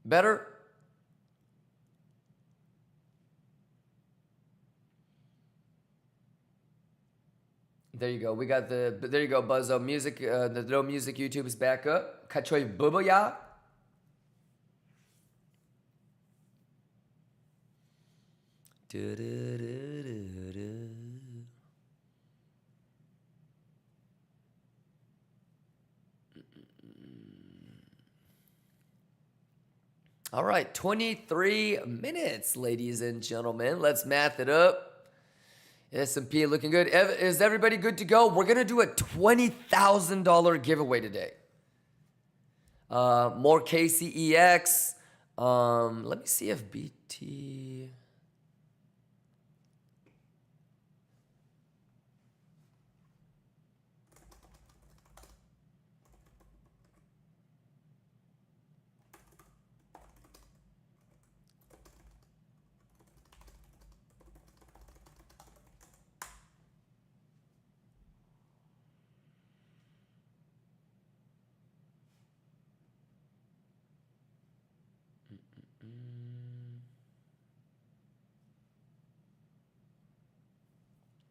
Better? There you go. We got there you go, Buzzo. Music, the no music YouTube is back up. Kachoy buboya. All right, 23 minutes, ladies and gentlemen. Let's math it up. S&P looking good. Is everybody good to go? We're going to do a $20,000 giveaway today. More KCEX. Let me see if BT...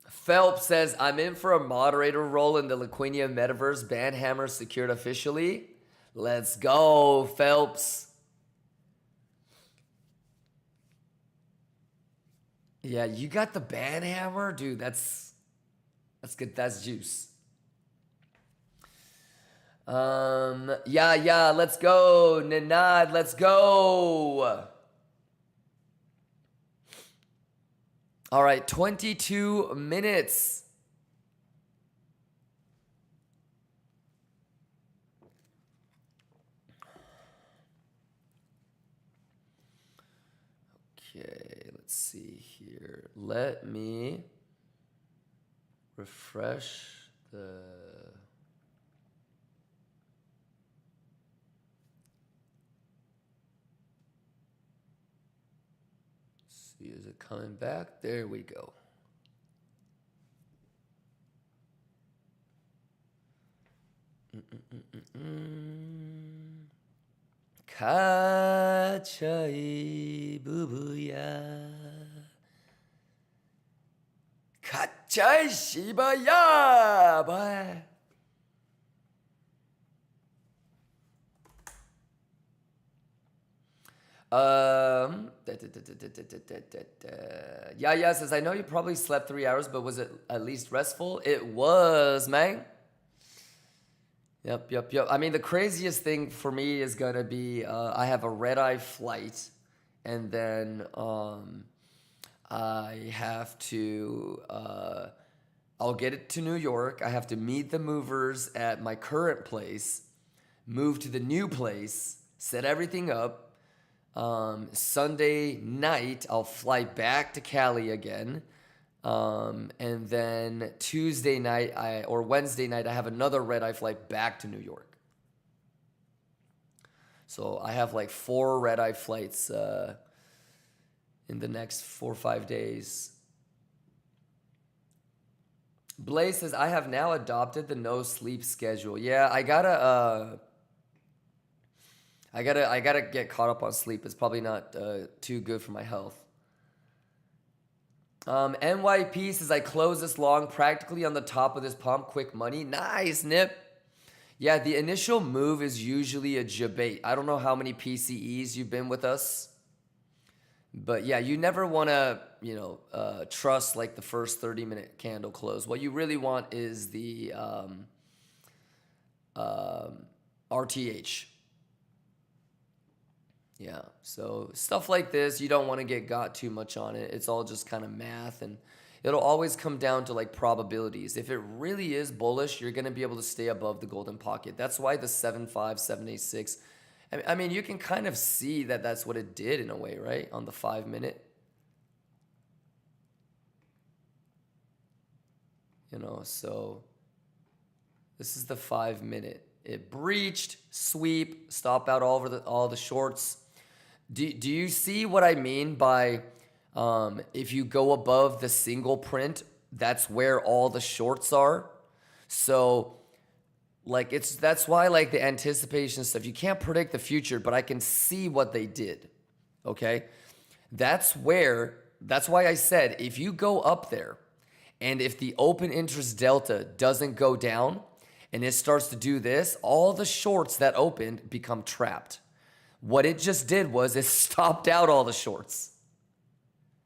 Phelps says, I'm in for a moderator role in the Liquania Metaverse. Banhammer secured officially. Let's go, Phelps. Yeah, you got the Banhammer? Dude, that's good. That's juice. Yeah, let's go. Ninad, let's go. All right, 22 minutes. Okay, let's see here. Let me refresh the... Is it coming back? There we go. Kachai bubuya. Kachai shibaya. Bye. Yeah, says, I know you probably slept 3 hours, but was it at least restful? It was, man. Yep. I mean, the craziest thing for me is gonna be I have a red-eye flight, and then I have to I'll get it to New York. I have to meet the movers at my current place, move to the new place, set everything up. Sunday night, I'll fly back to Cali again. And then Tuesday night, or Wednesday night, I have another red-eye flight back to New York. So I have like 4 red-eye flights in the next 4 or 5 days. Blaze says, I have now adopted the no sleep schedule. Yeah, I gotta get caught up on sleep. It's probably not too good for my health. NYP says, I close this long practically on the top of this pump. Quick money. Nice, Nip. Yeah, the initial move is usually a debate. I don't know how many PCEs you've been with us. But yeah, you never want to, trust like the first 30-minute candle close. What you really want is the RTH. Yeah, so stuff like this, you don't want to get got too much on it. It's all just kind of math, and it'll always come down to like probabilities. If it really is bullish, you're going to be able to stay above the golden pocket. That's why the 7.5, 7.86, I mean, you can kind of see that that's what it did in a way, right? On the 5-minute. So this is the 5-minute. It breached, sweep, stop out all the shorts. Do you see what I mean by if you go above the single print, that's where all the shorts are? So Like that's why like the anticipation stuff, you can't predict the future, but I can see what they did. Okay? That's why I said if you go up there and if the open interest delta doesn't go down and it starts to do this, all the shorts that opened become trapped. What it just did was it stopped out all the shorts.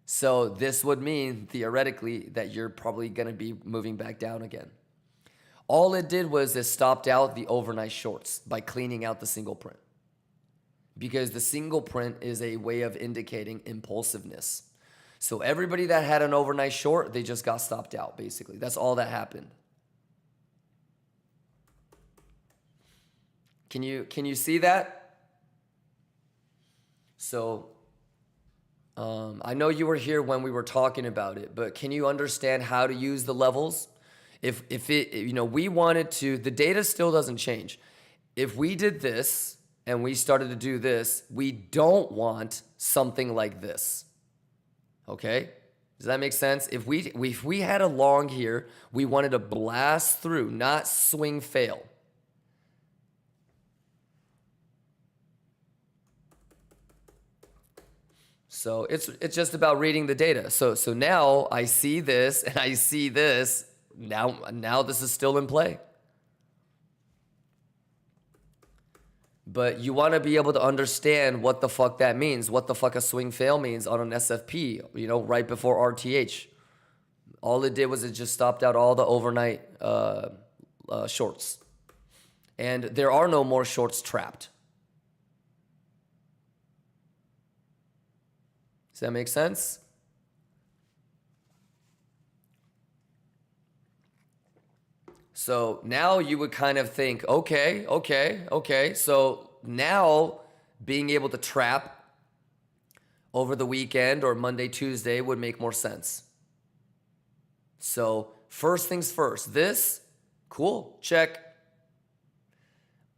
So this would mean theoretically that you're probably going to be moving back down again. All it did was it stopped out the overnight shorts by cleaning out the single print. Because the single print is a way of indicating impulsiveness. So everybody that had an overnight short, they just got stopped out, basically. That's all that happened. Can you see that? So I know you were here when we were talking about it, but can you understand how to use the levels? If it, you know, we wanted to, the data still doesn't change. If we did this and we started to do this, we don't want something like this. Okay? Does that make sense? If we had a long here, we wanted to blast through, not swing fail. So it's just about reading the data. So now I see this and I see this. Now this is still in play. But you want to be able to understand what the fuck that means, what the fuck a swing fail means on an SFP, you know, right before RTH. All it did was it just stopped out all the overnight shorts. And there are no more shorts trapped. Does that make sense? So now you would kind of think, okay. So now being able to trap over the weekend or Monday, Tuesday would make more sense. So first things first, this, cool, check.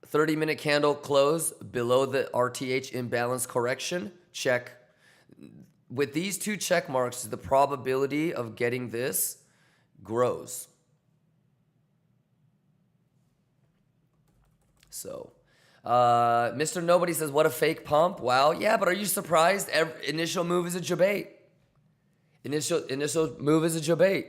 30-minute candle close below the RTH imbalance correction, check. With these two check marks, the probability of getting this grows. So, Mr. Nobody says, what a fake pump. Wow. Yeah, but are you surprised? Initial move is a jabate. Initial move is a jabate.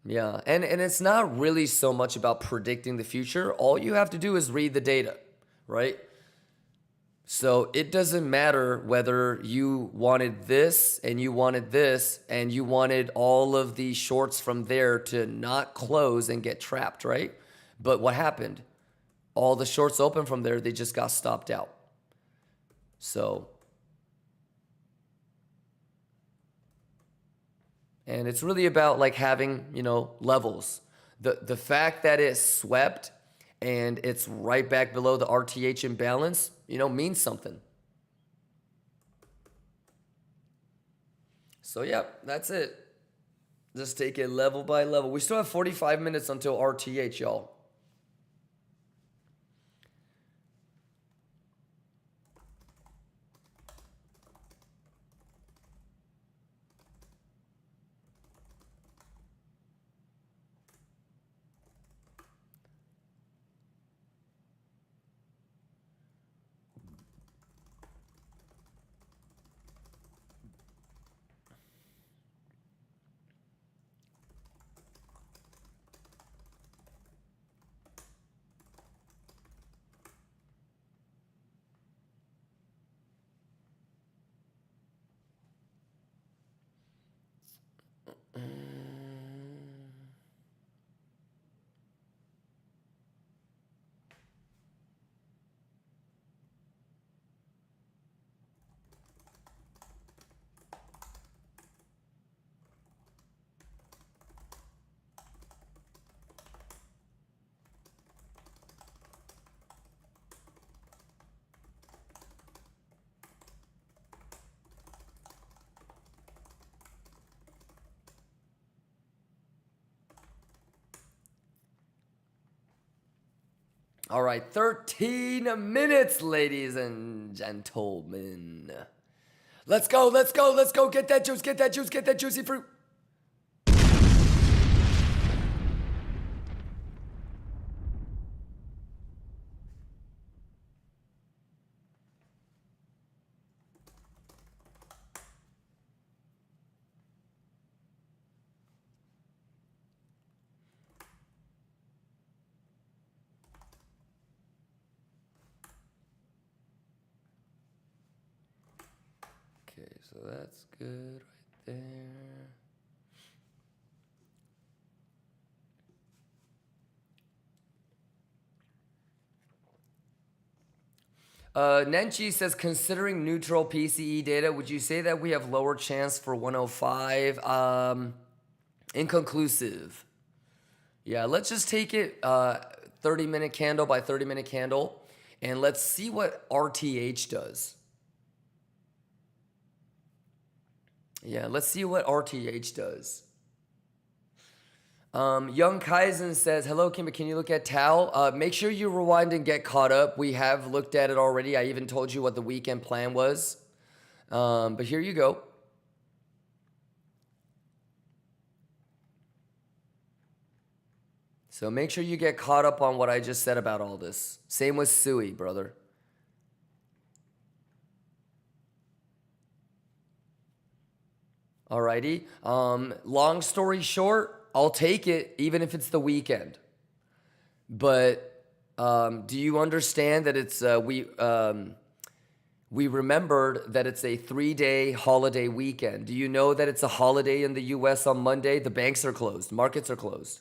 Yeah. And it's not really so much about predicting the future. All you have to do is read the data, right? So it doesn't matter whether you wanted this and you wanted this and you wanted all of the shorts from there to not close and get trapped, right? But what happened? All the shorts open from there, they just got stopped out. So, and it's really about like having, you know, levels. The fact that it swept and it's right back below the RTH imbalance, you know, means something. So yeah, that's it. Just take it level by level. We still have 45 minutes until RTH, y'all. All right, 13 minutes, ladies and gentlemen. Let's go. Get that juice, get that juicy fruit. so that's good right there. Nenchi says, considering neutral PCE data, would you say that we have lower chance for 105? Inconclusive. Yeah, let's just take it 30-minute candle by 30-minute candle, and let's see what RTH does. Yeah, let's see what RTH does. Young Kaizen says, hello, Kimba, can you look at Tau? Make sure you rewind and get caught up. We have looked at it already. I even told you what the weekend plan was. But here you go. So make sure you get caught up on what I just said about all this. Same with Sui, brother. Alrighty. Long story short, I'll take it even if it's the weekend. But do you understand that it's we remembered that it's a 3-day holiday weekend. Do you know that it's a holiday in the US on Monday? The banks are closed, markets are closed.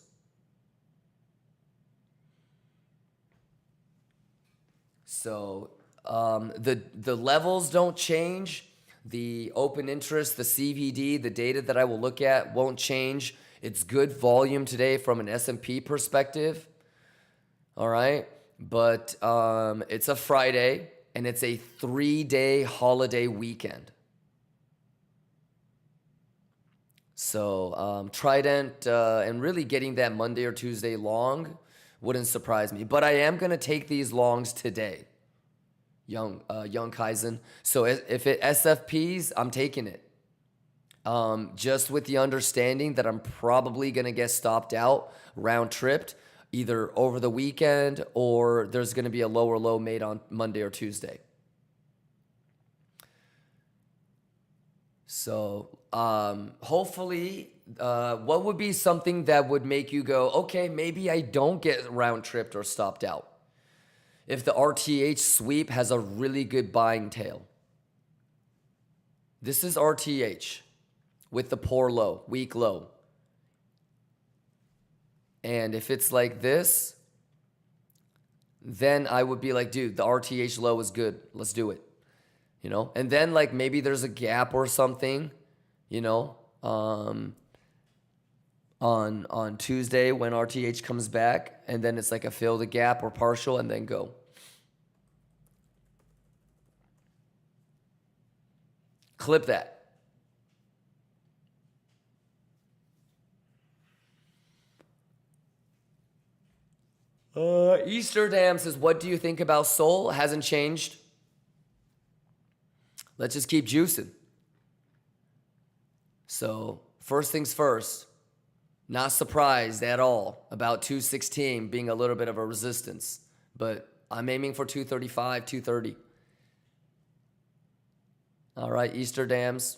So the levels don't change. The open interest, the CVD, the data that I will look at won't change. It's good volume today from an S&P perspective. All right. But it's a Friday and it's a 3-day holiday weekend. So Trident and really getting that Monday or Tuesday long wouldn't surprise me. But I am going to take these longs today. Young Kaizen. So if it SFPs, I'm taking it. Just with the understanding that I'm probably going to get stopped out, round tripped, either over the weekend or there's going to be a lower low made on Monday or Tuesday. So hopefully, what would be something that would make you go, okay, maybe I don't get round tripped or stopped out? If the RTH sweep has a really good buying tail. This is RTH with the poor low, weak low. And if it's like this, then I would be like, dude, the RTH low is good. Let's do it. You know? And then like maybe there's a gap or something, you know, on Tuesday when RTH comes back, and then it's like a fill the gap or partial and then go. Clip that. Easterdam says, what do you think about Sol? Hasn't changed. Let's just keep juicing. So first things first, not surprised at all about 216 being a little bit of a resistance, but I'm aiming for 235, 230. All right, Easterdams.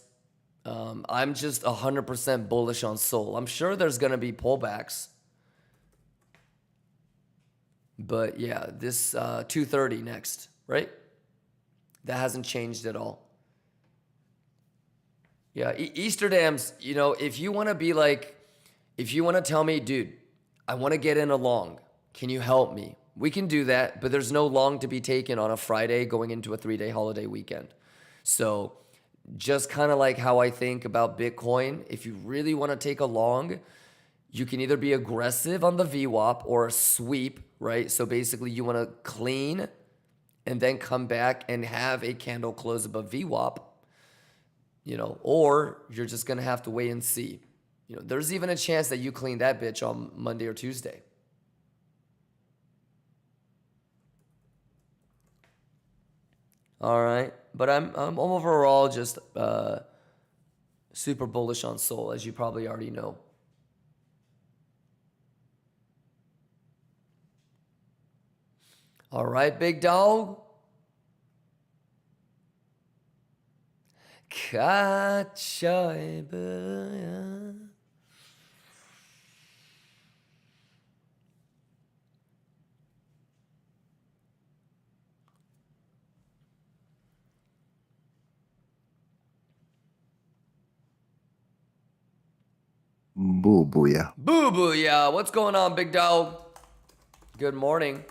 I'm just 100% bullish on Sol. I'm sure there's going to be pullbacks. But yeah, this 230 next, right? That hasn't changed at all. Yeah, Easterdams, you know, if you want to be like, if you want to tell me, dude, I want to get in a long, can you help me? We can do that, but there's no long to be taken on a Friday going into a 3-day holiday weekend. So just kind of like how I think about Bitcoin, if you really want to take a long, you can either be aggressive on the VWAP or a sweep, right? So basically you want to clean and then come back and have a candle close above VWAP, you know, or you're just going to have to wait and see. You know, there's even a chance that you clean that bitch on Monday or Tuesday. All right. But I'm overall just super bullish on Sol, as you probably already know. All right, big dog. HYPERLIQUID. Boo booyah. Boo boo, yeah. What's going on, big dog? Good morning.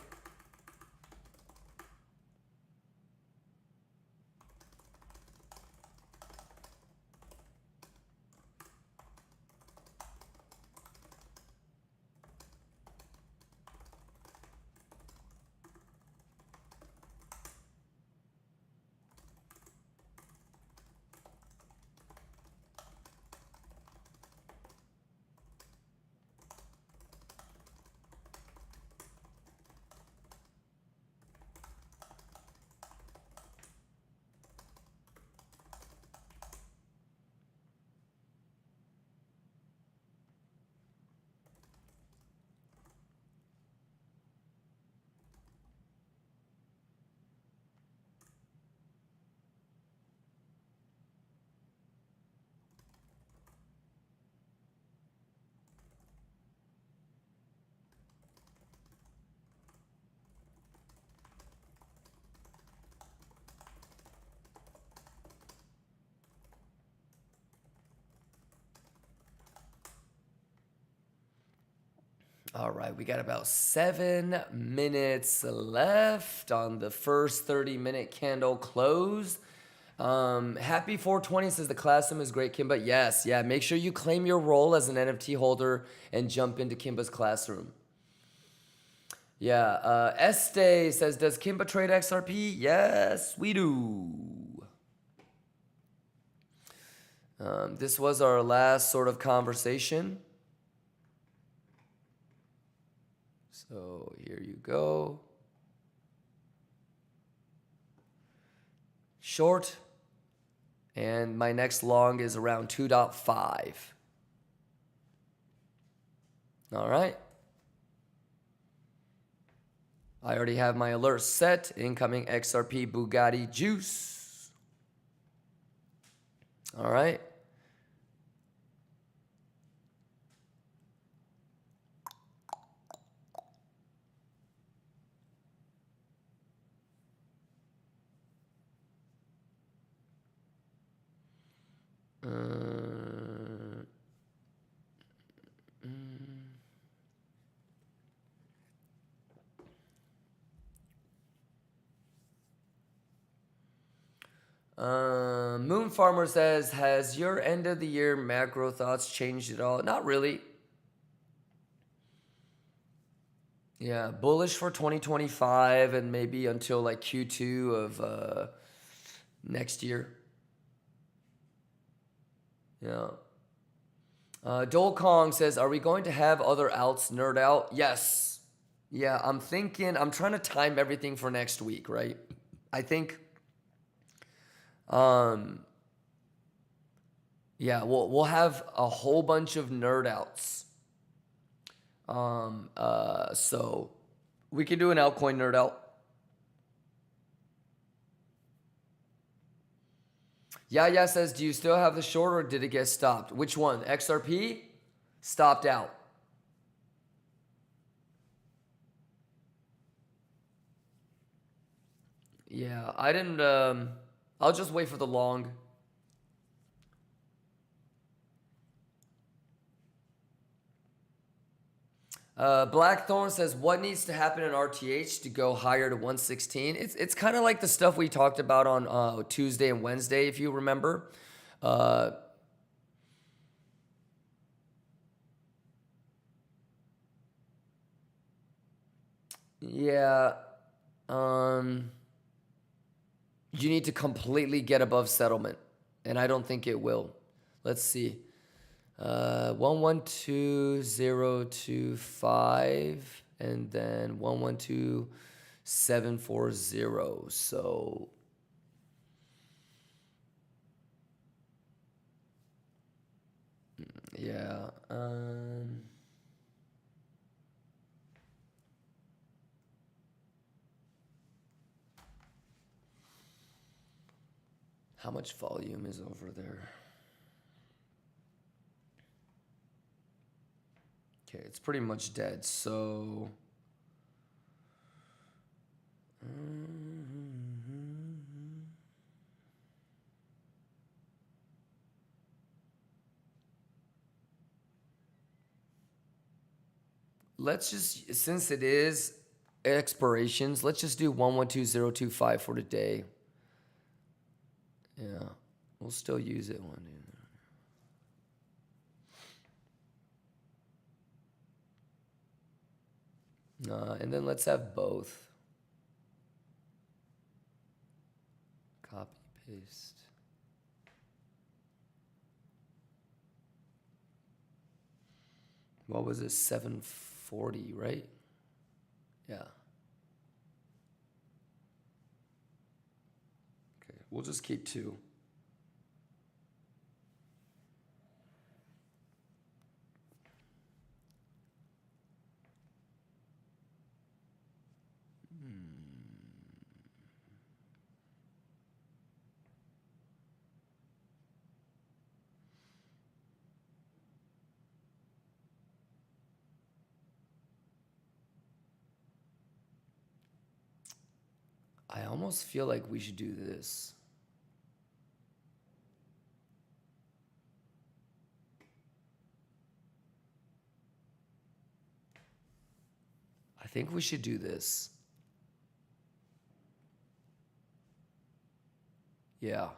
All right, we got about 7 minutes left on the first 30-minute candle close. Happy 420 says the classroom is great, Kimba. Yes, yeah. Make sure you claim your role as an NFT holder and jump into Kimba's classroom. Yeah, Este says, does Kimba trade XRP? Yes, we do. This was our last sort of conversation. So here you go. Short. And my next long is around 2.5. All right. I already have my alert set. Incoming XRP Bugatti juice. All right. Moon Farmer says, has your end of the year macro thoughts changed at all? Not really. Yeah, bullish for 2025 and maybe until like Q2 of next year. Yeah. Dole Kong says, are we going to have other alts nerd out? Yes. Yeah, I'm trying to time everything for next week, right? I think, yeah, we'll have a whole bunch of nerd outs. So we can do an altcoin nerd out. Yeah says, do you still have the short or did it get stopped? Which one? XRP? Stopped out. Yeah, I didn't, I'll just wait for the long. Blackthorn says, what needs to happen in RTH to go higher to 116? It's kind of like the stuff we talked about on Tuesday and Wednesday, if you remember. Yeah. You need to completely get above settlement, and I don't think it will. Let's see. 112025 and then 112740. So yeah. How much volume is over there? Okay, it's pretty much dead. So let's just, since it is expirations, let's just do 112025 for today. Yeah, we'll still use it one day. And then let's have both. Copy, paste. What was it? 740, right? Yeah. Okay, we'll just keep two. I almost feel like we should do this. I think we should do this. Yeah.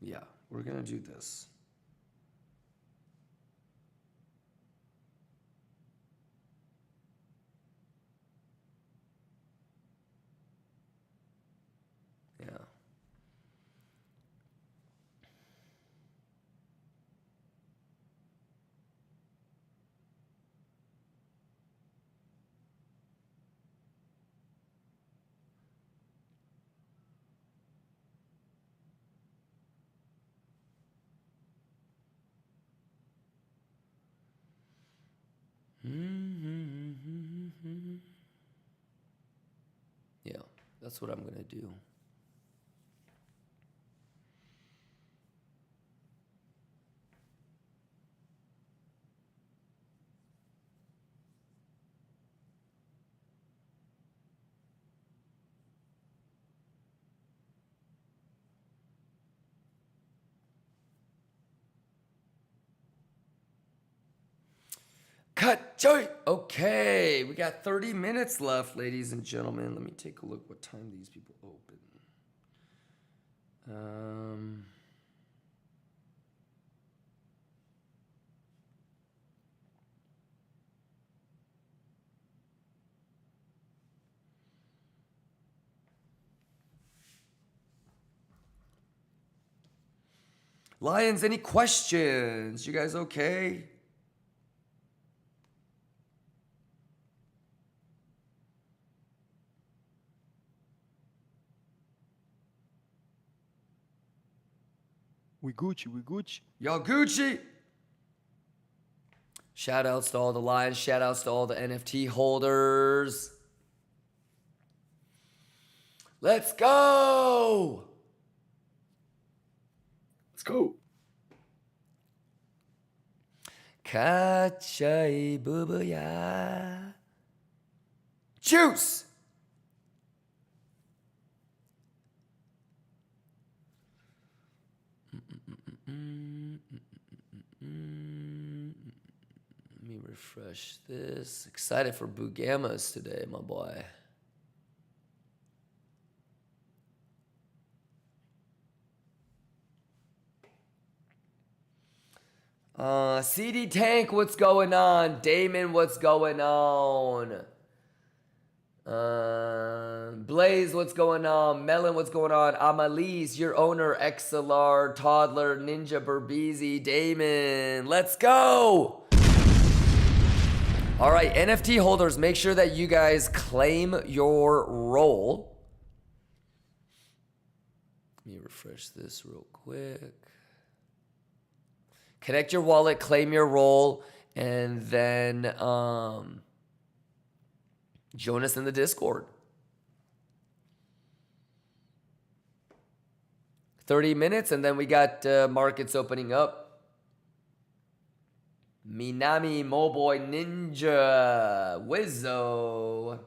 Yeah, we're gonna do this. Yeah. Yeah, that's what I'm gonna do. Cut, joy. Okay, we got 30 minutes left, ladies and gentlemen. Let me take a look what time these people open. Lions, any questions? You guys okay? We Gucci, we Gucci. Y'all Gucci. Shout outs to all the Lions. Shout outs to all the NFT holders. Let's go. Let's go. Kachai bubuya. Juice. Let me refresh this. Excited for Bugamas today, my boy. CD Tank, what's going on? Damon, what's going on? Blaze, what's going on? Melon, what's going on? Amalise, your owner, XLR, Toddler, Ninja Berbizi, Damon. Let's go! All right, NFT holders, make sure that you guys claim your role. Let me refresh this real quick. Connect your wallet, claim your role, and then join us in the Discord. 30 minutes, and then we got markets opening up. Minami Moboy Ninja. Wizzo.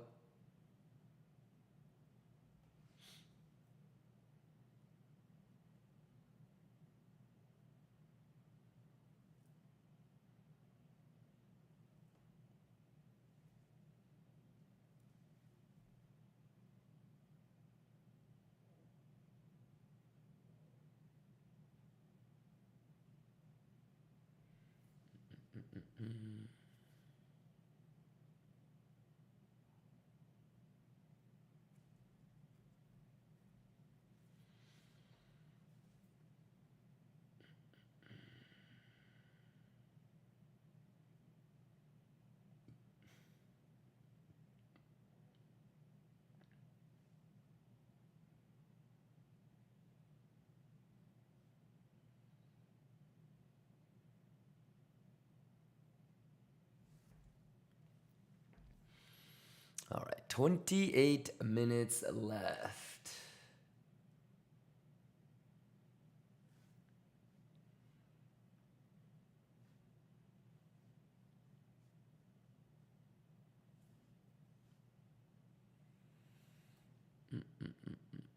All right, 28 minutes left.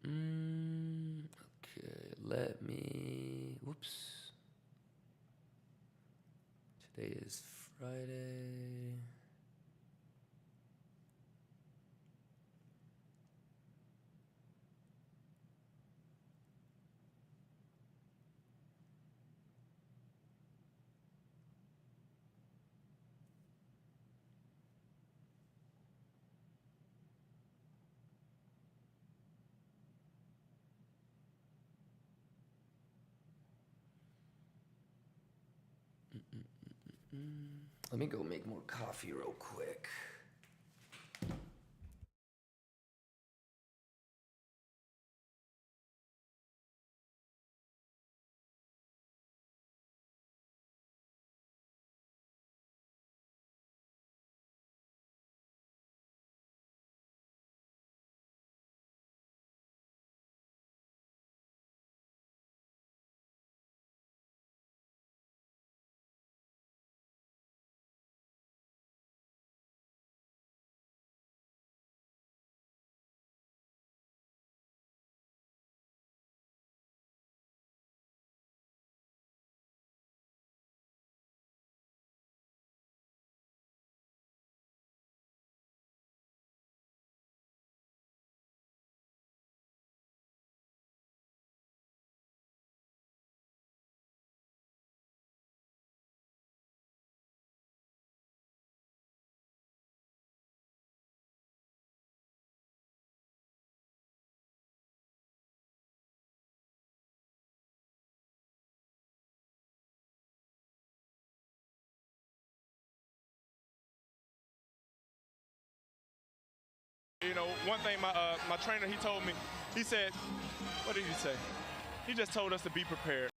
Okay, let me. Whoops. Today is Friday. Let me go make more coffee real quick. You know, one thing my trainer, he told me, he said, what did he say? He just told us to be prepared.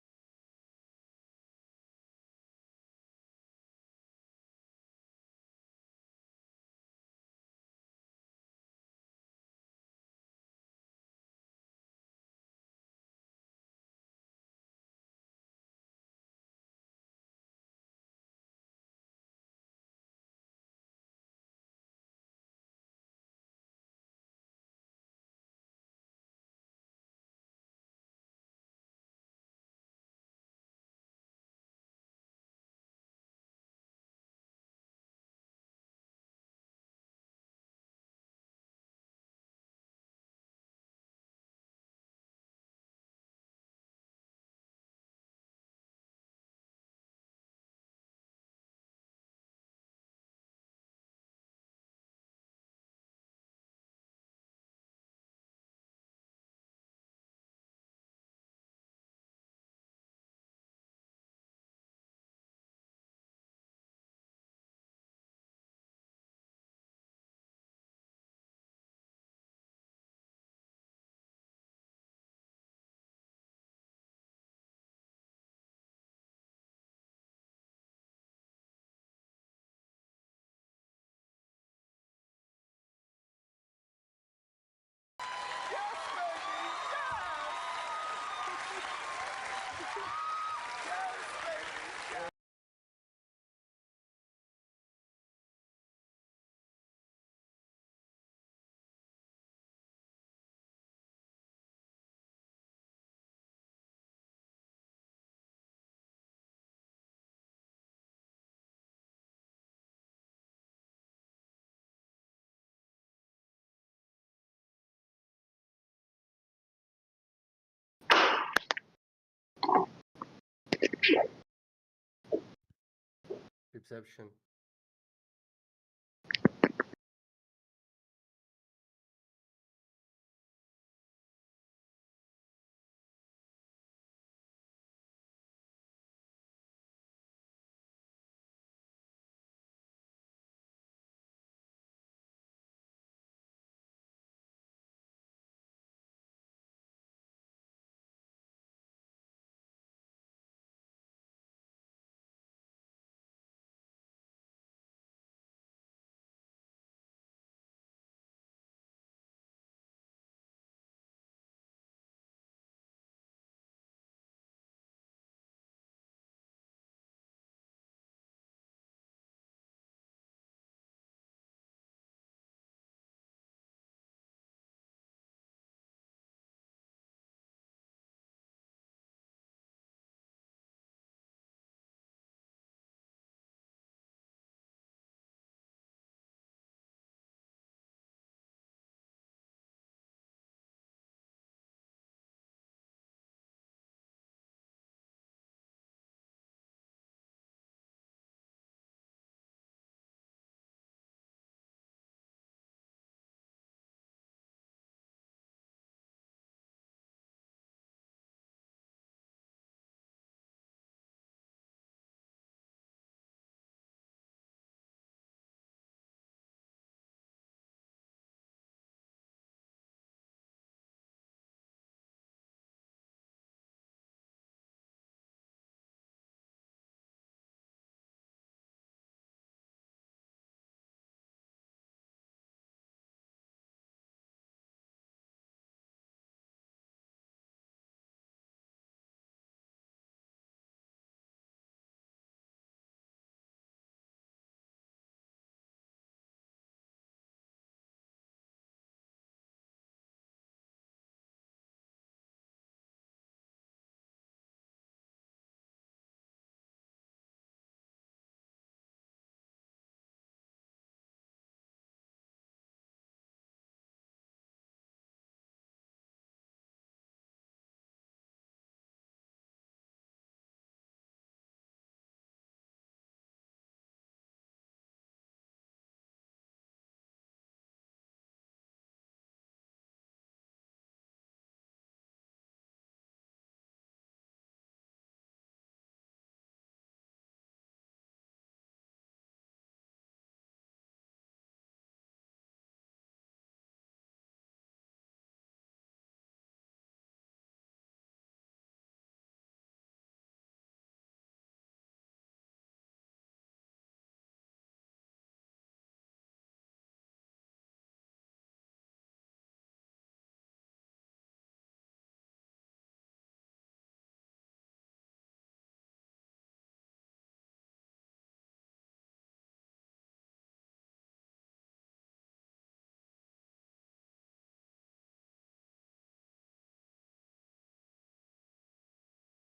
Reception.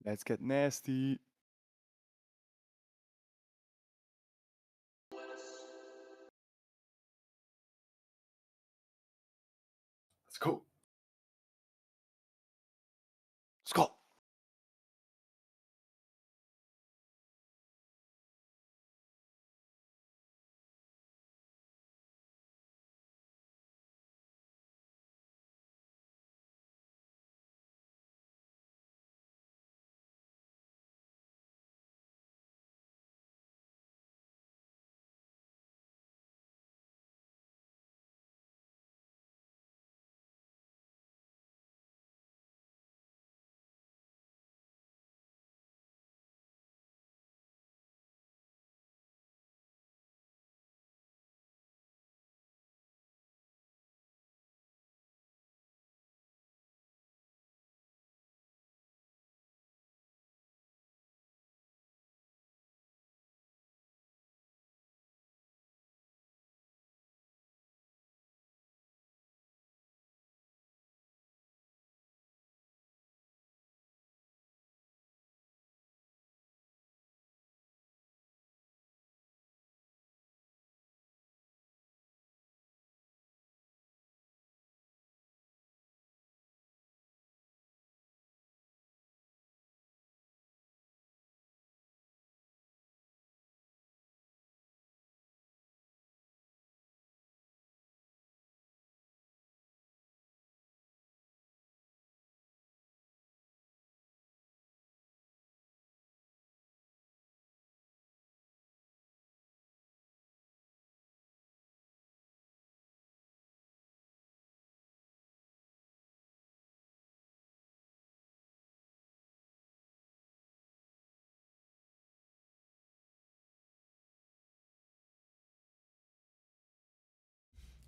Let's get nasty. Let's go. Let's go.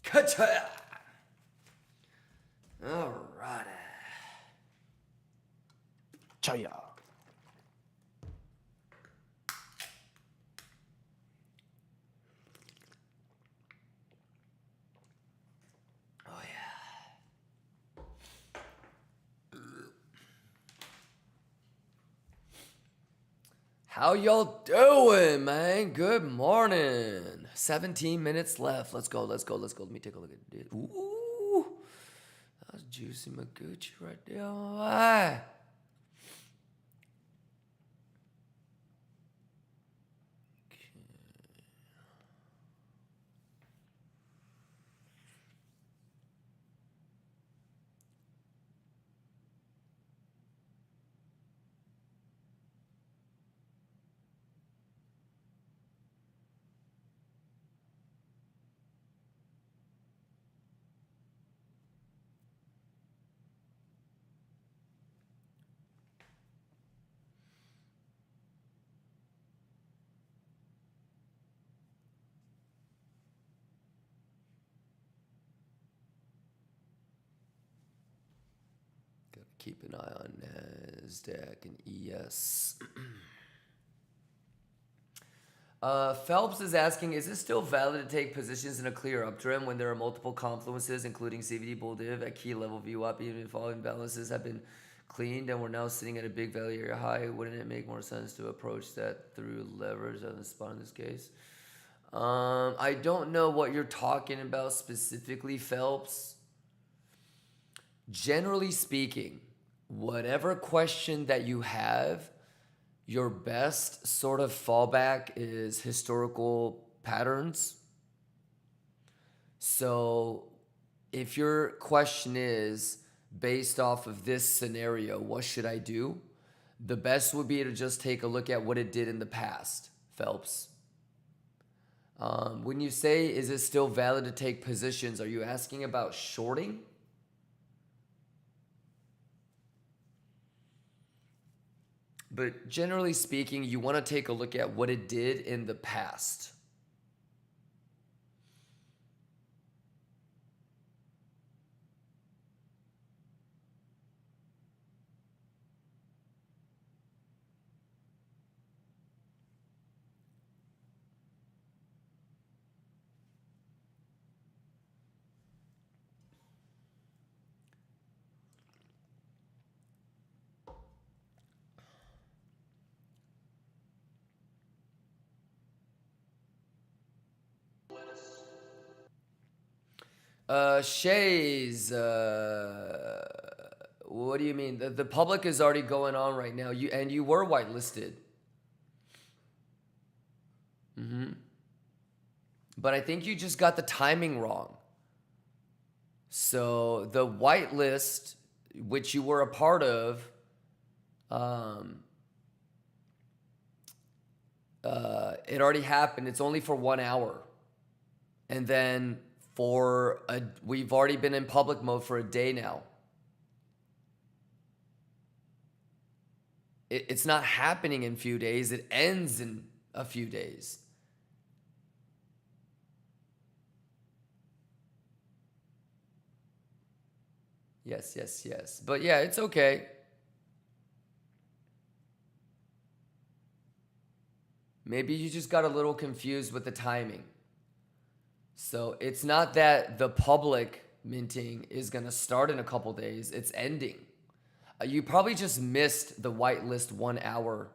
Ka-cha! Alrighty. Chaya. Oh yeah. How y'all doing, man? Good morning. 17 minutes left. Let's go. Let's go. Let's go. Let me take a look at this. Ooh. That's juicy Magucci right there. All right. Gotta keep an eye on NASDAQ and ES. Phelps is asking, is it still valid to take positions in a clear uptrend when there are multiple confluences, including CVD bull div at key level VWAP, even if all imbalances have been cleaned and we're now sitting at a big value area high? Wouldn't it make more sense to approach that through leverage on the spot in this case? I don't know what you're talking about specifically, Phelps. Generally speaking, whatever question that you have, your best sort of fallback is historical patterns. So if your question is based off of this scenario, what should I do? The best would be to just take a look at what it did in the past, Phelps. When you say, is it still valid to take positions, are you asking about shorting? But generally speaking, you want to take a look at what it did in the past. Shays, what do you mean? The public is already going on right now. You were whitelisted. But I think you just got the timing wrong. So the whitelist, which you were a part of, it already happened. It's only for 1 hour. And then we've already been in public mode for a day now. It's not happening in a few days. It ends in a few days. Yes. But yeah, it's okay. Maybe you just got a little confused with the timing. So it's not that the public minting is going to start in a couple days. It's ending. You probably just missed the whitelist 1 hour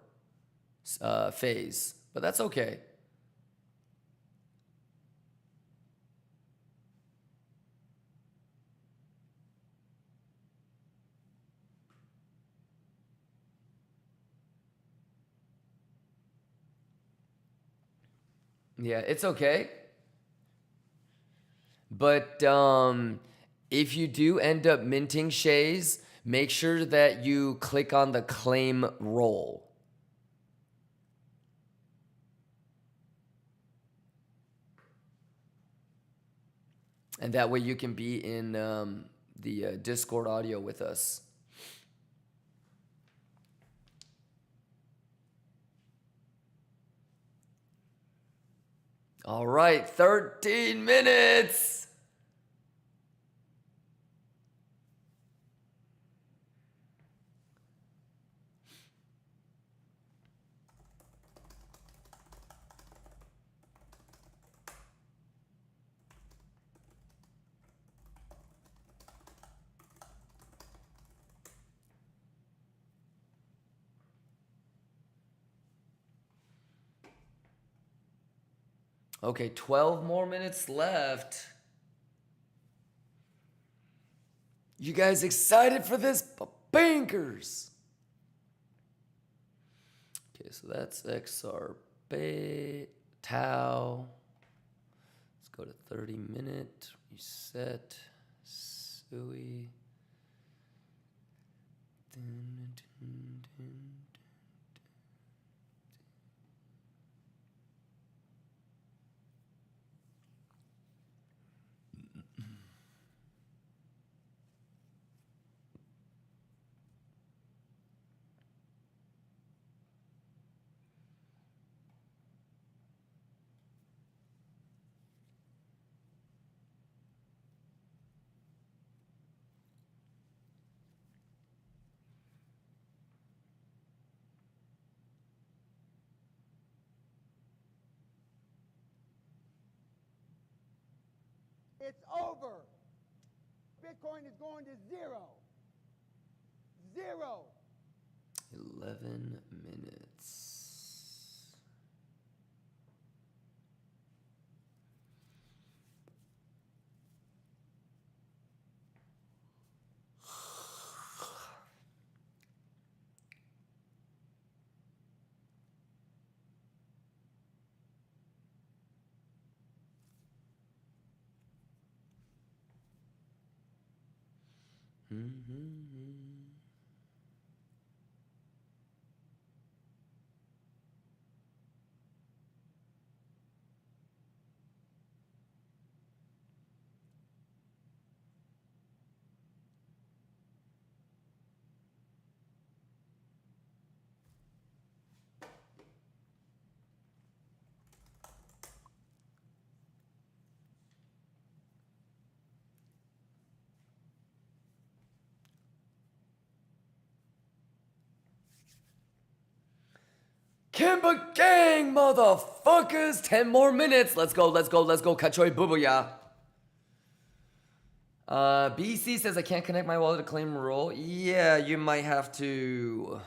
phase, but that's okay. Yeah, it's okay. But if you do end up minting shays, make sure that you click on the claim roll. And that way you can be in the Discord audio with us. All right, 13 minutes. Okay, 12 more minutes left. You guys excited for this? Bankers! Okay, so that's XR tau. Let's go to 30-minute. Reset. Sui. It's over. Bitcoin is going to zero. Zero. 11 minutes. Kimba gang, motherfuckers! 10 more minutes. Let's go, let's go, let's go. Kachoy bubuya. BC says I can't connect my wallet to claim roll. Yeah, you might have to.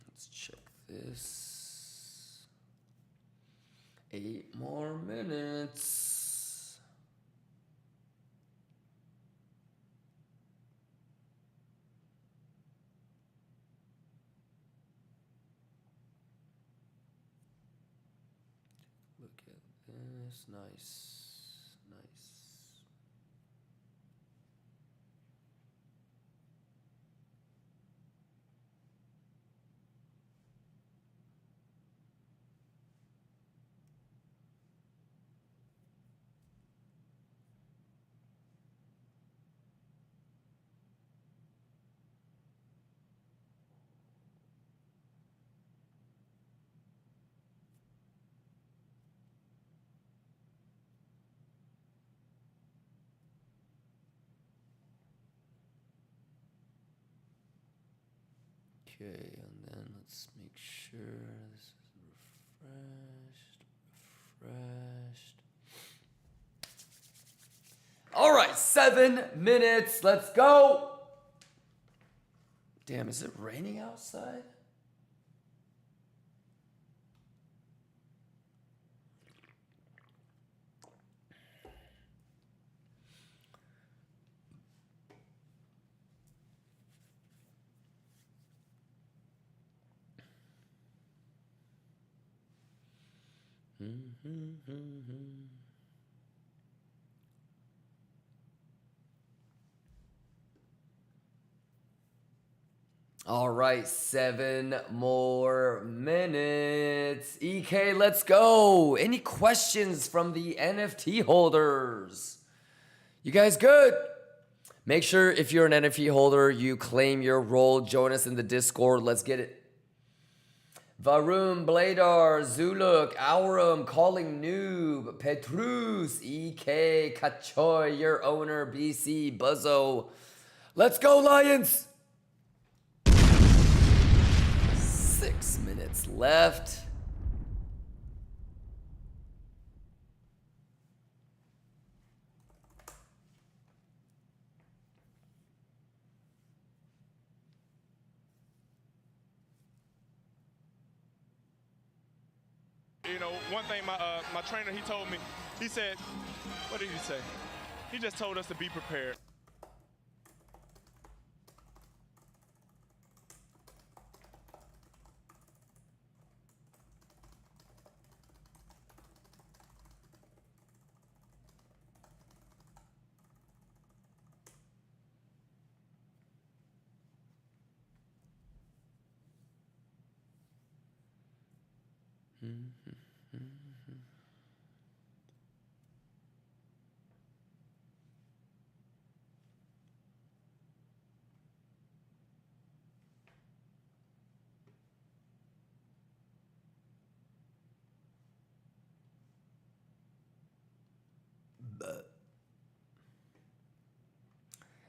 Let's check this. 8 more minutes. Look at this. Nice. Nice. Okay, and then let's make sure this is refreshed. All right, 7 minutes. Let's go. Damn, is it raining outside? All right, 7 more minutes. EK, let's go. Any questions from the NFT holders? You guys good? Make sure if you're an NFT holder, you claim your role. Join us in the Discord. Let's get it. Varun, Bladar, Zuluk, Aurum, Calling Noob, Petrus, EK, Kachoy, your owner, BC, Buzzo. Let's go, Lions! 6 minutes left. You know, one thing my trainer, he told me, he said, what did he say? He just told us to be prepared.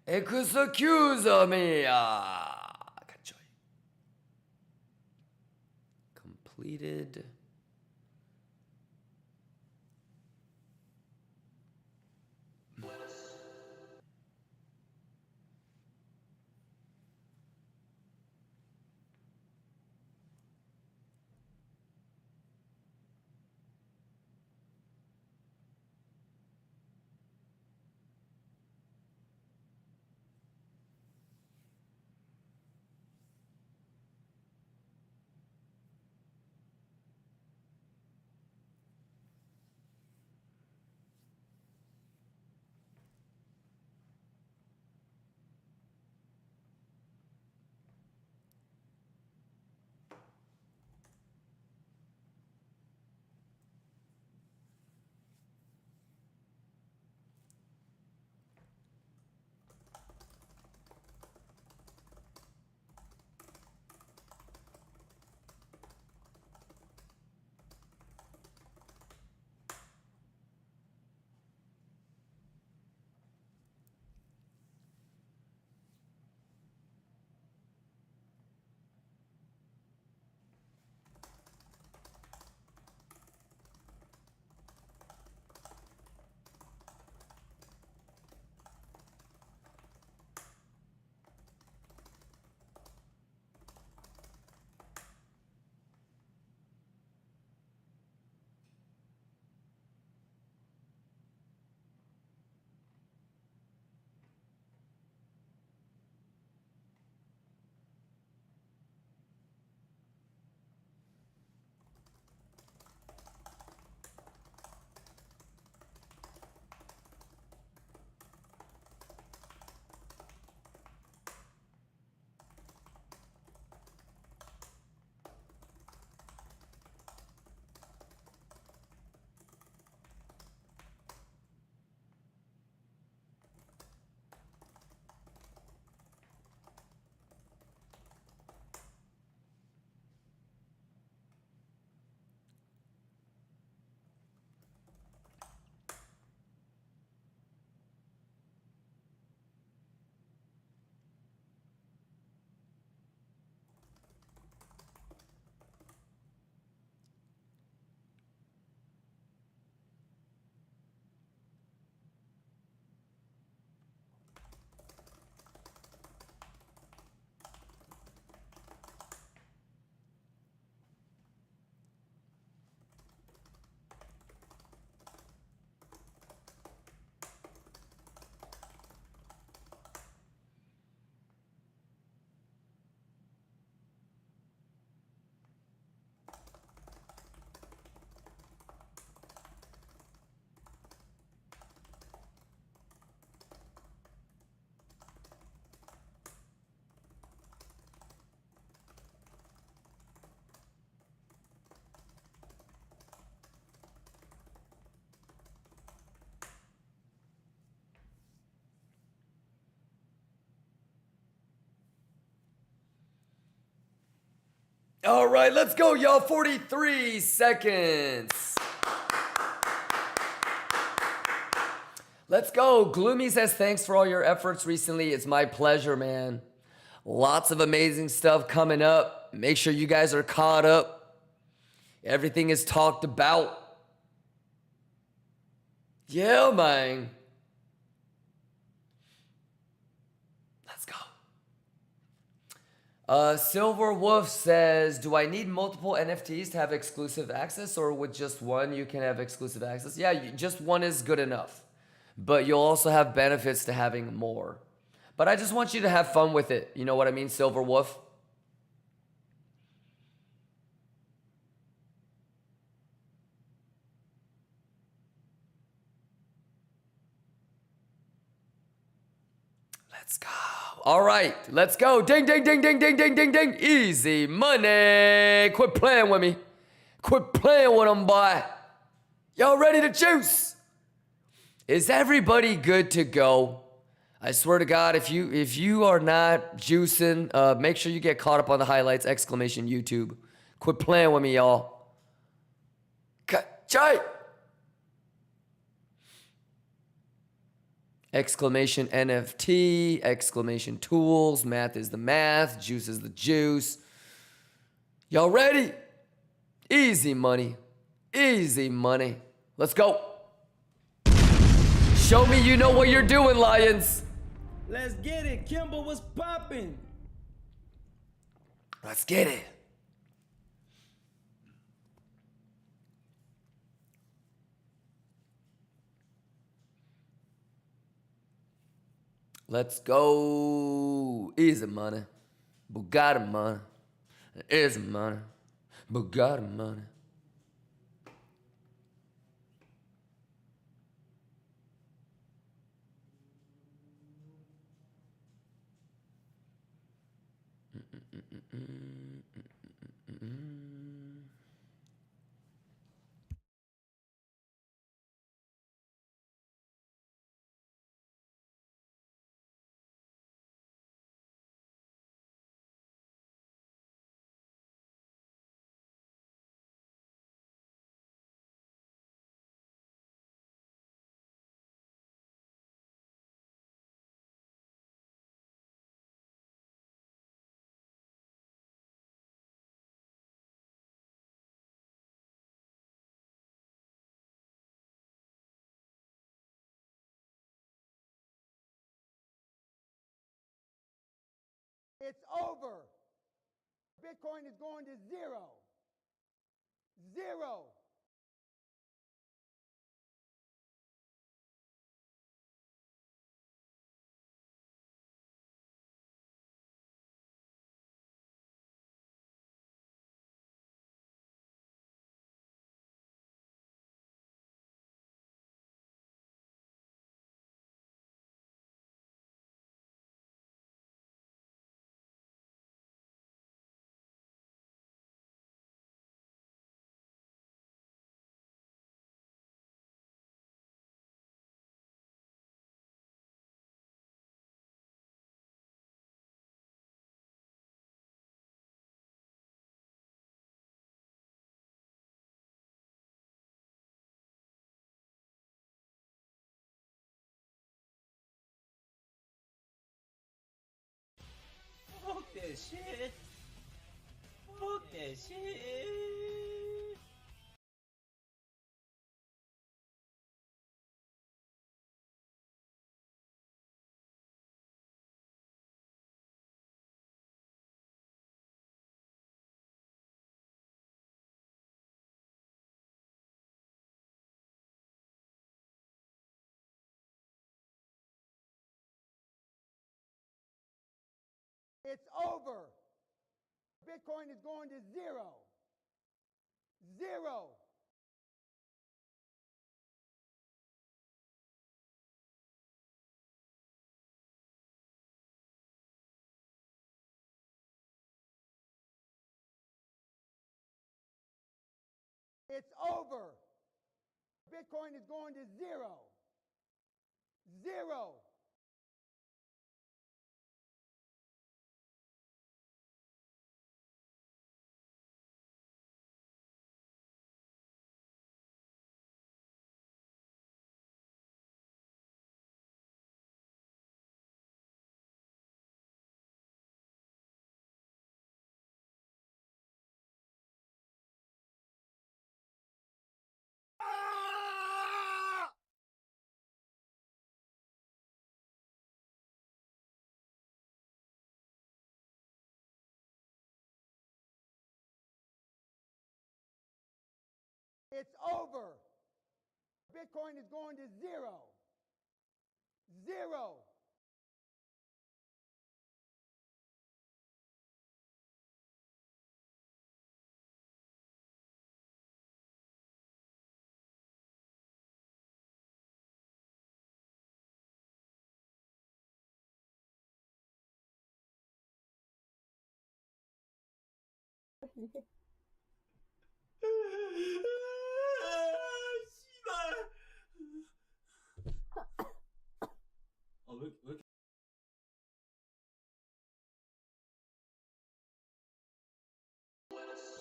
Excuse me. Completed. All right, let's go, y'all. 43 seconds. Let's go. Gloomy says, thanks for all your efforts recently. It's my pleasure, man. Lots of amazing stuff coming up. Make sure you guys are caught up. Everything is talked about. Yeah, man. Let's go. Silver Wolf says, do I need multiple NFTs to have exclusive access, or with just one you can have exclusive access? Yeah, just one is good enough. But you'll also have benefits to having more. But I just want you to have fun with it. You know what I mean, Silver Wolf? Let's go. All right, let's go. Ding, ding, ding, ding, ding, ding, ding, ding. Easy money. Quit playing with me. Quit playing with them, boy. Y'all ready to juice? Is everybody good to go? I swear to God, if you are not juicing, make sure you get caught up on the highlights, exclamation YouTube. Quit playing with me, y'all. Chai! Exclamation NFT, exclamation tools, math is the math, juice is the juice. Y'all ready? Easy money. Easy money. Let's go. Show me you know what you're doing, Lions. Let's get it. Kimba was popping. Let's get it. Let's go. Easy money. Bugatti money. Easy money. Bugatti money. It's over. Bitcoin is going to zero. Zero. Fuck that shit. Fuck that shit. It's over. Bitcoin is going to zero. Zero. It's over. Bitcoin is going to zero. Zero. It's over. Bitcoin is going to zero. Zero.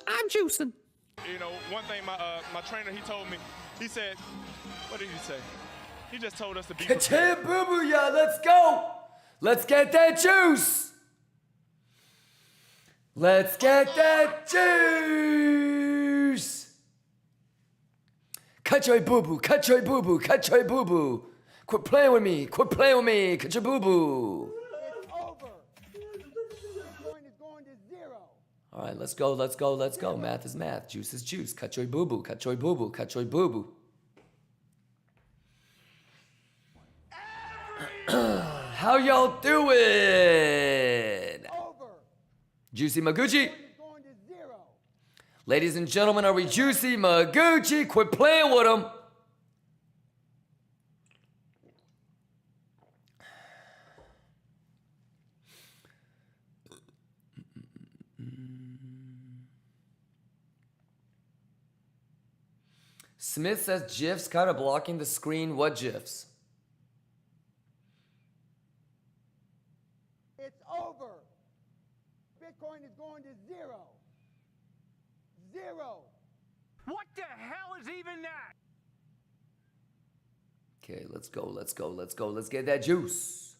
I'm juicing. You know, one thing my trainer, he told me, he said, what did he say? He just told us to be prepared. Boo-boo-ya, let's go. Let's get that juice. Let's get that juice. Kachoy boo-boo, kachoy boo-boo, kachoy boo-boo. Quit playing with me, kachoy boo-boo. It's over. Bitcoin is going to zero. All right, let's go. Math is math, juice is juice. Kachoy boo-boo, kachoy boo-boo, kachoy boo-boo. How y'all doing? Over. Juicy Maguchi. It's going to zero. Ladies and gentlemen, are we Juicy Maguchi? Quit playing with them. Smith says GIFs kind of blocking the screen. What GIFs? It's over. Bitcoin is going to zero. Zero. What the hell is even that? Okay, let's go. Let's get that juice.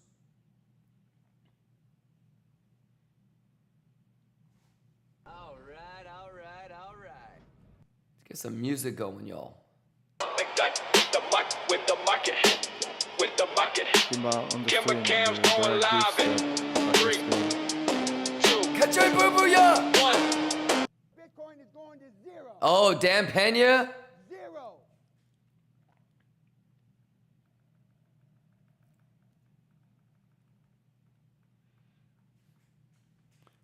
All right. Let's get some music going, y'all. Kimba on the Kimba stream. Cam's the going very live good in stuff, 3, 2, Kachoy boo-boo-ya! 1. Bitcoin is going to zero. Oh, Dan Pena? Zero.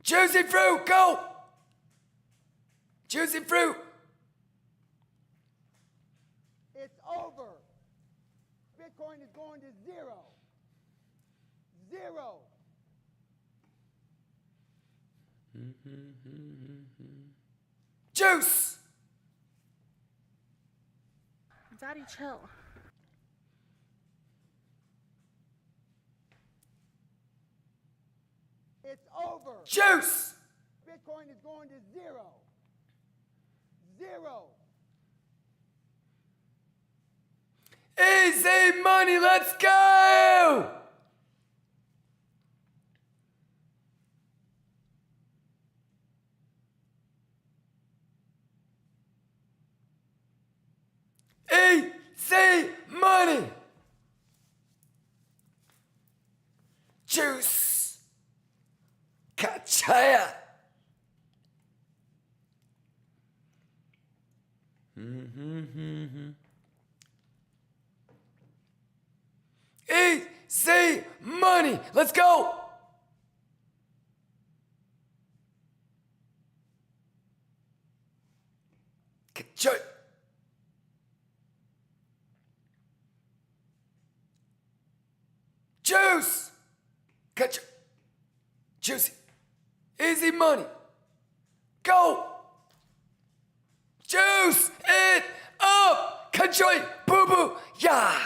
Juicy fruit, go! Juicy fruit. It's over. Bitcoin is going to zero. Zero. Juice! Daddy, chill. It's over. Juice! Bitcoin is going to zero. Zero. Easy money, let's go! Easy money! Juice! Kachaya! Easy money! Let's go! Kachoy! Juice! Kachoy! Juicy! Easy money! Go! Juice it up! Kachoy! Boo boo! Yeah!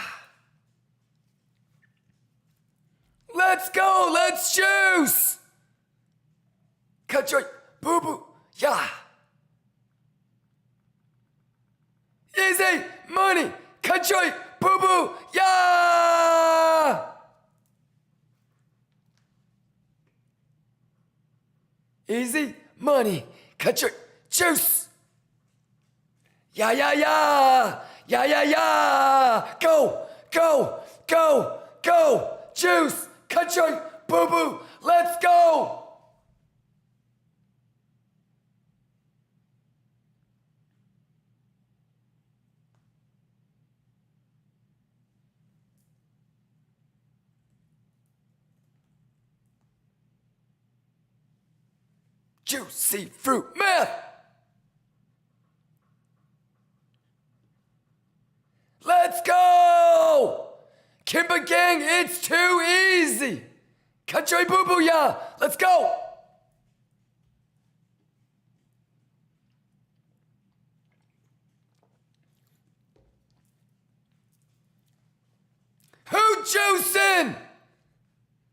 Let's go! Let's juice! Kachoy! Boo boo! Yeah! Easy money! Kachoy! Boo boo! Yeah! Easy money! Kachoy! Juice! Yeah, yeah, yeah! Yeah, yeah, yeah! Go! Go! Go! Go! Juice! Kachoy! Boo boo! Let's go! Juicy fruit math. Let's go! Kimba gang, it's too easy. Country boo boo ya. Let's go. Who juicing?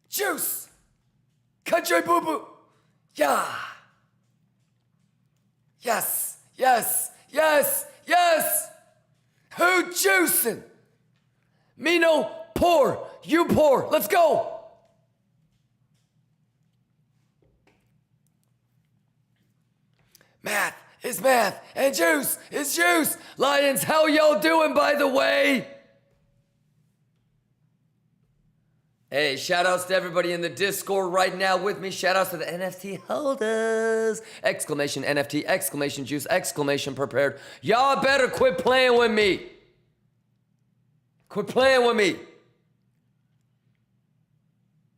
Juice. Country boo boo. Yeah. Yes, yes, yes, yes. Who juicing? Me no pour, you pour. Let's go. Math is math, and juice is juice. Lions, how y'all doing, by the way? Hey, shout outs to everybody in the Discord right now with me. Shout outs to the NFT holders. Exclamation NFT, exclamation juice, exclamation prepared. Y'all better quit playing with me. Quit playing with me.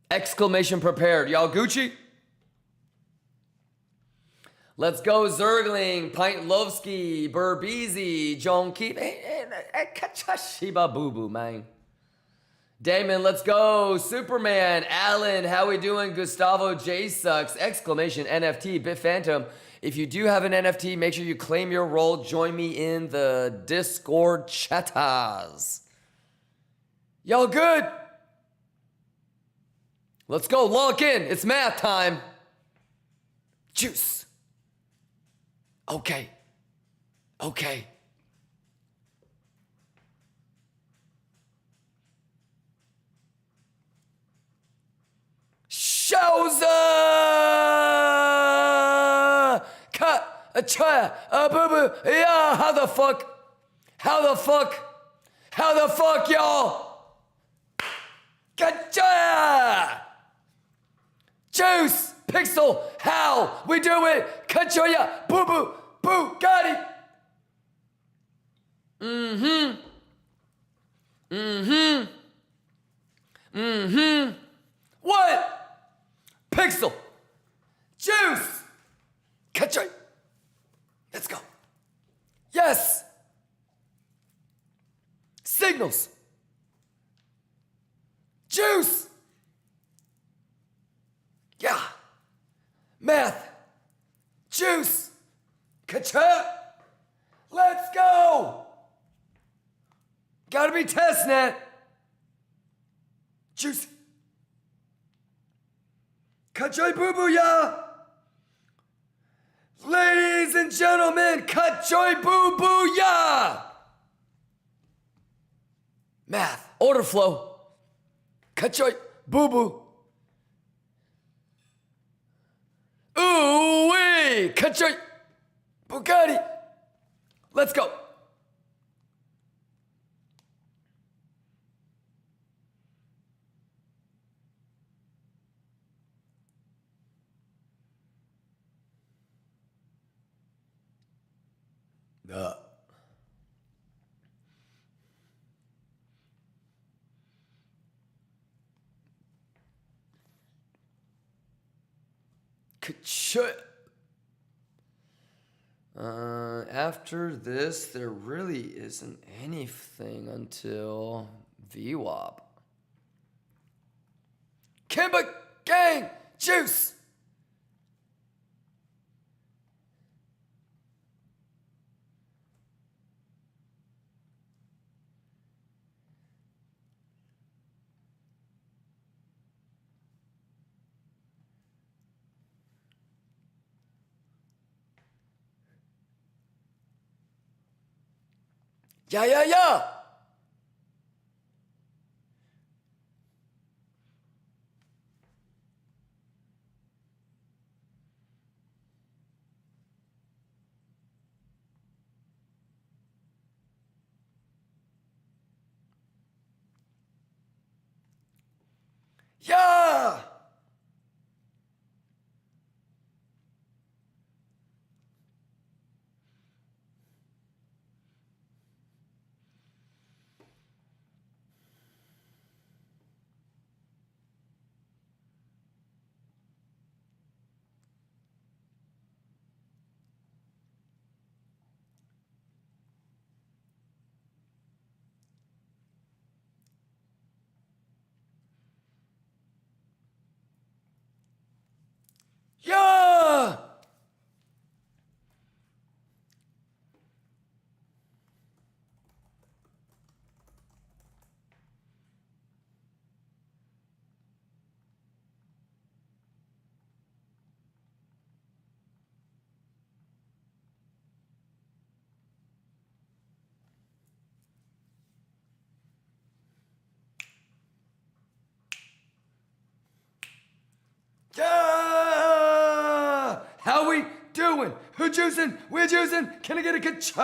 Exclamation prepared. Y'all Gucci? Let's go, Zergling, Pintlovsky, Burbeezy, John Keep, Shiba Boo Boo, man. Damon, let's go. Superman, Alan, how we doing? Gustavo J Sucks, exclamation NFT, Bit Phantom. If you do have an NFT, make sure you claim your role. Join me in the Discord chatters. Y'all good? Let's go, lock in. It's math time. Juice. Okay. Okay. Showza! Cut a try a boo boo. Yeah, how the fuck? How the fuck? How the fuck, y'all? Gotcha! Juice, Pixel, how we do it? Kachoya, boo boo, boo, got it. What? Pixel, juice, Kachoy. Let's go. Yes. Signals. Juice. Yeah. Math. Juice. Kacha. Let's go. Gotta be testnet. Juice. Kachoy boo boo ya. Ladies and gentlemen, Kachoy boo boo ya. Math. Order flow. Kachoy boo boo. Ooh wee! Kachoy! Bugatti! Let's go! Kachoy! After this, there really isn't anything until VWAP. Kimba gang juice. Yeah, yeah, yeah. Yeah. doing? Who juicing? We're juicing. Can I get a ka-cha?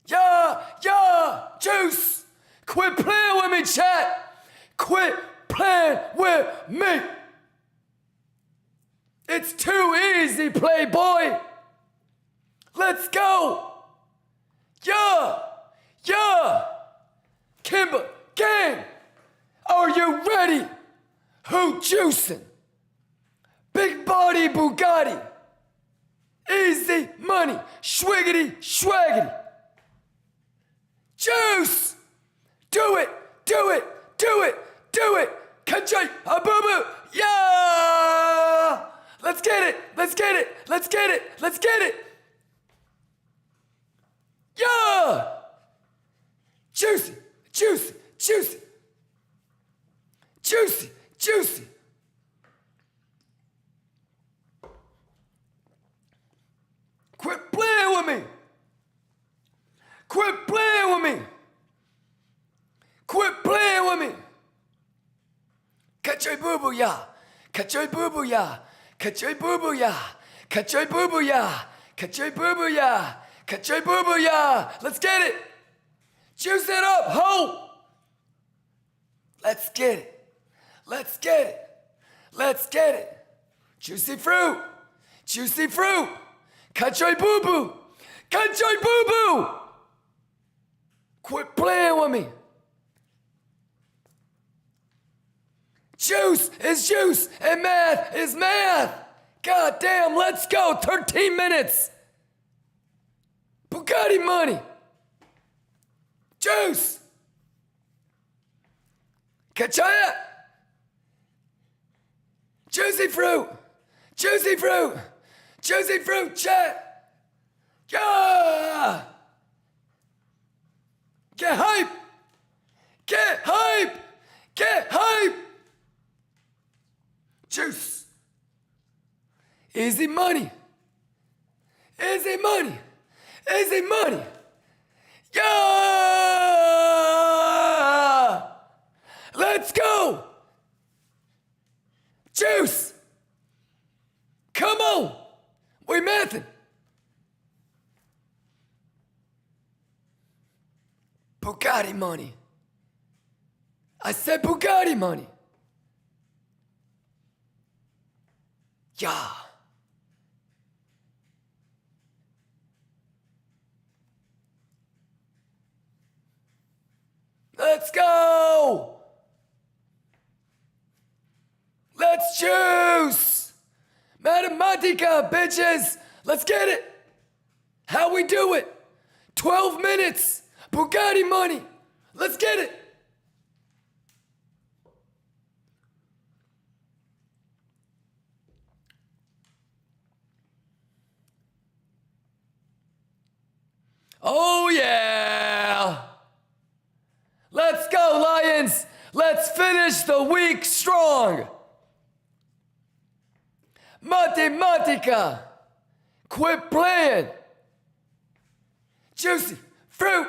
Yeah, juice. Quit playing with me, chat. Quit playing with me. It's too easy, playboy. Let's go. Yeah. Kimba, gang. Are you ready? Who juicing? Big body Bugatti. Easy money. Schwiggity, schwaggity. Juice. Do it. Kajay, boo-boo. Yeah. Let's get it. Yeah. Juicy. Quit playing with me. Kachay boo boo ya. Kachay boo boo ya. Kachay boo boo ya. Let's get it. Juice it up, ho. Let's get it. Juicy fruit. Kachay boo boo. Quit playing with me. Juice is juice and math is math. God damn, let's go. 13 minutes. Bugatti money. Juice. Kachaya. Juicy fruit, chat. Yeah. Get hype. Juice. Easy money. Yeah. Let's go. Juice. Come on. We mathing. Bugatti money. I said Bugatti money. Yeah. Let's go. Let's juice. Mathematica, bitches. Let's get it. How we do it? 12 minutes. Bugatti money. Let's get it. Oh yeah. Let's go, Lions. Let's finish the week strong. Mathematica. Quit playing. Juicy fruit.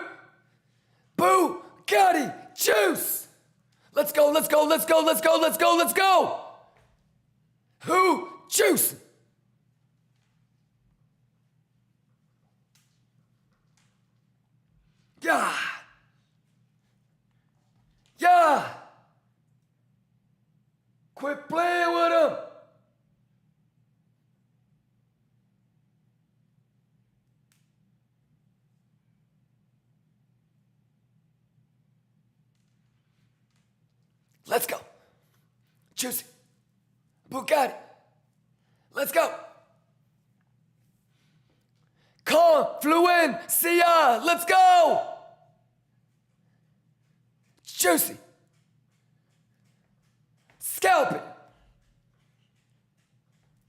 Bugatti juice. Let's go. Who juice? Yeah. Quit playing with him. Let's go. Juicy. Bugatti. Let's go. Confluencia. Let's go. Juicy. Scalp it.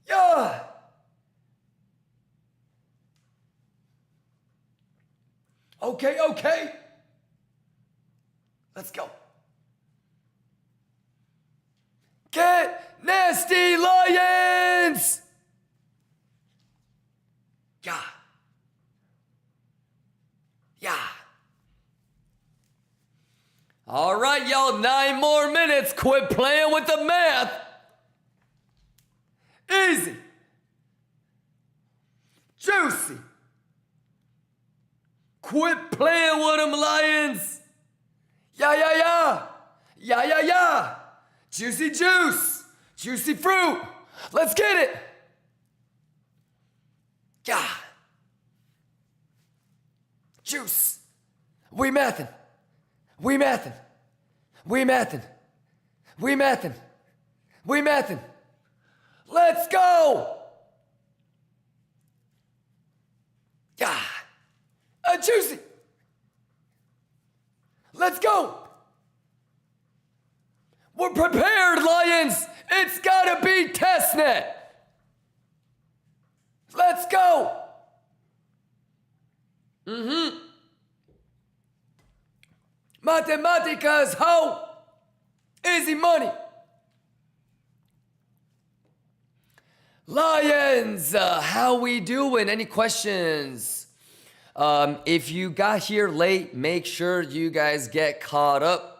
Yeah. Okay. Let's go. Get nasty, Lions! Yeah. All right, y'all, 9 more minutes. Quit playing with the math. Easy. Juicy. Quit playing with them, Lions. Yeah, yeah, yeah. Yeah, yeah, yeah. Juicy juice. Juicy fruit. Let's get it. Yeah. Juice. We mathin'. We mathin'. We mathin'. We mathin'. We mathin'. Let's go. Yeah. Juicy. Let's go. We're prepared, Lions. It's gotta be testnet. Let's go. Mathematicas, ho. Easy money. Lions, how we doing? Any questions? If you got here late, make sure you guys get caught up.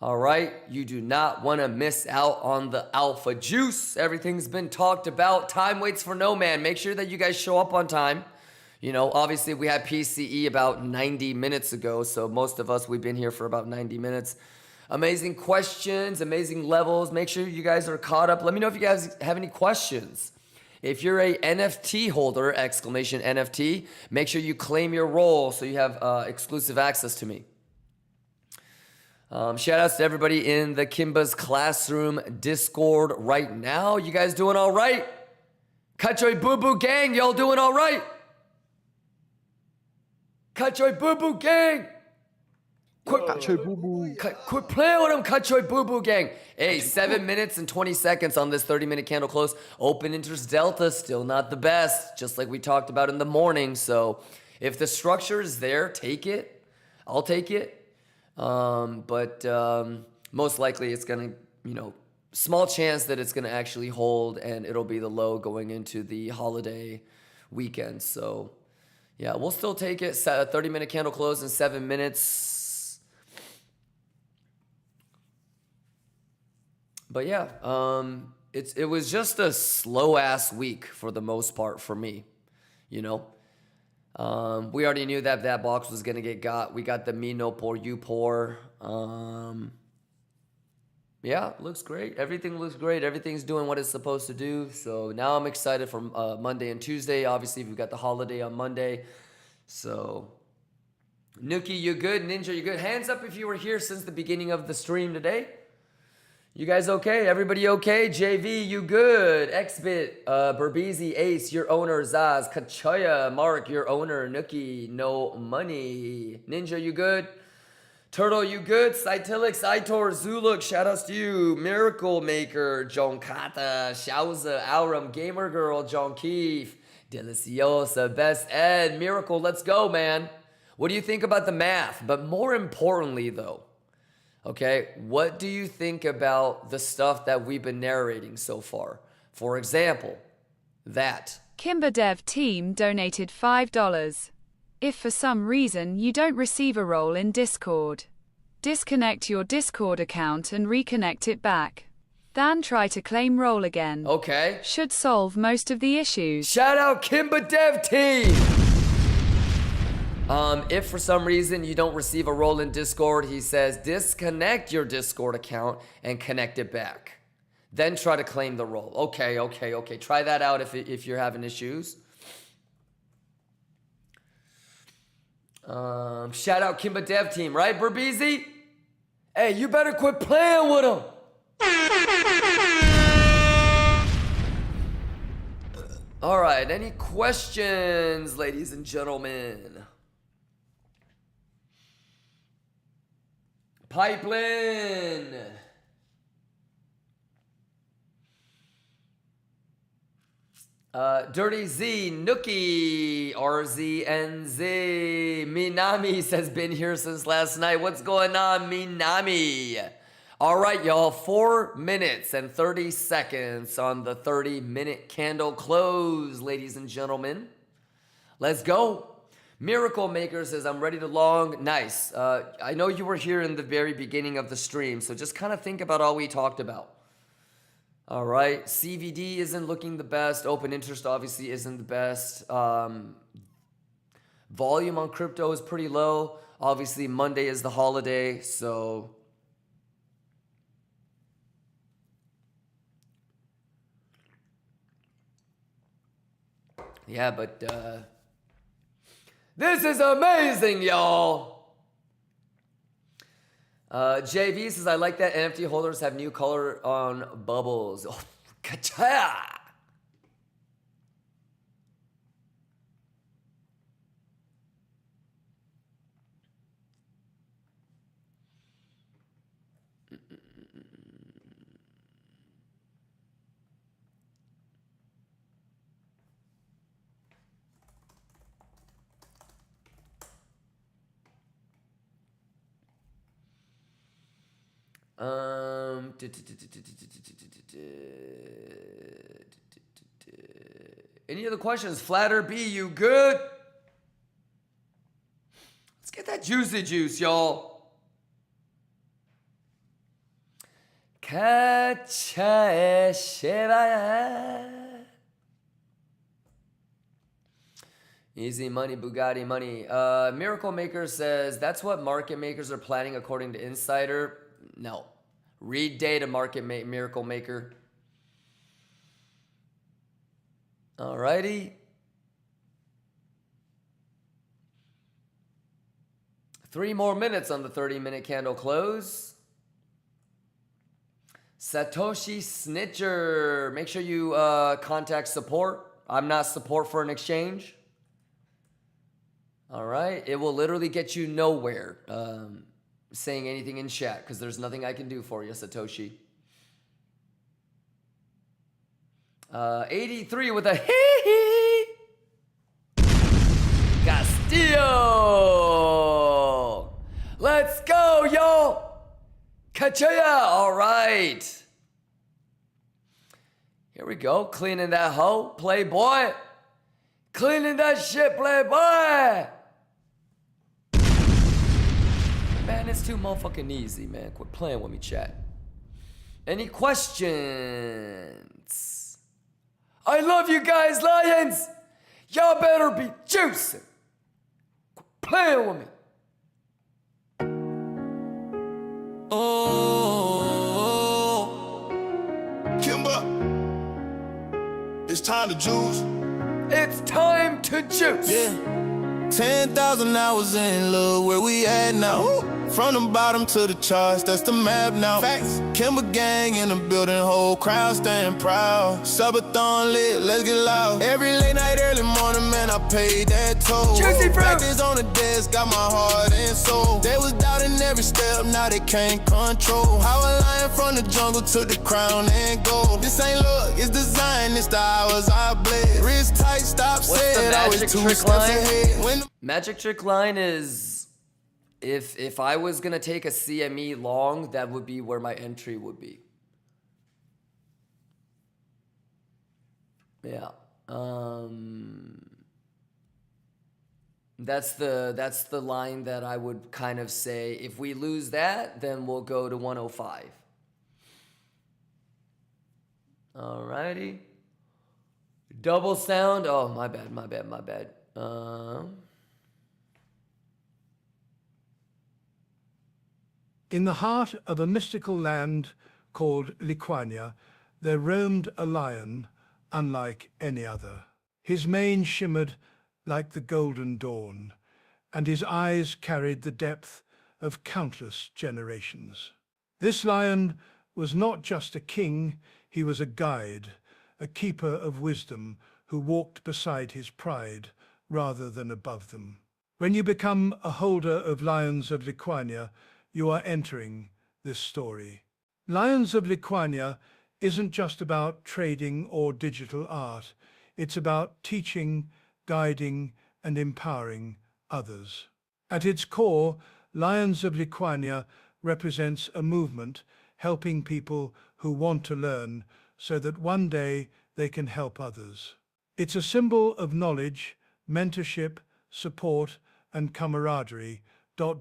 All right, you do not want to miss out on the alpha juice. Everything's been talked about. Time waits for no man. Make sure that you guys show up on time. You know, obviously we had PCE about 90 minutes ago, so most of us, we've been here for about 90 minutes. Amazing questions, amazing levels. Make sure you guys are caught up. Let me know if you guys have any questions. If you're a NFT holder, exclamation NFT, make sure you claim your role so you have exclusive access to me. Shout outs to everybody in the Kimba's Classroom Discord right now. You guys doing all right? Kachoy Boo Boo Gang, y'all doing all right? Kachoy Boo Boo Gang. Quit playing with them, Kachoy Boo Boo Gang. Hey, 7 minutes and 20 seconds on this 30-minute candle close. Open interest delta, still not the best, just like we talked about in the morning. So if the structure is there, take it. I'll take it. But most likely it's going to, you know, small chance that it's going to actually hold and it'll be the low going into the holiday weekend. So, yeah, we'll still take it. 30-minute candle close in 7 minutes. But yeah, it was just a slow-ass week for the most part for me, you know. We already knew that that box was going to get got. We got the me no por, you por. Yeah, looks great. Everything looks great. Everything's doing what it's supposed to do. So now I'm excited for Monday and Tuesday. Obviously, we've got the holiday on Monday. So, Nuki, you good? Ninja, you good? Hands up if you were here since the beginning of the stream today. You guys okay? Everybody okay? JV, you good? Xbit, Berbizi, Ace, your owner. Zaz, Kachoya, Mark, your owner. Nuki, no money. Ninja, you good? Turtle, you good? Cytilix, Itor, Zuluk, shoutouts to you. Miracle Maker, John Kata, Shauza, Aurum, Gamer Girl, John Keefe, Deliciosa, Best Ed, Miracle, let's go, man. What do you think about the math? But more importantly, though, okay, what do you think about the stuff that we've been narrating so far? For example, that Kimba Dev Team donated $5. If for some reason you don't receive a role in Discord, disconnect your Discord account and reconnect it back. Then try to claim role again. Okay. Should solve most of the issues. Shout out Kimba Dev Team! If for some reason you don't receive a role in Discord, he says disconnect your Discord account and connect it back. Then try to claim the role. Okay. Try that out if you're having issues. Shout out Kimba Dev Team, right, Berbizi? Hey, you better quit playing with them. All right, any questions, ladies and gentlemen? Pipeline. Dirty Z, Nookie, RZNZ, Minami has been here since last night. What's going on, Minami? All right, y'all, 4 minutes and 30 seconds on the 30-minute candle close, ladies and gentlemen. Let's go. Miracle Maker says, I'm ready to long. Nice. I know you were here in the very beginning of the stream, so just kind of think about all we talked about. All right, CVD isn't looking the best. Open interest obviously isn't the best. Volume on crypto is pretty low. Obviously, Monday is the holiday, so yeah, but this is amazing, y'all. JV says, I like that NFT holders have new color on bubbles. Oh, ka-cha! Any other questions? Flatter B, you good? Let's get that juicy juice, y'all. Easy money, Bugatti money. Miracle Maker says, that's what market makers are planning according to Insider. No. Read data, Miracle Maker. Alrighty. 3 more minutes on the 30-minute candle close. Satoshi Snitcher. Make sure you contact support. I'm not support for an exchange. All right. It will literally get you nowhere saying anything in chat because there's nothing I can do for you, Satoshi. 83 with a hee. Castillo. Let's go, yo. Kachaya. All right. Here we go. Cleaning that hoe, playboy. Cleaning that shit, playboy. Man, it's too motherfucking easy, man. Quit playing with me, chat. Any questions? I love you guys, Lions. Y'all better be juicing. Quit playing with me. Oh, Kimba, it's time to juice. It's time to juice. Yeah, 10,000 hours in love, where we at now? Ooh. From the bottom to the charts, that's the map now. Facts. Kimba gang in the building, whole crowd staying proud. Subathon lit, let's get loud. Every late night, early morning, man, I paid that toll. Juicy fruit. Practice on the desk, got my heart and soul. They was doubting every step, now they can't control. How a lion from the jungle took the crown and gold. This ain't luck, it's design, it's the hours I bled. Wrist tight, stop, said, always 2 steps ahead. When Magic trick line is if I was gonna take a CME long, that would be where my entry would be. Yeah. That's the line that I would kind of say. If we lose that, then we'll go to 105. Alrighty. Double sound. Oh, my bad. In the heart of a mystical land called Liquania, there roamed a lion unlike any other. His mane shimmered like the golden dawn, and his eyes carried the depth of countless generations. This lion was not just a king, he was a guide, a keeper of wisdom who walked beside his pride rather than above them. When you become a holder of Lions of Liquania, you are entering this story. Lions of Liquania isn't just about trading or digital art. It's about teaching, guiding, and empowering others. At its core, Lions of Liquania represents a movement helping people who want to learn so that one day they can help others. It's a symbol of knowledge, mentorship, support, and camaraderie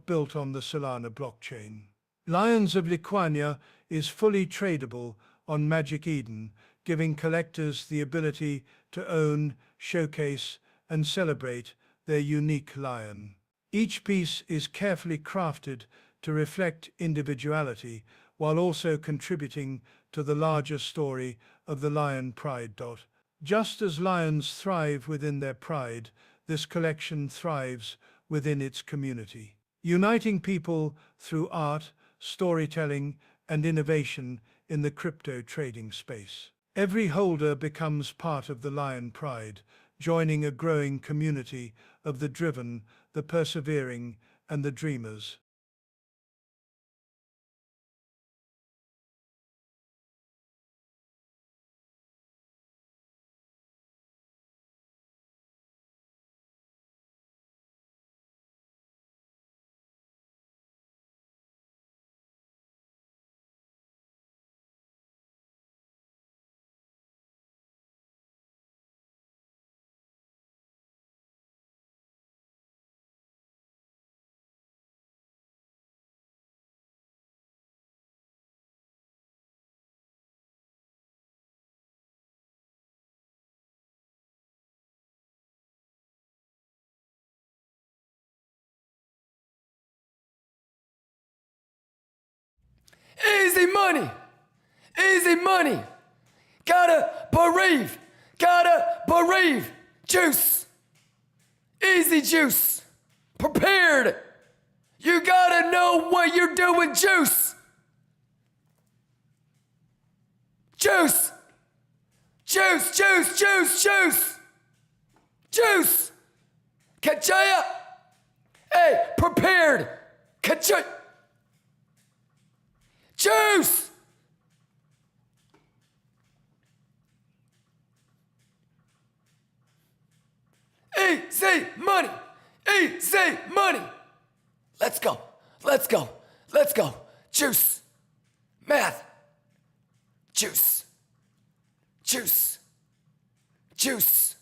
built on the Solana blockchain. Lions of Liquania is fully tradable on Magic Eden, giving collectors the ability to own, showcase, and celebrate their unique lion. Each piece is carefully crafted to reflect individuality while also contributing to the larger story of the lion pride. Just as lions thrive within their pride, this collection thrives within its community, uniting people through art, storytelling, and innovation in the crypto trading space. Every holder becomes part of the lion pride, joining a growing community of the driven, the persevering, and the dreamers. Easy money! Easy money! Gotta bereave! Juice! Easy juice! Prepared! You gotta know what you're doing, juice! Juice! Juice, juice, juice, juice! Juice! Kachaya! Hey, prepared! Kachaya! Juice! Easy money! Easy money! Let's go! Let's go! Let's go! Juice! Math! Juice! Juice! Juice!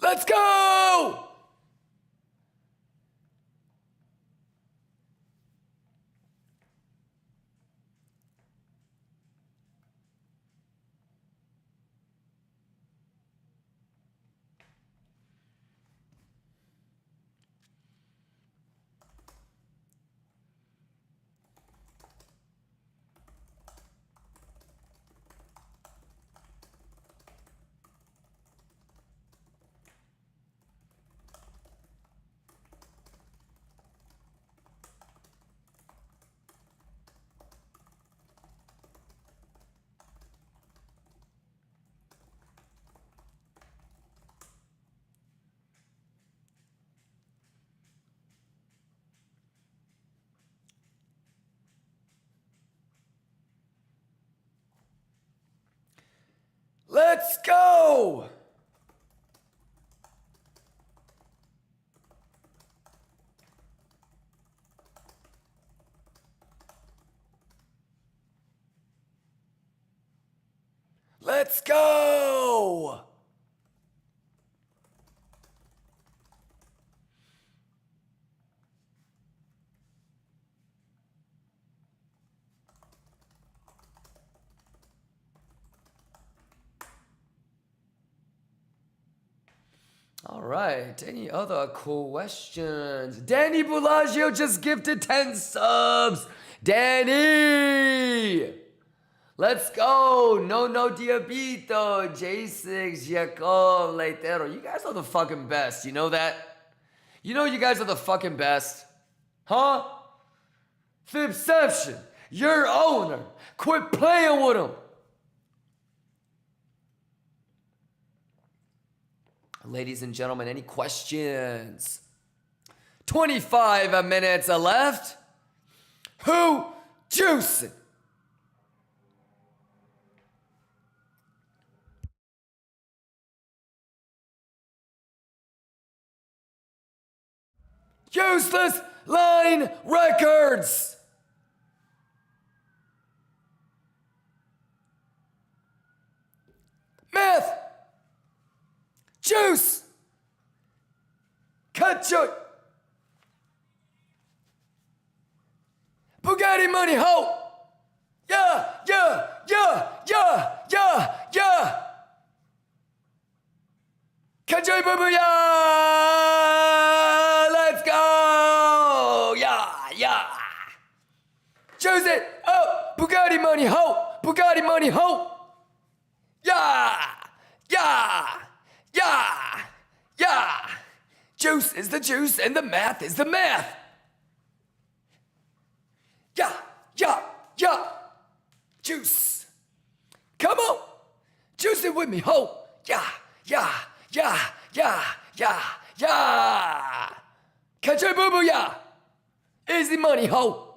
Let's go! Let's go! Let's go! All right, any other questions? Danny Bellagio just gifted 10 subs. Danny! Let's go! No Diabito, J6, Jacob, Leitero. You guys are the fucking best, you know that? You know you guys are the fucking best? Huh? Fibception, your owner. Quit playing with him. Ladies and gentlemen, any questions? 25 minutes left. Who juicing? Useless Line Records. Myth. Juice. Cut your. Bugatti money, ho! Yeah, yeah, yeah, yeah, yeah, yeah! Country booyah! Let's go! Yeah, yeah! Choose it! Oh! Bugatti money, ho! Bugatti money, ho! Yeah! Yeah! Yeah! Yeah! Juice is the juice and the math is the math! Yeah! Yeah! Yeah! Juice! Come on! Juice it with me, ho! Yeah! Yeah! Yeah! Yeah! Yeah! Yeah! Country boo boo, yeah! Easy money, ho!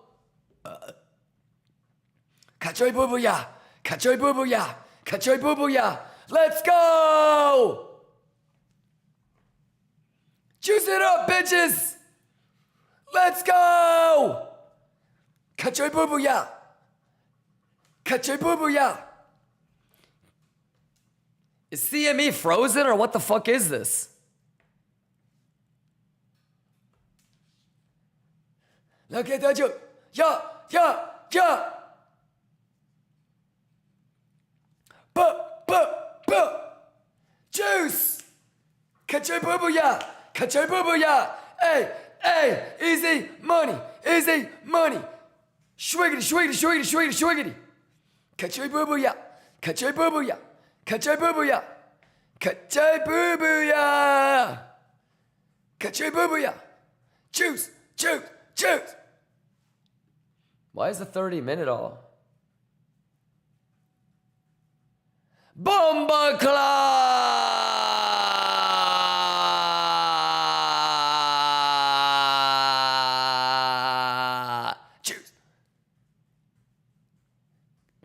Country boo boo, yeah! Country boo boo, yeah! Country boo boo, yeah! Let's go! Juice it up, bitches! Let's go! Country boo boo, yeah! Country boo boo, yeah! Is CME frozen or what the fuck is this? Look at that, yeah, yeah, yeah! Juice! Country boo boo, yeah! Country boo boo, yeah! Hey, hey! Easy money! Easy money! Schwiggity, schwiggity, schwiggity, schwiggity, schwiggity! Country boo boo, yeah! Country boo boo, yeah! Country boo boo, yeah! Country boo boo, yeah! Country boo boo, yeah! Juice! Juice! Juice! Why is the 30-minute all? Bomba Cla! Juice!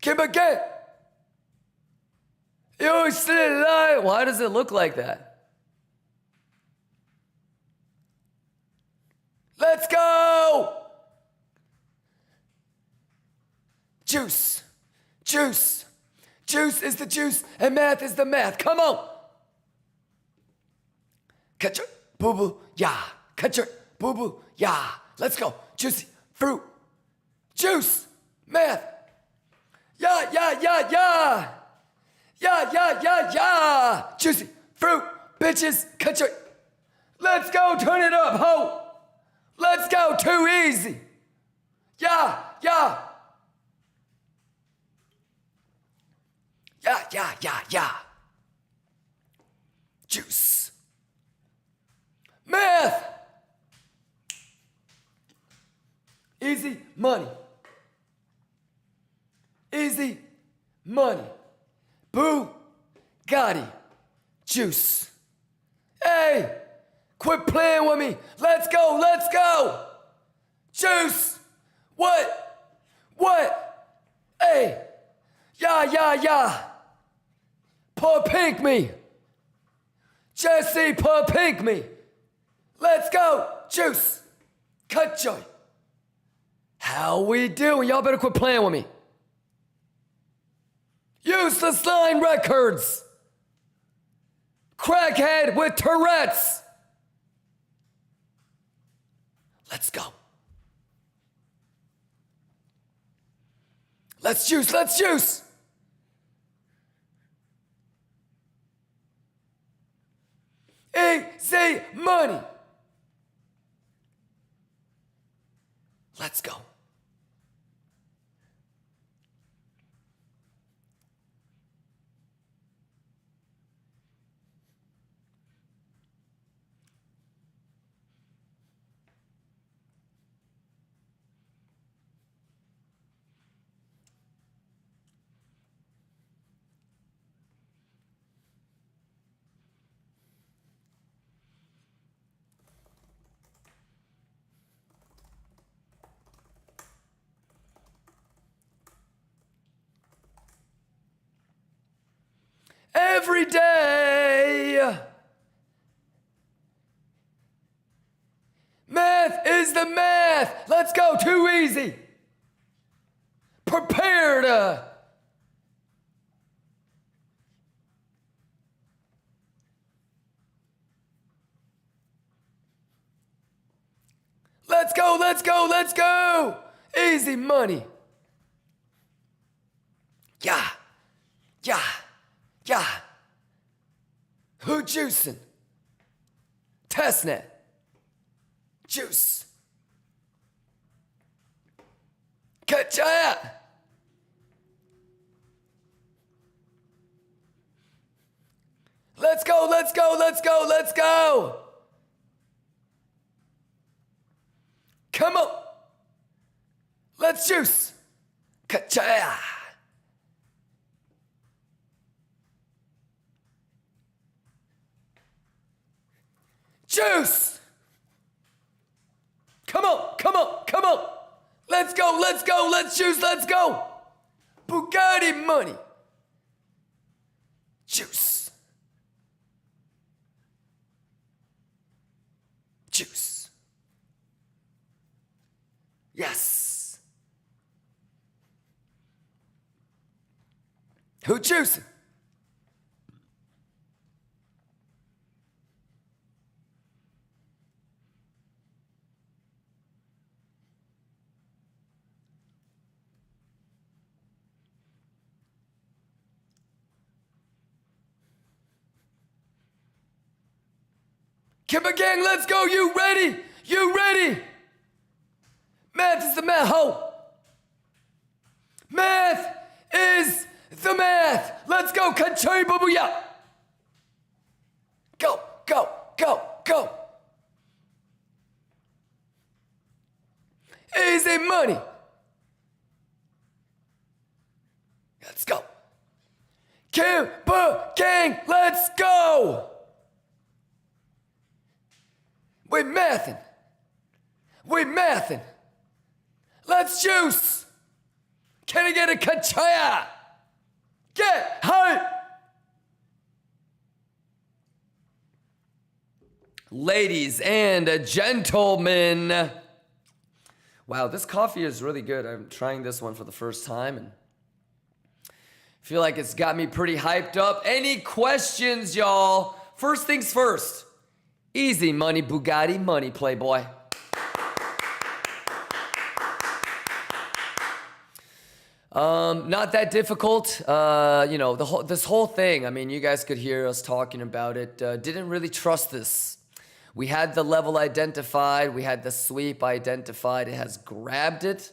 Kimba again! You still alive? Why does it look like that? Let's go! Juice, juice, juice is the juice, and math is the math. Come on! Catch it, boo boo, yeah. Catch it, boo boo, yeah. Let's go. Juicy, fruit, juice, math. Yeah, yeah, yeah, yeah. Yeah, yeah, yeah, yeah. Juicy, fruit, bitches, catch it. Let's go, turn it up, ho. Let's go, too easy. Yeah, yeah. Yeah, yeah, yeah, yeah. Juice. Math. Easy money. Easy money. Bugatti. Juice. Hey, quit playing with me. Let's go, let's go. Juice. What? What? Hey. Yeah, yeah, yeah. Pour pink me. Jesse, pour pink me. Let's go. Juice. Cut joy. How we doing? Y'all better quit playing with me. Useless Line Records. Crackhead with Tourette's. Let's go. Let's juice, let's juice. Easy money. Let's go. Every day. Math is the math. Let's go. Too easy. Prepare to. Let's go, let's go, let's go. Easy money. Yeah. Who juicing? Testnet. Juice. Kachaya. Let's go. Come on. Let's juice. Kachaya. Juice. Come on. Let's go. Let's juice. Let's go. Bugatti money. Juice. Yes. Who juicing? Kimba gang, let's go. You ready? Math is the math, ho. Math is the math. Let's go. Kachoi babuya. Go. Easy money. Let's go. Kimba gang, let's go. We mathin'. Let's juice. Can I get a kachaya? Get hype. Ladies and gentlemen. Wow, this coffee is really good. I'm trying this one for the first time and feel like it's got me pretty hyped up. Any questions, y'all? First things first. Easy money, Bugatti money, playboy. Not that difficult. This whole thing, I mean, you guys could hear us talking about it. Didn't really trust this. We had the level identified. We had the sweep identified. It has grabbed it.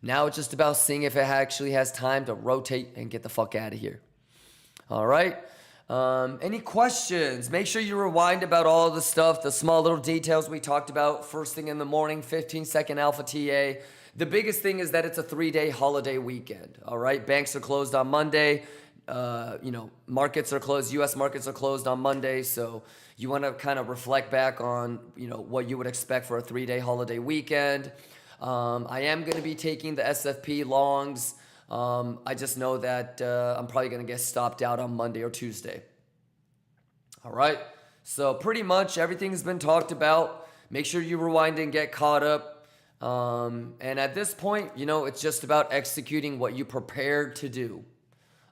Now it's just about seeing if it actually has time to rotate and get the fuck out of here. All right. Any questions? Make sure you rewind about all the stuff, the small little details we talked about first thing in the morning, 15-second alpha TA. The biggest thing is that it's a 3-day holiday weekend. All right. Banks are closed on Monday. Markets are closed. U.S. markets are closed on Monday. So you want to kind of reflect back on, what you would expect for a 3-day holiday weekend. I am going to be taking the SFP longs. I just know that I'm probably going to get stopped out on Monday or Tuesday. All right. So pretty much everything's been talked about. Make sure you rewind and get caught up. And at this point, it's just about executing what you prepared to do.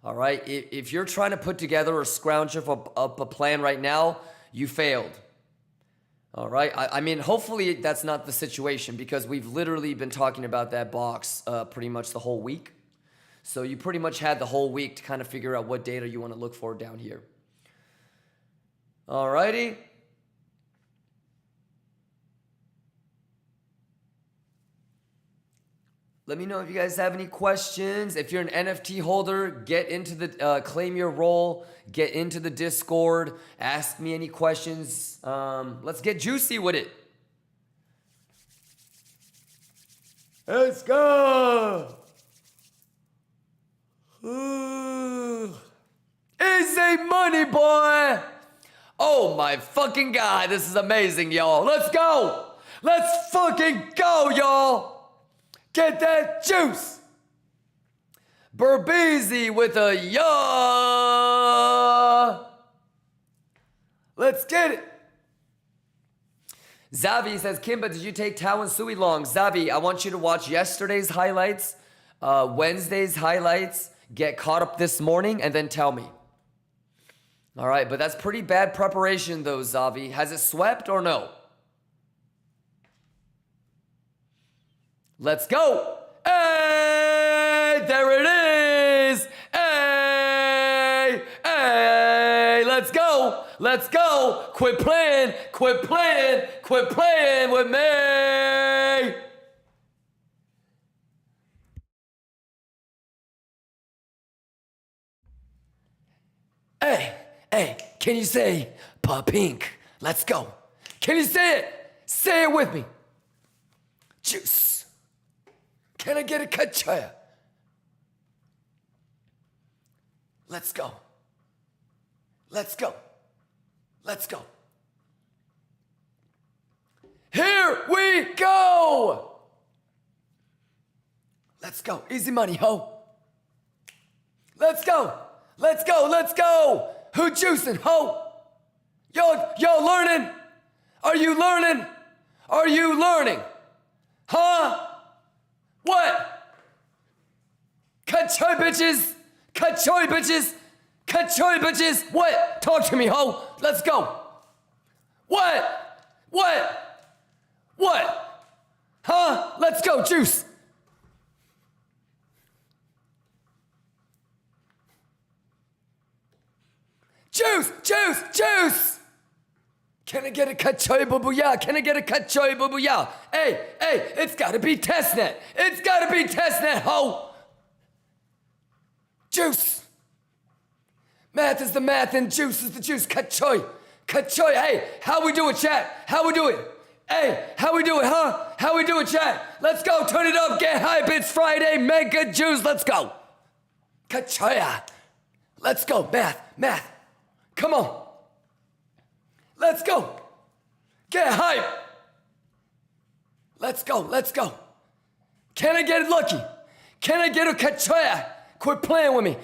All right. If you're trying to put together or scrounge up a plan right now, you failed. All right. I mean, hopefully that's not the situation because we've literally been talking about that box pretty much the whole week. So you pretty much had the whole week to kind of figure out what data you want to look for down here. All righty. Let me know if you guys have any questions. If you're an NFT holder, get into the claim your role, get into the Discord, ask me any questions. Let's get juicy with it. Let's go. Easy money, boy. Oh my fucking God, this is amazing, y'all. Let's go. Let's fucking go, y'all. Get that juice. Berbeezy with a yaw. Let's get it. Zavi says, Kimba, did you take Tao and Sui long? Zavi, I want you to watch yesterday's highlights, Wednesday's highlights, get caught up this morning, and then tell me. All right, but that's pretty bad preparation though, Zavi. Has it swept or no? Let's go. Hey, there it is. Hey, hey, let's go. Let's go. Quit playing with me. Hey, can you say pink? Let's go. Can you say it? Say it with me. Juice. Can I get a kachaya? Let's go. Let's go. Let's go. Here we go. Let's go. Easy money, ho. Let's go. Let's go. Let's go. Who juicing, ho? Yo learning? Are you learning? Are you learning? Huh? What? Kachoy bitches? Kachoy bitches? Kachoy bitches? What? Talk to me, ho. Let's go. What? What? What? Huh? Let's go, juice. Juice, juice, juice. Can I get a kachoy babuya? Can I get a kachoy babuya? Hey, it's gotta be testnet. It's gotta be testnet, ho. Juice. Math is the math and juice is the juice. Kachoy. Kachoy. Hey, how we do it, chat? How we do it? Hey, how we do it, huh? How we do it, chat? Let's go. Turn it up. Get hype. It's Friday. Mega juice. Let's go. Kachoya. Let's go. Math. Come on. Let's go. Get hype. Let's go. Can I get lucky? Can I get a kachoya? Quit playing with me.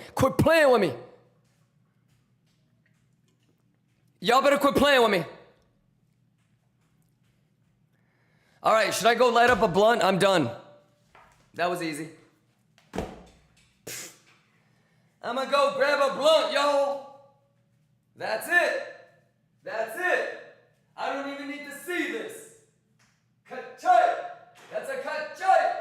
Y'all better quit playing with me. All right, should I go light up a blunt? I'm done. That was easy. I'm gonna go grab a blunt, y'all. That's it. I don't even need to see this. Kachay. That's a kachay.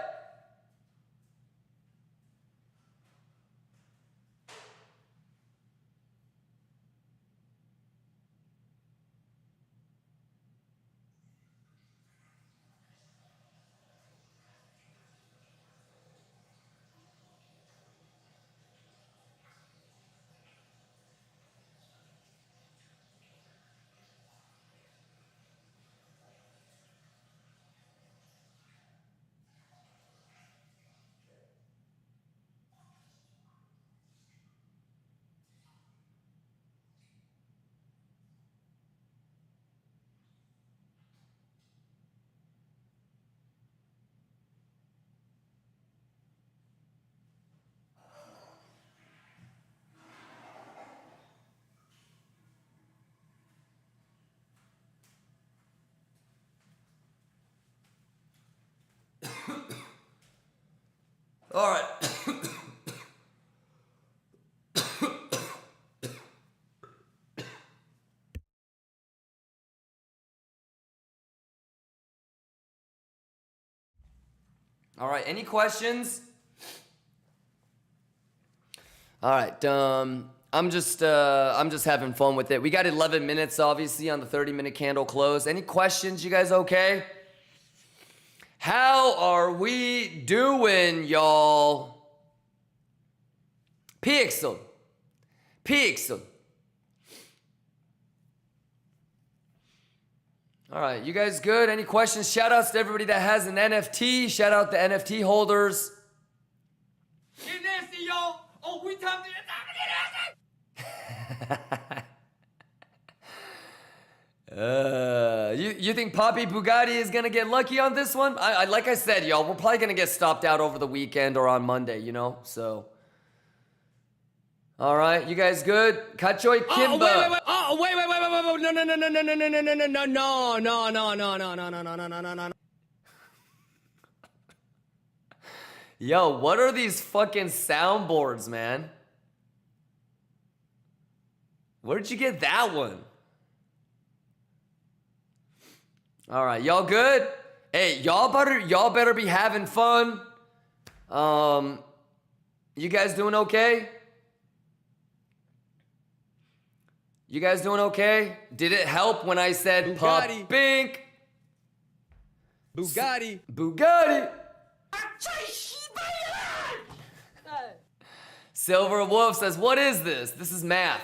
All right. All right, any questions? All right, I'm just having fun with it. We got 11 minutes, obviously, on the 30-minute candle close. Any questions? You guys okay? How are we doing, y'all? Pixel. All right, you guys good? Any questions? Shout outs to everybody that has an NFT. Shout out the NFT holders. Get nasty, y'all. Oh, we time to You think Poppy Bugatti is gonna get lucky on this one? I like I said, y'all, we're probably gonna get stopped out over the weekend or on Monday, you know? So, all right, you guys good? Kachoy Kimba. Wait. No. Yo, what are these fucking soundboards, man? Where'd you get that one? All right, y'all good? Hey, y'all better be having fun. You guys doing okay? You guys doing okay? Did it help when I said Bugatti. pink? Bugatti. Bugatti. Silver Wolf says, what is this? This is math.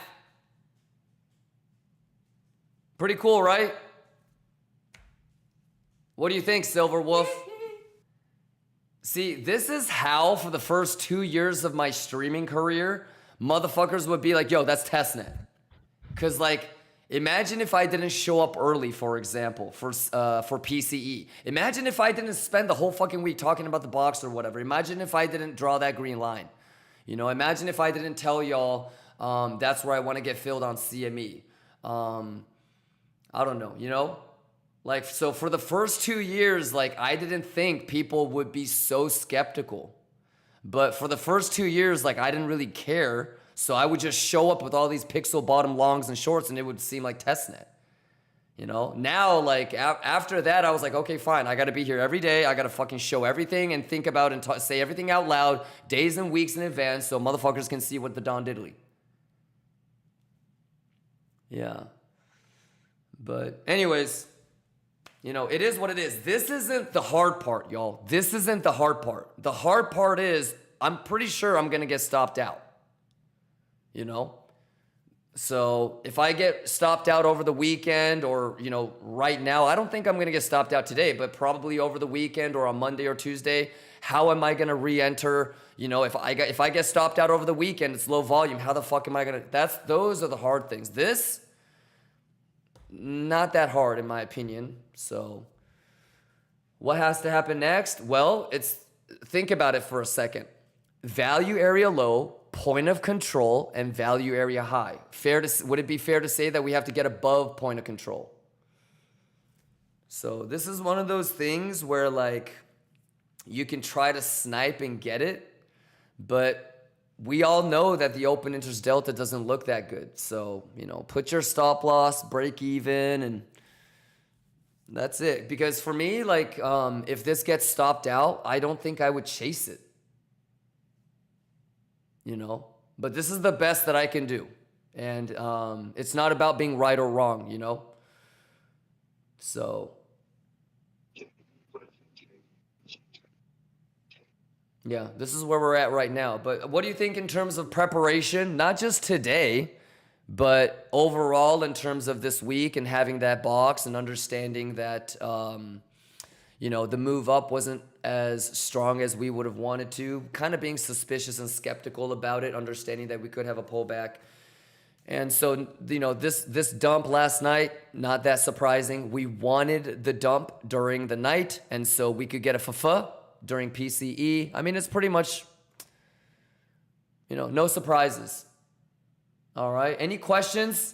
Pretty cool, right? What do you think, Silver Wolf? See, this is how, for the first 2 years of my streaming career, motherfuckers would be like, yo, that's testnet. Because, like, imagine if I didn't show up early, for example, for PCE. Imagine if I didn't spend the whole fucking week talking about the box or whatever. Imagine if I didn't draw that green line. You know, imagine if I didn't tell y'all that's where I want to get filled on CME. I don't know, you know? Like, so for the first 2 years, like, I didn't think people would be so skeptical. But for the first 2 years, like, I didn't really care. So I would just show up with all these pixel bottom longs and shorts and it would seem like testnet. You know? Now, like, after that, I was like, okay, fine. I got to be here every day. I got to fucking show everything and think about and say everything out loud days and weeks in advance so motherfuckers can see what the Don Diddley. Yeah. But anyways, you know, it is what it is. This isn't the hard part, y'all. This isn't the hard part. The hard part is I'm pretty sure I'm going to get stopped out. You know? So if I get stopped out over the weekend or, you know, right now, I don't think I'm going to get stopped out today, but probably over the weekend or on Monday or Tuesday, how am I going to re-enter? You know, if I get stopped out over the weekend, it's low volume. How the fuck am I going to, those are the hard things. This, not that hard in my opinion. So what has to happen next? Well, think about it for a second. Value area low, point of control, and value area high. Would it be fair to say that we have to get above point of control? So this is one of those things where, like, you can try to snipe and get it, but we all know that the open interest delta doesn't look that good. So, you know, put your stop loss, break even, and that's it. Because for me, like, if this gets stopped out, I don't think I would chase it. You know, but this is the best that I can do. And it's not about being right or wrong, you know? So, yeah, this is where we're at right now. But what do you think in terms of preparation? Not just today, but overall in terms of this week and having that box and understanding that, you know, the move up wasn't as strong as we would have wanted to, kind of being suspicious and skeptical about it, understanding that we could have a pullback. And so, you know, this dump last night, not that surprising. We wanted the dump during the night, and so we could get a FFA during PCE. I mean, it's pretty much, you know, no surprises. All right, any questions?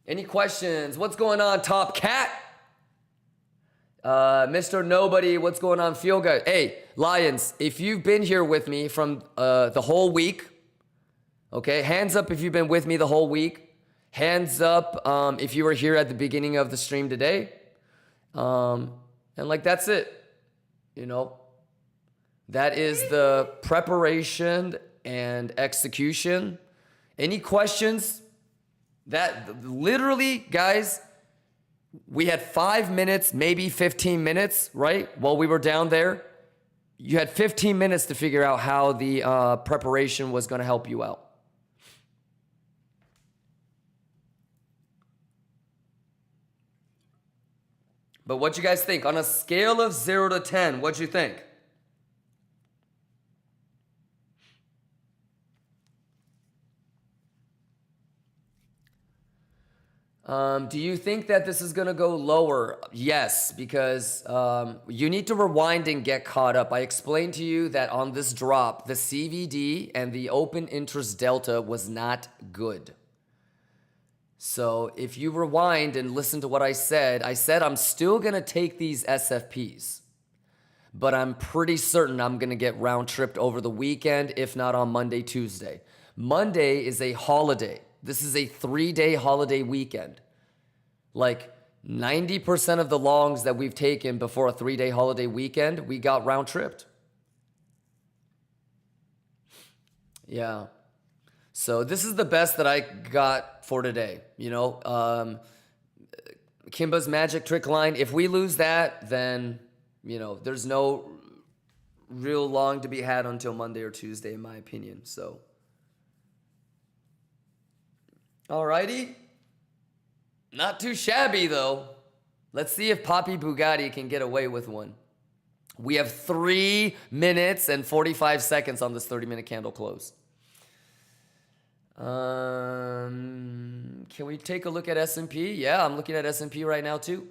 Any questions? What's going on, Top Cat? Mr. Nobody, what's going on, Feel Good? Hey, Lions, if you've been here with me from the whole week, okay, hands up if you've been with me the whole week. Hands up if you were here at the beginning of the stream today. And like, that's it. You know, that is the preparation and execution. Any questions? That literally, guys, we had 5 minutes, maybe 15 minutes, right? While we were down there, you had 15 minutes to figure out how the preparation was going to help you out. But what you guys think? On a scale of 0 to 10, what'd you think? Do you think that this is going to go lower? Yes, because you need to rewind and get caught up. I explained to you that on this drop, the CVD and the open interest delta was not good. So if you rewind and listen to what I said I'm still going to take these SFPs. But I'm pretty certain I'm going to get round tripped over the weekend, if not on Monday, Tuesday. Monday is a holiday. This is a 3-day holiday weekend. Like, 90% of the longs that we've taken before a 3-day holiday weekend, we got round tripped. Yeah. So this is the best that I got for today. You know, Kimba's magic trick line. If we lose that, then, you know, there's no real long to be had until Monday or Tuesday, in my opinion. So, alrighty. Not too shabby, though. Let's see if Poppy Bugatti can get away with one. We have 3 minutes and 45 seconds on this 30-minute candle close. Can we take a look at S&P? Yeah, I'm looking at S&P right now, too.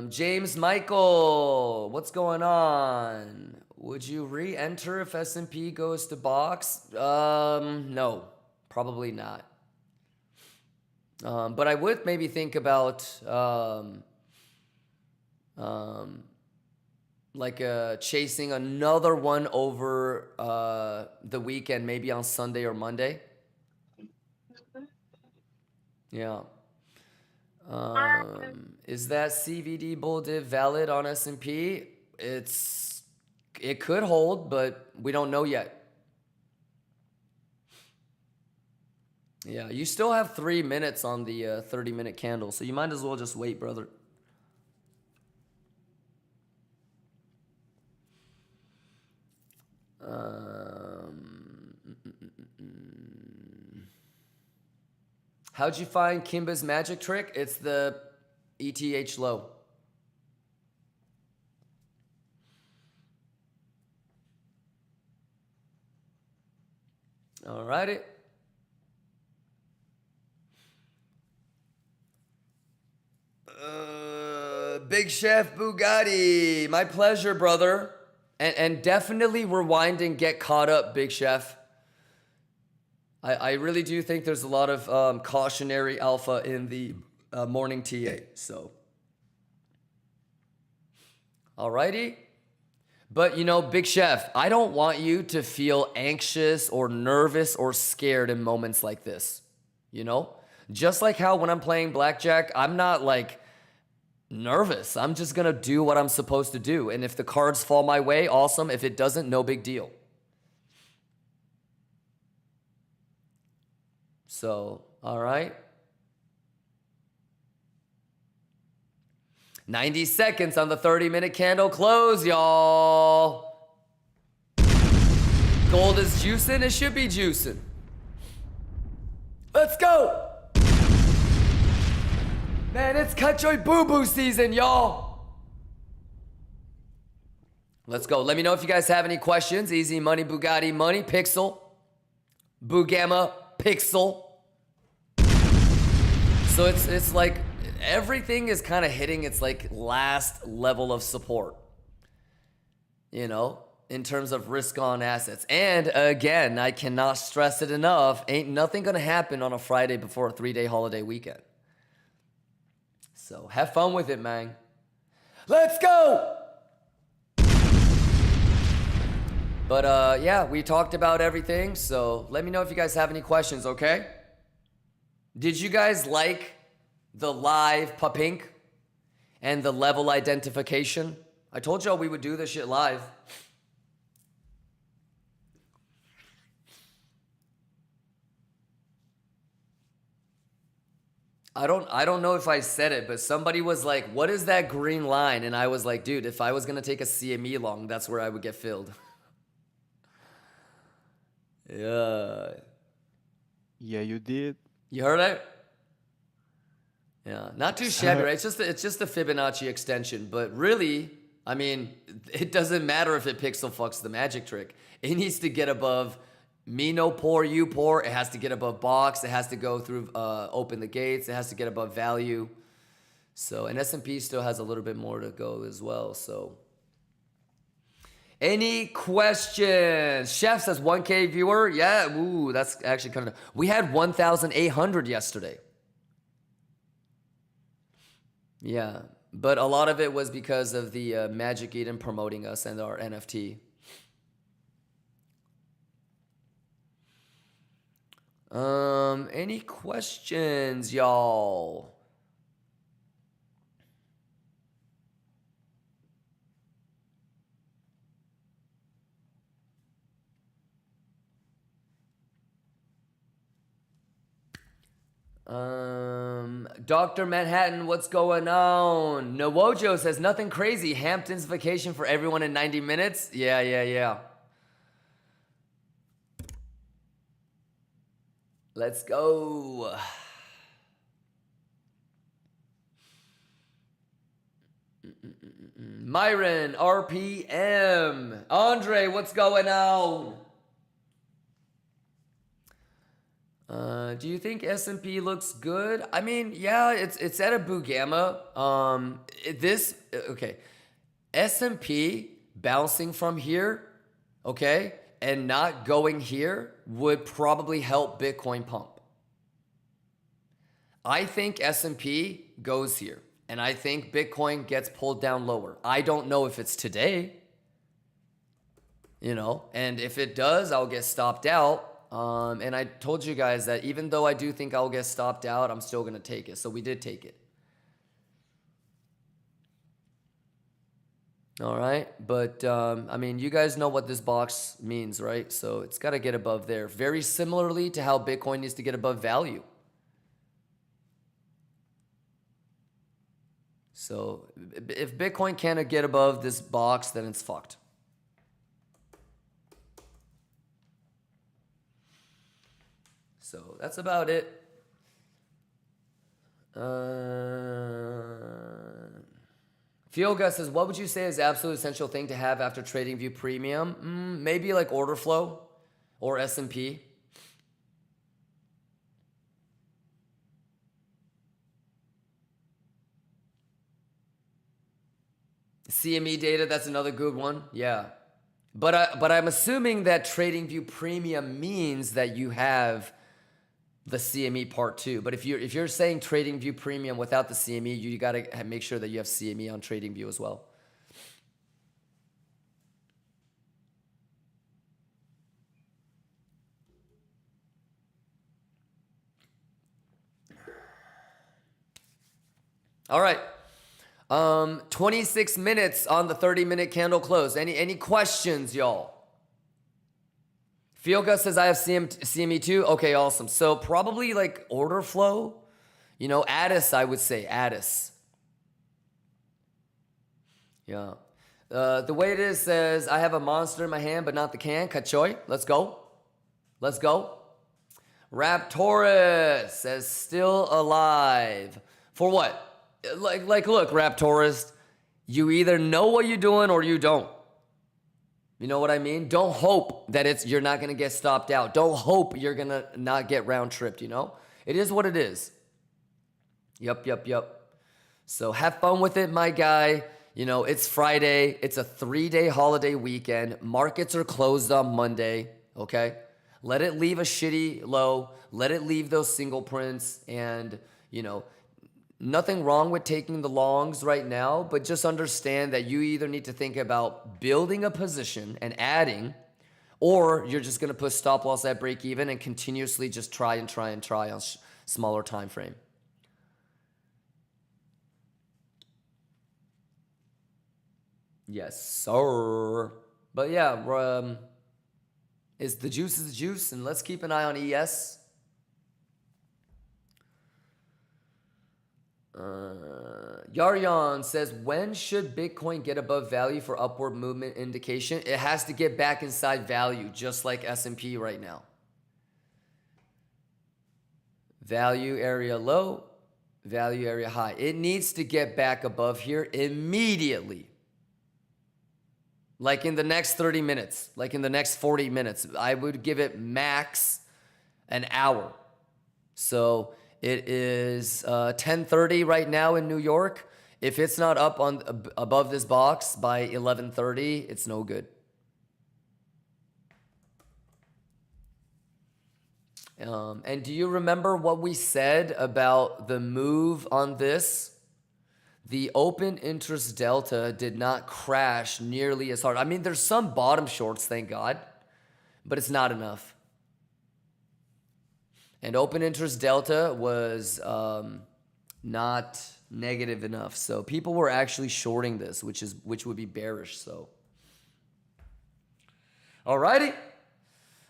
James Michael, what's going on? Would you re-enter if S&P goes to box? No, probably not. But I would maybe think about chasing another one over the weekend, maybe on Sunday or Monday. Yeah. Is that CVD bull div valid on S&P? It could hold, but we don't know yet. Yeah, you still have 3 minutes on the 30-minute candle, so you might as well just wait, brother. How'd you find Kimba's magic trick? It's the ETH low. Alrighty. Big Chef Bugatti. My pleasure, brother. And definitely rewind and get caught up, Big Chef. I really do think there's a lot of cautionary alpha in the morning TA. So, alrighty. But, you know, Big Chef, I don't want you to feel anxious or nervous or scared in moments like this. You know? Just like how when I'm playing blackjack, I'm not like nervous. I'm just going to do what I'm supposed to do. And if the cards fall my way, awesome. If it doesn't, no big deal. So, all right. 90 seconds on the 30-minute candle close, y'all. Gold is juicing. It should be juicing. Let's go. Man, it's Kachoy boo-boo season, y'all. Let's go. Let me know if you guys have any questions. Easy money, Bugatti money, Pixel. Bugama, Pixel. So it's like everything is kind of hitting its like last level of support, you know, in terms of risk on assets. And again, I cannot stress it enough. Ain't nothing going to happen on a Friday before a 3-day holiday weekend. So have fun with it, man. Let's go. But yeah, we talked about everything. So let me know if you guys have any questions, okay? Did you guys like the live pupink and the level identification? I told y'all we would do this shit live. I don't know if I said it, but somebody was like, what is that green line? And I was like, dude, if I was going to take a CME long, that's where I would get filled. Yeah. Yeah, you did. You heard it? Yeah, not too shabby, right? It's just a Fibonacci extension, but really, I mean, it doesn't matter if it pixel fucks the magic trick. It needs to get above me no pour, you pour. It has to get above box. It has to go through open the gates. It has to get above value. So, and S&P still has a little bit more to go as well. So, any questions? Chef says 1K viewer. Yeah, ooh, that's actually kind of. We had 1,800 yesterday. Yeah, but a lot of it was because of the Magic Eden promoting us and our NFT. Any questions, y'all? Dr. Manhattan, what's going on? Nowojo says nothing crazy. Hampton's vacation for everyone in 90 minutes. Yeah. Let's go. Myron, RPM. Andre, what's going on? Do you think S&P looks good? I mean, yeah, it's at a boo gamma. Okay. S&P bouncing from here, okay, and not going here would probably help Bitcoin pump. I think S&P goes here, and I think Bitcoin gets pulled down lower. I don't know if it's today, and if it does, I'll get stopped out. And I told you guys that even though I do think I'll get stopped out, I'm still going to take it. So we did take it. All right. But, I mean, you guys know what this box means, right? So it's got to get above there. Very similarly to how Bitcoin needs to get above value. So if Bitcoin can't get above this box, then it's fucked. So that's about it. Fioga says, what would you say is the absolute essential thing to have after TradingView Premium? Maybe like order flow or S&P. CME data, that's another good one. Yeah. But I'm assuming that TradingView Premium means that you have the CME part too. But if you're saying TradingView Premium without the CME, you got to make sure that you have CME on TradingView as well. All right. 26 minutes on the 30-minute candle close. Any questions, y'all? Fioga says I have CME too. Okay, awesome. So probably like order flow, Addis, I would say Addis. Yeah. The way it is says I have a monster in my hand, but not the can. Kachoy, let's go. Raptorus says still alive. For what? Look, Raptorus, you either know what you're doing or you don't. You know what I mean? Don't hope that you're not going to get stopped out. Don't hope you're going to not get round tripped, It is what it is. Yup. So have fun with it, my guy. It's Friday. It's a 3-day holiday weekend. Markets are closed on Monday, okay? Let it leave a shitty low. Let it leave those single prints and, nothing wrong with taking the longs right now, but just understand that you either need to think about building a position and adding, or you're just going to put stop loss at break even and continuously just try on smaller time frame. Yes, sir. But yeah, is the juice, and let's keep an eye on ES. Yaryon says, when should Bitcoin get above value for upward movement indication? It has to get back inside value, just like S&P right now. Value area low, value area high. It needs to get back above here immediately. Like in the next 30 minutes, like in the next 40 minutes. I would give it max an hour. So it is 10:30 right now in New York. If it's not up above this box by 11:30, it's no good. And do you remember what we said about the move on this? The open interest delta did not crash nearly as hard. I mean, there's some bottom shorts, thank God, but it's not enough. And open interest delta was not negative enough. So people were actually shorting this, which would be bearish. So, alrighty.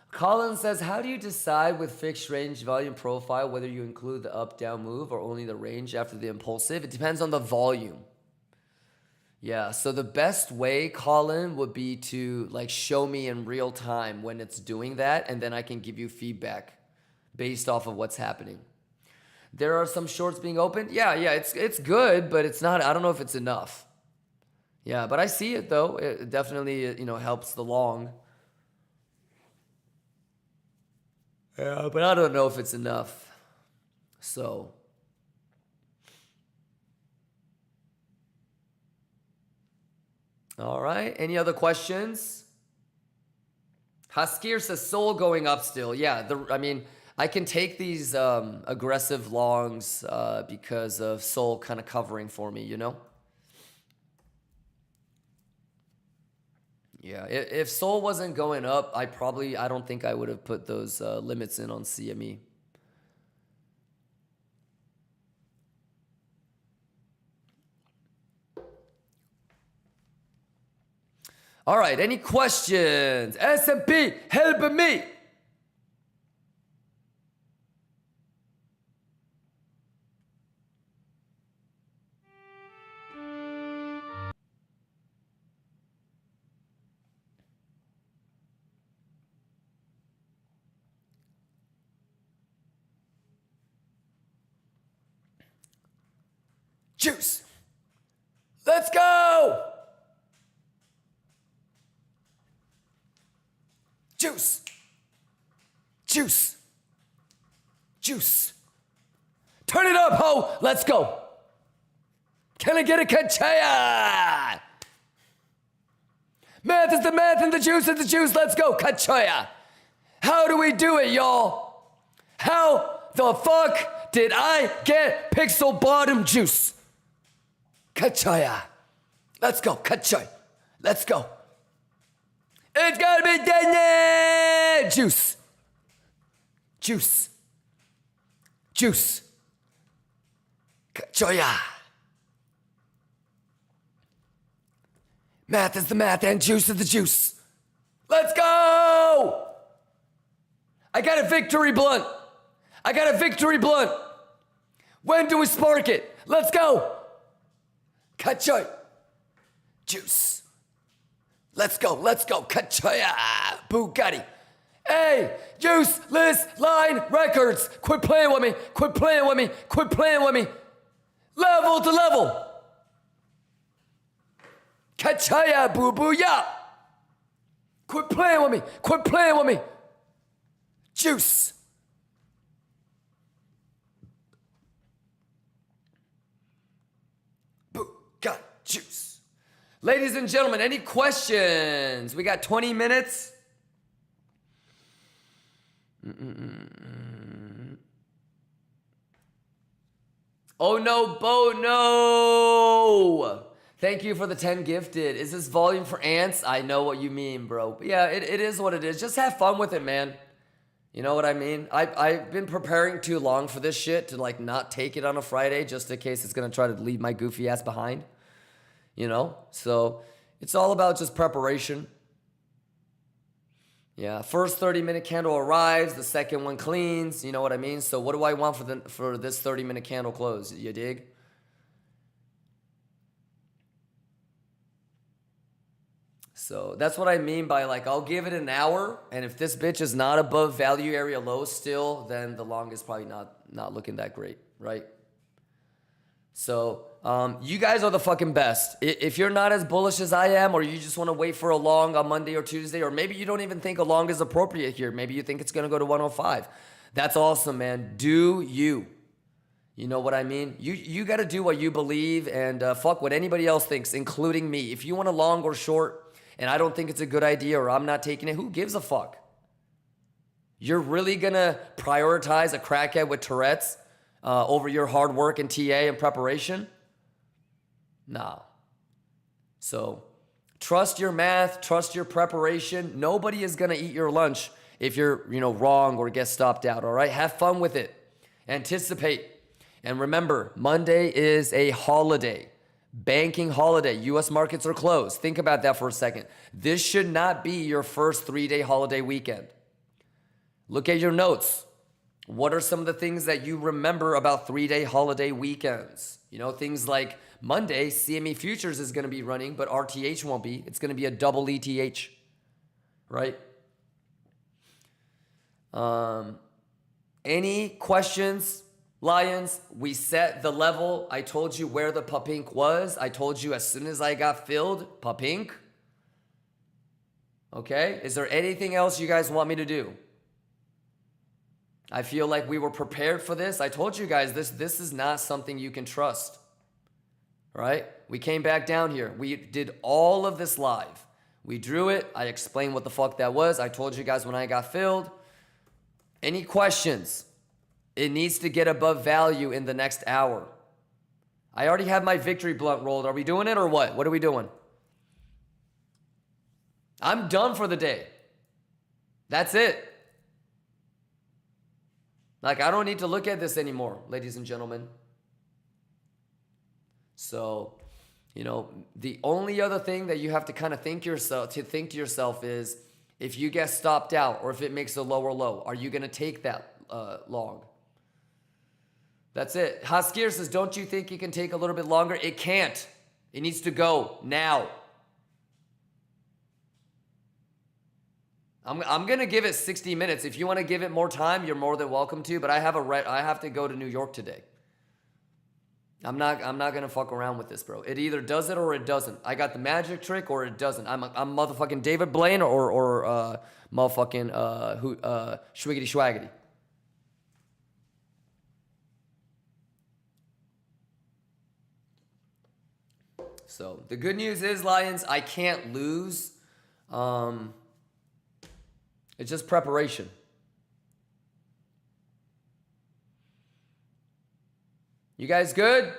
Colin says, how do you decide with fixed range volume profile whether you include the up down move or only the range after the impulsive? It depends on the volume. Yeah, so the best way, Colin, would be to like show me in real time when it's doing that, and then I can give you feedback based off of what's happening. There are some shorts being opened. Yeah, it's good, but it's not, I don't know if it's enough. Yeah, but I see it though. It definitely, helps the long. Yeah, but I don't know if it's enough. So. All right. Any other questions? Haskir says Sol going up still. Yeah, I can take these aggressive longs because of Sol kind of covering for me, Yeah, if Sol wasn't going up, I don't think I would have put those limits in on CME. All right, any questions? S&P, help me. Juice. Let's go. Juice. Juice. Juice. Turn it up, ho. Let's go. Can I get a kachaya? Math is the math and the juice is the juice. Let's go. Kachaya. How do we do it, y'all? How the fuck did I get pixel bottom juice? Kachaya. Let's go. Kachaya. Let's go. It's gotta be done. Juice. Juice. Juice. Kachaya. Math is the math and juice is the juice. Let's go. I got a victory blunt. I got a victory blunt. When do we spark it? Let's go. Kachaya. Juice. Let's go. Let's go. Kachaya. Bugatti. Hey, Useless Line Records. Quit playing with me. Quit playing with me. Quit playing with me. Level to level. Kachaya, boo boo ya. Quit playing with me. Quit playing with me. Juice. Boo, got juice. Ladies and gentlemen, any questions? We got 20 minutes. Oh no, Bo, no. Thank you for the 10 gifted. Is this volume for ants? I know what you mean, bro. But yeah, it is what it is. Just have fun with it, man. You know what I mean? I've been preparing too long for this shit to like not take it on a Friday just in case it's gonna try to leave my goofy ass behind. You know? So it's all about just preparation. Yeah, first 30-minute candle arrives, the second one cleans, you know what I mean? So what do I want for this 30-minute candle close? You dig? So that's what I mean by like, I'll give it an hour, and if this bitch is not above value area low still, then the long is probably not looking that great, right? So you guys are the fucking best. If you're not as bullish as I am, or you just want to wait for a long on Monday or Tuesday, or maybe you don't even think a long is appropriate here. Maybe you think it's going to go to 105. That's awesome, man. Do you. You know what I mean? You got to do what you believe, and fuck what anybody else thinks, including me. If you want a long or short, and I don't think it's a good idea, or I'm not taking it, who gives a fuck? You're really going to prioritize a crackhead with Tourette's over your hard work and TA and preparation? No. So trust your math, trust your preparation. Nobody is going to eat your lunch if you're, wrong or get stopped out, all right? Have fun with it. Anticipate. And remember, Monday is a holiday. Banking holiday. US markets are closed. Think about that for a second. This should not be your first 3-day holiday weekend. Look at your notes. What are some of the things that you remember about 3-day holiday weekends? Things like Monday, CME Futures is going to be running, but RTH won't be. It's going to be a double ETH, right? Any questions, Lions? We set the level. I told you where the Papink was. I told you as soon as I got filled, Papink. Okay? Is there anything else you guys want me to do? I feel like we were prepared for this. I told you guys this is not something you can trust. Right? We came back down here. We did all of this live. We drew it. I explained what the fuck that was. I told you guys when I got filled. Any questions? It needs to get above value in the next hour. I already have my victory blunt rolled. Are we doing it or what? What are we doing? I'm done for the day. That's it. Like, I don't need to look at this anymore, ladies and gentlemen. So, the only other thing that you have to kind of think to yourself is, if you get stopped out or if it makes a lower low, are you going to take that long? That's it. Haskir says, don't you think it can take a little bit longer? It can't. It needs to go now. I'm going to give it 60 minutes. If you want to give it more time, you're more than welcome to, but I have to go to New York today. I'm not going to fuck around with this, bro. It either does it or it doesn't. I got the magic trick or it doesn't. I'm motherfucking David Blaine or motherfucking Schwiggity Schwaggity. So the good news is, Lions, I can't lose. It's just preparation. You guys good?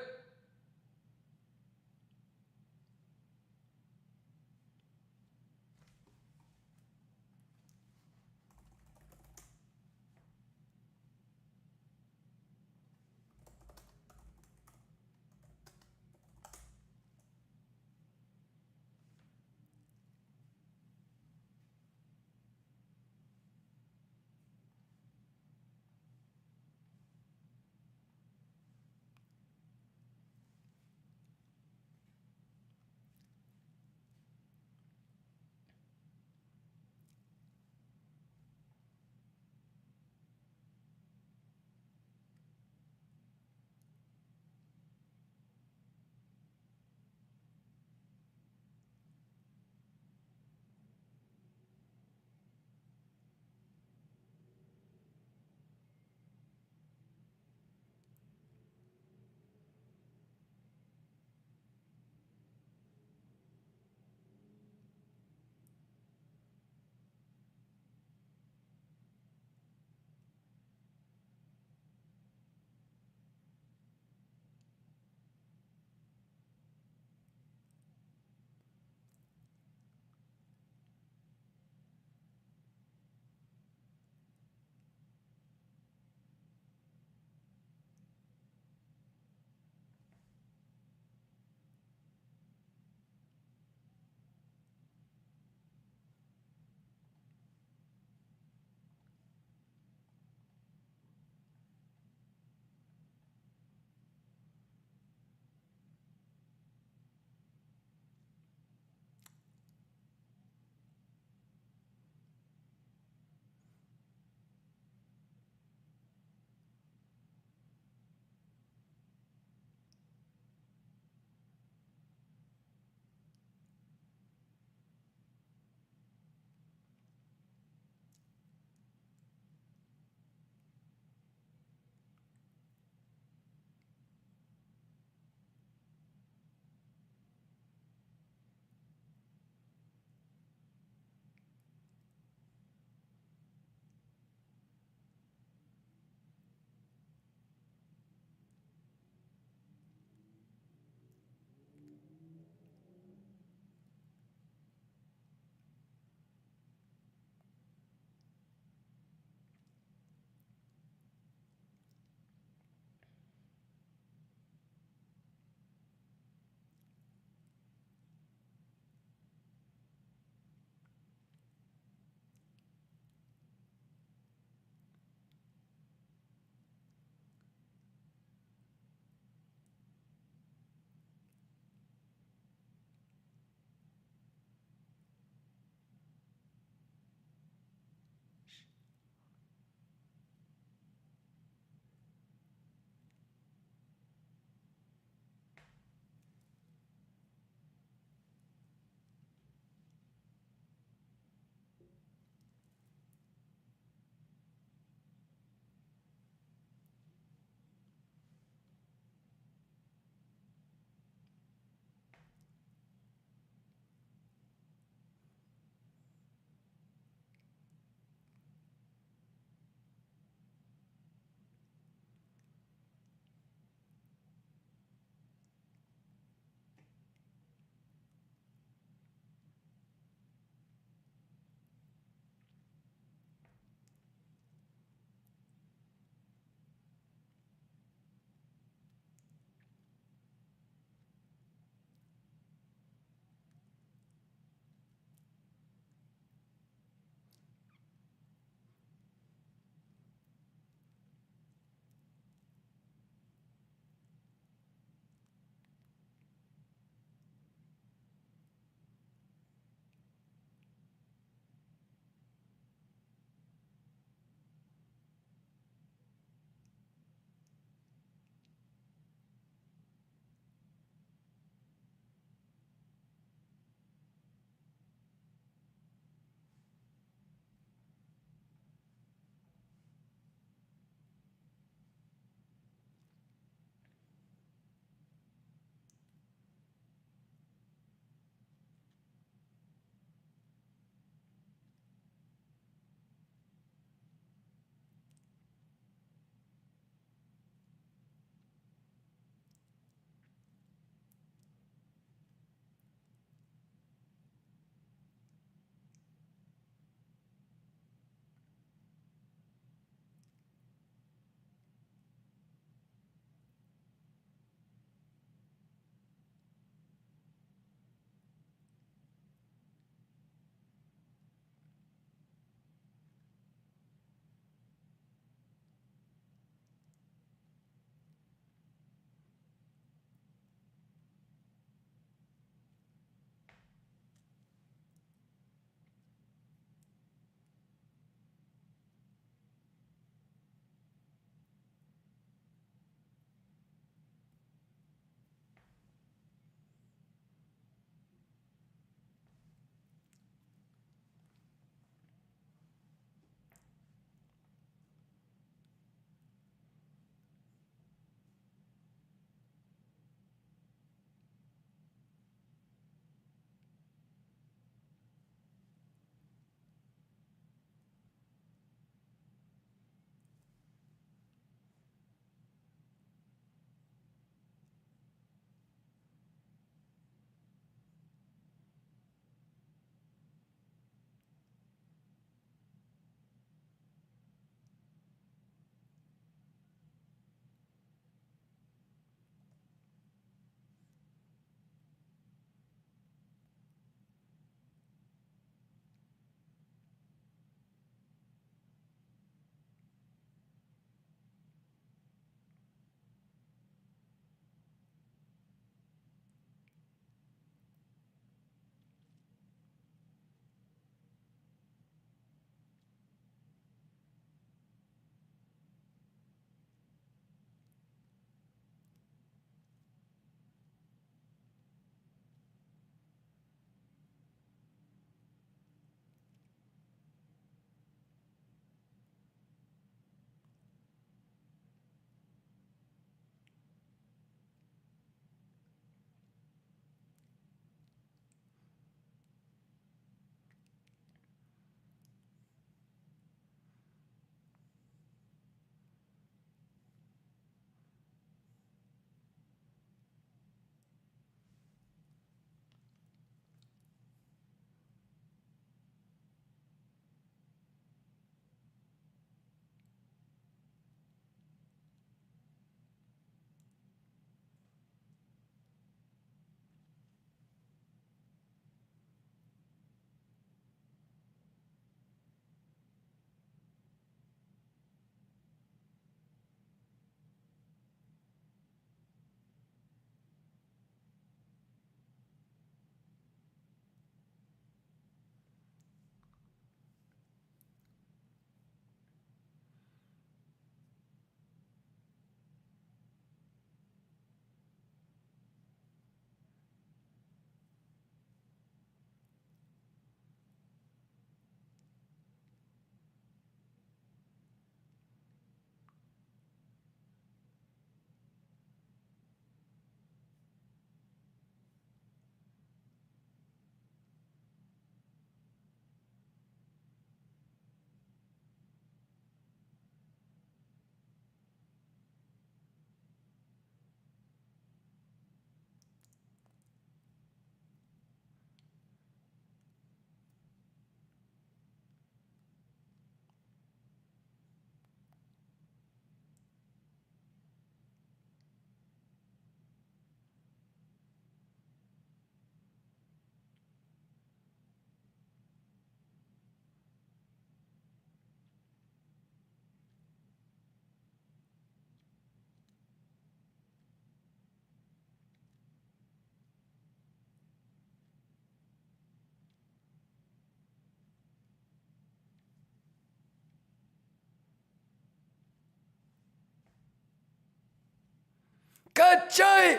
Kachai!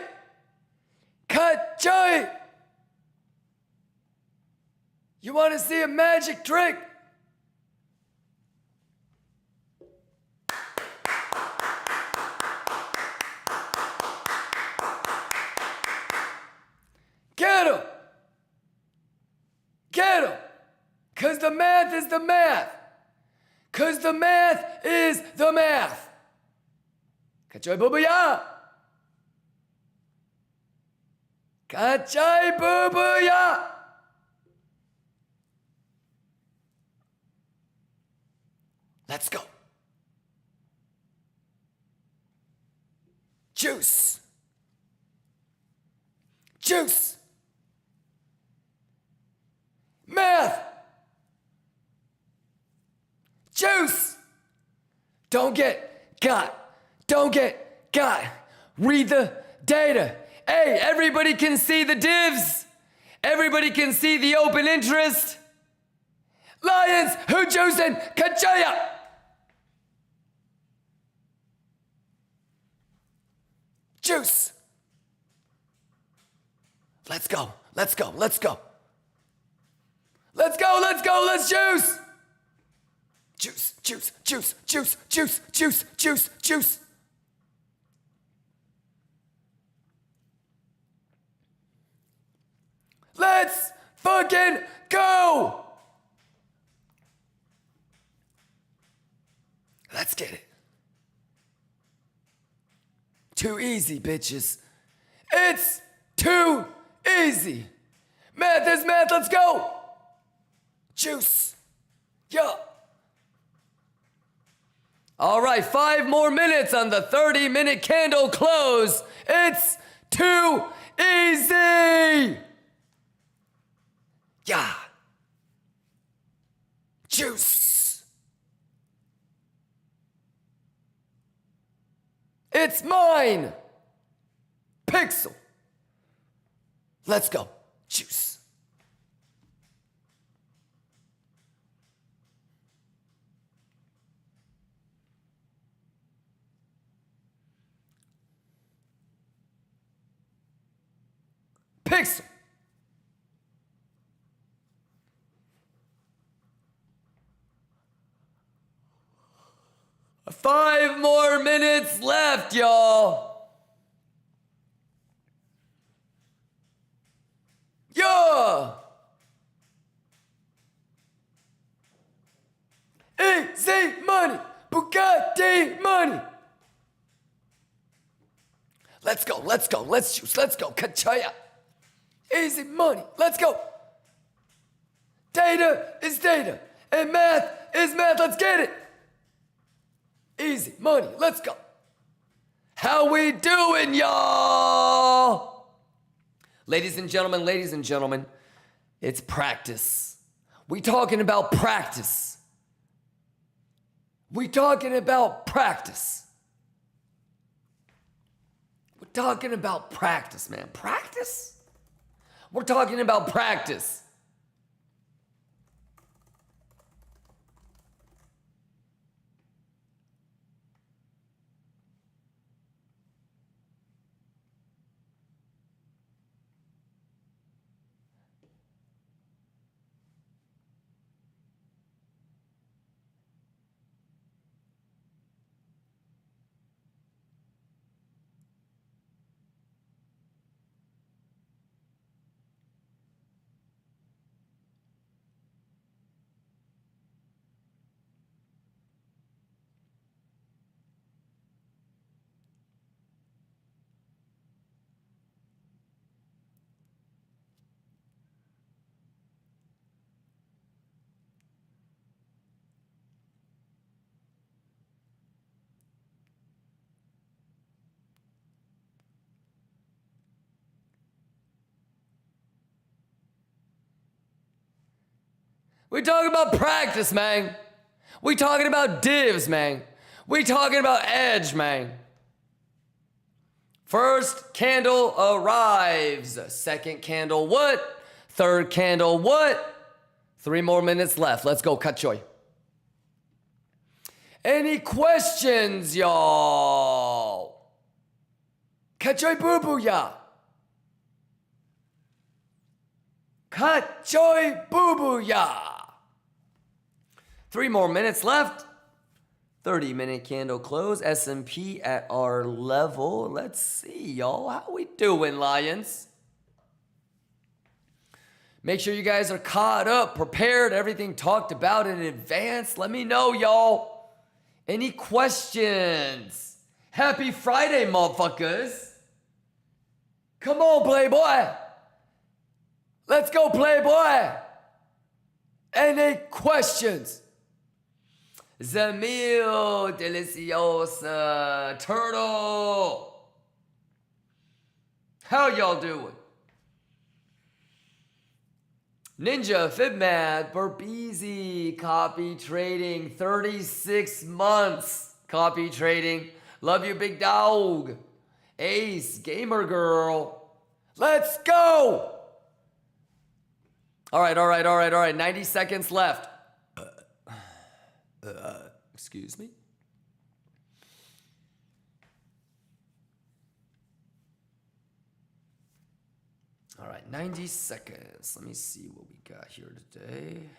Kachai! You want to see a magic trick? Get him! Get him! Cause the math is the math! Cause the math is the math! Kachai bubaya! Kachai bubaya! Let's go. Juice. Juice. Math. Juice. Don't get got. Don't get got. Read the data. Hey, everybody can see the divs. Everybody can see the open interest. Lions, who juicing? Kachaya. Juice. Let's go. Let's go. Let's go. Let's go. Let's go. Let's juice. Juice, juice, juice, juice, juice, juice, juice, juice. Let's fucking go. Let's get it. Too easy, bitches. It's too easy. Math is math, let's go. Juice. Yeah. All right, 5 more minutes on the 30-minute candle close. It's too easy. Yeah. Juice. It's mine. Pixel. Let's go. Juice. Pixel. Five more minutes left, y'all. Yeah. Easy money. Bugatti money. Let's go. Let's go. Let's juice. Let's go. Kachaya. Easy money. Let's go. Data is data. And math is math. Let's get it. Easy money. Let's go. How we doing, y'all? Ladies and gentlemen, it's practice. We talking about practice. We talking about practice. We're talking about practice, man. Practice? We're talking about practice. We talking about practice, man. We talking about divs, man. We talking about edge, man. First candle arrives. Second candle, what? Third candle, what? 3 more minutes left. Let's go, Kachoy. Any questions, y'all? Kachoy boo boo ya. Kachoy boo boo ya. 3 more minutes left. 30-minute candle close. S&P at our level. Let's see, y'all. How we doing, Lions? Make sure you guys are caught up, prepared, everything talked about in advance. Let me know, y'all. Any questions? Happy Friday, motherfuckers. Come on, Playboy. Let's go, Playboy. Any questions? Zamil Deliciosa Turtle. How y'all doing? Ninja, FibMad, Burpeezy, copy trading, 36 months copy trading. Love you, big dog. Ace, gamer girl. Let's go. All right. 90 seconds left. Excuse me. All right, 90 seconds. Let me see what we got here today.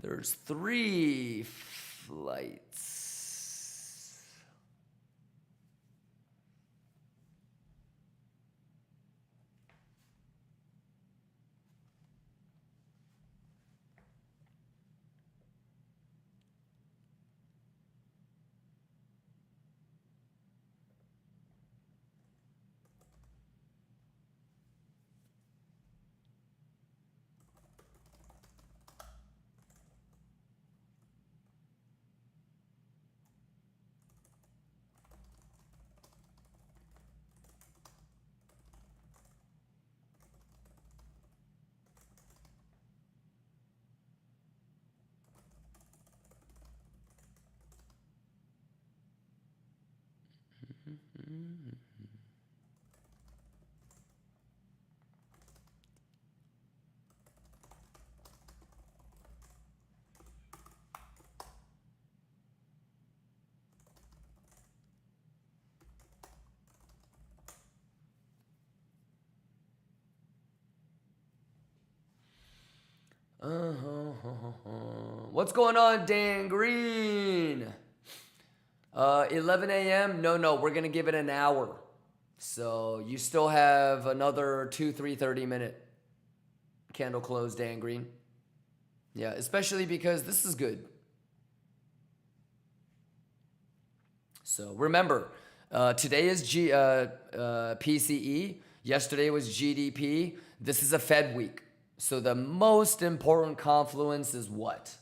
There's 3 flights. What's going on, Dan Green? 11 a.m. No, we're gonna give it an hour. So you still have another 30-minute candle close, Dan Green. Yeah, especially because this is good. So remember, today is PCE. Yesterday was GDP. This is a Fed week. So the most important confluence is what?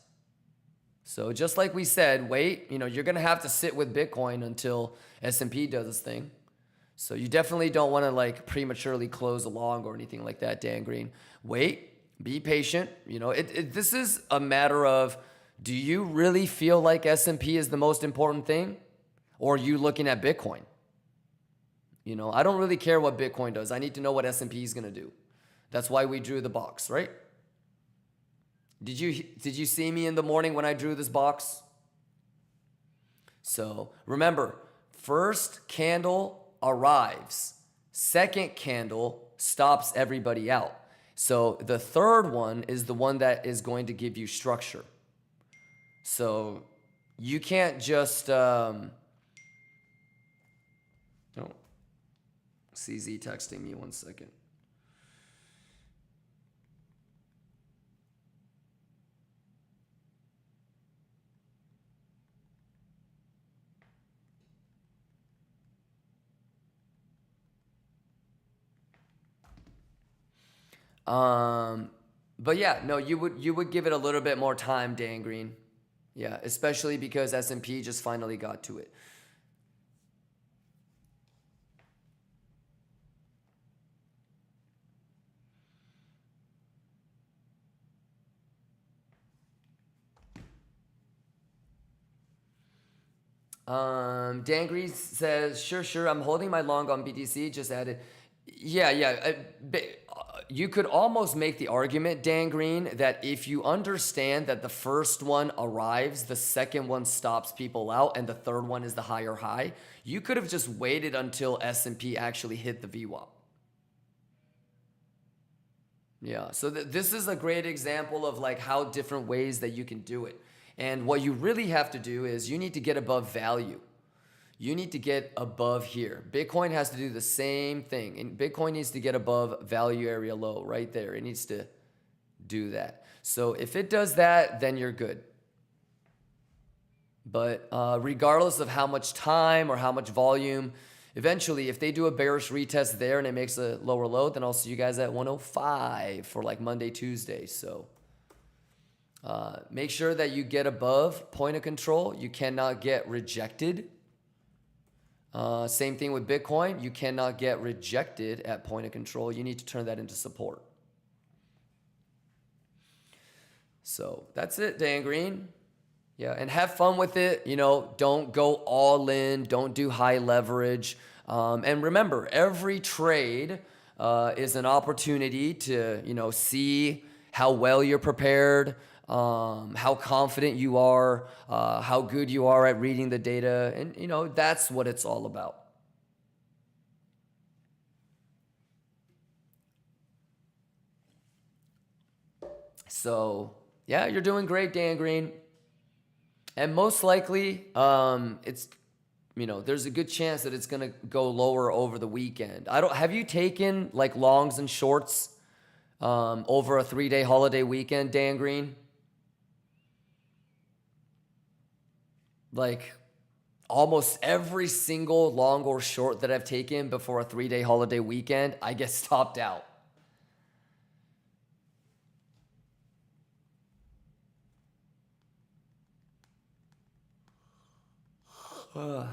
So just like we said, wait, you're going to have to sit with Bitcoin until S&P does its thing. So you definitely don't want to like prematurely close along or anything like that, Dan Green. Wait, be patient. This is a matter of, do you really feel like S&P is the most important thing? Or are you looking at Bitcoin? I don't really care what Bitcoin does. I need to know what S&P is going to do. That's why we drew the box, right? Did you see me in the morning when I drew this box? So remember, first candle arrives. Second candle stops everybody out. So the third one is the one that is going to give you structure. So you can't just... CZ texting me 1 second. But yeah, no, you would give it a little bit more time, Dan Green. Yeah, especially because S&P just finally got to it. Dan Grease says, sure, I'm holding my long on BTC, just added. Yeah. You could almost make the argument, Dan Green, that if you understand that the first one arrives, the second one stops people out, and the third one is the higher high, you could have just waited until S&P actually hit the VWAP. Yeah, so this is a great example of like how different ways that you can do it. And what you really have to do is you need to get above value. You need to get above here. Bitcoin has to do the same thing. And Bitcoin needs to get above value area low right there. It needs to do that. So if it does that, then you're good. But regardless of how much time or how much volume, eventually if they do a bearish retest there and it makes a lower low, then I'll see you guys at 105 for like Monday, Tuesday. So make sure that you get above point of control. You cannot get rejected. Same thing with Bitcoin. You cannot get rejected at point of control. You need to turn that into support. So that's it, Dan Green. Yeah, and have fun with it. You know, don't go all in. Don't do high leverage. And remember, every trade is an opportunity to, you know, see how well you're prepared, how confident you are, how good you are at reading the data. And, you know, that's what it's all about. So, yeah, you're doing great, Dan Green. And most likely, it's, you know, there's a good chance that it's going to go lower over the weekend. Have you taken like longs and shorts over a 3-day holiday weekend, Dan Green? Like almost every single long or short that I've taken before a 3-day holiday weekend, I get stopped out. God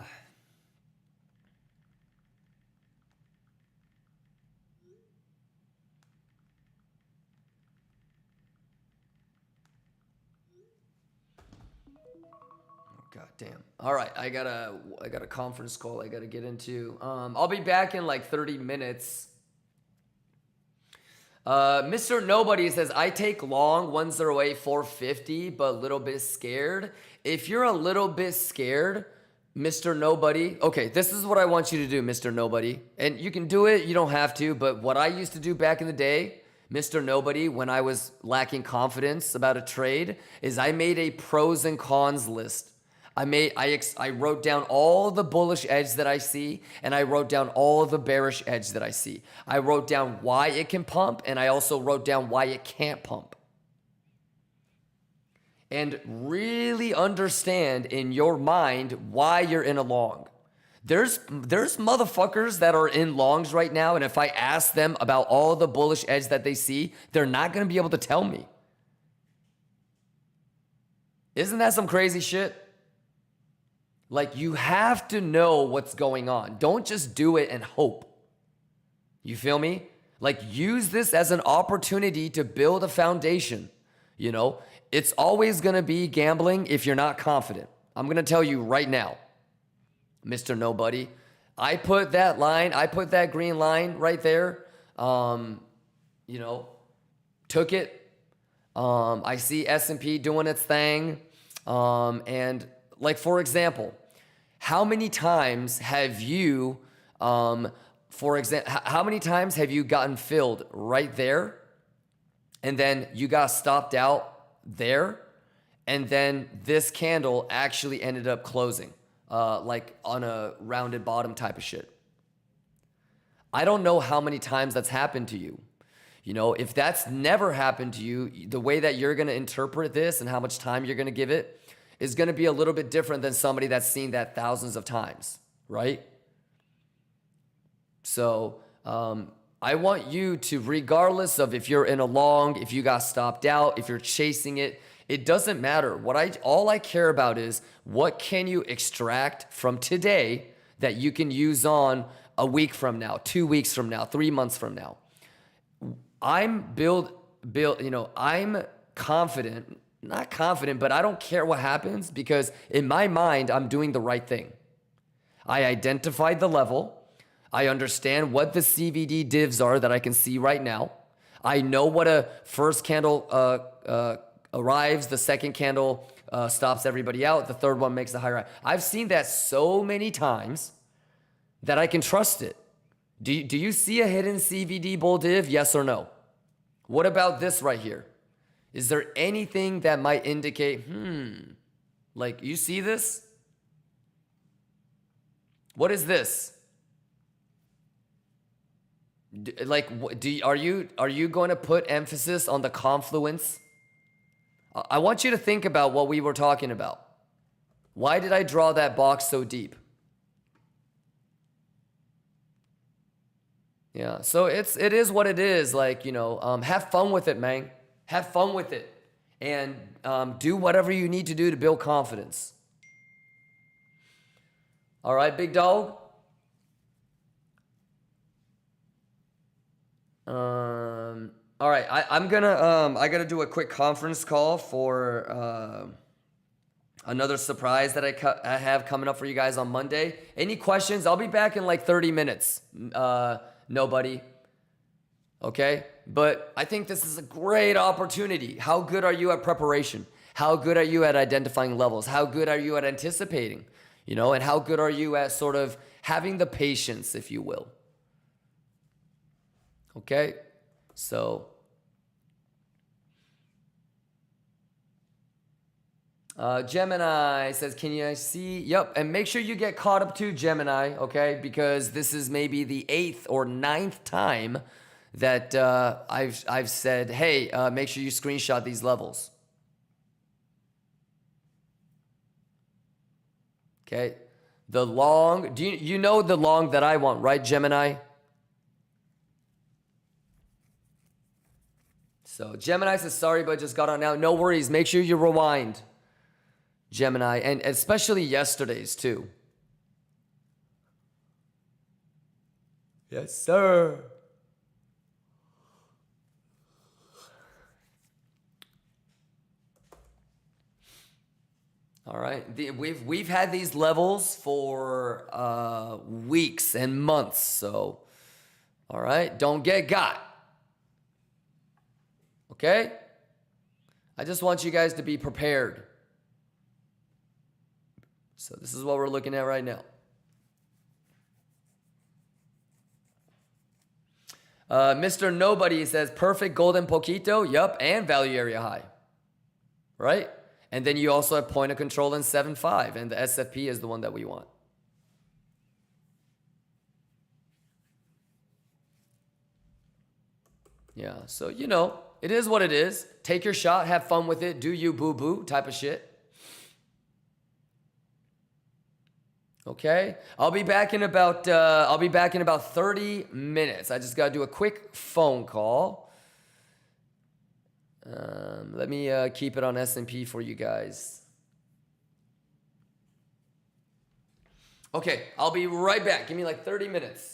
damn. All right, I got a conference call I got to get into. I'll be back in like 30 minutes. Mr. Nobody says, I take long 108 450, but a little bit scared. If you're a little bit scared, Mr. Nobody, okay, this is what I want you to do, Mr. Nobody. And you can do it, you don't have to, but what I used to do back in the day, Mr. Nobody, when I was lacking confidence about a trade, is I made a pros and cons list. I wrote down all the bullish edge that I see, and I wrote down all the bearish edge that I see. I wrote down why it can pump, and I also wrote down why it can't pump. And really understand in your mind why you're in a long. There's motherfuckers that are in longs right now, and if I ask them about all the bullish edge that they see, they're not going to be able to tell me. Isn't that some crazy shit? Like, you have to know what's going on. Don't just do it and hope. You feel me? Like, use this as an opportunity to build a foundation. You know, it's always going to be gambling if you're not confident. I'm going to tell you right now, Mr. Nobody. I put that green line right there. You know, took it. I see S&P doing its thing. And like, for example, how many times have you, how many times have you gotten filled right there and then you got stopped out there and then this candle actually ended up closing, like on a rounded bottom type of shit? I don't know how many times that's happened to you. You know, if that's never happened to you, the way that you're going to interpret this and how much time you're going to give it is going to be a little bit different than somebody that's seen that thousands of times, right? So I want you to, regardless of if you're in a long, if you got stopped out, if you're chasing it, it doesn't matter. All I care about is what can you extract from today that you can use on a week from now, 2 weeks from now, 3 months from now. I'm confident not confident, but I don't care what happens because in my mind, I'm doing the right thing. I identified the level. I understand what the CVD divs are that I can see right now. I know what a first candle arrives, the second candle stops everybody out, the third one makes the higher high. I've seen that so many times that I can trust it. Do you see a hidden CVD bull div? Yes or no? What about this right here? Is there anything that might indicate, like you see this? What is this? Are you going to put emphasis on the confluence? I want you to think about what we were talking about. Why did I draw that box so deep? Yeah, so it is what it is. Like, you know, have fun with it, man. Have fun with it, and do whatever you need to do to build confidence. All right, big dog. All right, I'm gonna I gotta do a quick conference call for another surprise that I have coming up for you guys on Monday. Any questions? I'll be back in like 30 minutes. Nobody. Okay? But I think this is a great opportunity. How good are you at preparation? How good are you at identifying levels? How good are you at anticipating? You know, and how good are you at sort of having the patience, if you will? Okay? So Gemini says, can you see? Yep. And make sure you get caught up to Gemini, okay? Because this is maybe the 8th or 9th time that I've said, hey, make sure you screenshot these levels. Okay. The long, you know the long that I want, right, Gemini? So Gemini says, sorry, but just got on now. No worries. Make sure you rewind, Gemini, and especially yesterday's too. Yes, sir. All right, we've had these levels for weeks and months. So, all right, don't get got. Okay? I just want you guys to be prepared. So this is what we're looking at right now. Mr. Nobody says perfect golden poquito. Yup, and value area high. Right? And then you also have point of control in 7.5, and the SFP is the one that we want. Yeah, so you know, it is what it is. Take your shot, have fun with it, do you boo-boo type of shit. Okay, I'll be back in about 30 minutes. I just gotta do a quick phone call. Let me keep it on S&P for you guys. Okay, I'll be right back. Give me like 30 minutes.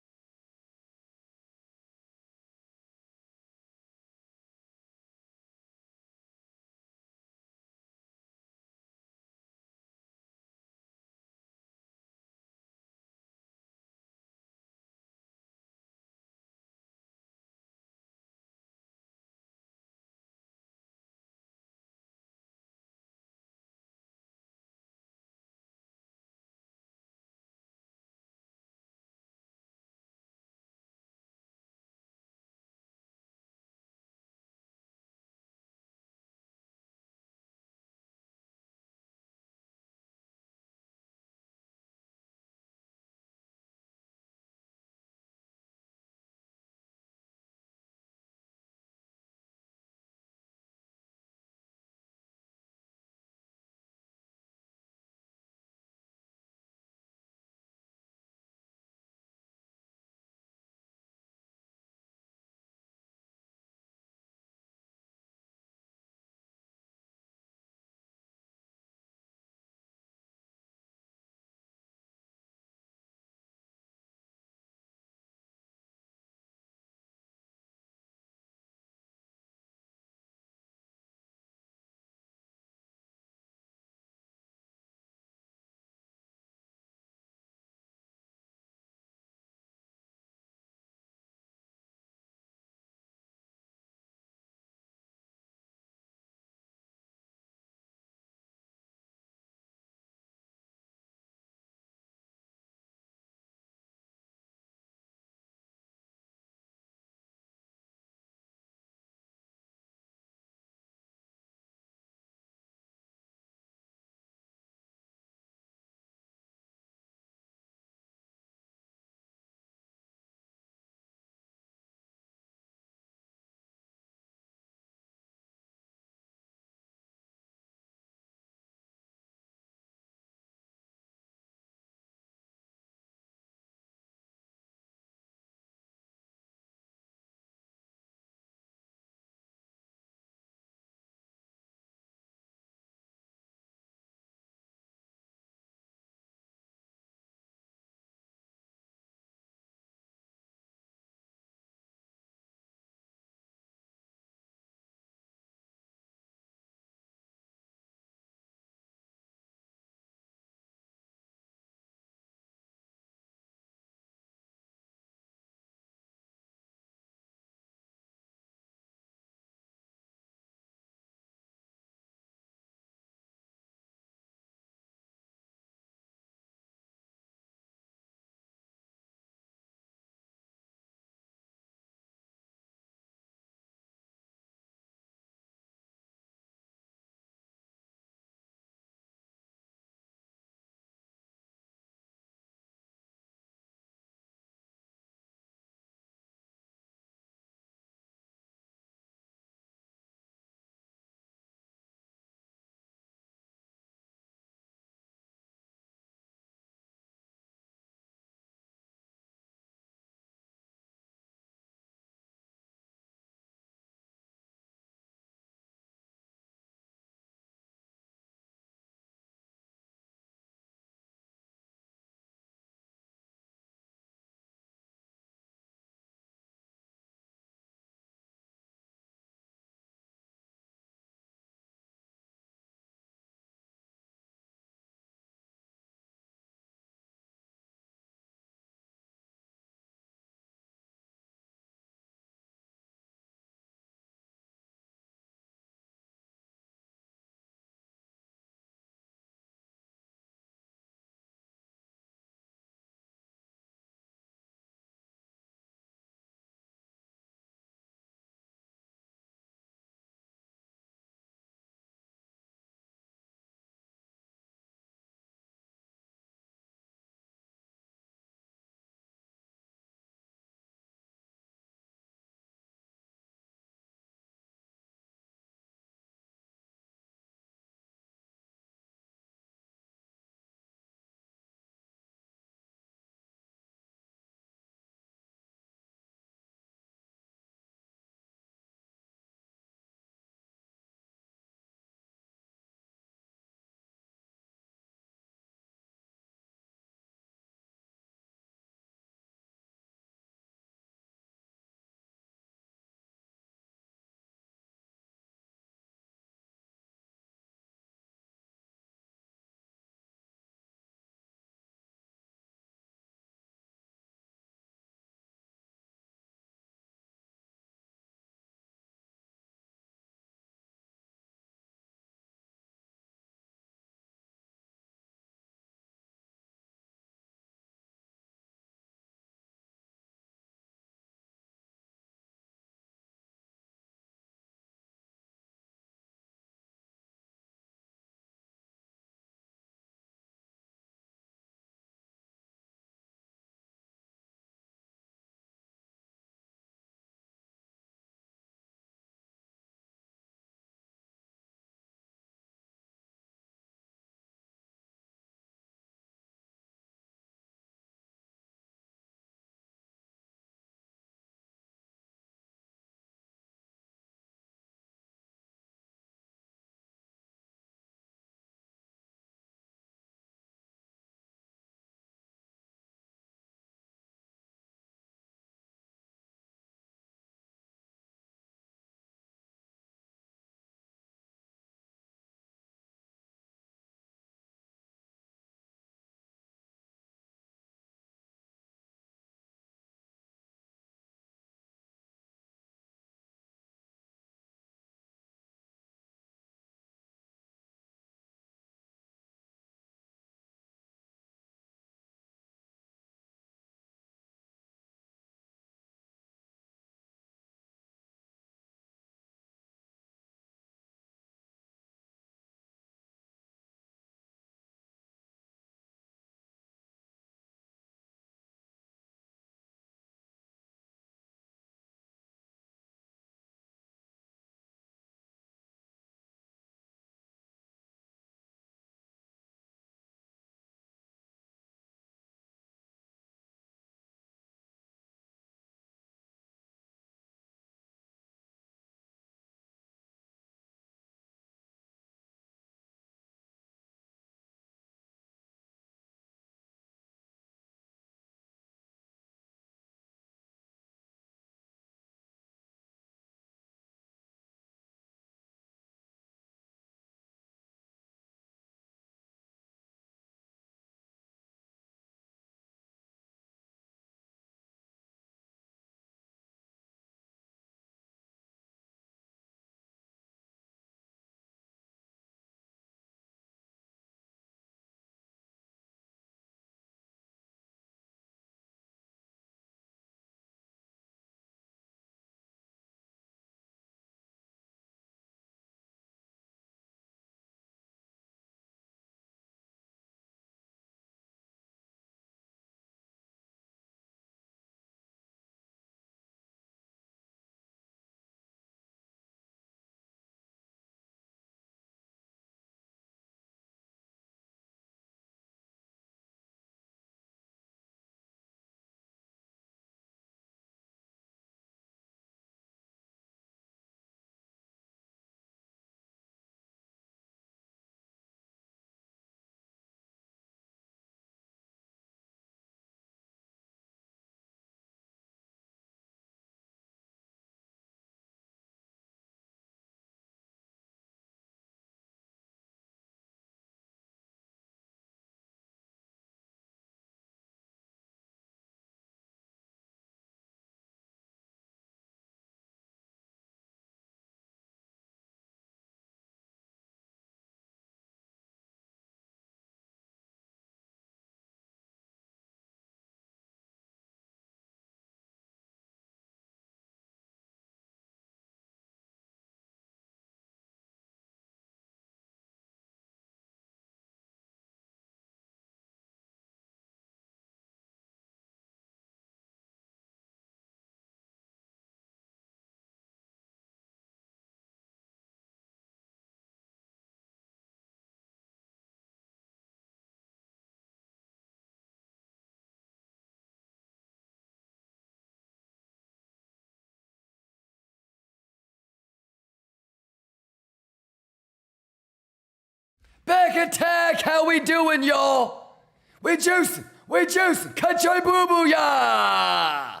Back attack, how we doing, y'all? We juicing, Kachai boo boo ya.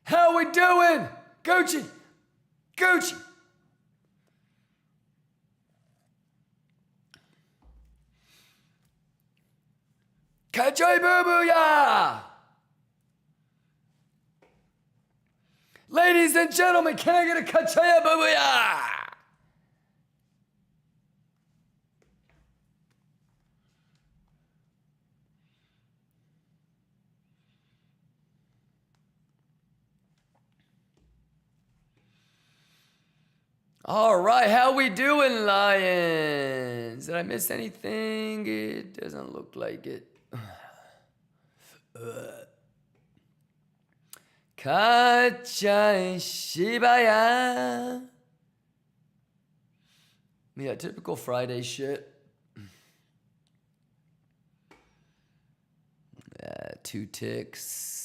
How we doing? Gucci. Kachai boo boo ya. Ladies and gentlemen, can I get a kachai boo boo ya? All right, how we doing, Lions? Did I miss anything? It doesn't look like it. Kachai shibaya. Yeah, typical Friday shit. 2 ticks.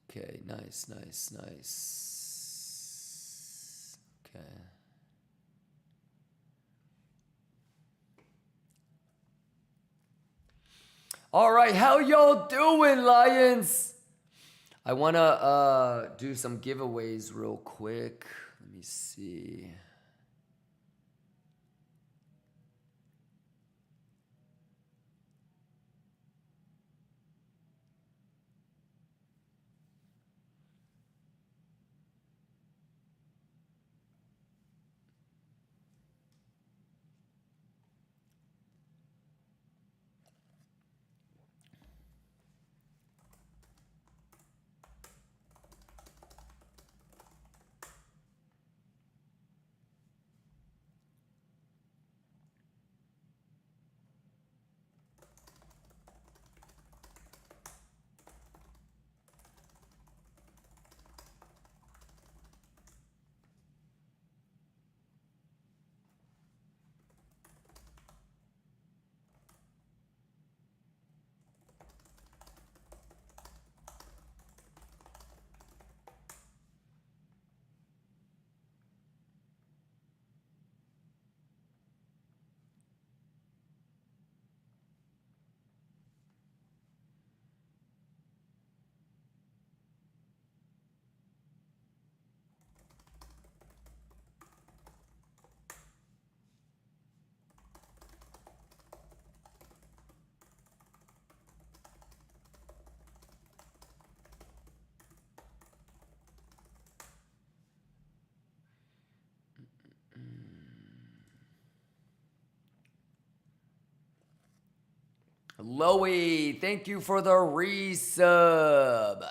Okay, nice. Okay. All right, how y'all doing, Lions? I want to do some giveaways real quick. Let me see. Loey, thank you for the resub.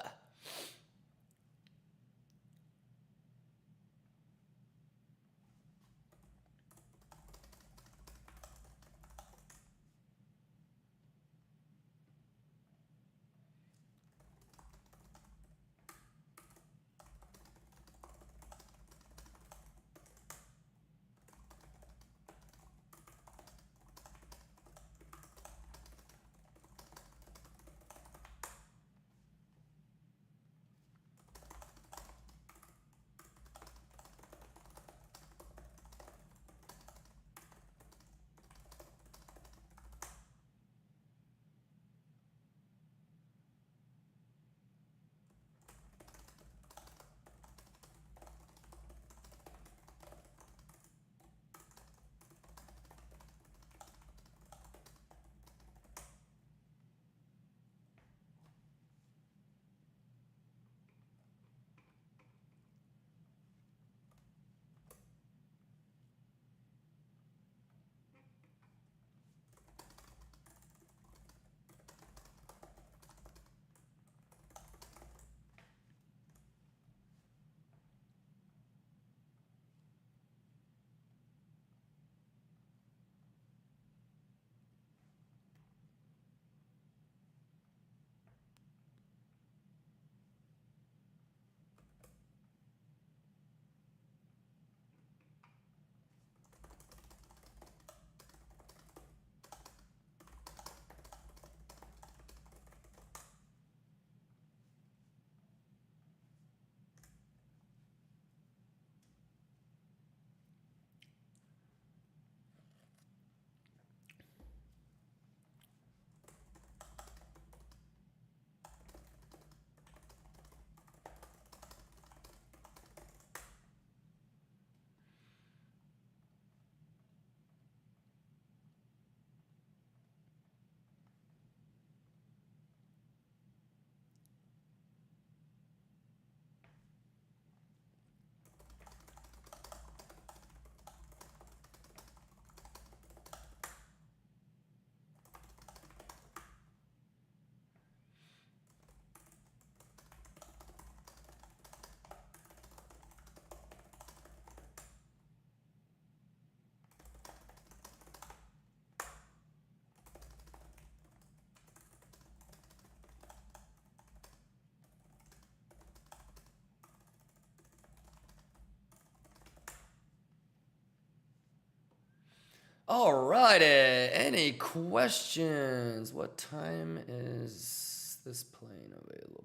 Alrighty, any questions? What time is this plane available?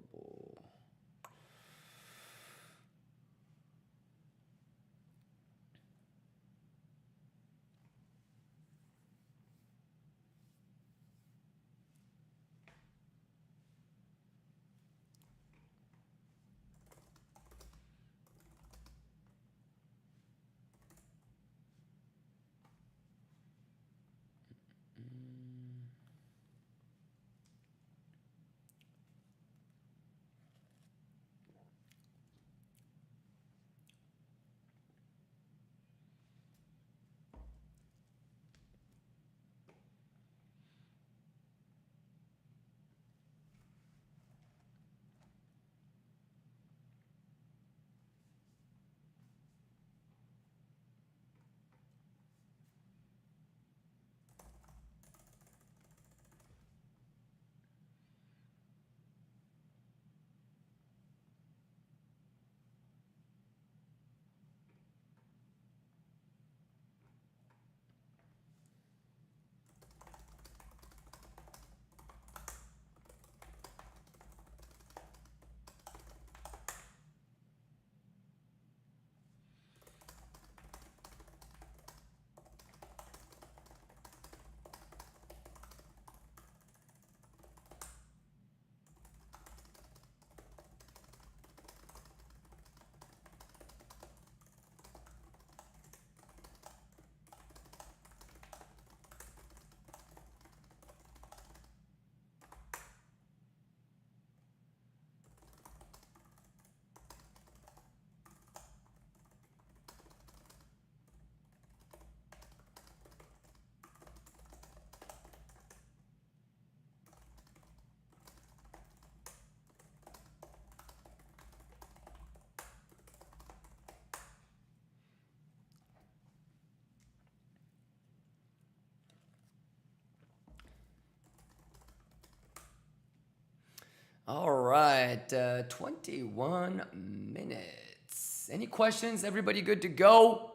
All right, 21 minutes. Any questions? Everybody good to go?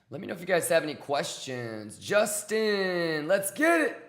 Let me know if you guys have any questions. Justin, let's get it.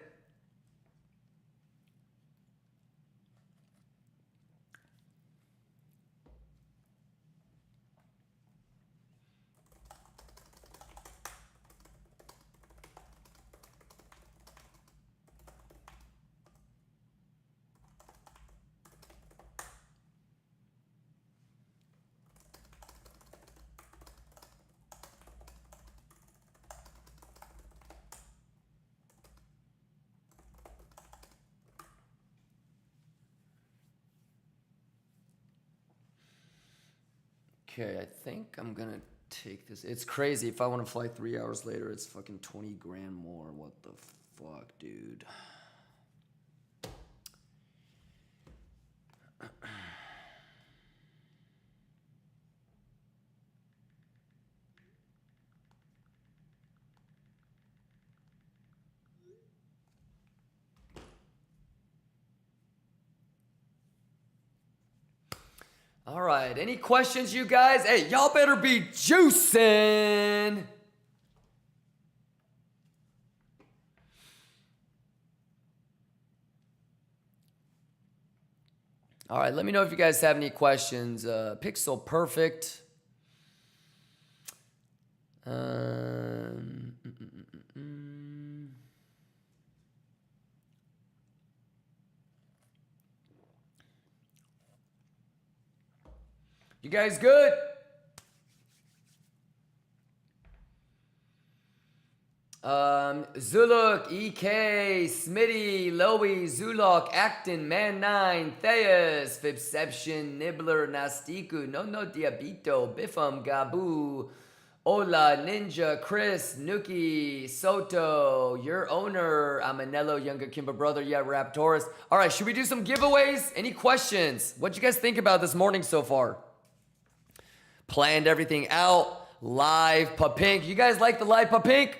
Okay, I think I'm gonna take this. It's crazy. If I want to fly 3 hours later, it's fucking 20 grand more. What the fuck, dude? All right, any questions, you guys? Hey, y'all better be juicing. All right, let me know if you guys have any questions. Pixel Perfect. You guys good? Zuluk, EK, Smitty, Lowy, Zulok, Acton, Man9, Theus, Fibception, Nibbler, Nastiku, No Diabito, Biffum, Gabu, Ola, Ninja, Chris, Nuki, Soto, your owner, Amanello, younger Kimba brother, yeah, Raptorus. All right, should we do some giveaways? Any questions? What'd you guys think about this morning so far? Planned everything out. Live Papink. You guys like the live Papink?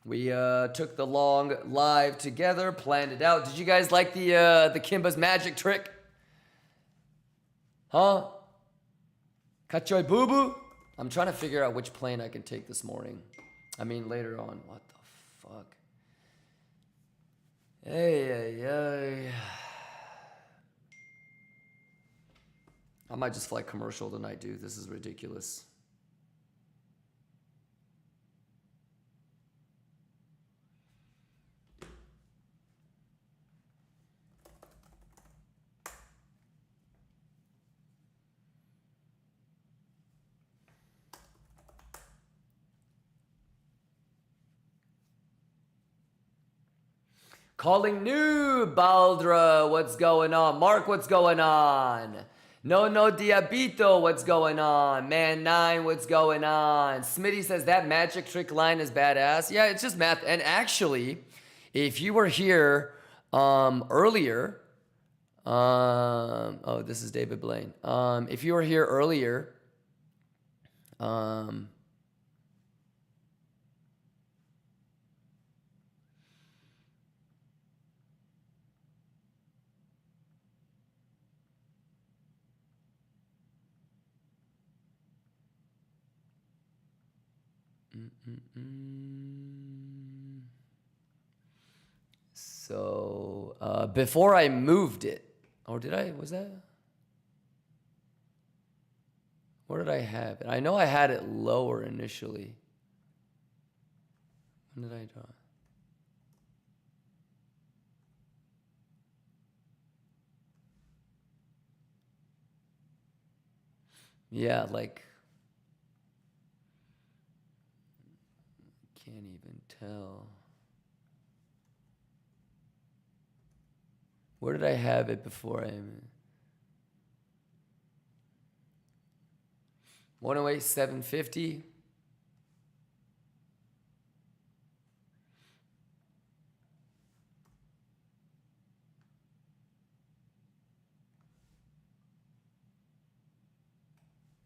We took the long live together, planned it out. Did you guys like the Kimba's magic trick? Huh? Kachoy boo boo? I'm trying to figure out which plane I can take this morning. I mean, later on. What the fuck? Hey. I might just fly commercial tonight, dude. This is ridiculous. Calling new Baldra, what's going on? Mark, what's going on? No Diabito, what's going on? Man 9, what's going on? Smitty says that magic trick line is badass. Yeah, it's just math. And actually, if you were here earlier, oh, this is David Blaine. If you were here earlier, so before I moved it, or did I? Was that? Where did I have it? I know I had it lower initially. When did I draw? Yeah, like can't even tell. Where did I have it before I? 108, 750.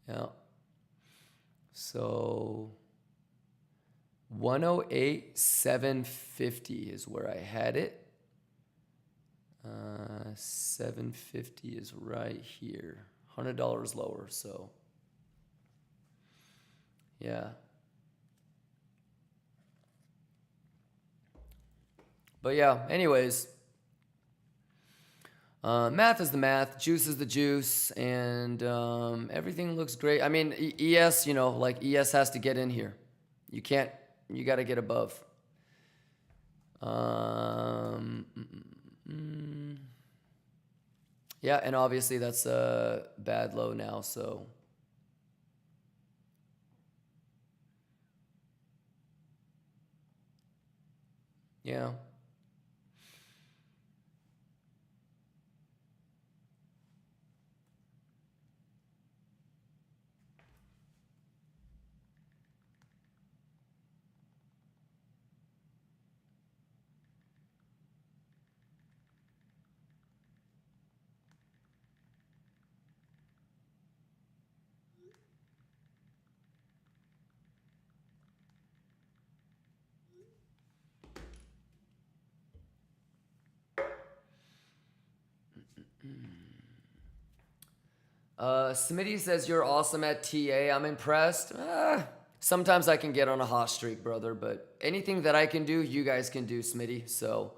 Yeah. So 108, 750 is where I had it. 750 is right here. $100 lower, so yeah. But yeah, anyways. Math is the math, juice is the juice, and everything looks great. I mean, ES, you know, like ES has to get in here. You got to get above. Yeah, and obviously that's a bad low now, so. Yeah. Smitty says you're awesome at TA. I'm impressed. Sometimes I can get on a hot streak, brother, but anything that I can do, you guys can do, Smitty. So,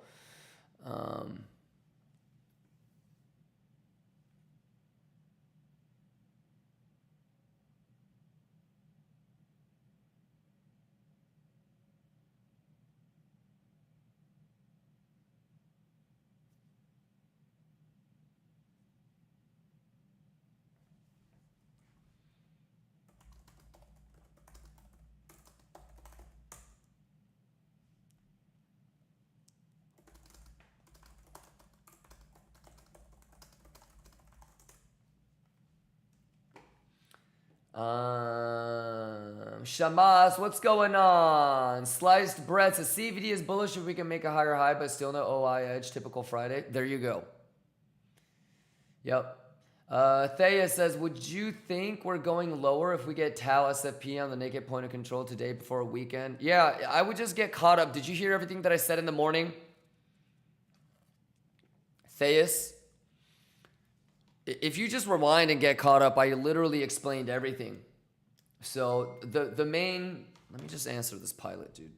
Shamas, what's going on? Sliced bread says CVD is bullish if we can make a higher high, but still no OI edge. Typical Friday. There you go. Yep. Thea says, would you think we're going lower if we get Tau SFP on the naked point of control today before a weekend? Yeah, I would just get caught up. Did you hear everything that I said in the morning? Theus? if you just rewind and get caught up, I literally explained everything. So the main, let me just answer this pilot, dude.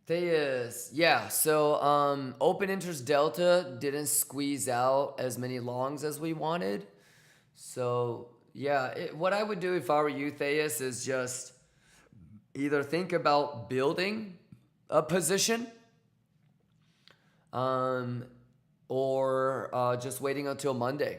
Theus, yeah. So open interest delta didn't squeeze out as many longs as we wanted. So yeah, what I would do if I were you, Theus, is just either think about building a position, or just waiting until Monday.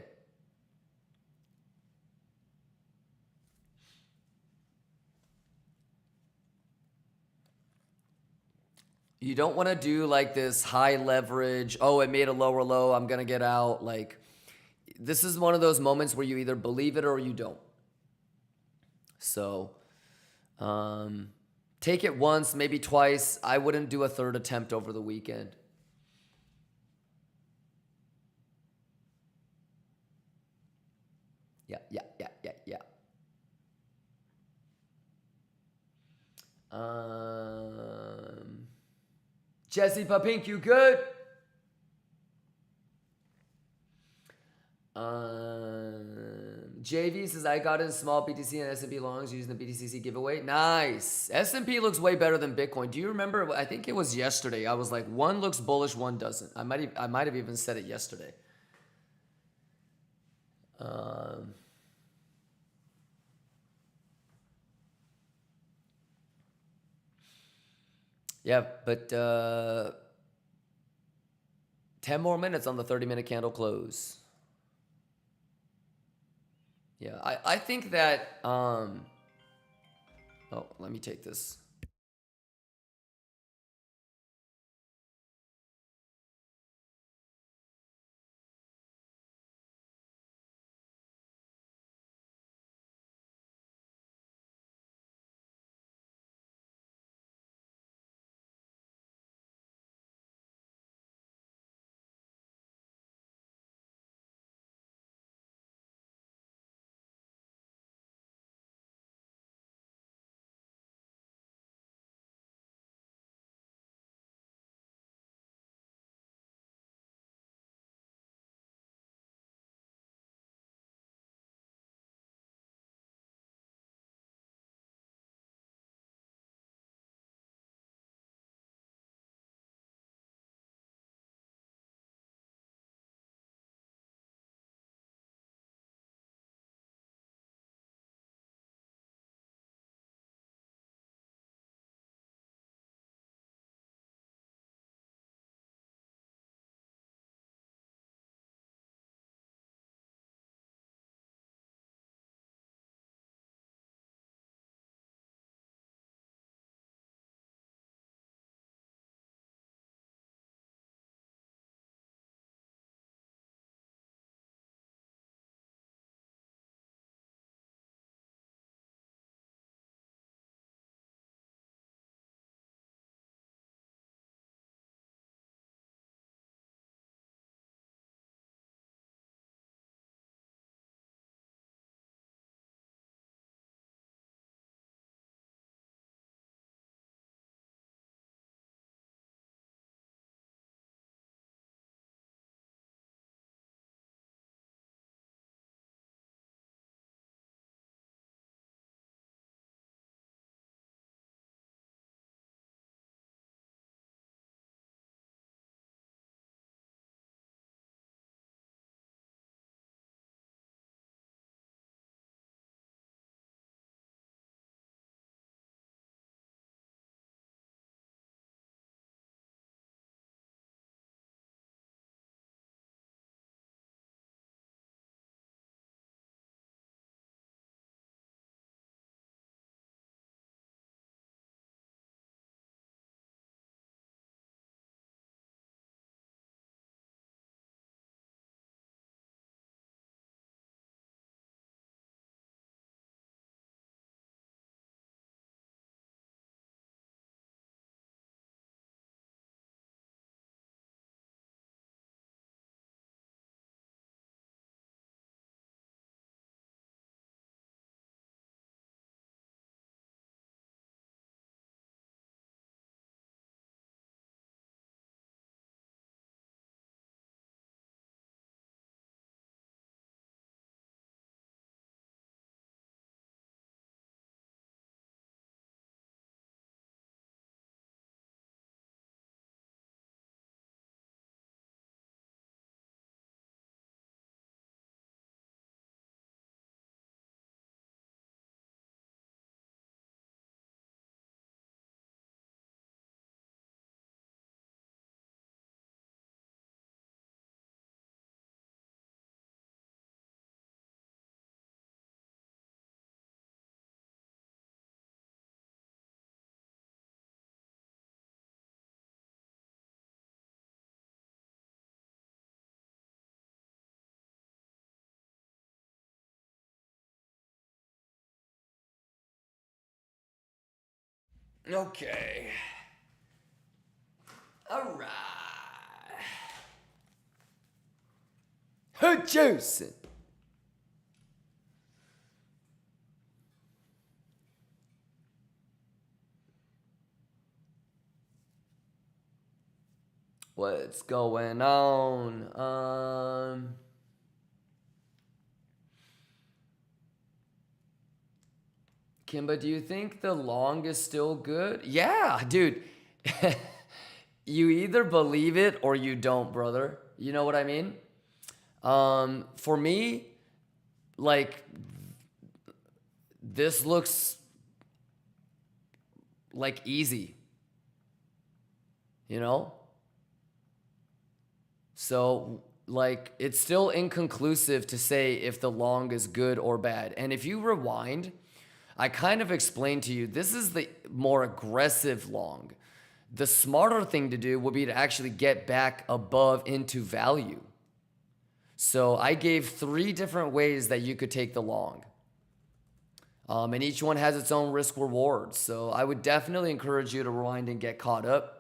You don't want to do like this high leverage, oh, it made a lower low, I'm going to get out. Like, this is one of those moments where you either believe it or you don't. So, take it once, maybe twice. I wouldn't do a third attempt over the weekend. Yeah. Jesse Papink, you good? JV says, I got in small BTC and S&P longs using the BTCC giveaway. Nice. S&P looks way better than Bitcoin. Do you remember? I think it was yesterday. I was like, one looks bullish, one doesn't. I might have even said it yesterday. Yeah, but 10 more minutes on the 30-minute candle close. Yeah, I think that, oh, let me take this. Okay. All right. Juicing. What's going on? Kimba, do you think the long is still good? Yeah, dude. You either believe it or you don't, brother. You know what I mean? For me, like, this looks like easy. You know? So, like, it's still inconclusive to say if the long is good or bad. And if you rewind, I kind of explained to you, this is the more aggressive long. The smarter thing to do would be to actually get back above into value. So I gave 3 different ways that you could take the long. And each one has its own risk reward. So I would definitely encourage you to rewind and get caught up.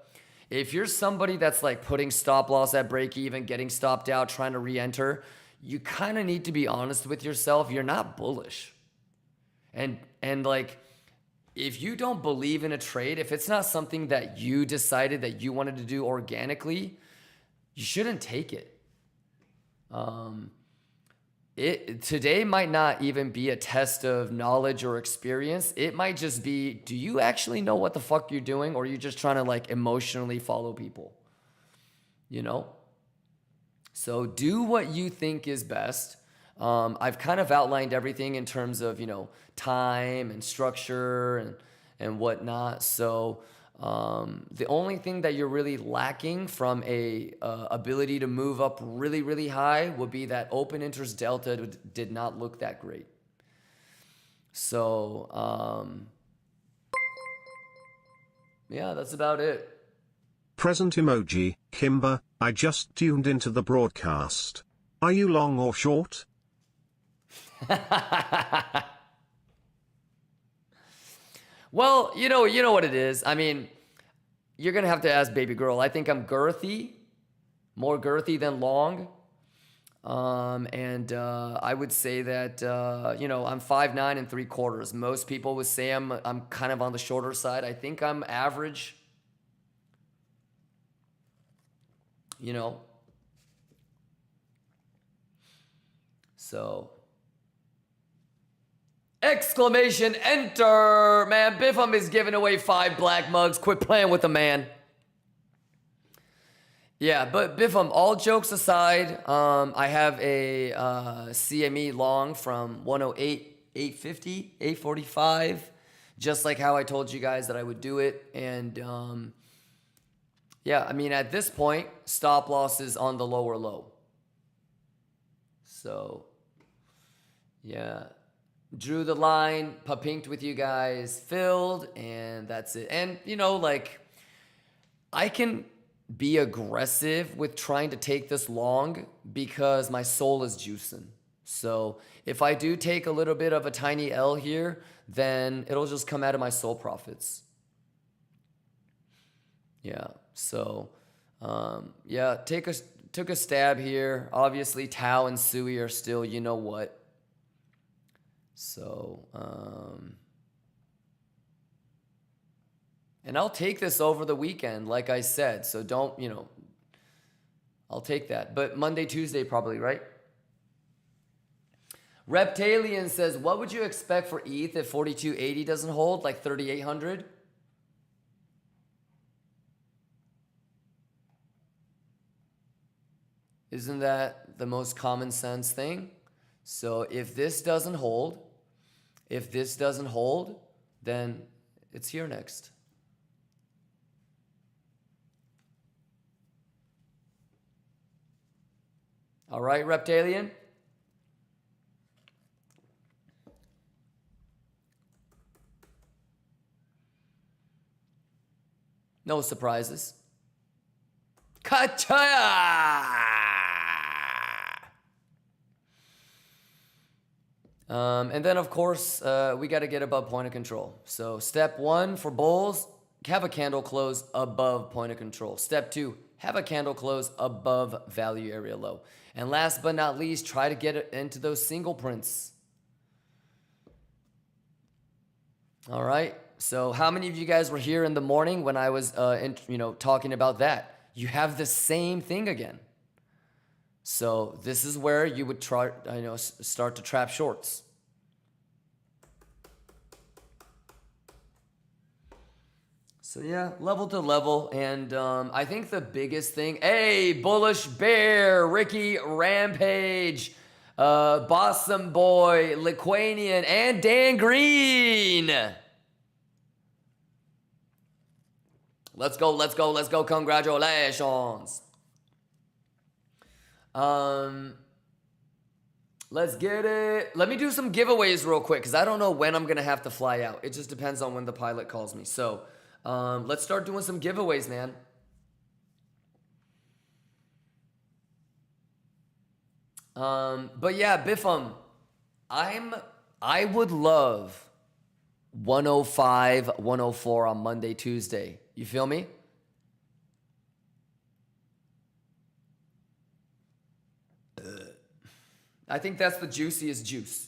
If you're somebody that's like putting stop loss at break even, getting stopped out, trying to re-enter, you kind of need to be honest with yourself. You're not bullish. And like, if you don't believe in a trade, if it's not something that you decided that you wanted to do organically, you shouldn't take it. Today might not even be a test of knowledge or experience. It might just be, do you actually know what the fuck you're doing, or are you just trying to like emotionally follow people? You know? So do what you think is best. I've kind of outlined everything in terms of, you know, time and structure and whatnot. So the only thing that you're really lacking from a ability to move up really, really high would be that open interest delta did not look that great. So yeah, that's about it. Present emoji, Kimba, I just tuned into the broadcast. Are you long or short? Well, you know what it is. I mean, you're going to have to ask baby girl. I think I'm girthy, more girthy than long. I would say that, you know, I'm 5'9" and 3/4. Most people would say I'm kind of on the shorter side. I think I'm average, you know. So, exclamation enter, man. Biffum is giving away 5 black mugs. Quit playing with the man. Yeah, but Biffum, all jokes aside, I have a CME long from 108, 850, 845, just like how I told you guys that I would do it. And yeah, I mean, at this point, stop loss is on the lower low. So, yeah. Drew the line, pinked with you guys, filled, and that's it. And, you know, like, I can be aggressive with trying to take this long because my soul is juicing. So if I do take a little bit of a tiny L here, then it'll just come out of my soul profits. Yeah, so, yeah, took a stab here. Obviously, Tao and Sui are still, you know what. So, and I'll take this over the weekend, like I said. So don't, you know, I'll take that. But Monday, Tuesday probably, right? Reptalian says, what would you expect for ETH if 4280 doesn't hold, like 3800? Isn't that the most common sense thing? So if this doesn't hold, then it's here next. All right, Reptalian? No surprises. Kachaya! And then, of course, we got to get above point of control. So step 1 for bulls, have a candle close above point of control. Step 2, have a candle close above value area low. And last but not least, try to get it into those single prints. All right. So how many of you guys were here in the morning when I was, talking about that? You have the same thing again. So this is where you would try, start to trap shorts. So yeah, level to level. And I think the biggest thing, hey, Bullish Bear, Ricky Rampage, Bossum Boy, Liquanian, and Dan Green. Let's go, let's go, let's go. Congratulations. Let's get it. Let me do some giveaways real quick because I don't know when I'm going to have to fly out. It just depends on when the pilot calls me. So let's start doing some giveaways, man. But yeah, Biffum, I would love 105, 104 on Monday, Tuesday. You feel me? I think that's the juiciest juice.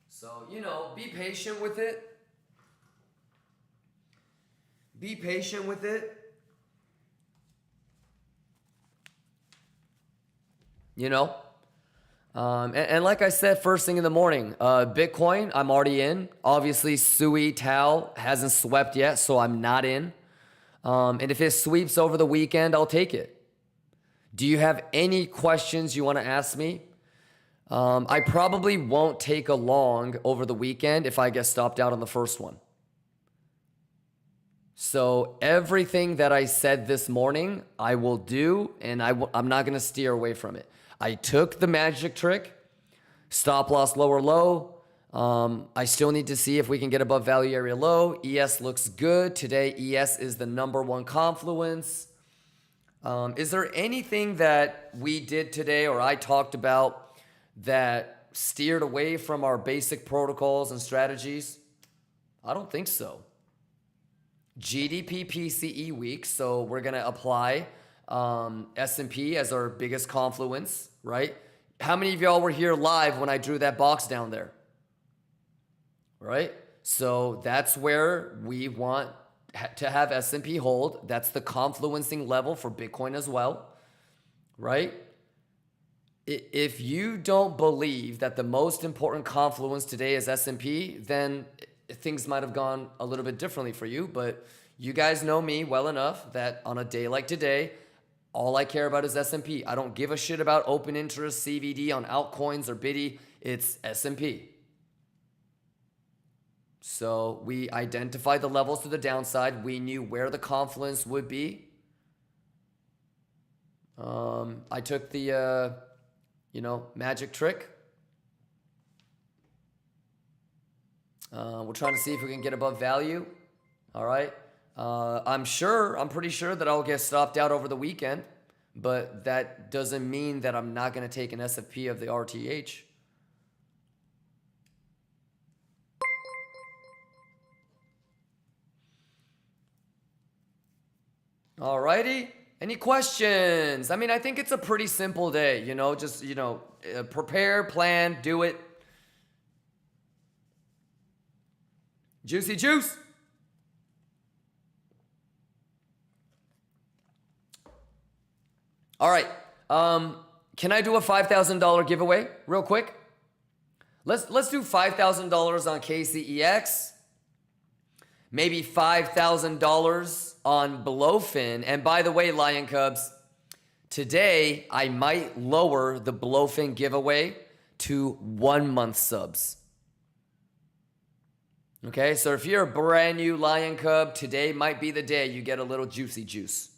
So, be patient with it. Be patient with it. And like I said, first thing in the morning, Bitcoin, I'm already in. Obviously, Sui Tao hasn't swept yet, so I'm not in. And if it sweeps over the weekend, I'll take it. Do you have any questions you want to ask me? I probably won't take a long over the weekend if I get stopped out on the first one. So everything that I said this morning, I will do, and I'm not going to steer away from it. I took the magic trick, stop loss lower low. I still need to see if we can get above value area low. ES looks good. Today, ES is the #1 confluence. Is there anything that we did today or I talked about that steered away from our basic protocols and strategies? I don't think so. GDP PCE week, so we're going to apply S&P as our biggest confluence, right? How many of y'all were here live when I drew that box down there? Right? So that's where we want to have S&P hold. That's the confluencing level for Bitcoin as well, right? If you don't believe that the most important confluence today is S&P, then things might have gone a little bit differently for you, but you guys know me well enough that on a day like today, all I care about is S&P. I don't give a shit about open interest, CVD on altcoins or Biddy. It's S&P. So we identified the levels to the downside. We knew where the confluence would be. I took the, magic trick. We're trying to see if we can get above value. All right. I'm pretty sure that I'll get stopped out over the weekend, but that doesn't mean that I'm not going to take an SFP of the RTH. All righty. Any questions? I mean, I think it's a pretty simple day, just, prepare, plan, do it. Juicy juice. All right. Can I do a $5,000 giveaway real quick? Let's do $5,000 on KCEX. Maybe $5,000 on Blofin. And by the way, Lion Cubs, today I might lower the Blofin giveaway to 1 month subs. Okay, so if you're a brand new Lion Cub, today might be the day you get a little juicy juice.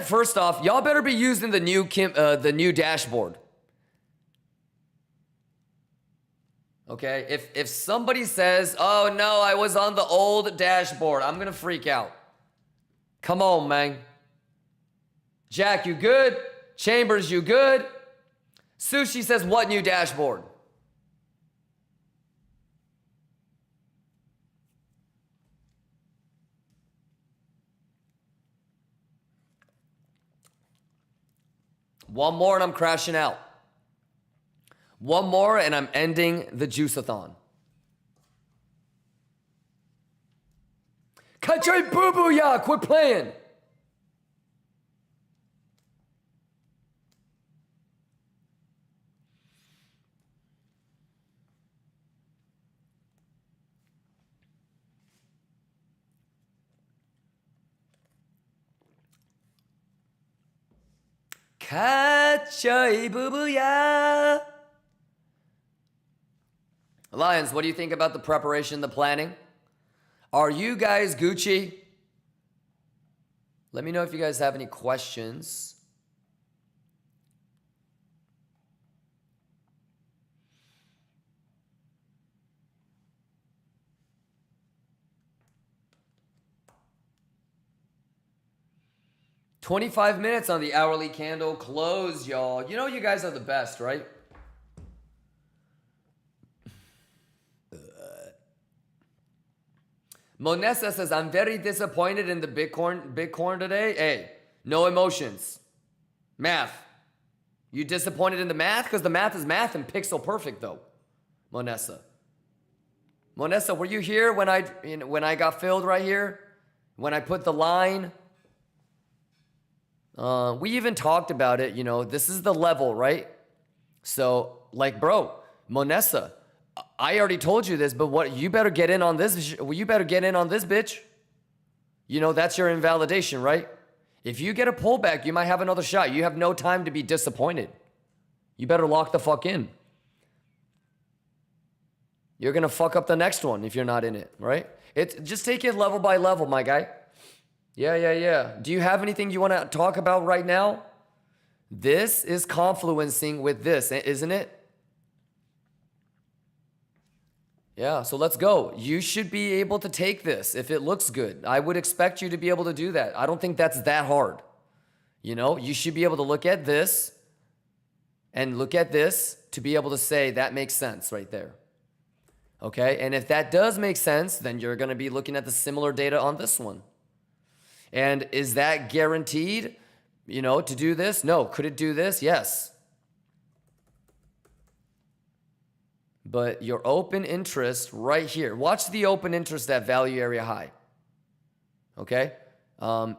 First off, y'all better be using the new dashboard. Okay, if somebody says, "Oh no, I was on the old dashboard," I'm gonna freak out. Come on, man. Jack, you good? Chambers, you good? Sushi says, what new dashboard? One more and I'm crashing out. One more and I'm ending the Juiceathon. Cut your boo-boo, ya! Quit playing! Catch a boo-boo-ya! Lions, what do you think about the preparation, the planning? Are you guys Gucci? Let me know if you guys have any questions. "25 minutes on the hourly candle close, y'all. You know you guys are the best, right? Monessa says, I'm very disappointed in the Bitcoin today. Hey, no emotions. Math. You disappointed in the math? Because the math is math and pixel perfect, though. Monessa. Monessa, were you here when I got filled right here? When I put the line? We even talked about it, you know, this is the level, right? So, like, bro, Monessa, I already told you this, but what, you better get in on this, you better get in on this, bitch. You know, that's your invalidation, right? If you get a pullback, you might have another shot. You have no time to be disappointed. You better lock the fuck in. You're gonna fuck up the next one if you're not in it, right? Just take it level by level, my guy. Yeah. Do you have anything you want to talk about right now? This is confluencing with this, isn't it? Yeah, so let's go. You should be able to take this if it looks good. I would expect you to be able to do that. I don't think that's that hard. You know, you should be able to look at this and look at this to be able to say that makes sense right there. Okay, and if that does make sense, then you're going to be looking at the similar data on this one. And is that guaranteed, you know, to do this? No. Could it do this? Yes. But your open interest right here, watch the open interest at value area high. Okay?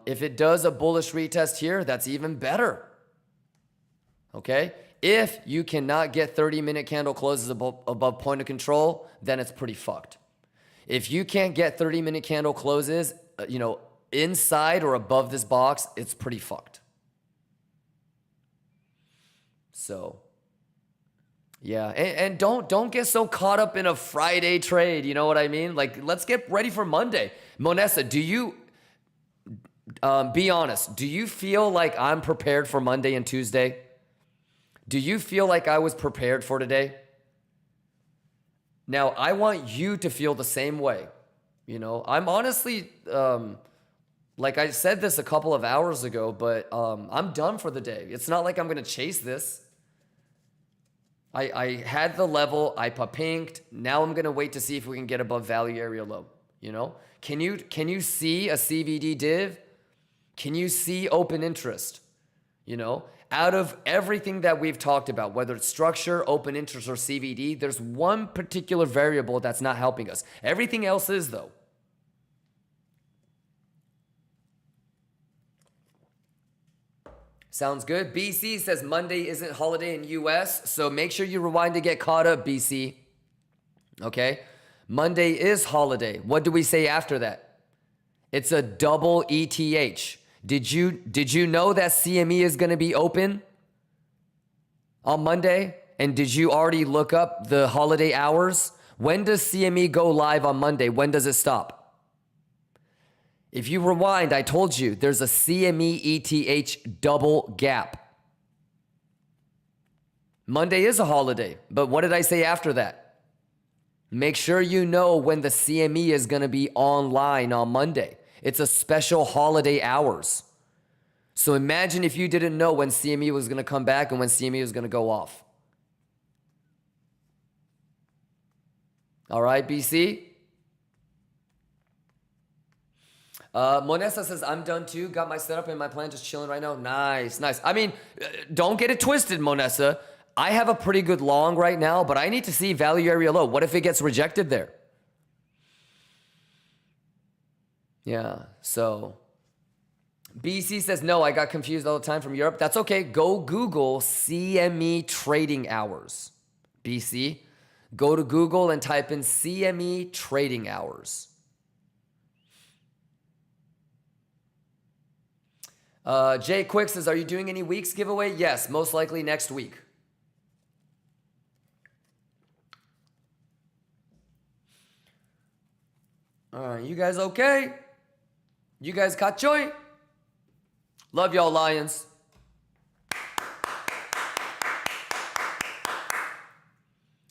If it does a bullish retest here, that's even better. Okay? If you cannot get 30-minute candle closes above point of control, then it's pretty fucked. If you can't get 30-minute candle closes, you know, inside or above this box, it's pretty fucked. So, yeah, and don't get so caught up in a Friday trade, you know what I mean? Like, let's get ready for Monday. Monessa, do you, be honest, do you feel like I'm prepared for Monday and Tuesday? Do you feel like I was prepared for today? Now, I want you to feel the same way. You know, I'm honestly, like I said this a couple of hours ago, but I'm done for the day. It's not like I'm going to chase this. I had the level, I pinked. Now I'm going to wait to see if we can get above value area low, you know? Can you see a CVD div? Can you see open interest? You know, out of everything that we've talked about, whether it's structure, open interest, or CVD, there's one particular variable that's not helping us. Everything else is, though. Sounds good. BC says Monday isn't holiday in US, so make sure you rewind to get caught up, BC. Okay? Monday is holiday. What do we say after that? It's a double ETH. Did you know that CME is going to be open on Monday? And did you already look up the holiday hours? When does CME go live on Monday? When does it stop? If you rewind, I told you there's a CME ETH double gap. Monday is a holiday, but what did I say after that? Make sure you know when the CME is going to be online on Monday. It's a special holiday hours. So imagine if you didn't know when CME was going to come back and when CME was going to go off. All right, BC. Monessa says, I'm done too. Got my setup and my plan, just chilling right now. Nice, nice. I mean, don't get it twisted, Monessa. I have a pretty good long right now, but I need to see value area low. What if it gets rejected there? Yeah, so BC says, no, I got confused all the time from Europe. That's okay. Go Google CME trading hours. BC, go to Google and type in CME trading hours. Jay Quick says, are you doing any weeks giveaway? Yes, most likely next week. All right, you guys okay? You guys caught joy? Love y'all, Lions.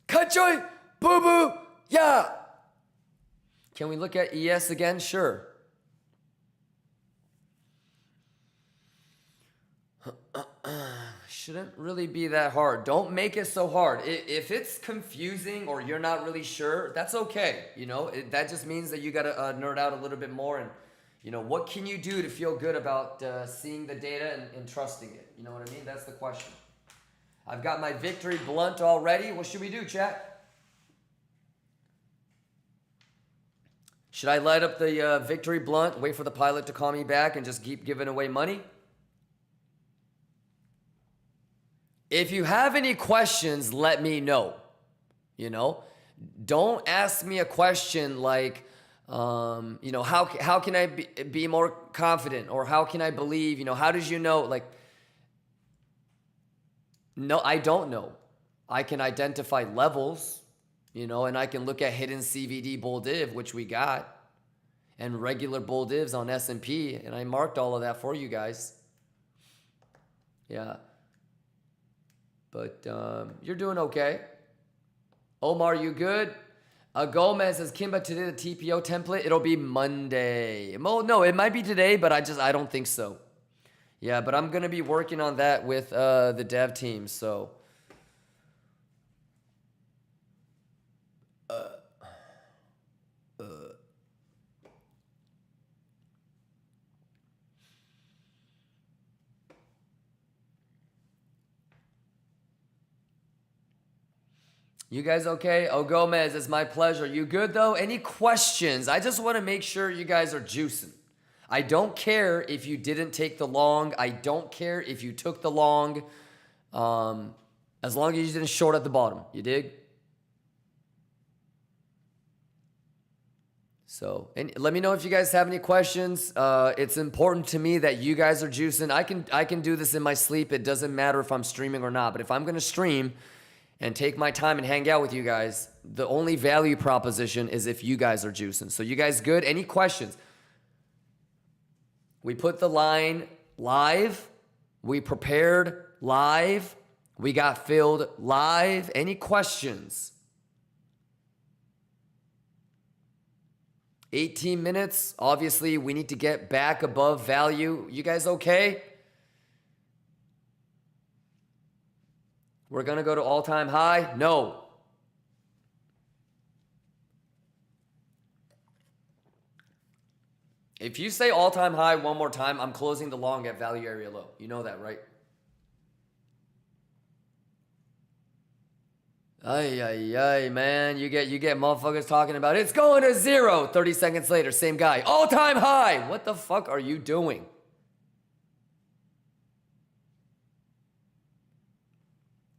Kachoy, boo boo, yeah. Can we look at ES again? Sure. Shouldn't really be that hard. Don't make it so hard. If it's confusing or you're not really sure, that's okay. You know, that just means that you got to nerd out a little bit more. And, you know, what can you do to feel good about seeing the data and trusting it? You know what I mean? That's the question. I've got my victory blunt already. What should we do, chat? Should I light up the victory blunt, wait for the pilot to call me back, and just keep giving away money? If you have any questions, let me know. You know, don't ask me a question like, you know, how can I be more confident, or how can I believe? You know, how did you know? Like, no, I don't know. I can identify levels, you know, and I can look at hidden CVD bull div, which we got, and regular bull divs on S&P, and I marked all of that for you guys. Yeah. But you're doing okay. Omar, you good? Gomez says, Kimba, today the TPO template, it'll be Monday. No, it might be today, but I don't think so. Yeah, but I'm going to be working on that with the dev team, so. You guys okay? Oh, Gomez, it's my pleasure. You good though? Any questions? I just want to make sure you guys are juicing. I don't care if you didn't take the long. I don't care if you took the long. As long as you didn't short at the bottom. You dig? So, and let me know if you guys have any questions. It's important to me that you guys are juicing. I can do this in my sleep. It doesn't matter if I'm streaming or not. But if I'm going to stream and take my time and hang out with you guys, the only value proposition is if you guys are juicing. So you guys good? Any questions? We put the line live. We prepared live. We got filled live. Any questions? 18 minutes. Obviously, we need to get back above value. You guys okay? We're going to go to all-time high? No. If you say all-time high one more time, I'm closing the long at value area low. You know that, right? Ay, man. You get motherfuckers talking about it's going to zero. 30 seconds later, same guy. All-time high. What the fuck are you doing?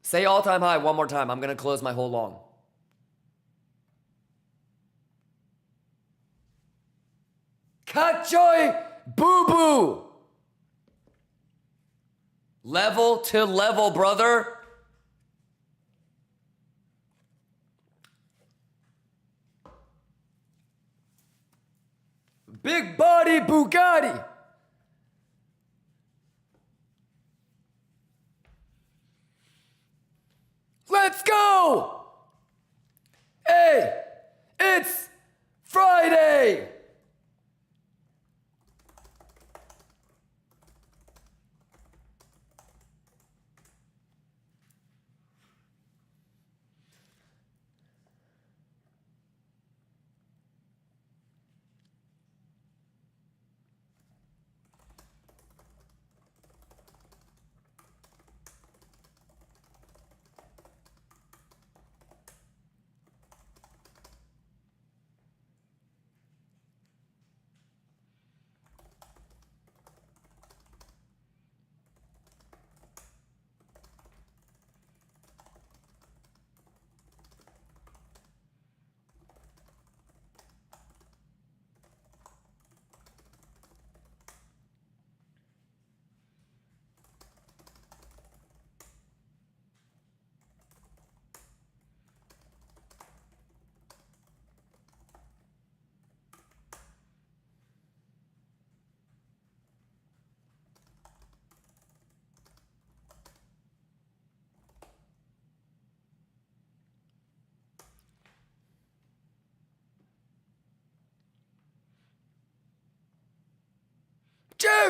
Say all-time high one more time. I'm going to close my whole long. Kachoy boo-boo. Level to level, brother. Big body Bugatti. Let's go! Hey, it's Friday!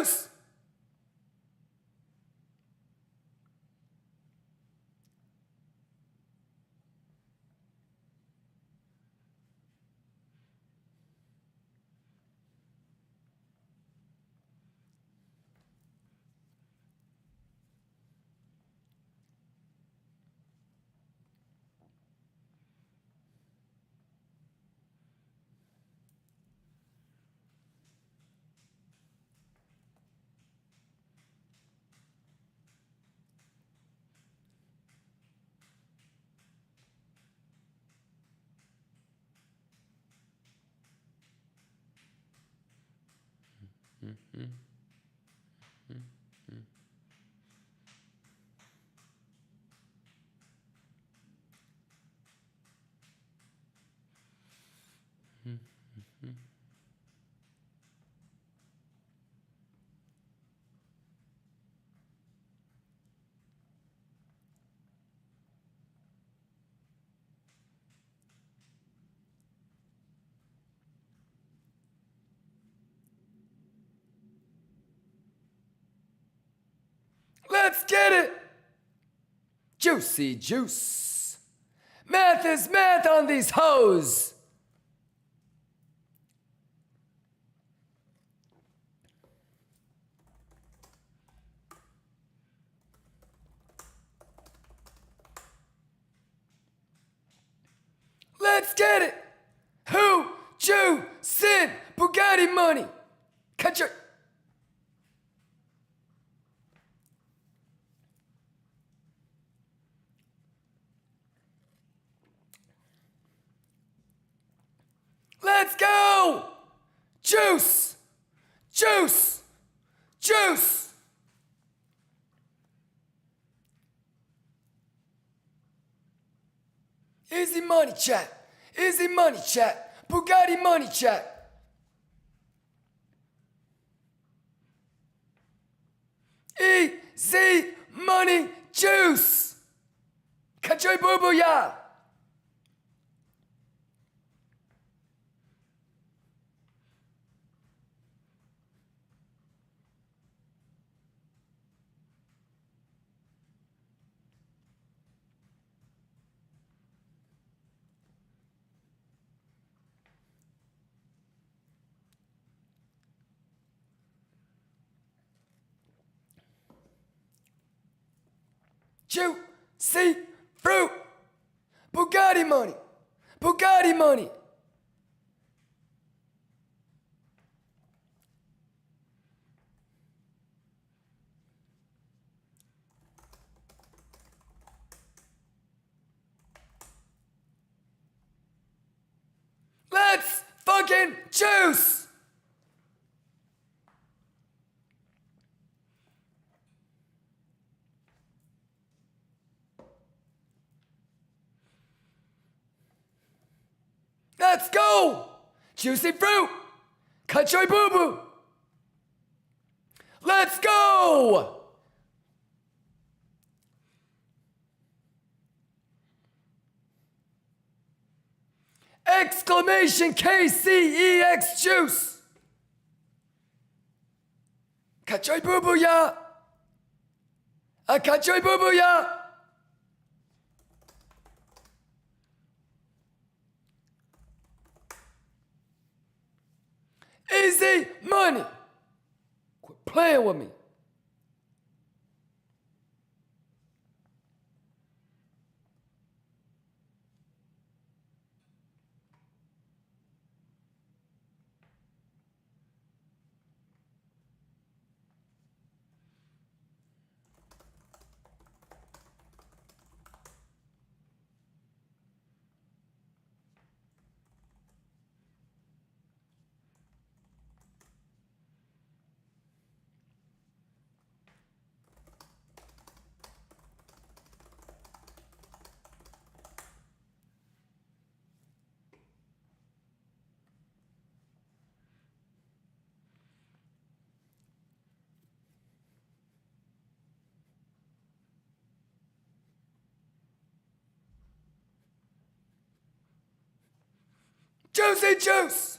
juice. Let's get it. Juicy juice. Math is math on these hoes. Let's get it. Who, Jew, Sin, Bugatti money. Cut your... Let's go! Juice! Juice! Juice! Easy money chat. Easy money chat. Bugatti money chat. Easy money juice. Kachoy boo boo ya. Juicy fruit. Bugatti money. Bugatti money. Let's fucking juice. Let's go! Juicy fruit! Kachoy boo boo! Let's go! Exclamation KCEX juice! Kachoy boo boo ya! Kachoy boo boo ya! Easy money. Quit playing with me. Juicy juice!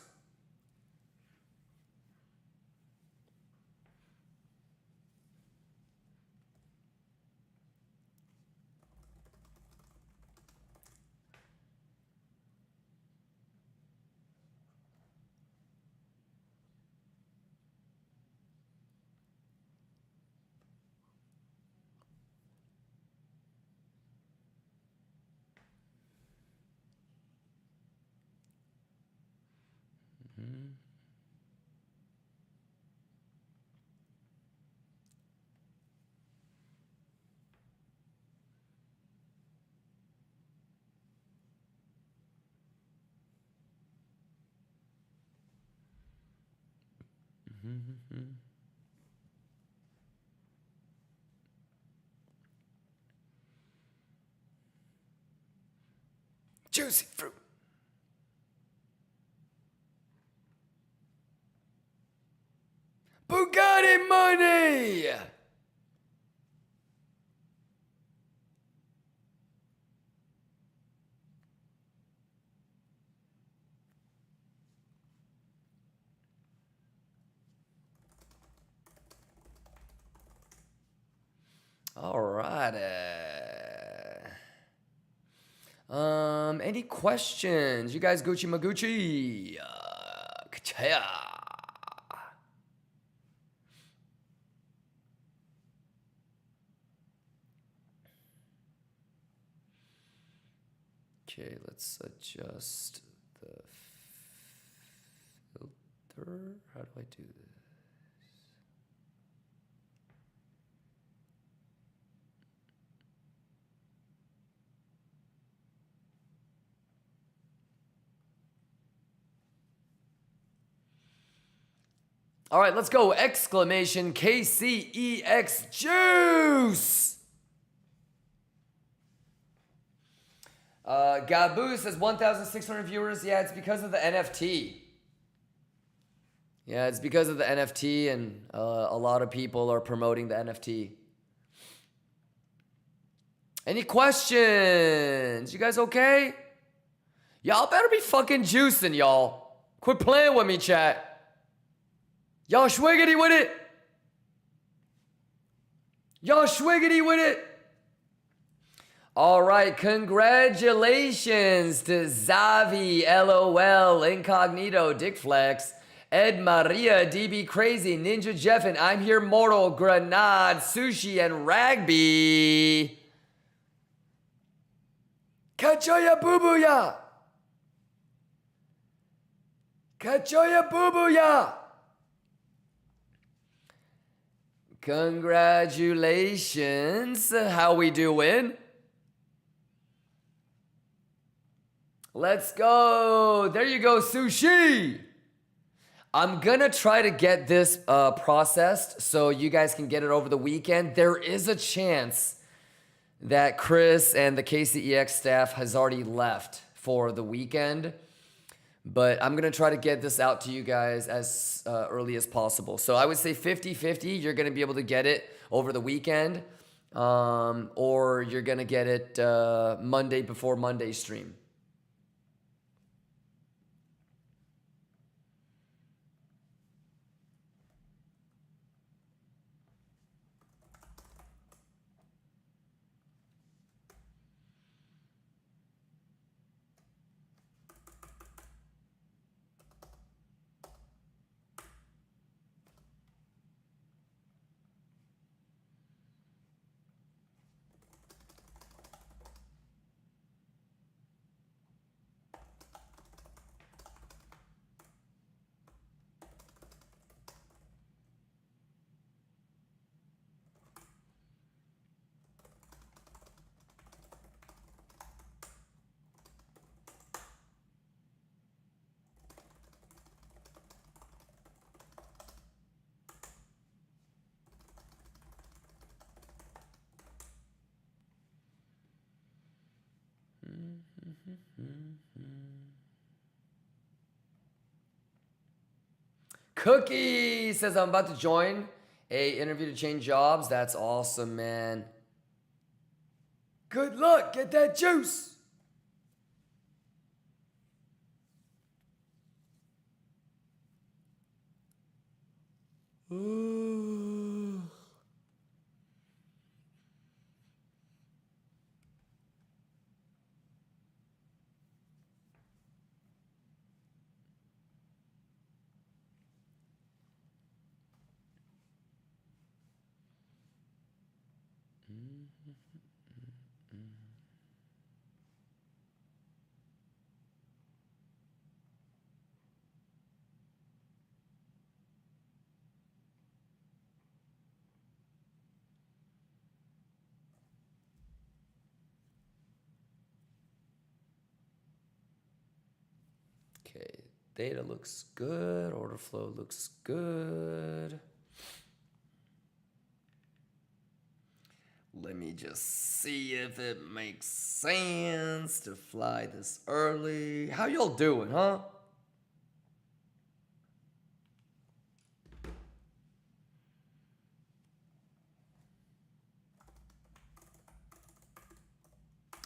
Juicy fruit. Bugatti money. All right. Any questions? You guys Gucci Magucci? Kachaya. Okay, let's adjust the filter. How do I do this? All right, let's go. Exclamation KCEX juice. Gabu says 1,600 viewers. Yeah, it's because of the NFT. Yeah, it's because of the NFT, and a lot of people are promoting the NFT. Any questions? You guys okay? Y'all better be fucking juicing, y'all. Quit playing with me, chat. Y'all schwiggity with it. Y'all schwiggity with it. All right, congratulations to Zavi, LOL, Incognito, Dick Flex, Ed Maria, DB Crazy, Ninja Jeffin, I'm Here Mortal, Grenade, Sushi, and Ragby. Kachoya Bubuya. Kachoya Bubuya. Congratulations. How we doing? Let's go. There you go, Sushi. I'm gonna try to get this processed so you guys can get it over the weekend. There is a chance that Chris and the KCEX staff has already left for the weekend, but I'm gonna try to get this out to you guys as early as possible. So I would say 50-50, you're gonna be able to get it over the weekend, or you're gonna get it Monday before Monday stream. Cookie says, I'm about to join a interview to change jobs. That's awesome, man. Good luck. Get that juice. Ooh. Okay, data looks good. Order flow looks good. Let me just see if it makes sense to fly this early. How y'all doing, huh?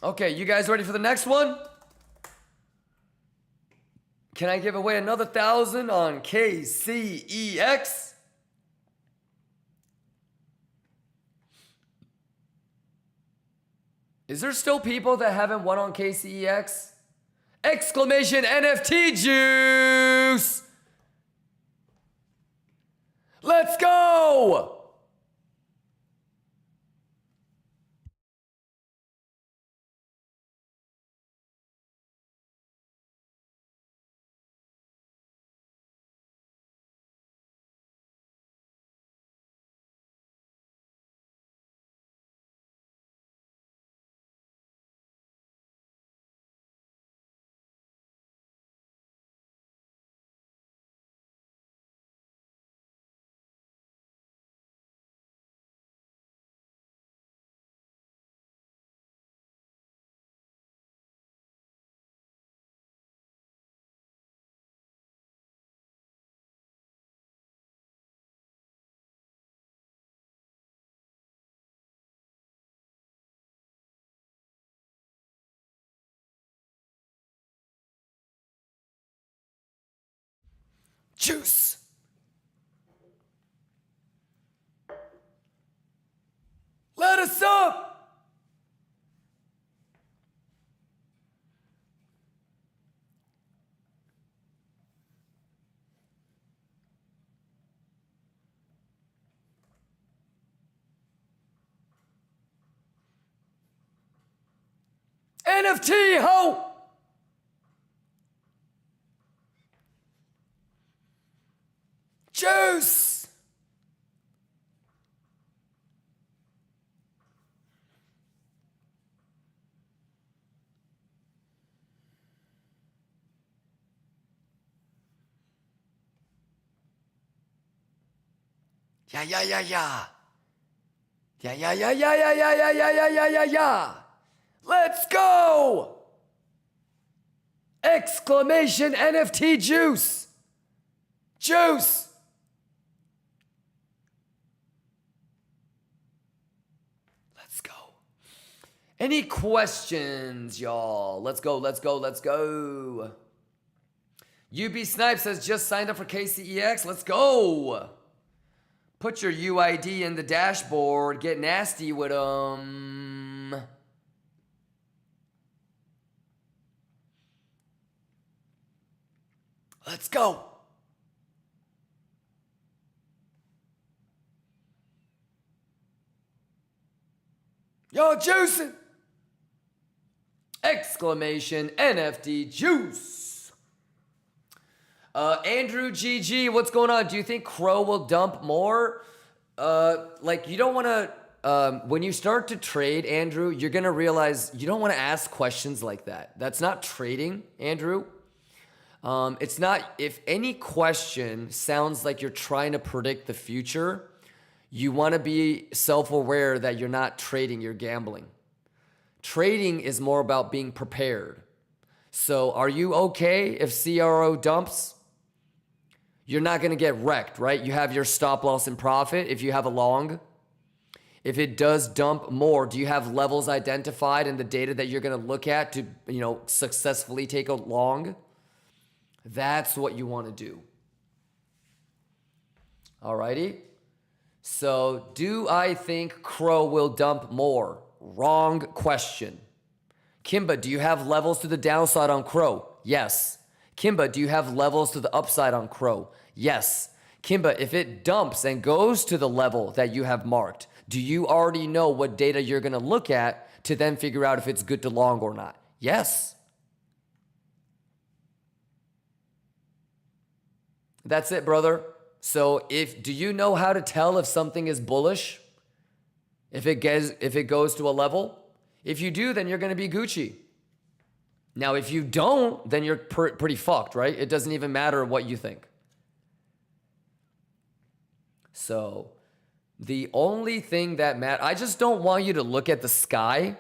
Okay, you guys ready for the next one? Can I give away another 1,000 on KCEX? Is there still people that haven't won on KCEX? Exclamation NFT juice! Let's go! Juice! Let us up! NFT ho! Juice! Yeah, yeah, yeah, yeah. Yeah, yeah, yeah, yeah, yeah, yeah, yeah, yeah, yeah, yeah, yeah, yeah. Let's go! Exclamation NFT juice! Juice! Let's go. Any questions, y'all? Let's go, let's go, let's go. UB Snipe says just signed up for KCEX. Let's go. Put your UID in the dashboard. Get nasty with them. Let's go. Yo, juicing. Exclamation NFT juice. Andrew GG, what's going on? Do you think Crow will dump more? Like, you don't want to, when you start to trade, Andrew, you're going to realize you don't want to ask questions like that. That's not trading, Andrew. It's not, if any question sounds like you're trying to predict the future, you want to be self-aware that you're not trading, you're gambling. Trading is more about being prepared. So are you okay if CRO dumps? You're not going to get wrecked, right? You have your stop loss and profit if you have a long. If it does dump more, do you have levels identified in the data that you're going to look at to, successfully take a long? That's what you want to do. Alrighty. So, do I think Crow will dump more? Wrong question. Kimba, do you have levels to the downside on Crow? Yes. Kimba, do you have levels to the upside on Crow? Yes. Kimba, if it dumps and goes to the level that you have marked, do you already know what data you're going to look at to then figure out if it's good to long or not? Yes. That's it, brother. So do you know how to tell if something is bullish? If it goes to a level? If you do, then you're going to be Gucci. Now, if you don't, then you're pretty fucked, right? It doesn't even matter what you think. So the only thing that matters, I just don't want you to look at the sky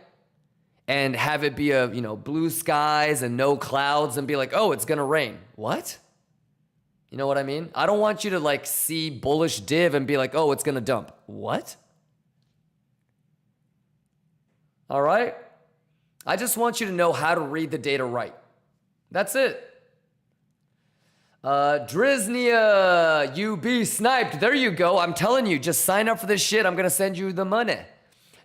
and have it be a, blue skies and no clouds and be like, oh, it's gonna rain. What? You know what I mean? I don't want you to like see bullish div and be like, oh, it's gonna dump. What? All right? I just want you to know how to read the data right. That's it. Driznia, you be sniped. There you go. I'm telling you, just sign up for this shit. I'm gonna send you the money.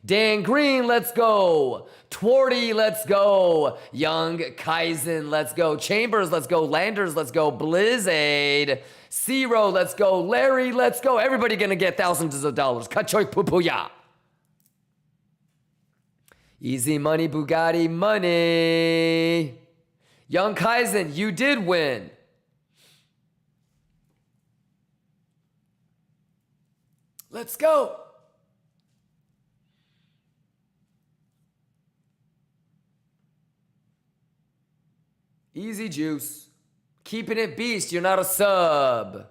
Dan Green, let's go. Twardy, let's go. Young Kaizen, let's go. Chambers, let's go. Landers, let's go. Blizzade. Zero, let's go. Larry, let's go. Everybody gonna get thousands of dollars. Kachoy pupuya. Easy money, Bugatti money. Young Kaizen, you did win. Let's go. Easy juice. Keeping it beast, you're not a sub.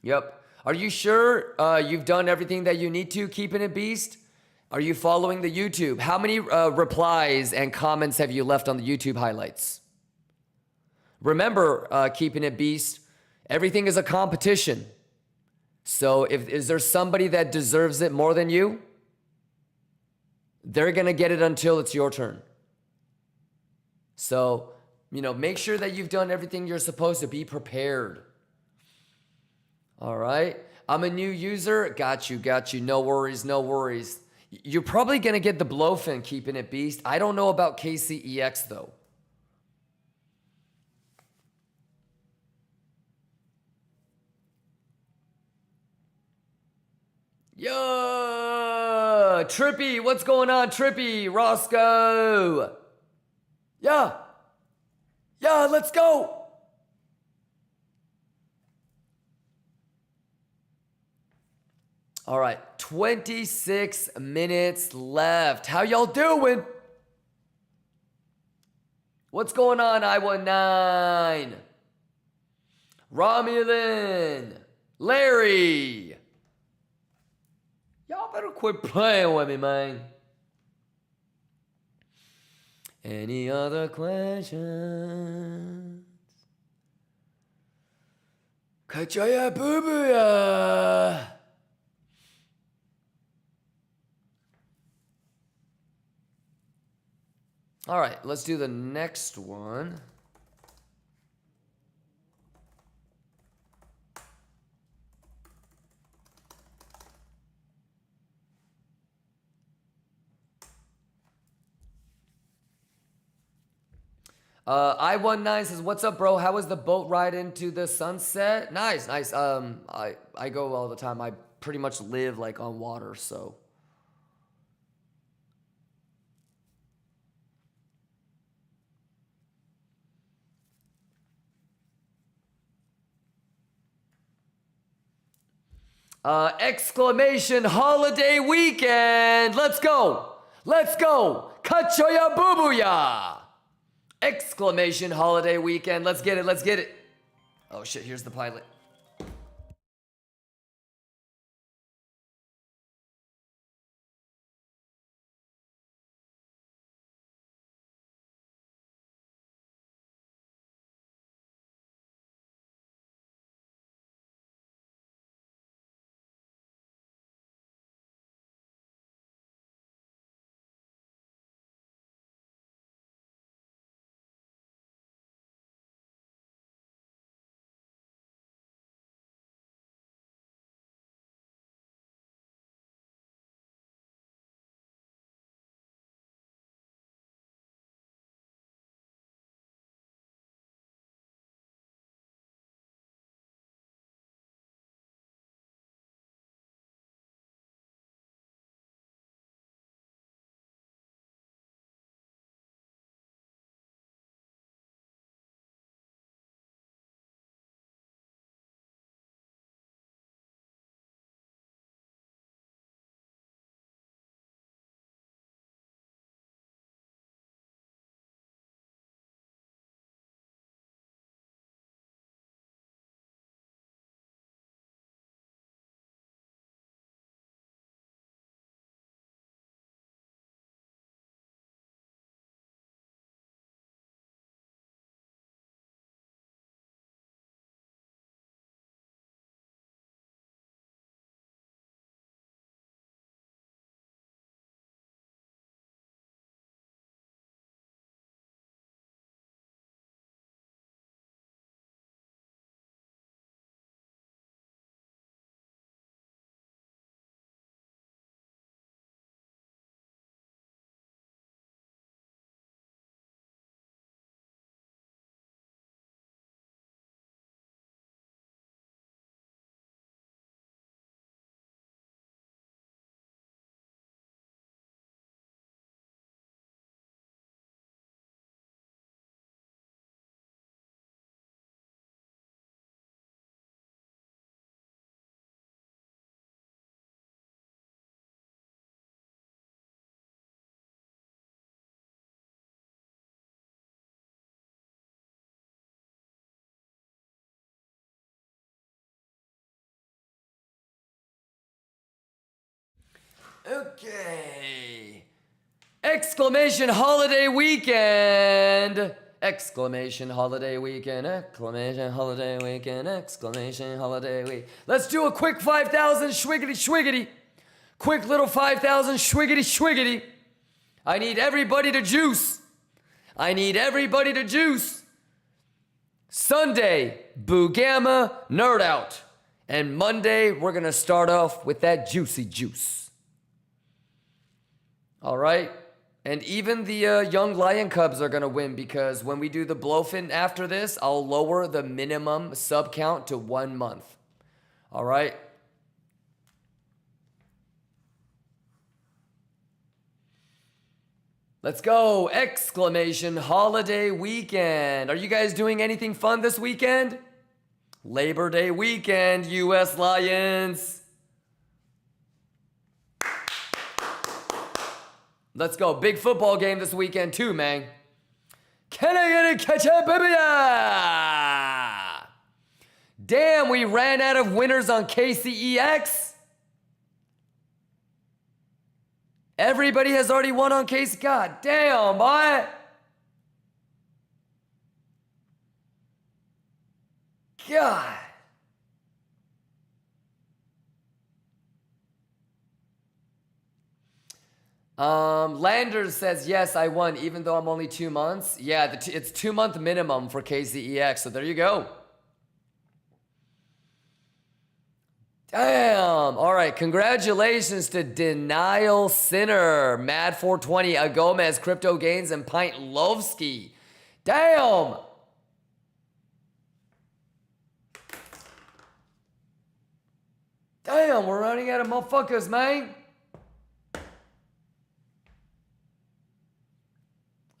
Yep. Are you sure you've done everything that you need to, keeping it beast? Are you following the YouTube? How many replies and comments have you left on the YouTube highlights? Remember, keeping it beast, everything is a competition. So is there somebody that deserves it more than you? They're going to get it until it's your turn. So, make sure that you've done everything you're supposed to. Be prepared. All right. I'm a new user. Got you. No worries. You're probably going to get the Blofin, keeping it beast. I don't know about KCEX though. Yo, Trippy, what's going on, Trippy? Roscoe. Yeah, let's go. All right, 26 minutes left. How y'all doing? What's going on, I-19? Romulan, Larry. Y'all better quit playing with me, man. Any other questions? Kachaya boo-boo-ya. All right, let's do the next one. I19 says, "What's up, bro? How was the boat ride into the sunset? Nice. I go all the time. I pretty much live like on water, so." Exclamation holiday weekend. Let's go. Kachoya boo-boo-ya. Exclamation holiday weekend. Let's get it. Oh shit, here's the pilot. Okay. Exclamation holiday weekend. Exclamation holiday weekend. Exclamation holiday weekend. Exclamation holiday week. Let's do a quick 5,000 schwiggity schwiggity. Quick little 5,000 schwiggity schwiggity. I need everybody to juice. I need everybody to juice. Sunday, Boo Gamma, Nerd Out. And Monday, we're going to start off with that juicy juice. All right? And even the young Lion Cubs are going to win because when we do the Blofin after this, I'll lower the minimum sub count to 1 month. All right? Let's go. Exclamation holiday weekend. Are you guys doing anything fun this weekend? Labor Day weekend, US Lions. Let's go. Big football game this weekend too, man. Can I get a catch-up, baby? Damn, we ran out of winners on KCEX. Everybody has already won on KCEX. God damn, boy. God. Landers says, yes, I won, even though I'm only 2 months. Yeah, it's 2 month minimum for KCEX, so there you go. Damn. All right, congratulations to Denial Sinner, Mad 420, Agomez, Crypto Gains, and Pint Lovsky. Damn. Damn, we're running out of motherfuckers, man.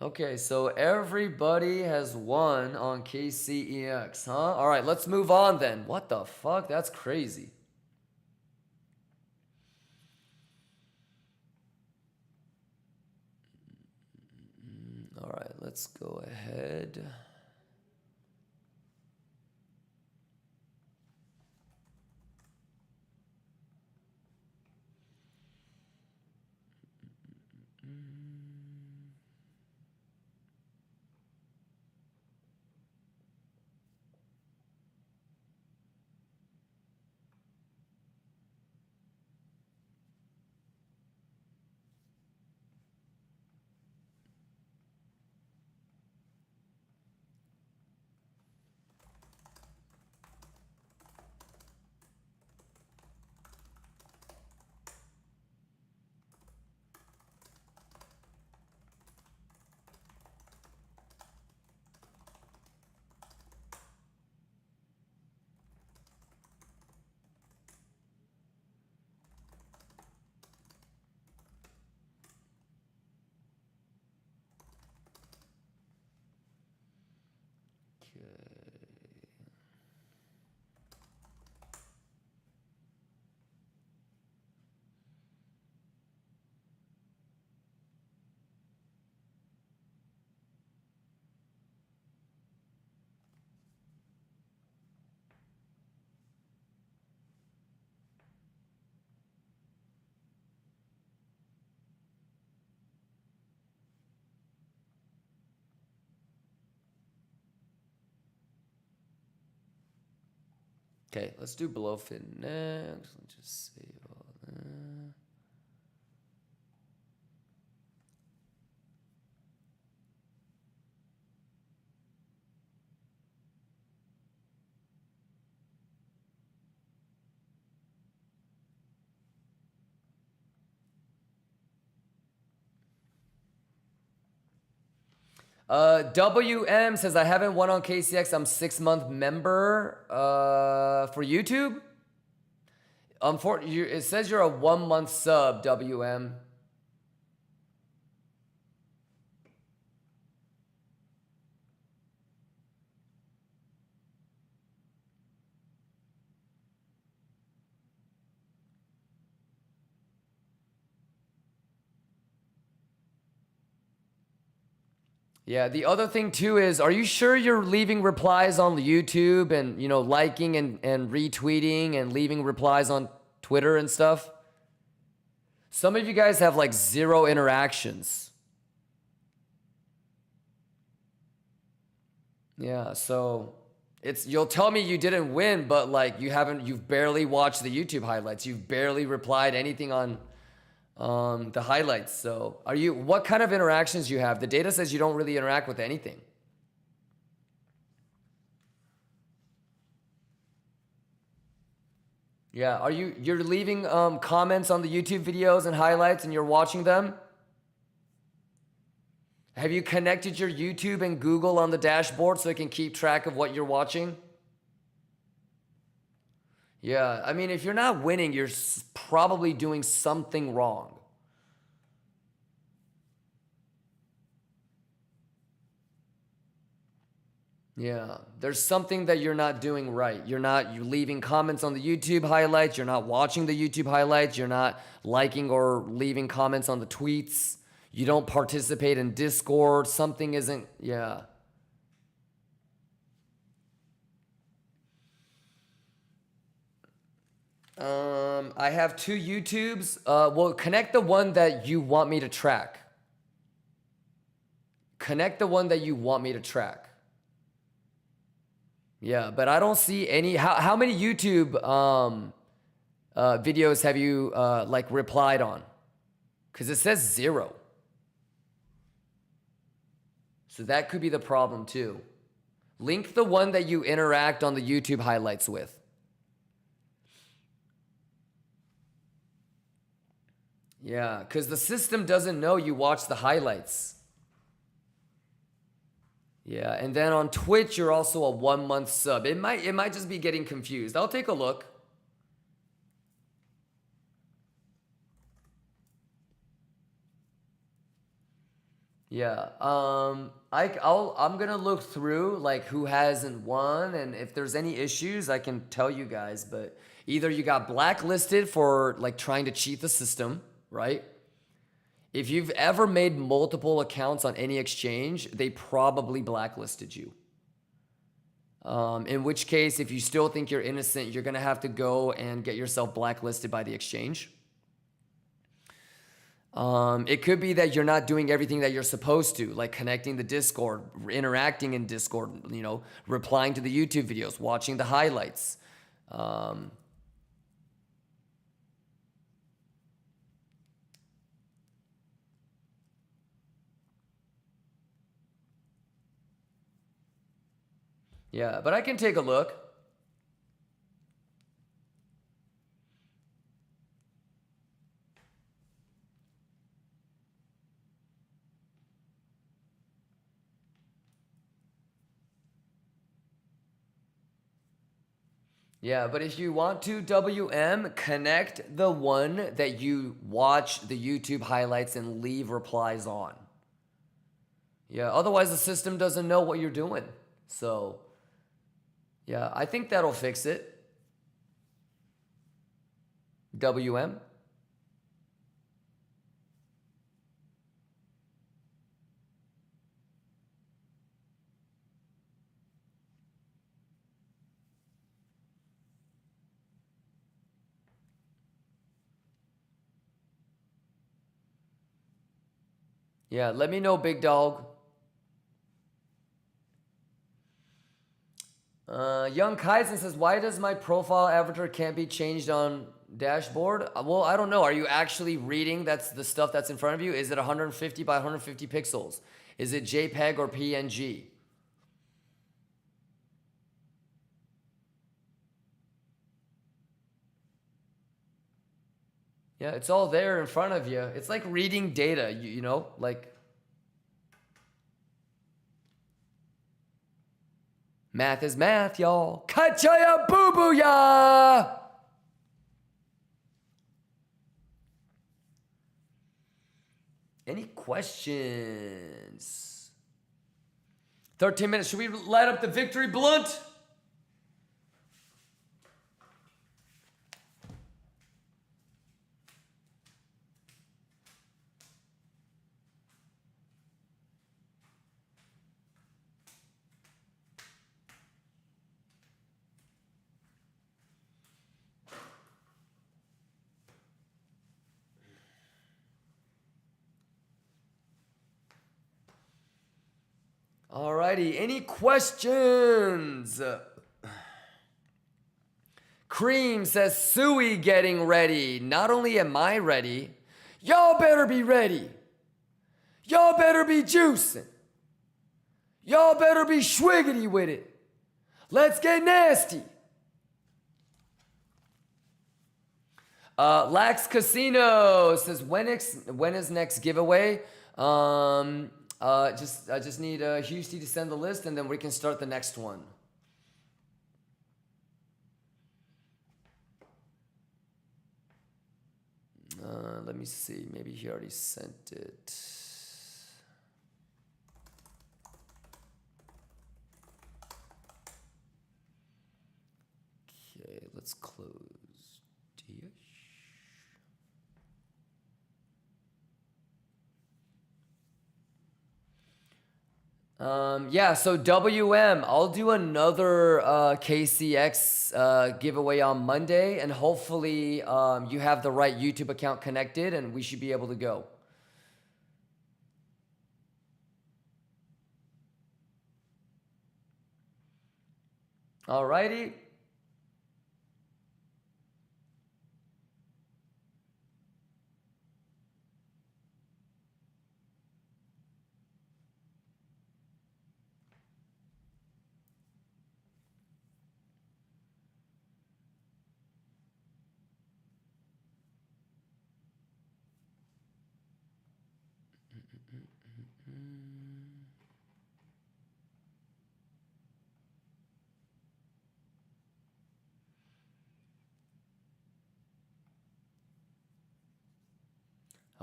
Okay, so everybody has won on KCEX, huh? All right, let's move on then. What the fuck? That's crazy. All right, let's go ahead. Okay, let's do Blofin next. Let's just save all that. WM says, I haven't won on KCX. I'm 6-month member for YouTube. It says you're a 1 month sub, WM. Yeah, the other thing too is, are you sure you're leaving replies on YouTube and, you know, liking and retweeting and leaving replies on Twitter and stuff? Some of you guys have like 0 interactions. Yeah, so you'll tell me you didn't win, but like you've barely watched the YouTube highlights. You've barely replied anything on the highlights. So what kind of interactions you have? The data says you don't really interact with anything. Yeah, you're leaving comments on the YouTube videos and highlights and you're watching them? Have you connected your YouTube and Google on the dashboard so it can keep track of what you're watching? Yeah, I mean, if you're not winning, you're probably doing something wrong. Yeah, there's something that you're not doing right. You're leaving comments on the YouTube highlights. You're not watching the YouTube highlights. You're not liking or leaving comments on the tweets. You don't participate in Discord. Something isn't, yeah. I have 2 YouTubes. Well, connect the one that you want me to track. Connect the one that you want me to track. Yeah, but I don't see any. How many YouTube videos have you like replied on? Because it says 0. So that could be the problem too. Link the one that you interact on the YouTube highlights with. Yeah, because the system doesn't know you watch the highlights. Yeah, and then on Twitch, you're also a 1-month sub. It might just be getting confused. I'll take a look. Yeah, I'm gonna look through like who hasn't won, and if there's any issues, I can tell you guys. But either you got blacklisted for like trying to cheat the system, right? If you've ever made multiple accounts on any exchange, they probably blacklisted you. In which case, if you still think you're innocent, you're gonna have to go and get yourself blacklisted by the exchange. It could be that you're not doing everything that you're supposed to, like connecting the Discord, interacting in Discord, replying to the YouTube videos, watching the highlights. Yeah, but I can take a look. Yeah, but if you want to, WM, connect the one that you watch the YouTube highlights and leave replies on. Yeah, otherwise the system doesn't know what you're doing. So, yeah, I think that'll fix it. WM. Yeah, let me know, big dog. Young Kaizen says, why does my profile avatar can't be changed on dashboard? Well, I don't know. Are you actually reading that's the stuff that's in front of you? Is it 150 by 150 pixels? Is it JPEG or PNG? Yeah, it's all there in front of you. It's like reading data, you know, like math is math, y'all. Kachaya boo boo ya. Any questions? 13 minutes. Should we light up the victory blunt? Alrighty, any questions? Cream says, Suey getting ready. Not only am I ready, y'all better be ready. Y'all better be juicing. Y'all better be schwiggity with it. Let's get nasty. Lax Casino says, when is next giveaway? I just need Houston to send the list and then we can start the next one. Let me see. Maybe he already sent it. Okay, let's close. Yeah, so WM, I'll do another KCEX giveaway on Monday, and hopefully you have the right YouTube account connected, and we should be able to go. Alrighty.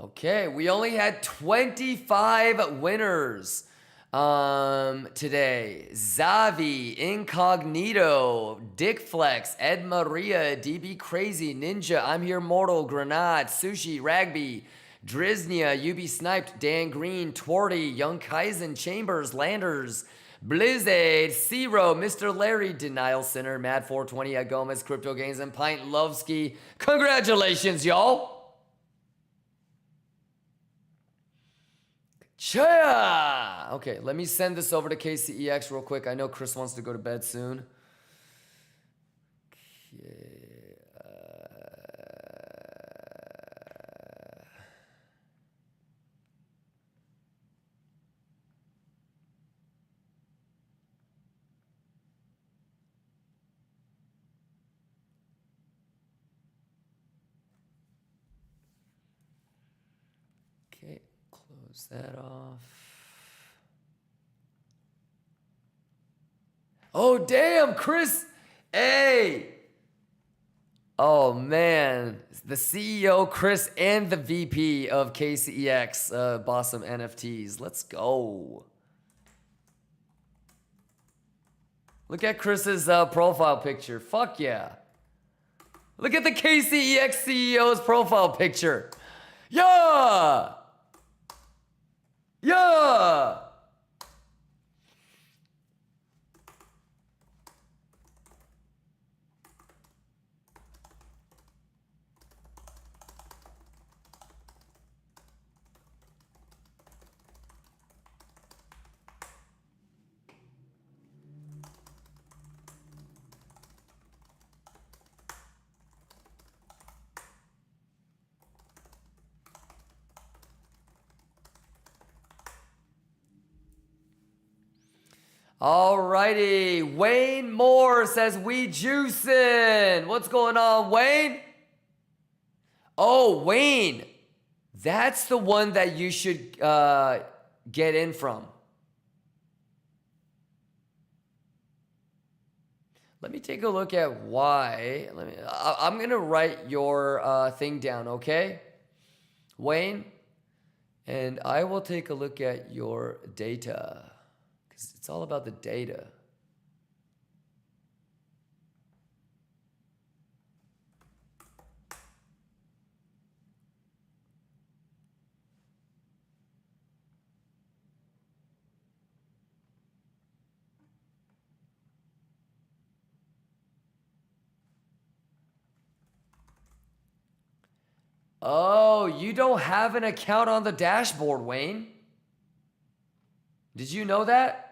Okay, we only had 25 winners today. Zavi, Incognito, Dick Flex, Ed Maria, DB Crazy, Ninja, I'm Here Mortal, Grenade, Sushi, Ragby, Driznia, UB Sniped, Dan Green, Twardy, Young Kaizen, Chambers, Landers, Blizzade, Zero, Mr. Larry, Denial Center, Mad 420, Gomez, Crypto Games, and Pint Lovsky. Congratulations, y'all! Cha! Okay, let me send this over to KCEX real quick. I know Chris wants to go to bed soon. Okay, close that off. Oh, damn, Chris. Hey. Oh, man. The CEO, Chris, and the VP of KCEX, Bossum NFTs. Let's go. Look at Chris's profile picture. Fuck yeah. Look at the KCEX CEO's profile picture. Yeah. Yeah. Alrighty, Wayne Moore says we juicing. What's going on, Wayne? Oh, Wayne, that's the one that you should get in from. Let me take a look at why. I'm gonna write your thing down, okay, Wayne, and I will take a look at your data. It's all about the data. Oh, you don't have an account on the dashboard, Wayne. Did you know that?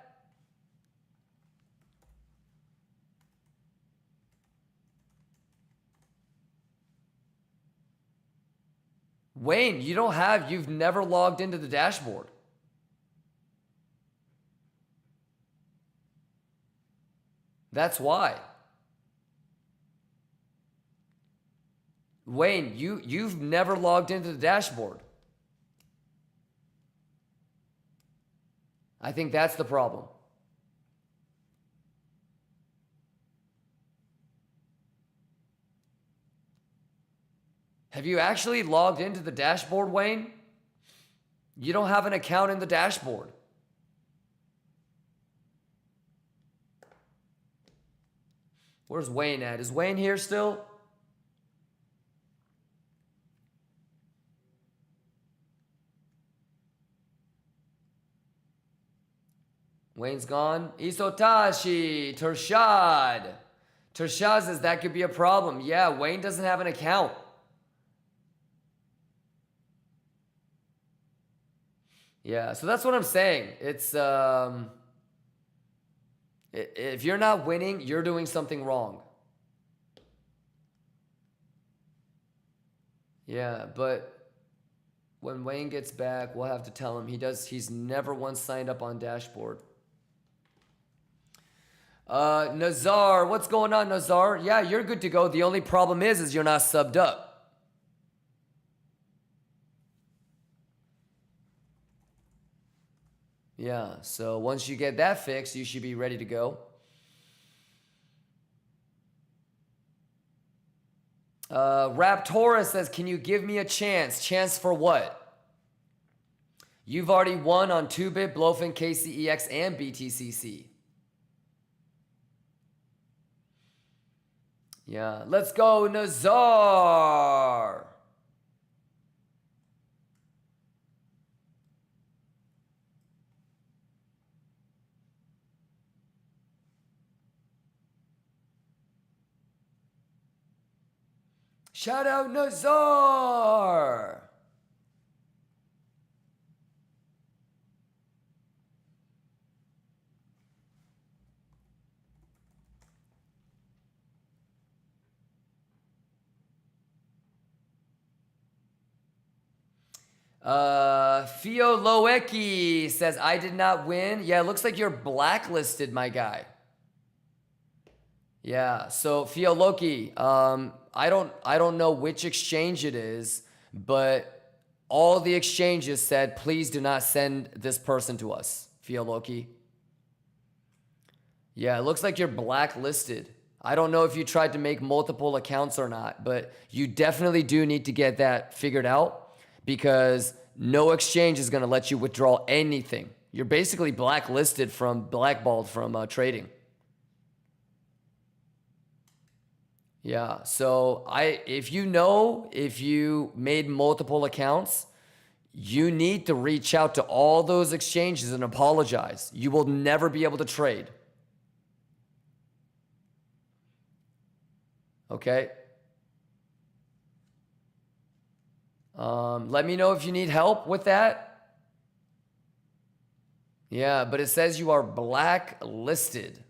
Wayne, you've never logged into the dashboard. That's why. Wayne, you've never logged into the dashboard. I think that's the problem. Have you actually logged into the dashboard, Wayne? You don't have an account in the dashboard. Where's Wayne at? Is Wayne here still? Wayne's gone. Isotashi, Tershad. Tershad says that could be a problem. Yeah, Wayne doesn't have an account. Yeah, so that's what I'm saying. It's if you're not winning, you're doing something wrong. Yeah, but when Wayne gets back, we'll have to tell him he's never once signed up on dashboard. Nazar, what's going on, Nazar? Yeah, you're good to go. The only problem is you're not subbed up. Yeah, so once you get that fixed, you should be ready to go. Raptora says, can you give me a chance? Chance for what? You've already won on 2-bit, Blofin, KCEX, and BTCC. Yeah, let's go, Nazar. Shout out Nazar. Fio Loeki says, I did not win. Yeah, it looks like you're blacklisted, my guy. Yeah, so Fio Loki, I don't know which exchange it is, but all the exchanges said, please do not send this person to us, Fio Loki. Yeah, it looks like you're blacklisted. I don't know if you tried to make multiple accounts or not, but you definitely do need to get that figured out because no exchange is going to let you withdraw anything. You're basically blacklisted blackballed from trading. Yeah, so if you made multiple accounts, you need to reach out to all those exchanges and apologize. You will never be able to trade. Okay? Let me know if you need help with that. Yeah, but it says you are blacklisted.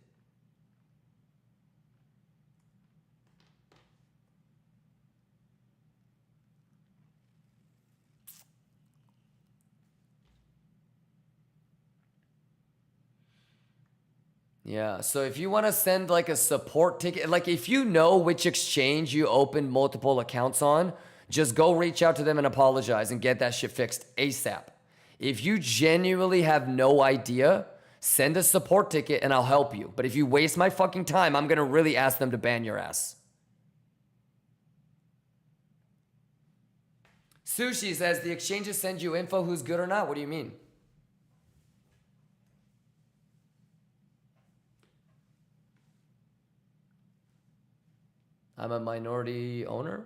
Yeah, so if you want to send like a support ticket, like if you know which exchange you opened multiple accounts on, just go reach out to them and apologize and get that shit fixed ASAP. If you genuinely have no idea, send a support ticket and I'll help you. But if you waste my fucking time, I'm going to really ask them to ban your ass. Sushi says, the exchanges send you info who's good or not? What do you mean? I'm a minority owner.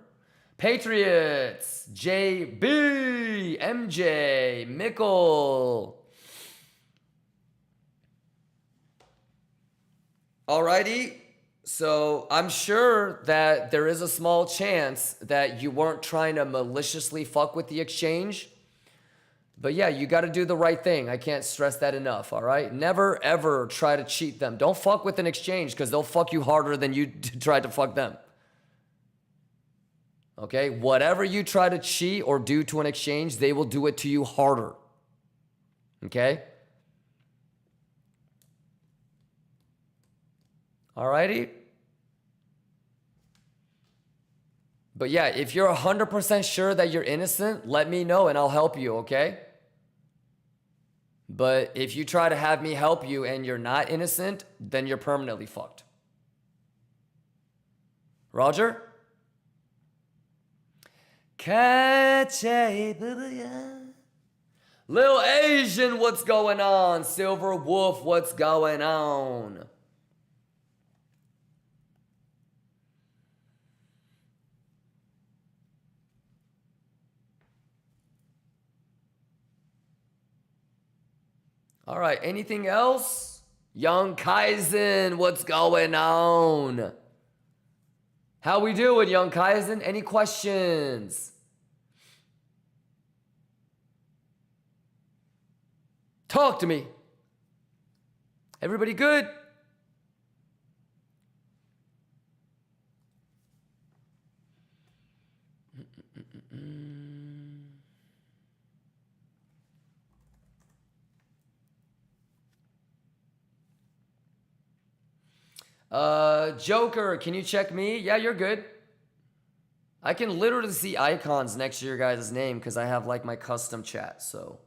Patriots, JB, MJ, Mickle. Alrighty, so I'm sure that there is a small chance that you weren't trying to maliciously fuck with the exchange. But yeah, you got to do the right thing. I can't stress that enough, all right? Never, ever try to cheat them. Don't fuck with an exchange because they'll fuck you harder than you tried to fuck them. Okay? Whatever you try to cheat or do to an exchange, they will do it to you harder. Okay? Alrighty? But yeah, if you're 100% sure that you're innocent, let me know and I'll help you, okay? But if you try to have me help you and you're not innocent, then you're permanently fucked. Roger? Lil Asian, what's going on? Silver Wolf, what's going on? All right, anything else? Young Kaizen, what's going on? How we doing, Young Kaizen? Any questions? Talk to me. Everybody good? Joker, can you check me? Yeah, you're good. I can literally see icons next to your guys' name because I have like my custom chat, so.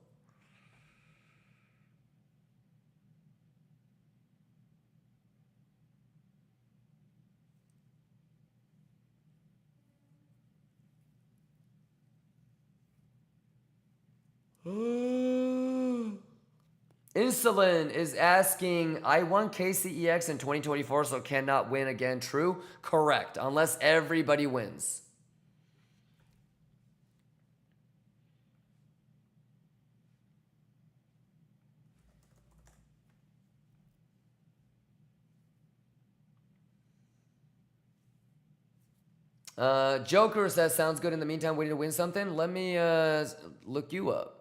Insulin is asking, I won KCEX in 2024, so cannot win again. True? Correct. Unless everybody wins. Joker says, sounds good. In the meantime, waiting to win something. Let me look you up.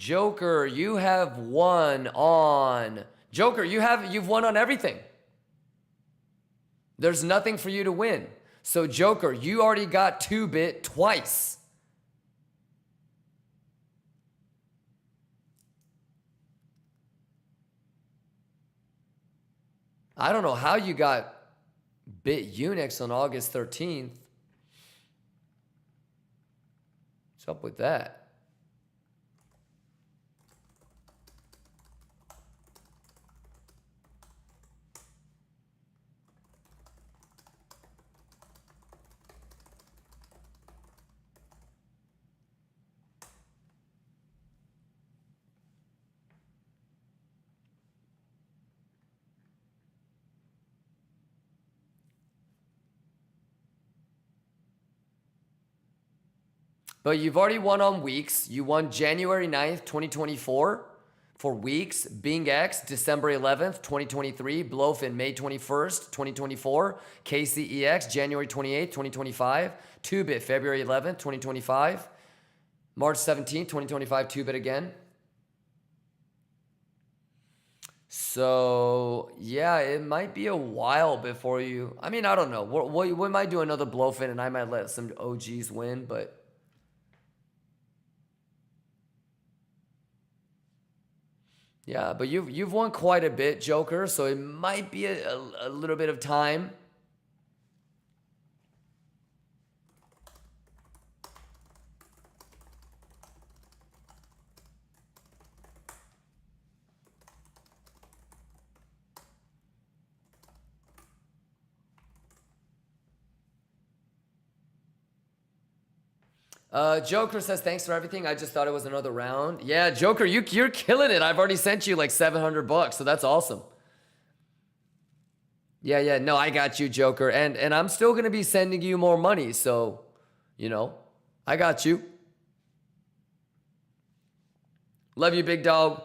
Joker, you have won on. Joker, you've won on everything. There's nothing for you to win. So Joker, you already got 2-bit twice. I don't know how you got Bit Unix on August 13th. What's up with that? But you've already won on WEEX. You won January 9th, 2024 for WEEX. BingX, December 11th, 2023. Blofin, May 21st, 2024. KCEX, January 28th, 2025. 2-bit, February 11th, 2025. March 17th, 2025, 2-bit again. So, yeah, it might be a while before you... I mean, I don't know. We might do another Blofin and I might let some OGs win, but... Yeah, but you've won quite a bit, Joker, so it might be a little bit of time. Joker says, thanks for everything. I just thought it was another round. Yeah, Joker, you're killing it. I've already sent you like $700, so that's awesome. Yeah, no, I got you, Joker. And I'm still going to be sending you more money, so, you know, I got you. Love you, big dog.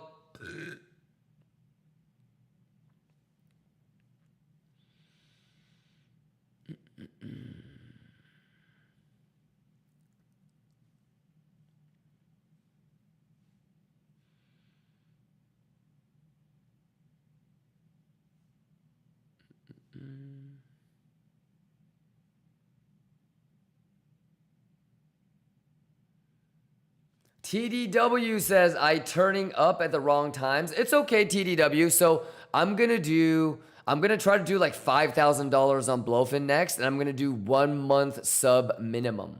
TDW says I turning up at the wrong times. It's okay, TDW. So I'm gonna try to do like $5,000 on Blofin next, and I'm gonna do 1 month sub minimum.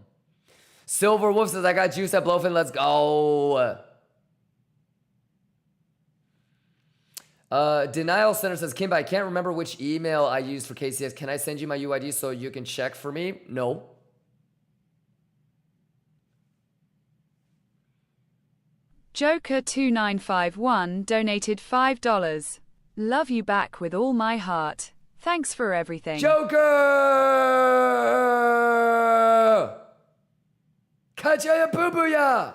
Silver Wolf says I got juice at Blofin. Let's go. Denial Center says, Kimba, I can't remember which email I used for KCEX. Can I send you my UID so you can check for me? No. Joker2951 donated $5. Love you back with all my heart. Thanks for everything. Joker! Kachaya Bubuya!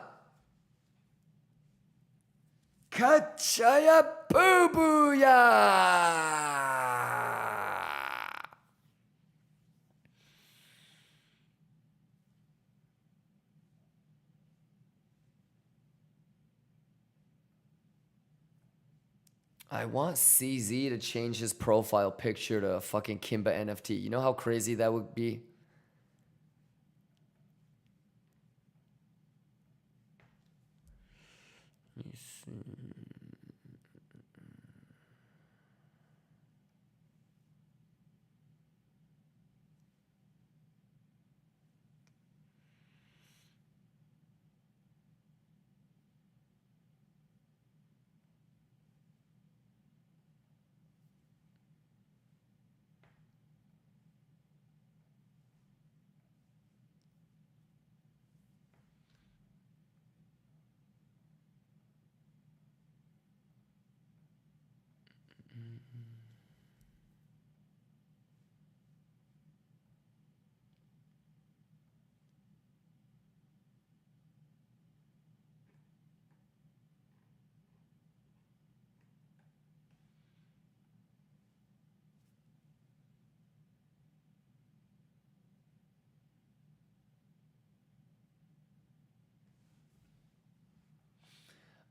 Kachaya Bubuya! I want CZ to change his profile picture to a fucking Kimba NFT. You know how crazy that would be? Let me see.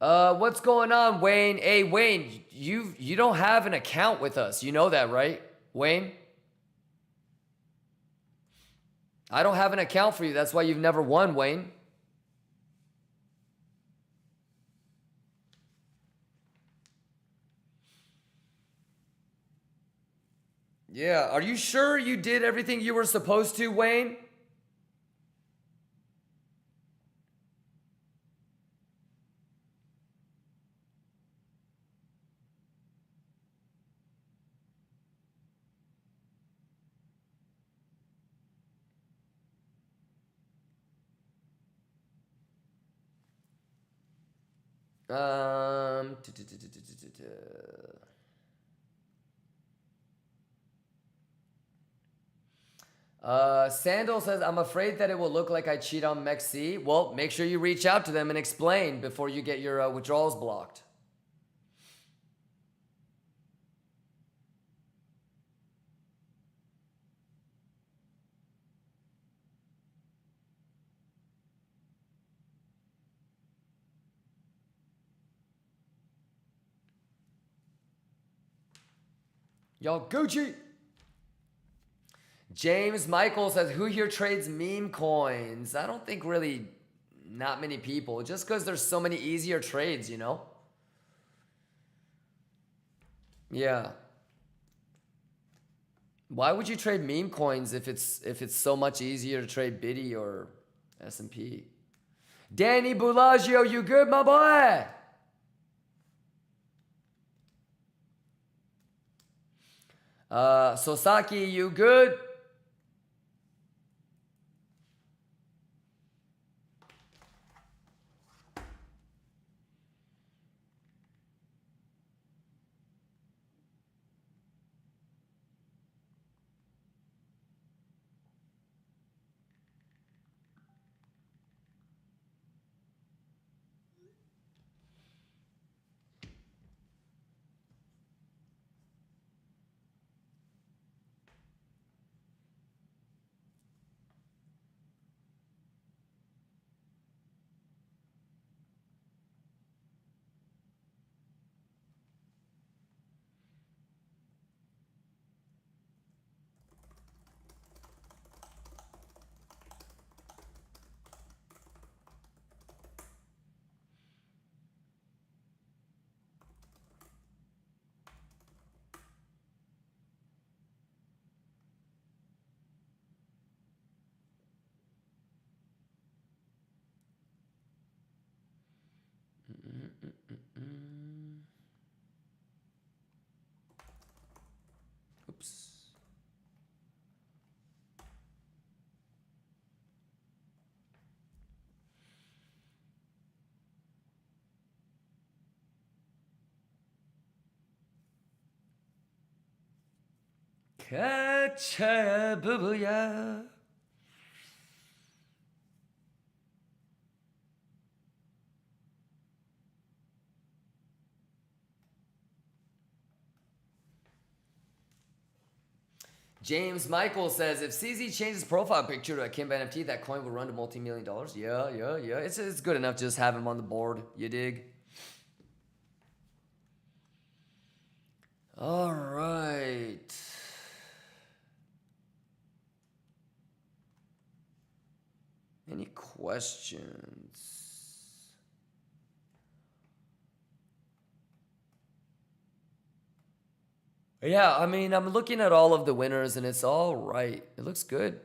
What's going on, Wayne? Hey, Wayne, you don't have an account with us. You know that, right, Wayne? I don't have an account for you. That's why you've never won, Wayne. Yeah, are you sure you did everything you were supposed to, Wayne? Um, Sandal says, I'm afraid that it will look like I cheat on MEXC. Well, make sure you reach out to them and explain before you get your withdrawals blocked. Y'all Gucci. James Michael says, who here trades meme coins? I don't think really not many people, just because there's so many easier trades, you know? Yeah. Why would you trade meme coins if it's so much easier to trade Biddy or S&P? Danny Bellagio, you good, my boy? Sosaki, you good? Gotcha, boo-boo-ya. James Michael says, if CZ changes profile picture to a Kimba NFT, that coin will run to multi-million dollars. Yeah. It's good enough to just have him on the board. You dig? All right. Any questions? Yeah, I mean, I'm looking at all of the winners and it's all right. It looks good.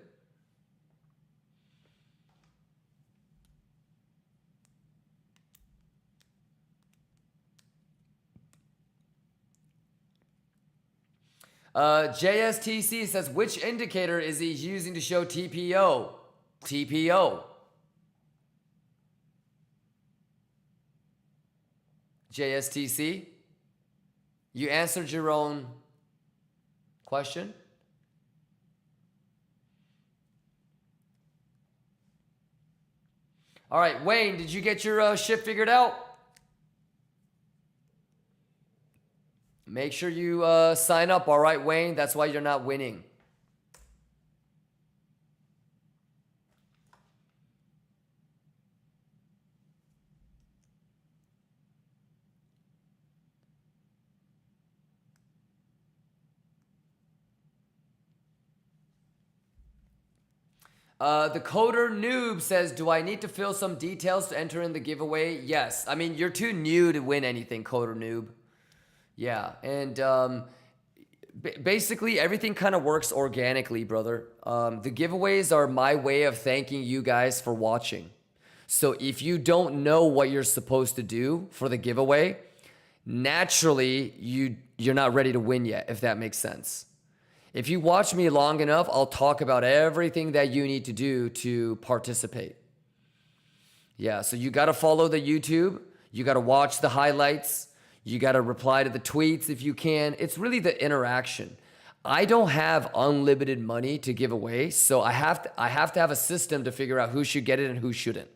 JSTC says, which indicator is he using to show TPO? TPO. JSTC? You answered your own question? All right, Wayne, did you get your shit figured out? Make sure you sign up, all right, Wayne? That's why you're not winning. The coder noob says, do I need to fill some details to enter in the giveaway? Yes. I mean, you're too new to win anything, coder noob. Yeah, and basically everything kind of works organically, brother. The giveaways are my way of thanking you guys for watching. So if you don't know what you're supposed to do for the giveaway, naturally you're not ready to win yet, if that makes sense. If you watch me long enough, I'll talk about everything that you need to do to participate. Yeah, so you got to follow the YouTube. You got to watch the highlights. You got to reply to the tweets if you can. It's really the interaction. I don't have unlimited money to give away, so I have to have a system to figure out who should get it and who shouldn't.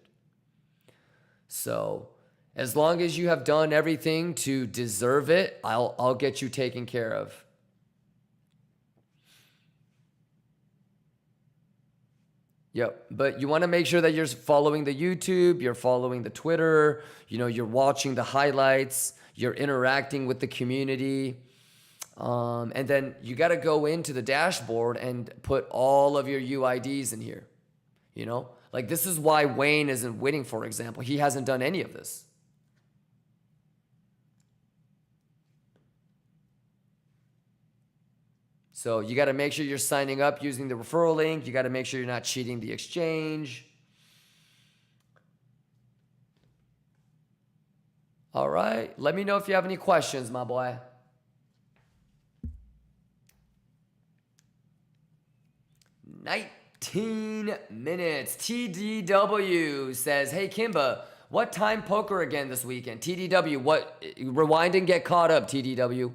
So as long as you have done everything to deserve it, I'll get you taken care of. Yep, but you want to make sure that you're following the YouTube, you're following the Twitter, you're watching the highlights, you're interacting with the community. And then you got to go into the dashboard and put all of your UIDs in here. Like this is why Wayne isn't winning, for example. He hasn't done any of this. So you got to make sure you're signing up using the referral link. You got to make sure you're not cheating the exchange. All right. Let me know if you have any questions, my boy. "19 minutes. TDW says, hey, Kimba, what time poker again this weekend? TDW, what? Rewind and get caught up, TDW.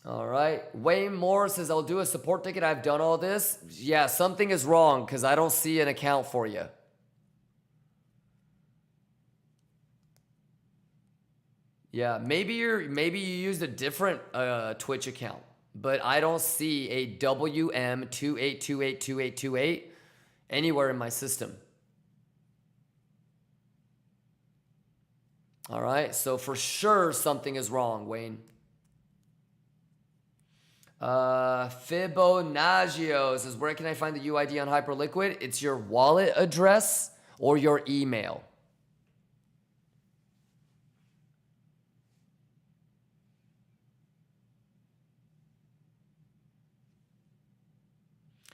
All right. Wayne Moore says, I'll do a support ticket. I've done all this. Yeah, something is wrong because I don't see an account for you. Yeah, maybe you used a different Twitch account, but I don't see a WM28282828 anywhere in my system. All right, so for sure something is wrong, Wayne. Fibonaccio says, where can I find the UID on Hyperliquid? It's your wallet address or your email.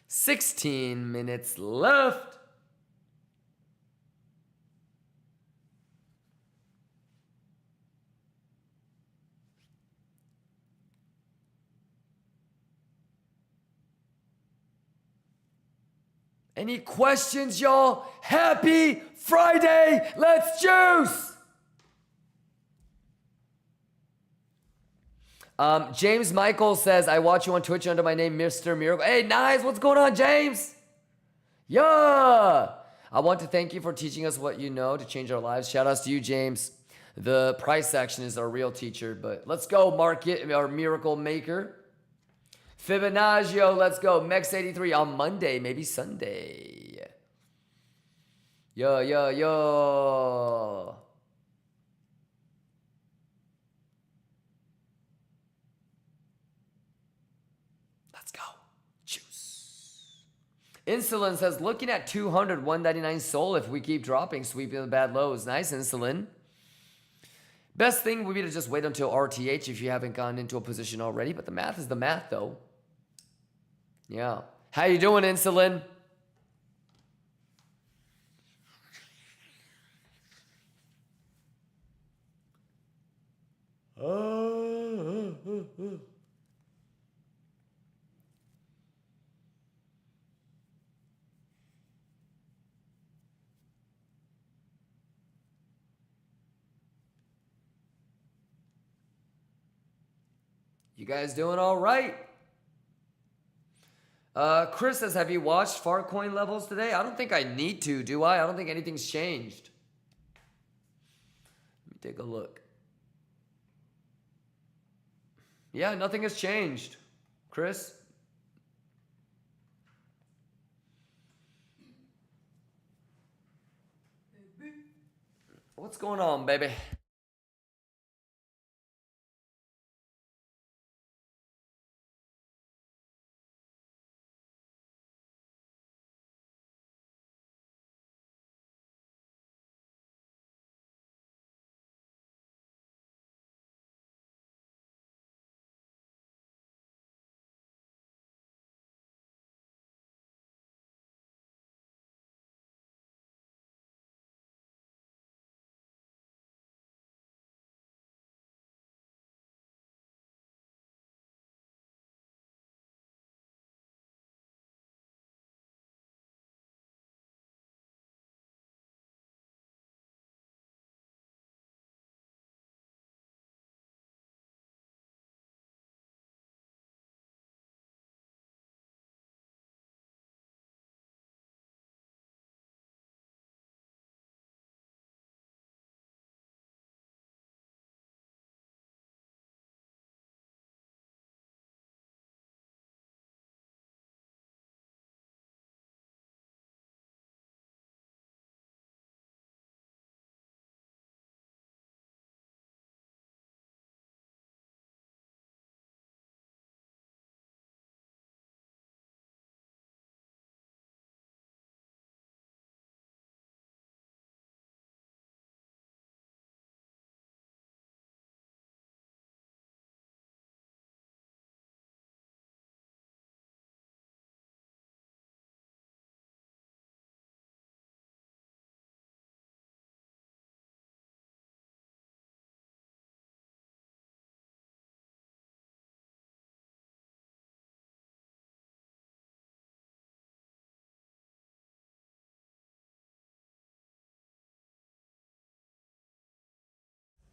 "16 minutes left." Any questions, y'all? Happy Friday. Let's juice. James Michael says, I watch you on Twitch under my name, Mr. Miracle. Hey, nice. What's going on, James? Yeah. I want to thank you for teaching us what you know to change our lives. Shout outs to you, James. The price action is our real teacher, but let's go, market, our miracle maker. Fibonacci, let's go. MEXC 83 on Monday, maybe Sunday. Yo. Let's go. Juice. Insulin says, looking at 200, 199 sold if we keep dropping, sweeping the bad lows. Nice, Insulin. Best thing would be to just wait until RTH if you haven't gotten into a position already, but the math is the math, though. Yeah. How you doing, Insulin? You guys doing all right? Chris says, have you watched Farcoin levels today? I don't think I need to, do I? I don't think anything's changed. Let me take a look. Yeah, nothing has changed. Chris? What's going on, baby?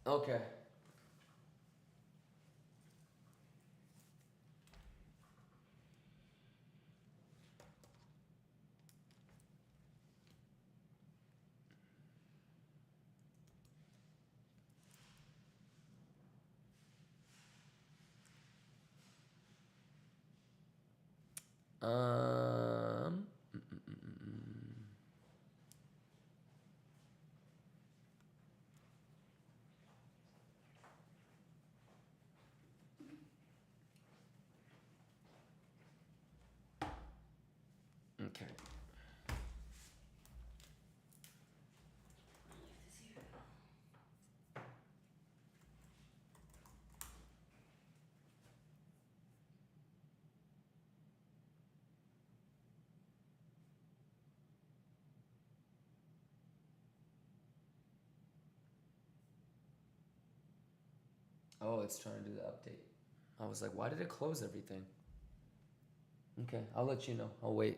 Okay. Um. Okay. Oh, it's trying to do the update. I was like, why did it close everything? Okay, I'll let you know. I'll wait.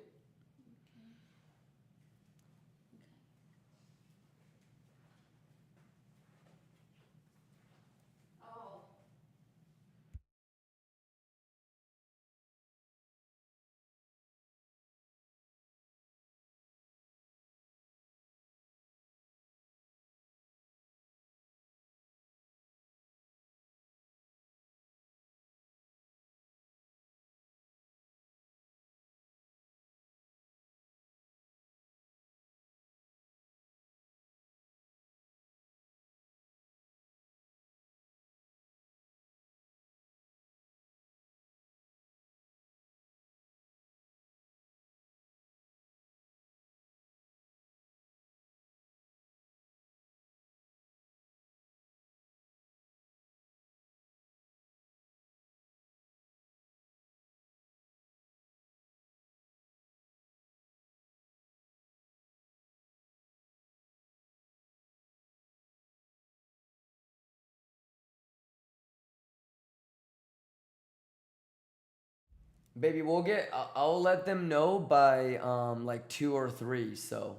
Baby, we'll get. I'll let them know by like 2 or 3. So.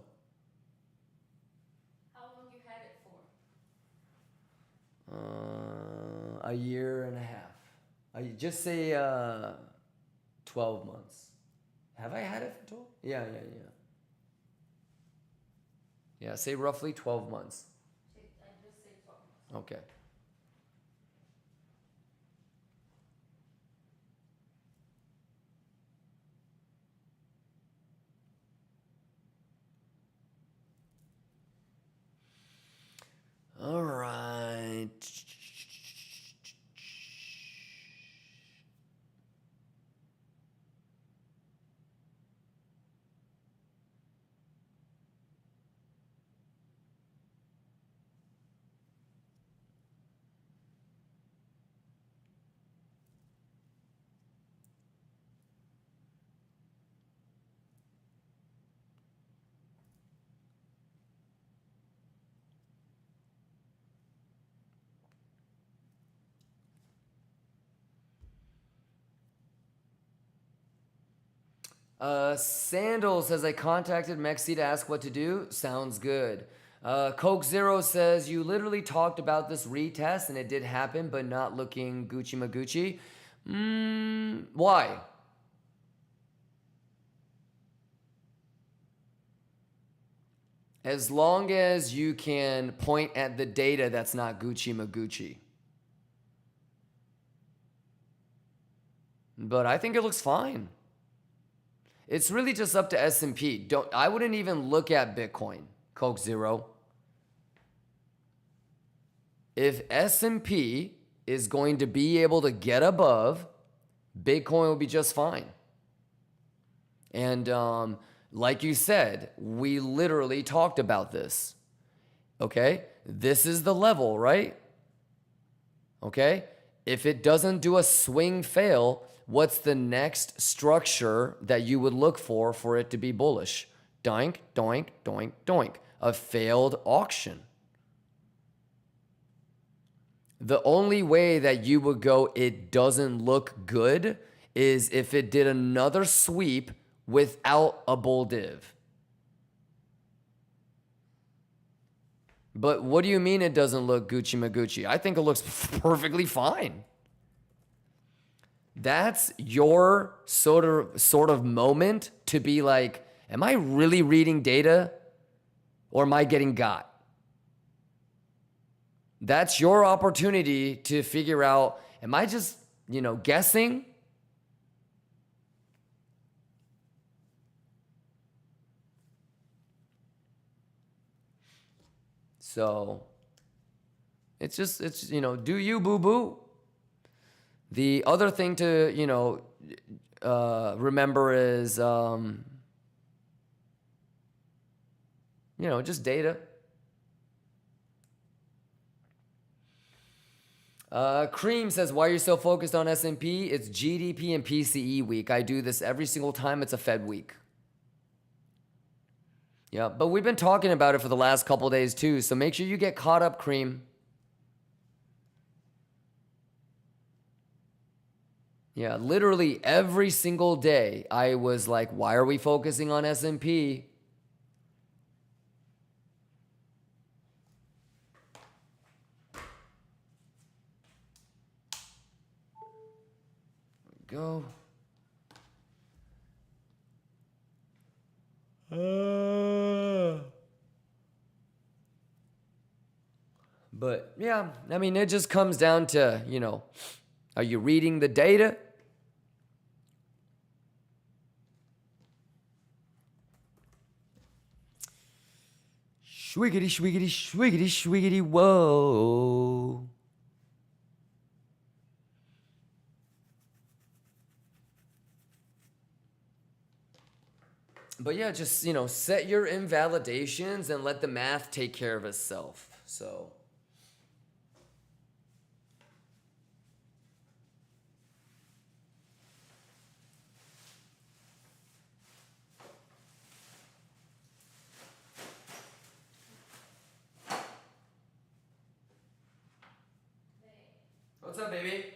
How long you had it for? A year and a half. Just say 12 months. Have I had it for 12? Yeah. Yeah, say roughly 12 months. I just say 12 months. Okay. All right. Sandal says, I contacted MEXC to ask what to do. Sounds good. Coke Zero says, you literally talked about this retest and it did happen, but not looking Gucci Magucci. Why? As long as you can point at the data that's not Gucci Magucci. But I think it looks fine. It's really just up to S&P. I wouldn't even look at Bitcoin, Coke Zero. If S&P is going to be able to get above, Bitcoin will be just fine. And like you said, we literally talked about this. Okay? This is the level, right? Okay? If it doesn't do a swing fail, what's the next structure that you would look for it to be bullish? Doink, doink, doink, doink. A failed auction. The only way that you would go, it doesn't look good, is if it did another sweep without a bull div. But what do you mean it doesn't look Gucci Magucci? I think it looks perfectly fine. That's your sort of moment to be like, am I really reading data or am I getting got? That's your opportunity to figure out, am I just, guessing? So it's do you, boo-boo? The other thing to, remember is, just data. Cream says, why are you so focused on S&P? It's GDP and PCE week. I do this every single time it's a Fed week. Yeah, but we've been talking about it for the last couple days too, so make sure you get caught up, Cream. Yeah, literally every single day I was like, why are we focusing on S&P? Go. But yeah, I mean, it just comes down to, are you reading the data? Schwiggity, schwiggity, schwiggity, schwiggity, whoa. But yeah, just, set your invalidations and let the math take care of itself. So. What's up, baby?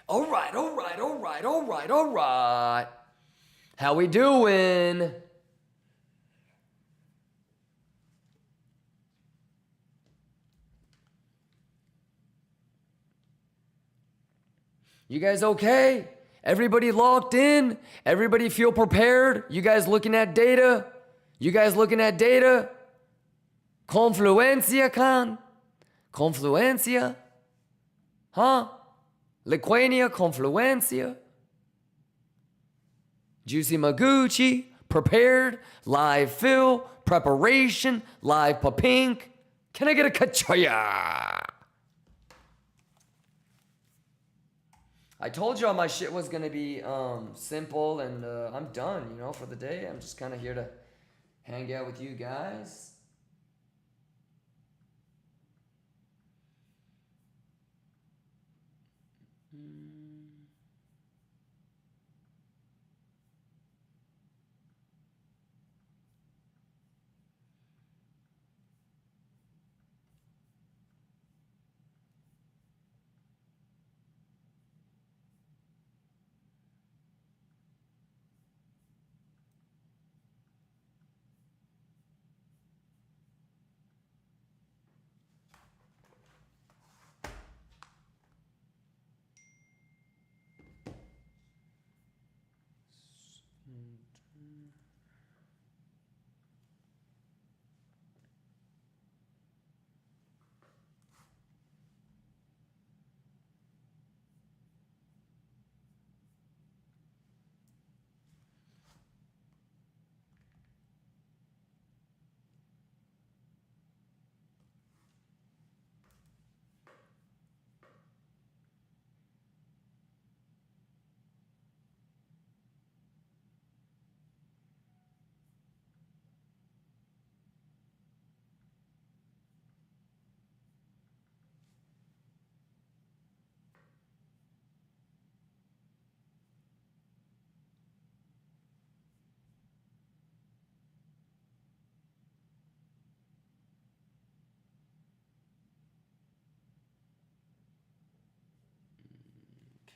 All right, all right, all right, all right, all right. How we doing? You guys okay? Everybody locked in? Everybody feel prepared? You guys looking at data? You guys looking at data? Confluencia, Khan? Confluencia? Huh? Liquania, Confluencia? Juicy Maguchi, prepared, live fill, preparation, live papink. Can I get a kachoya? I told y'all my shit was gonna be simple, and I'm done, you know, for the day. I'm just kind of here to hang out with you guys.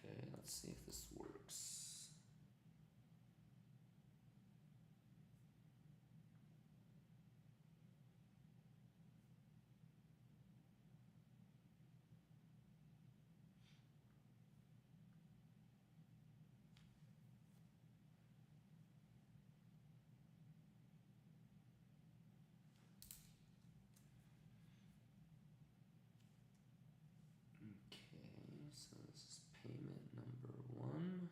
Okay, let's see if this works. Okay, so this is payment number 1.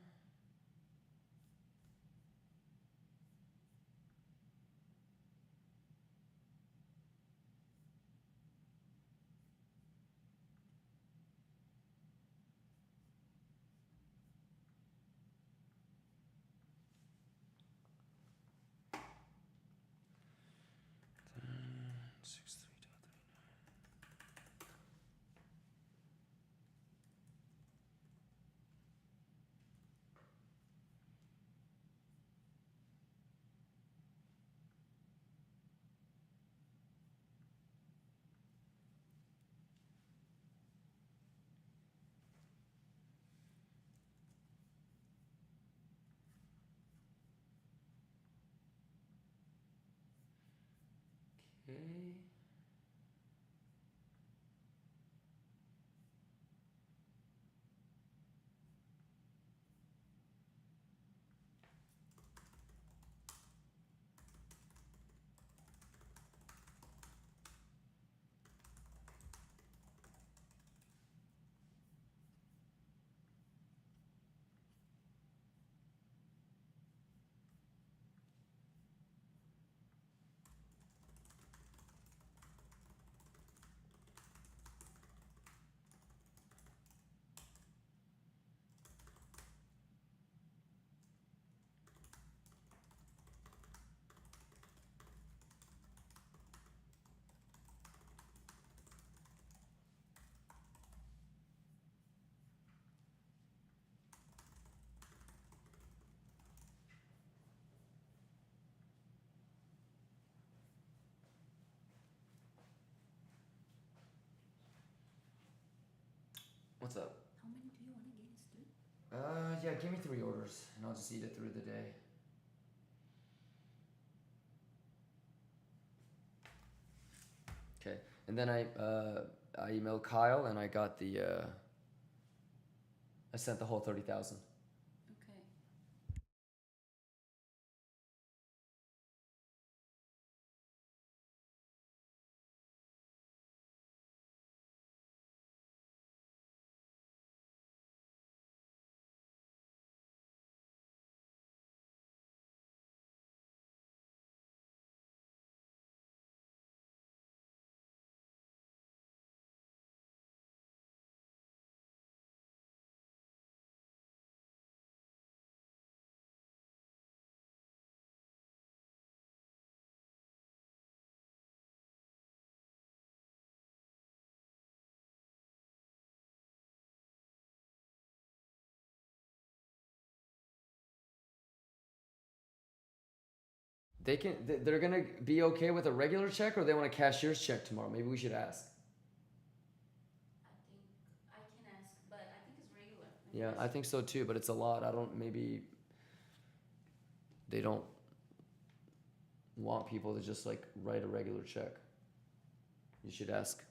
Okay. What's up? How many do you want to get, dude? Yeah, give me 3 orders, and I'll just eat it through the day. Okay, and then I emailed Kyle, and I got the I sent the whole 30,000. Okay. They're gonna be okay with a regular check, or they want a cashier's check tomorrow. Maybe we should ask. I think I can ask, but I think it's regular. Yeah, I think so too, but it's a lot. Maybe they don't want people to just like write a regular check. You should ask.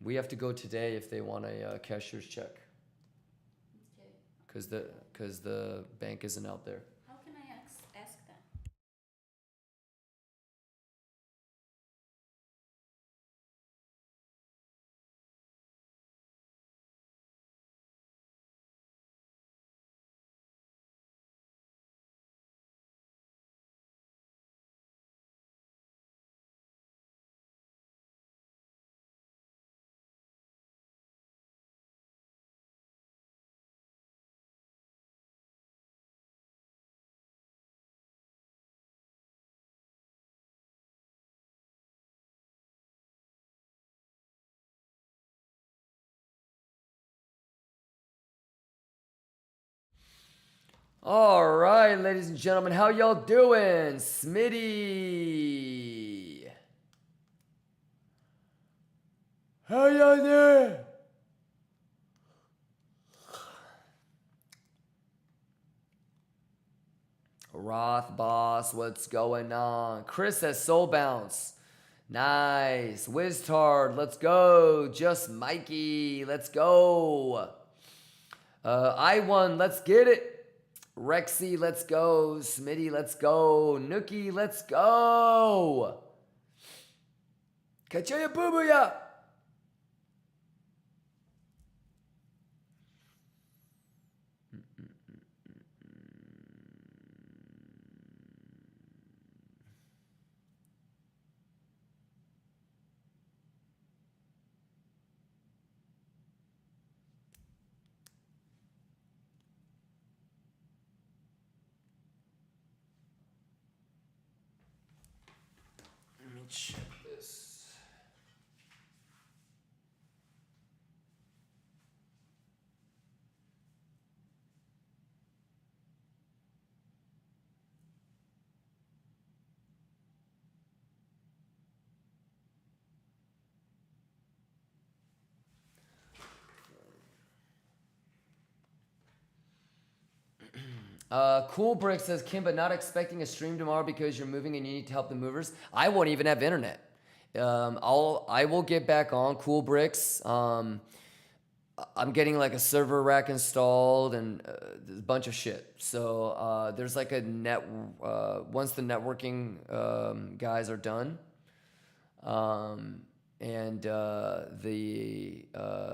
We have to go today if they want a cashier's check. Okay. Because the bank isn't out there. How can I ask that? All right, ladies and gentlemen, how y'all doing? Smitty. How y'all doing? Roth boss, what's going on? Chris says soul bounce. Nice. Wiztard, let's go. Just Mikey, let's go. I1, let's get it. Rexy, let's go. Smitty, let's go. Nookie, let's go. Kachaya boo-boo-ya. Let me check this. Cool Brick says, Kimba, not expecting a stream tomorrow because you're moving and you need to help the movers. I won't even have internet. I will get back on Cool Bricks. I'm getting like a server rack installed and a bunch of shit. So there's like a once the networking guys are done, and the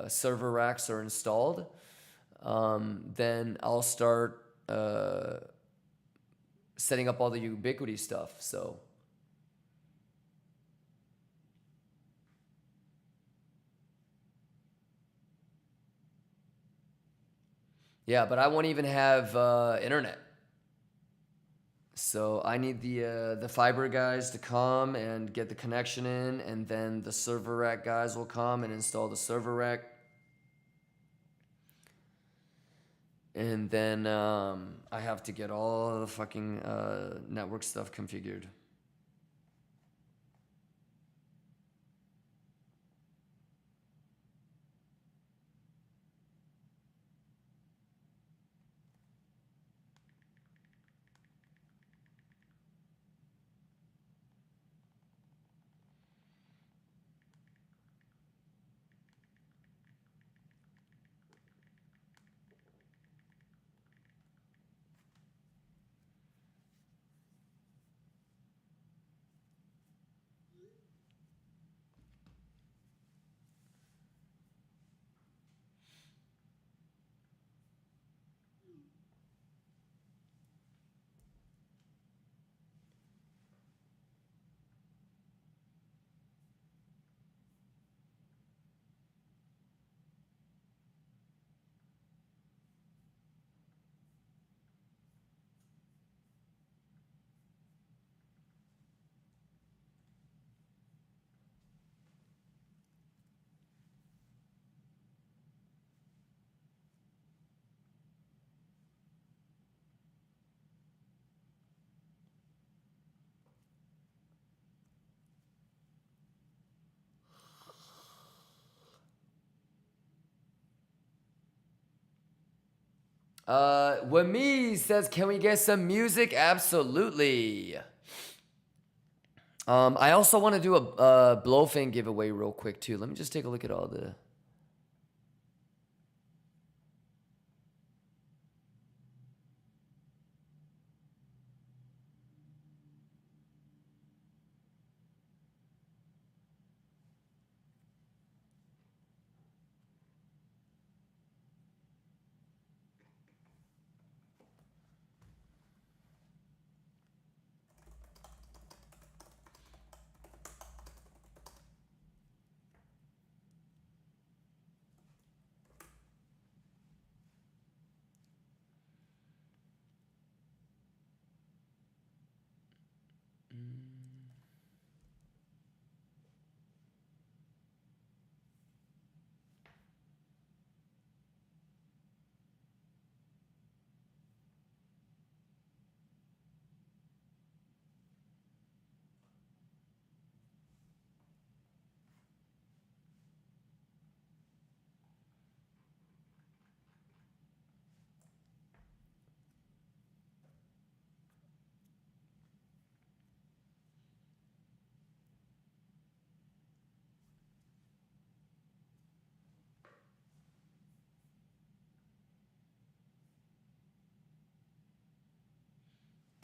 server racks are installed, then I'll start setting up all the Ubiquity stuff. So yeah, but I won't even have internet. So I need the fiber guys to come and get the connection in, and then the server rack guys will come and install the server rack. And then I have to get all the fucking network stuff configured. Wami says, can we get some music? Absolutely. I also want to do a Blofin giveaway real quick too. Let me just take a look at all the.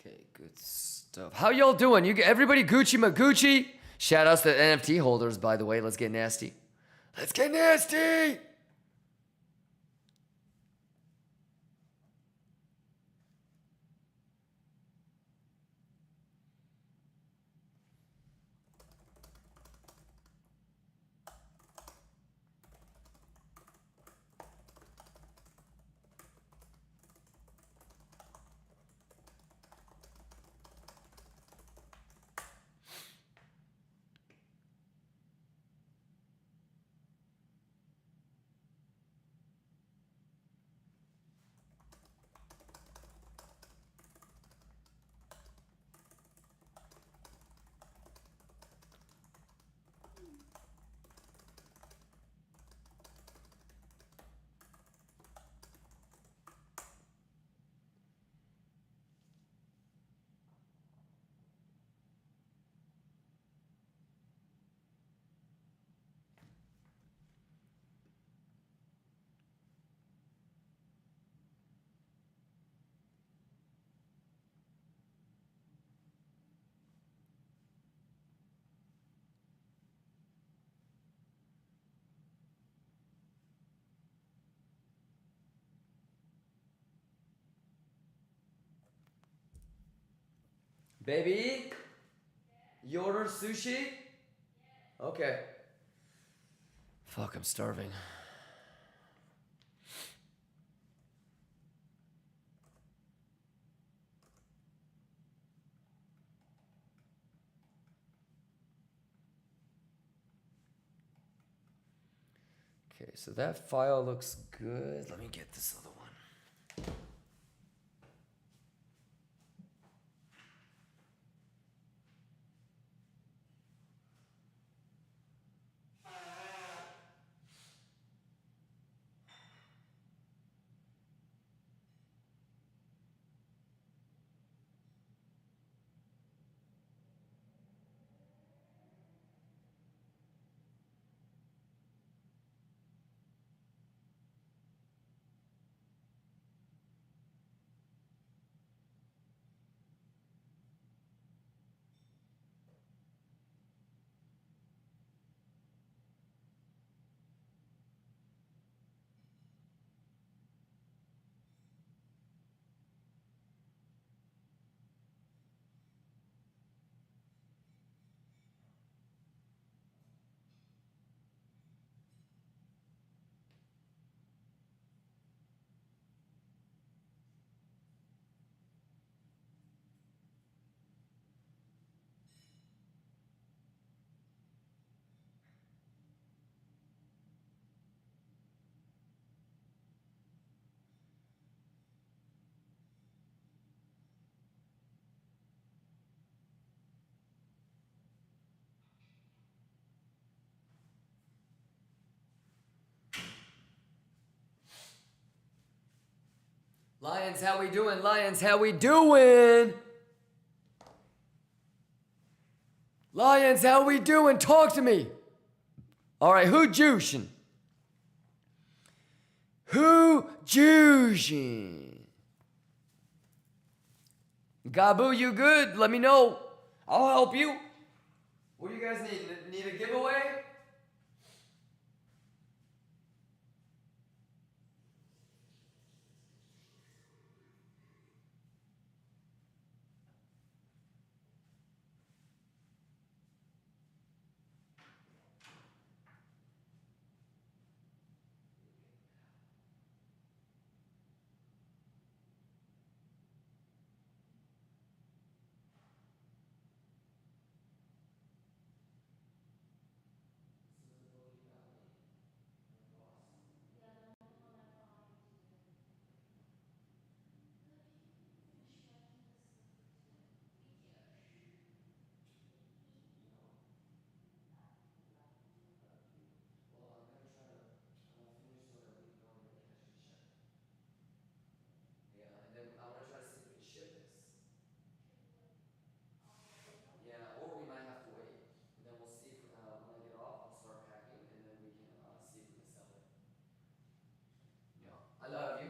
Okay, good stuff. How y'all doing? Everybody Gucci Magucci? Shout outs to the NFT holders, by the way. Let's get nasty. Let's get nasty! Baby? You ordered sushi? Okay. Fuck, I'm starving. Okay, so that file looks good. Let me get this other one. Lions, how we doing? Lions, how we doing? Lions, how we doing? Talk to me. All right, who juicing? Who juicing? Gabu, you good? Let me know. I'll help you. What do you guys need? Need a giveaway? I love you.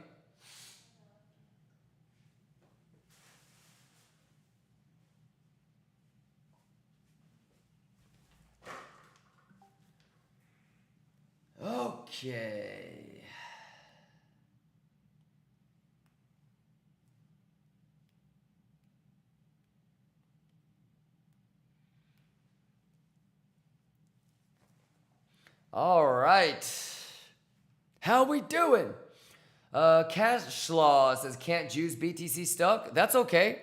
Okay. All right. How we doing? Cash Law says can't juice BTC stuck. That's okay.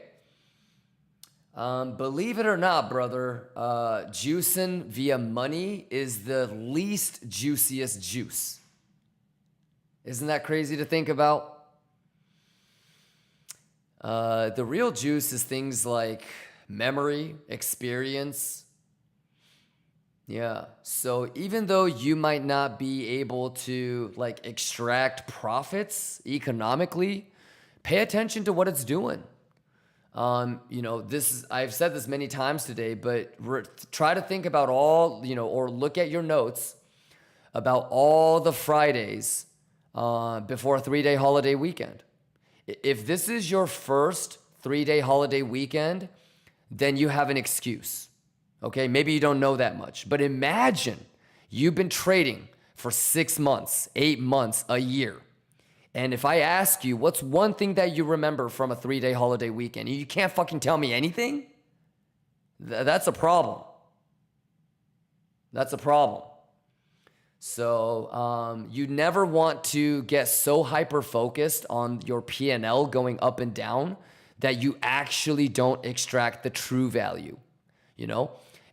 Believe it or not, brother, juicing via money is the least juiciest juice. Isn't that crazy to think about? The real juice is things like memory, experience. Yeah. So even though you might not be able to like extract profits economically, pay attention to what it's doing. This is, I've said this many times today, but try to think about all, or look at your notes about all the Fridays before a 3-day holiday weekend. If this is your first 3-day holiday weekend, then you have an excuse. Okay, maybe you don't know that much, but imagine you've been trading for 6 months, 8 months, a year. And if I ask you, what's one thing that you remember from a 3-day holiday weekend? You can't fucking tell me anything? That's a problem. That's a problem. So you never want to get so hyper-focused on your P&L going up and down that you actually don't extract the true value.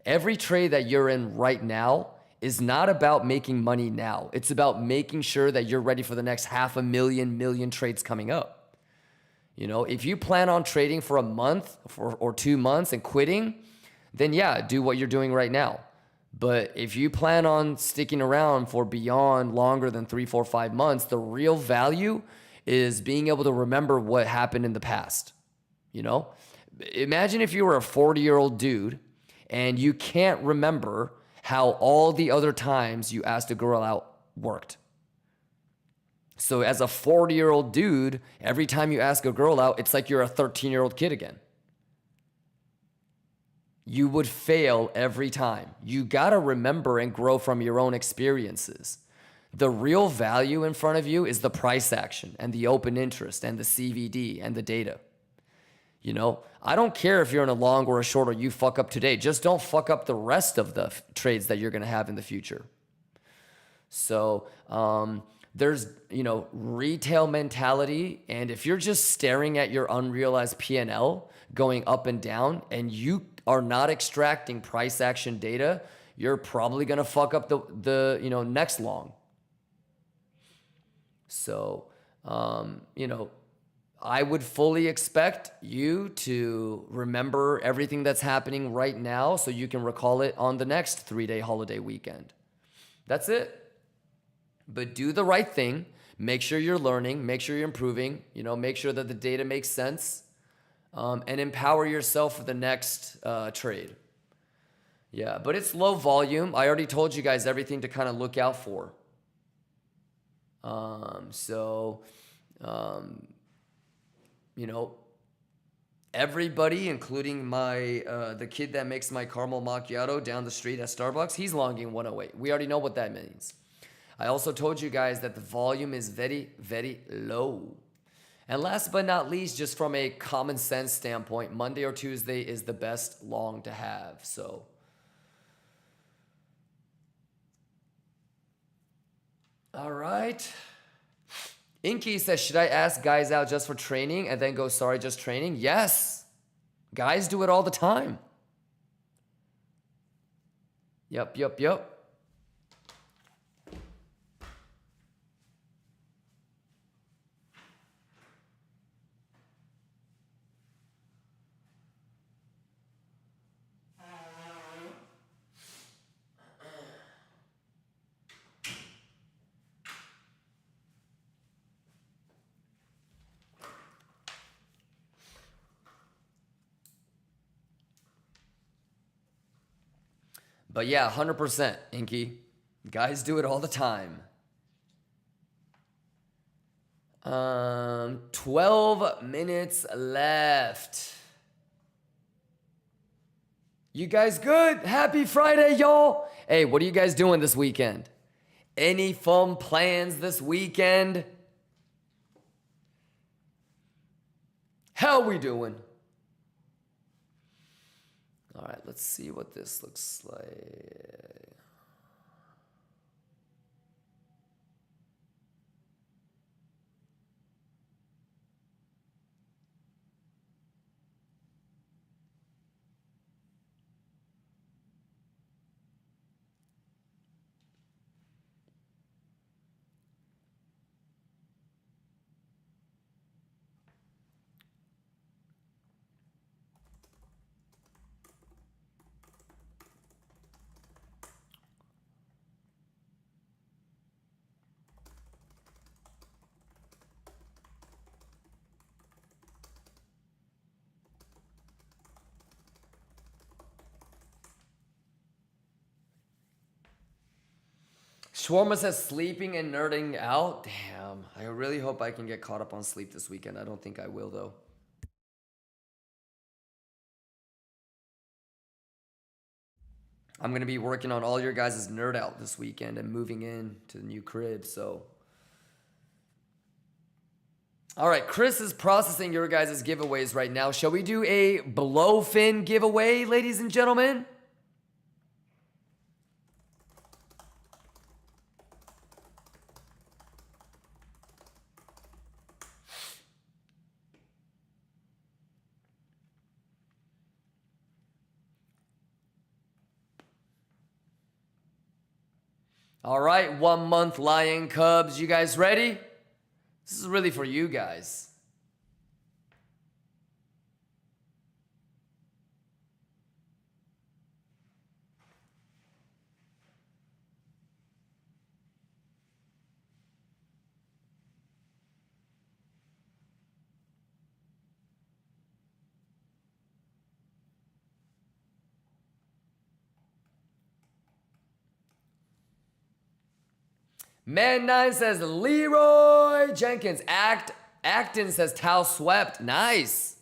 Every trade that you're in right now is not about making money now. It's about making sure that you're ready for the next 500,000 trades coming up. If you plan on trading for a month or 2 months and quitting, then yeah, do what you're doing right now. But if you plan on sticking around for beyond longer than 3, 4, 5 months, the real value is being able to remember what happened in the past. Imagine if you were a 40-year-old dude and you can't remember how all the other times you asked a girl out worked. So as a 40-year-old dude, every time you ask a girl out, it's like you're a 13-year-old kid again. You would fail every time. You gotta remember and grow from your own experiences. The real value in front of you is the price action and the open interest and the CVD and the data. I don't care if you're in a long or a short or you fuck up today. Just don't fuck up the rest of the trades that you're going to have in the future. So there's, retail mentality. And if you're just staring at your unrealized P&L going up and down and you are not extracting price action data, you're probably going to fuck up the next long. So, I would fully expect you to remember everything that's happening right now so you can recall it on the next 3-day holiday weekend. That's it. But do the right thing. make sure you're learning, make sure you're improving, you know, make sure that the data makes sense, and empower yourself for the next trade. Yeah, but it's low volume. I already told you guys everything to kind of look out for. You know, everybody, including my the kid that makes my caramel macchiato down the street at Starbucks, he's longing 108. We already know what that means. I also told you guys that the volume is very, very low. And last but not least, just from a common sense standpoint, Monday or Tuesday is the best long to have. So, all right. Inky says, should I ask guys out just for training and then go, sorry, just training? Yes. Guys do it all the time. Yup. But yeah, 100%, Inky. Guys do it all the time. 12 minutes left. You guys good? Happy Friday, y'all. Hey, what are you guys doing this weekend? Any fun plans this weekend? How we doing? All right, let's see what this looks like. Shawarma says sleeping and nerding out. Damn, I really hope I can get caught up on sleep this weekend. I don't think I will, though. I'm going to be working on all your guys' nerd out this weekend and moving in to the new crib, so. All right, Chris is processing your guys' giveaways right now. Shall we do a Blofin giveaway, ladies and gentlemen? All right, 1 month Lion Cubs. You guys ready? This is really for you guys. Man9 says Leroy Jenkins. Acton says Tao swept. Nice.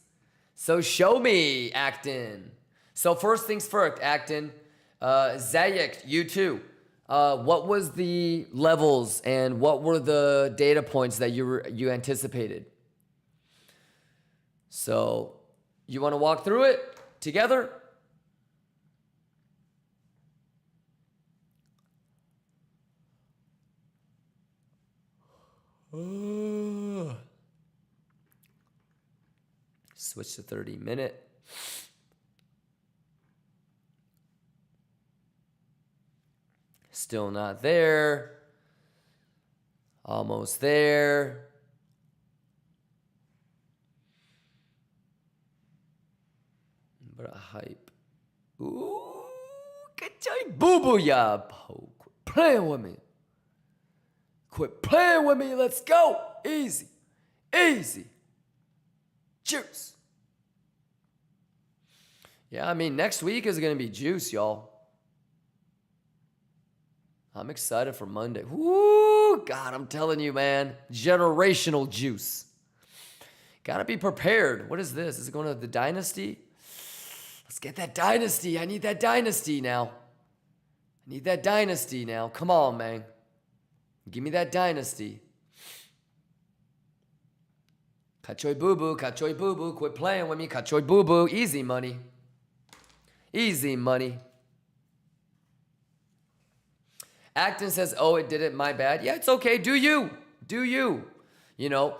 So show me, Acton. So first things first, Acton. Zayek, you too. What was the levels and what were the data points that you anticipated? So you want to walk through it together? Switch to 30-minute. Still not there. Almost there. But a hype. Ooh, good job. Boo boo ya. Playing with me. Quit playing with me. Let's go. Easy. Easy. Juice. Yeah, I mean, next week is going to be juice, y'all. I'm excited for Monday. Woo! God, I'm telling you, man. Generational juice. Gotta be prepared. What is this? Is it going to the dynasty? Let's get that dynasty. I need that dynasty now. I need that dynasty now. Come on, man. Give me that dynasty. Kachoy boo-boo, kachoy boo-boo. Quit playing with me. Kachoy boo-boo. Easy money. Easy money. Acton says, oh, it did it, my bad. Yeah, it's okay. Do you. Do you. You know,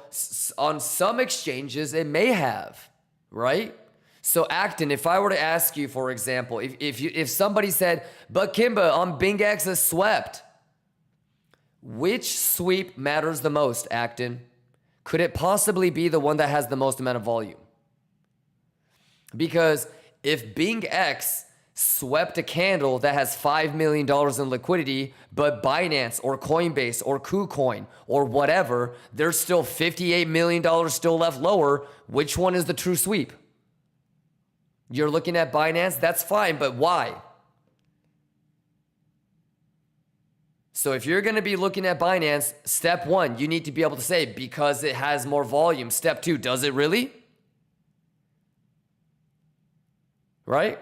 on some exchanges, it may have, right? So Acton, if I were to ask you, for example, if somebody said, but Kimba, on BingX is swept, which sweep matters the most, Acton? Could it possibly be the one that has the most amount of volume? Because if BingX swept a candle that has $5 million in liquidity, but Binance or Coinbase or KuCoin or whatever, there's still $58 million still left lower, which one is the true sweep? You're looking at Binance, that's fine, but why? So if you're going to be looking at Binance, step one, you need to be able to say, because it has more volume. Step two, does it really? Right?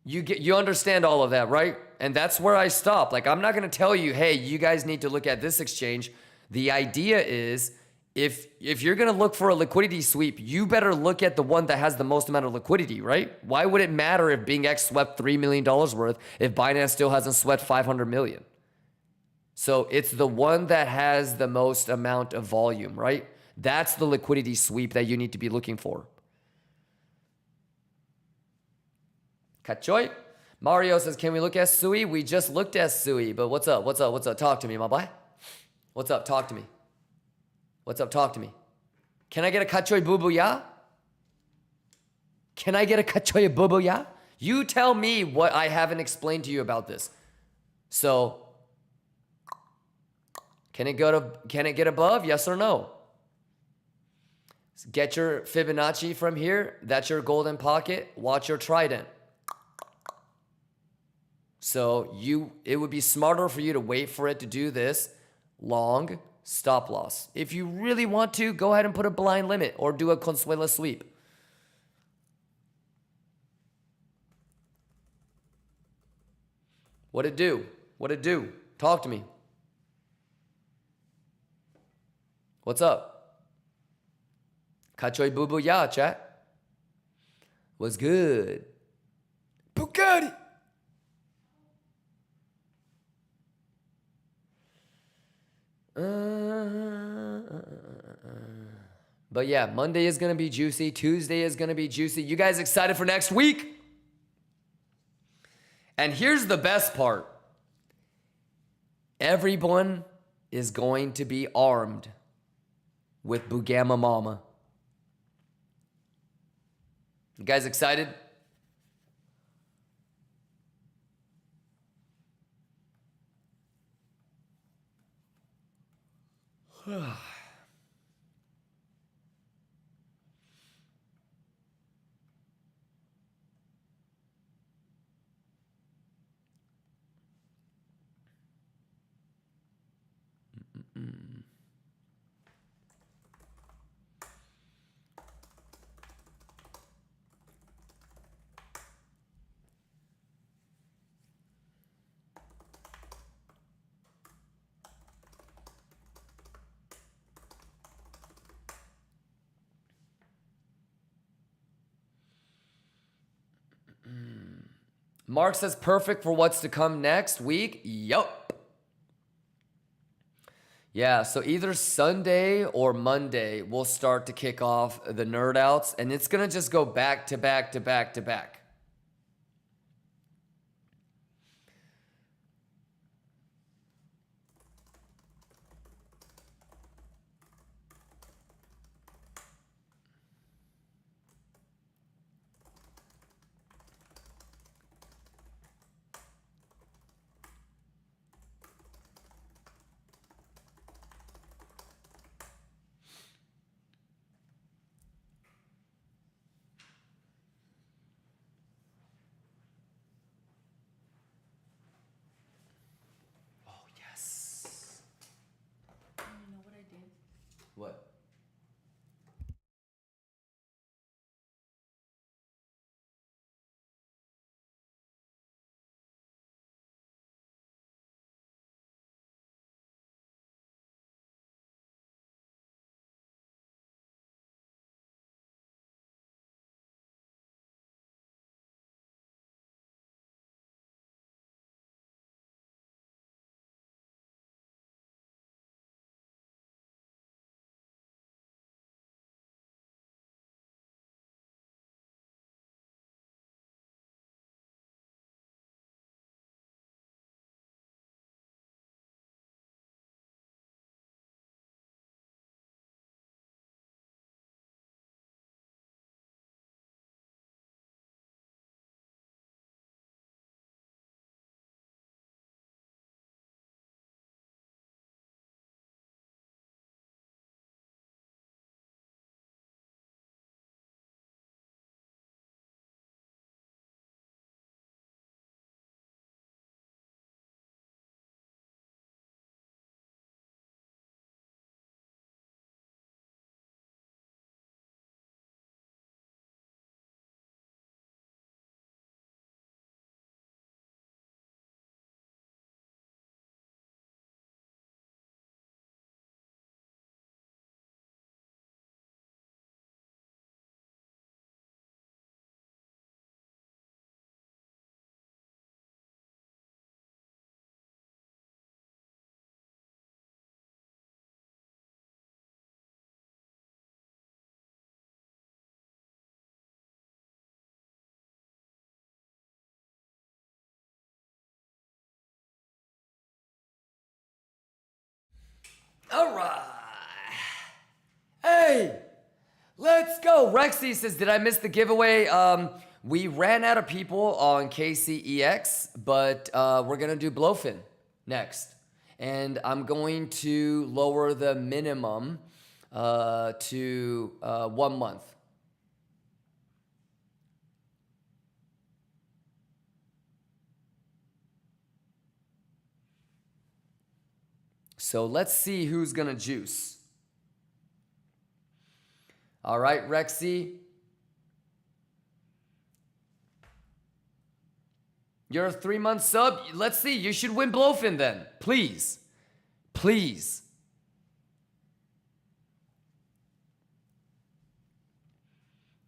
You understand all of that, right? And that's where I stop. Like, I'm not going to tell you, hey, you guys need to look at this exchange. The idea is, if you're going to look for a liquidity sweep, you better look at the one that has the most amount of liquidity, right? Why would it matter if BingX swept $3 million worth if Binance still hasn't swept $500 million? So it's the one that has the most amount of volume, right? That's the liquidity sweep that you need to be looking for. Kachoy. Mario says, can we look at Sui? We just looked at Sui, but what's up? What's up? What's up? Talk to me, my boy. What's up? Talk to me. What's up? Talk to me. Can I get a kachoy boo-boo ya? Can I get a kachoy boo-boo ya? You tell me what I haven't explained to you about this. So, can it get above? Yes or no? Get your Fibonacci from here. That's your golden pocket. Watch your trident. So it would be smarter for you to wait for it to do this long stop loss. If you really want to, go ahead and put a blind limit or do a Consuela sweep. What'd it do? What'd it do? Talk to me. What's up? Kachoy boo boo ya, chat. What's good? Bugatti. But yeah, Monday is going to be juicy. Tuesday is going to be juicy. You guys excited for next week? And here's the best part. Everyone is going to be armed with Bugama Mama. You guys excited? Mark says perfect for what's to come next week. Yup. Yeah, so either Sunday or Monday we'll start to kick off the nerd outs, and it's gonna just go back to back to back to back. All right. Hey, let's go. Rexy says, did I miss the giveaway? We ran out of people on KCEX, but we're going to do Blofin next. And I'm going to lower the minimum to 1 month. So let's see who's going to juice. All right, Rexy. You're a 3-month sub. Let's see. You should win Blofin then. Please. Please.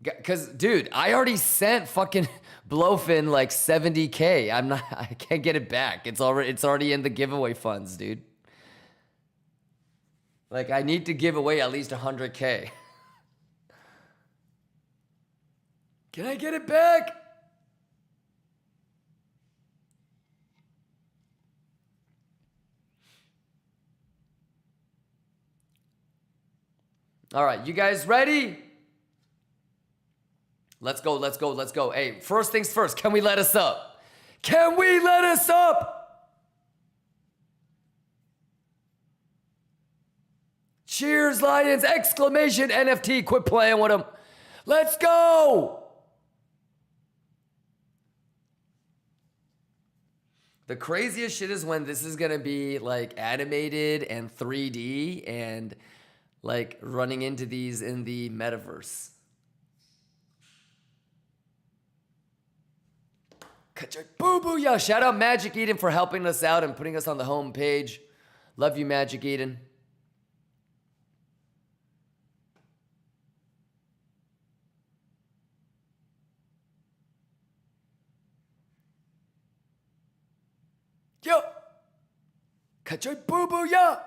Because, dude, I already sent fucking Blofin like 70K. I can't get it back. It's already in the giveaway funds, dude. Like, I need to give away at least 100K. Can I get it back? All right, you guys ready? Let's go, let's go, let's go. Hey, first things first, can we let us up? Can we let us up? Cheers, Lions! Exclamation NFT, quit playing with them. Let's go! The craziest shit is when this is gonna be like animated and 3D and like running into these in the metaverse. Boo-boo, yo. Shout out Magic Eden for helping us out and putting us on the home page. Love you, Magic Eden. Yo! Kachoy boo-boo, yo!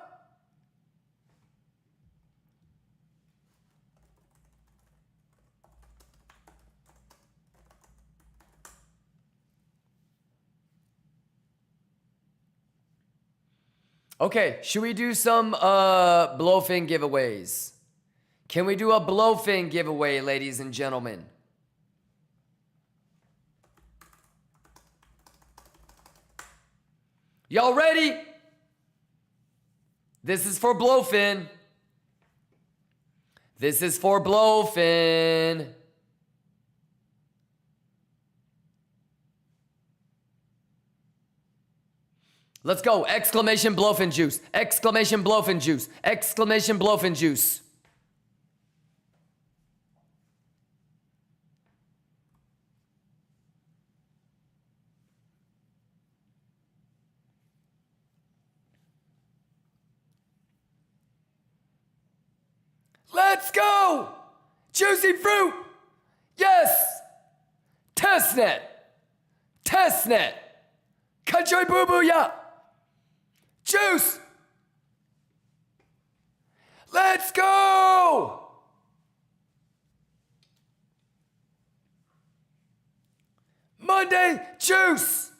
Okay, should we do some Blofin giveaways? Can we do a Blofin giveaway, ladies and gentlemen? Y'all ready? This is for Blofin. This is for Blofin. Let's go. Exclamation Blofin juice. Exclamation Blofin juice. Exclamation Blofin juice. Let's go! Juicy fruit! Yes! Testnet! Testnet! Country boo boo ya! Juice! Let's go! Monday juice!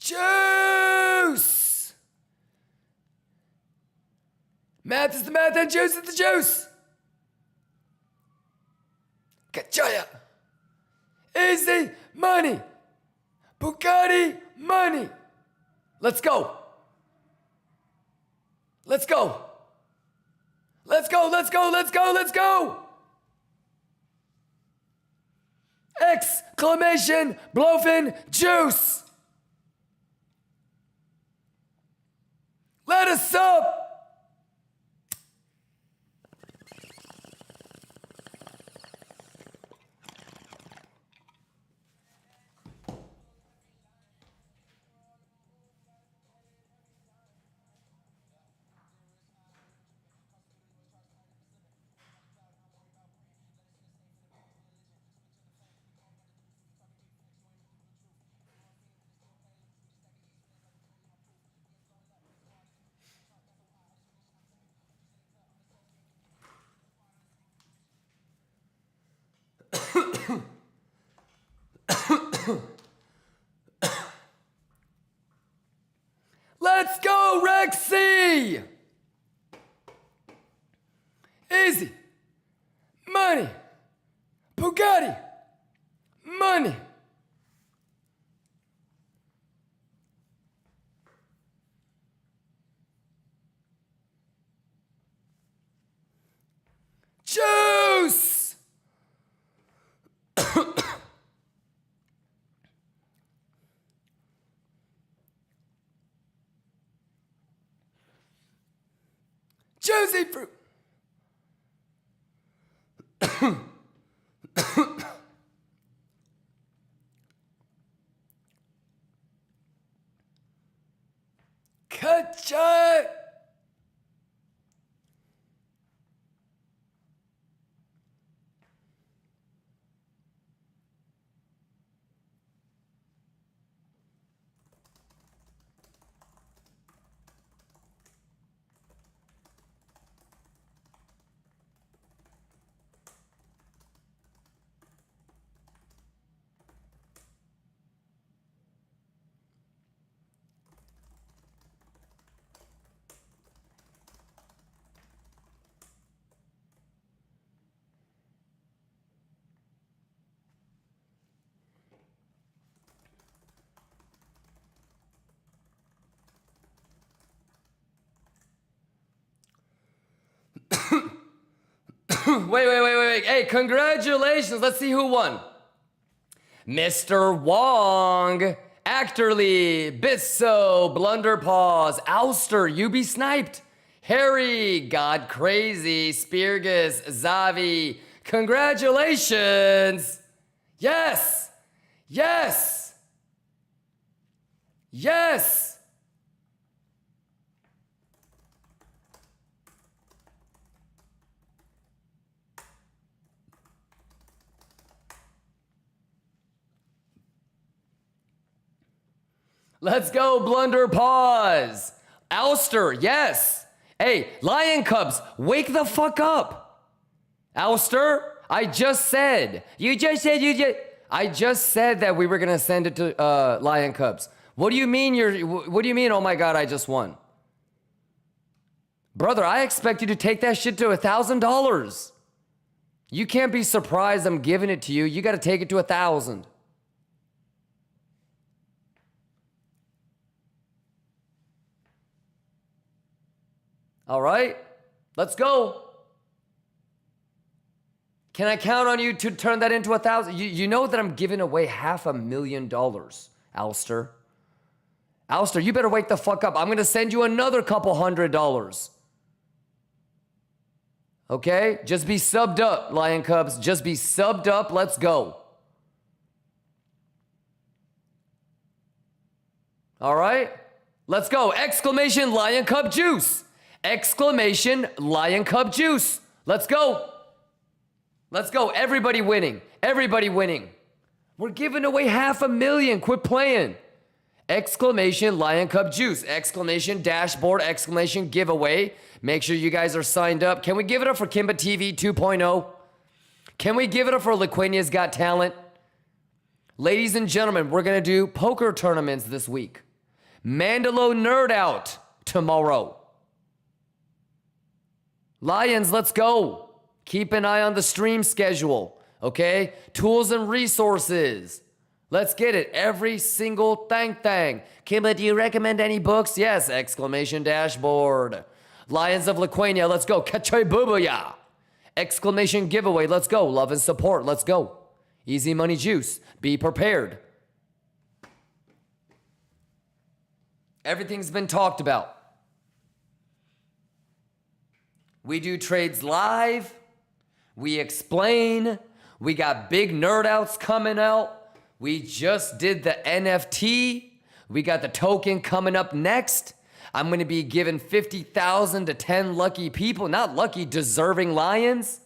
Juice! Math is the math and juice is the juice. Kachaya. Easy money. Bugatti money. Let's go. Let's go. Let's go, let's go, let's go, let's go. Exclamation Blofin juice. Let us up. Let's go, Rexy! Easy. Money. Bugatti. Money. Juice! Juicy fruit. Kacha. Wait. Hey, congratulations. Let's see who won. Mr. Wong, Actorly, Bitso, Blunderpaws, Ouster, you be sniped. Harry, God Crazy, Speargus, Zavi. Congratulations. Yes. Yes. Yes. Let's go, Blunderpaws. Ouster, yes. Hey, Lion Cubs, wake the fuck up. Ouster, I just said I just said that we were gonna send it to Lion Cubs. What do you mean what do you mean, oh my God, I just won? Brother, I expect you to take that shit to $1,000. You can't be surprised I'm giving it to you. You gotta take it to 1,000. All right, let's go. Can I count on you to turn that into 1,000? You know that I'm giving away $500,000, Alster. Alster, you better wake the fuck up. I'm gonna send you another couple $100. Okay, just be subbed up, Lion Cubs. Just be subbed up, let's go. All right, let's go. Exclamation Lion Cub Juice. Exclamation Lion Cub Juice. Let's go. Let's go. Everybody winning. Everybody winning. We're giving away $500,000. Quit playing. Exclamation Lion Cub Juice. Exclamation dashboard. Exclamation giveaway. Make sure you guys are signed up. Can we give it up for Kimba TV 2.0? Can we give it up for Liquania's Got Talent? Ladies and gentlemen, we're going to do poker tournaments this week. Mandalo Nerd Out tomorrow. Lions, let's go. Keep an eye on the stream schedule, okay? Tools and resources. Let's get it. Every single thang. Kimba, do you recommend any books? Yes, exclamation dashboard. Lions of Liquania, let's go. Kachoy booboya. Exclamation giveaway, let's go. Love and support, let's go. Easy money juice, be prepared. Everything's been talked about. We do trades live. We explain. We got big nerd outs coming out. We just did the NFT. We got the token coming up next. I'm going to be giving 50,000 to 10 lucky people. Not lucky, deserving lions.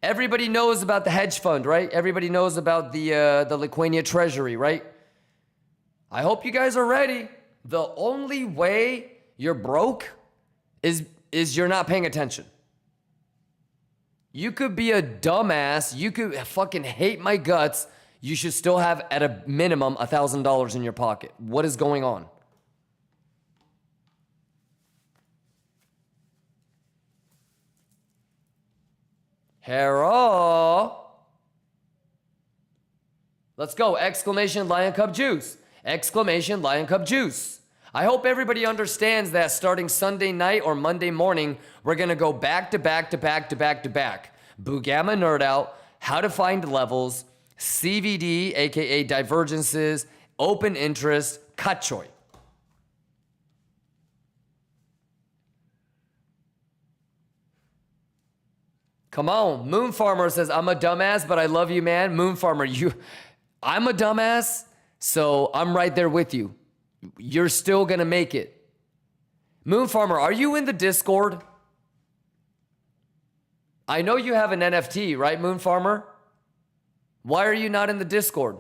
Everybody knows about the hedge fund, right? Everybody knows about the Liquania treasury, right? I hope you guys are ready. The only way you're broke is you're not paying attention. You could be a dumbass. You could fucking hate my guts. You should still have, at a minimum, $1,000 in your pocket. What is going on? Hello. Let's go. Exclamation Lion Cup Juice. Exclamation Lion Cup Juice. I hope everybody understands that starting Sunday night or Monday morning, we're going to go back to back to back to back to back. Boogamma Nerd Out, how to find levels, CVD, aka divergences, open interest, Kachoy. Come on. Moon Farmer says, I'm a dumbass, but I love you, man. Moon Farmer, I'm a dumbass, so I'm right there with you. You're still going to make it. Moon Farmer, are you in the Discord? I know you have an NFT, right, Moon Farmer? Why are you not in the Discord?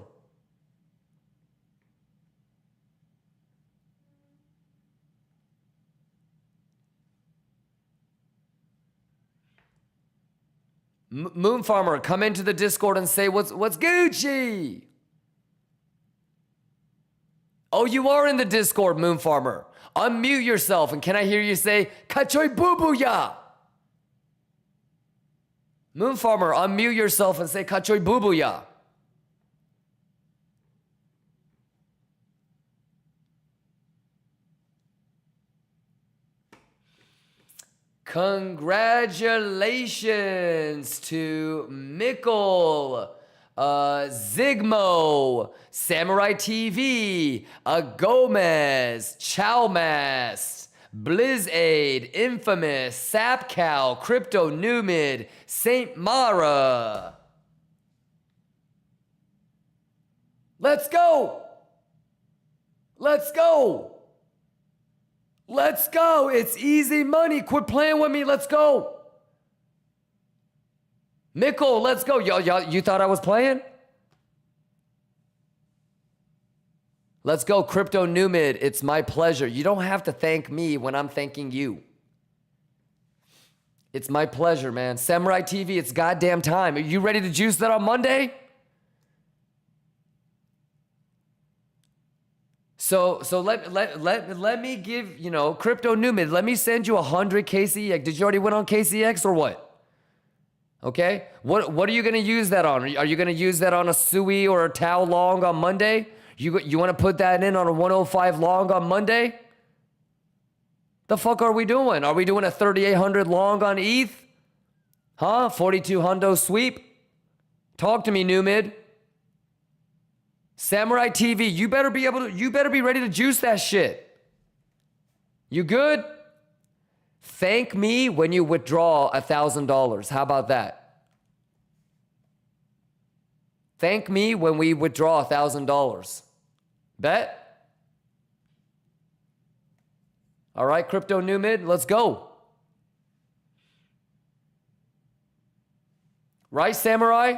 Moon Farmer, come into the Discord and say, what's Gucci? Oh, you are in the Discord, Moon Farmer. Unmute yourself, and can I hear you say, Kachoy Boo-Boo-Ya? Moon Farmer, unmute yourself and say, Kachoy Boo-Boo-Ya. Congratulations to Mikkel, Zigmo, Samurai TV, Gomez, Chalmas, Blizzade, Infamous, Sapcow, Crypto Numid, Saint Mara. Let's go! Let's go! Let's go. It's easy money. Quit playing with me. Let's go. Mikkel, let's go. Y'all, you thought I was playing? Let's go. Crypto Numid. It's my pleasure. You don't have to thank me when I'm thanking you. It's my pleasure, man. Samurai TV, it's goddamn time. Are you ready to juice that on Monday? So let me give, Crypto Numid, let me send you 100 KCEX. Did you already win on KCEX or what? Okay. What are you going to use that on? Are you going to use that on a Sui or a Tau long on Monday? You want to put that in on a 105 long on Monday? The fuck are we doing? Are we doing a 3,800 long on ETH? Huh? 42 hundo sweep? Talk to me, Numid. Samurai TV, you better be ready to juice that shit. You good? Thank me when you withdraw $1,000. How about that? Thank me when we withdraw $1,000. Bet? All right, Crypto Numid, let's go. Right, Samurai?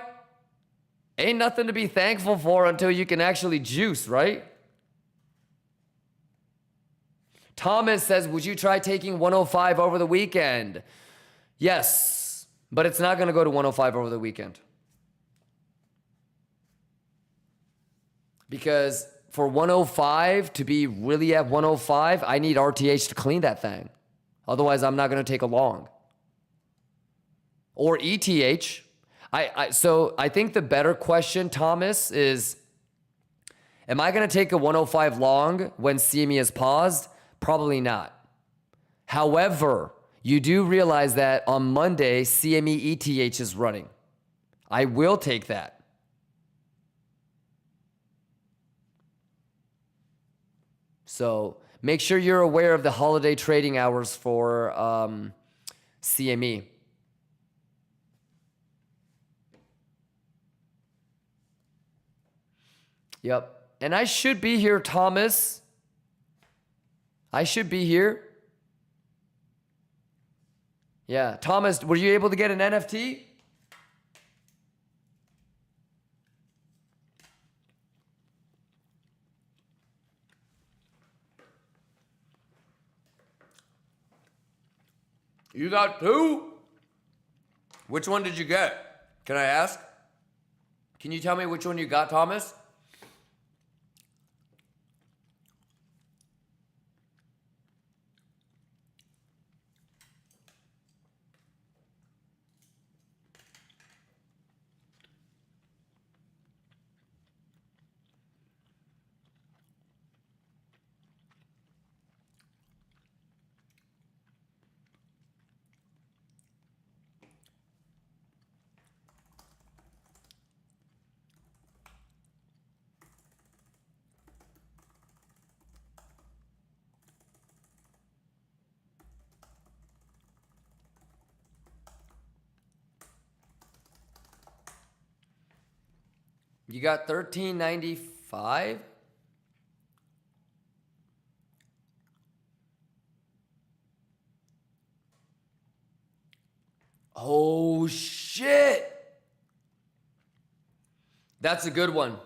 Ain't nothing to be thankful for until you can actually juice, right? Thomas says, would you try taking 105 over the weekend? Yes, but it's not going to go to 105 over the weekend. Because for 105 to be really at 105, I need RTH to clean that thing. Otherwise, I'm not going to take a long. Or ETH. So I think the better question, Thomas, is, am I going to take a 105 long when CME is paused? Probably not. However, you do realize that on Monday, CME ETH is running. I will take that. So make sure you're aware of the holiday trading hours for CME. Yep. And I should be here, Thomas. I should be here. Yeah. Thomas, were you able to get an NFT? You got two? Which one did you get? Can I ask? Can you tell me which one you got, Thomas? You got $13.95? Oh shit! That's a good one.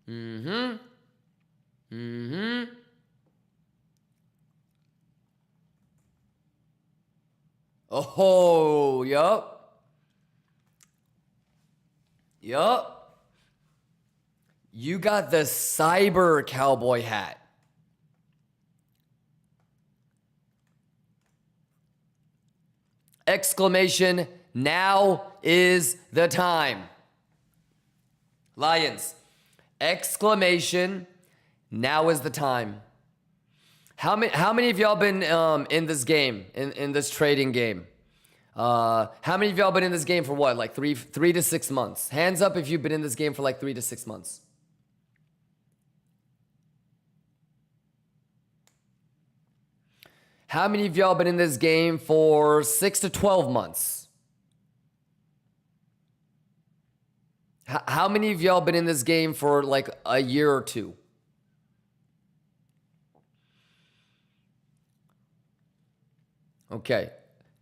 Mm-hmm. Mm-hmm. Oh, yup. Yup. You got the cyber cowboy hat. Exclamation, now is the time. Lions. Exclamation, now is the time. How many of y'all been in this game, in this trading game? How many of y'all been in this game for what? Like three to 6 months? Hands up if you've been in this game for like 3 to 6 months. How many of y'all been in this game for 6 to 12 months? How many of y'all been in this game for like a year or two? Okay.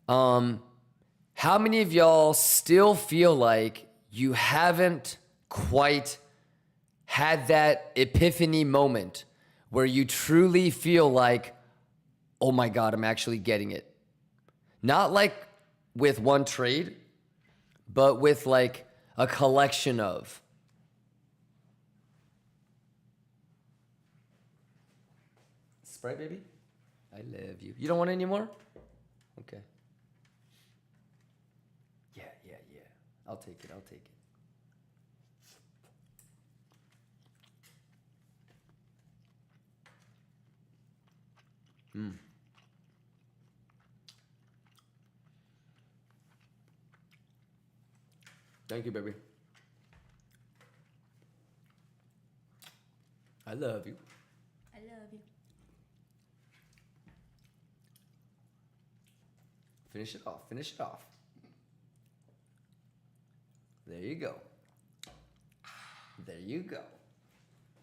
How many of y'all still feel like you haven't quite had that epiphany moment where you truly feel like, oh my God, I'm actually getting it? Not like with one trade, but with like a collection of. Sprite, baby? I love you. You don't want any more? Okay. Yeah. I'll take it. Thank you, baby. I love you. I love you. Finish it off. There you go.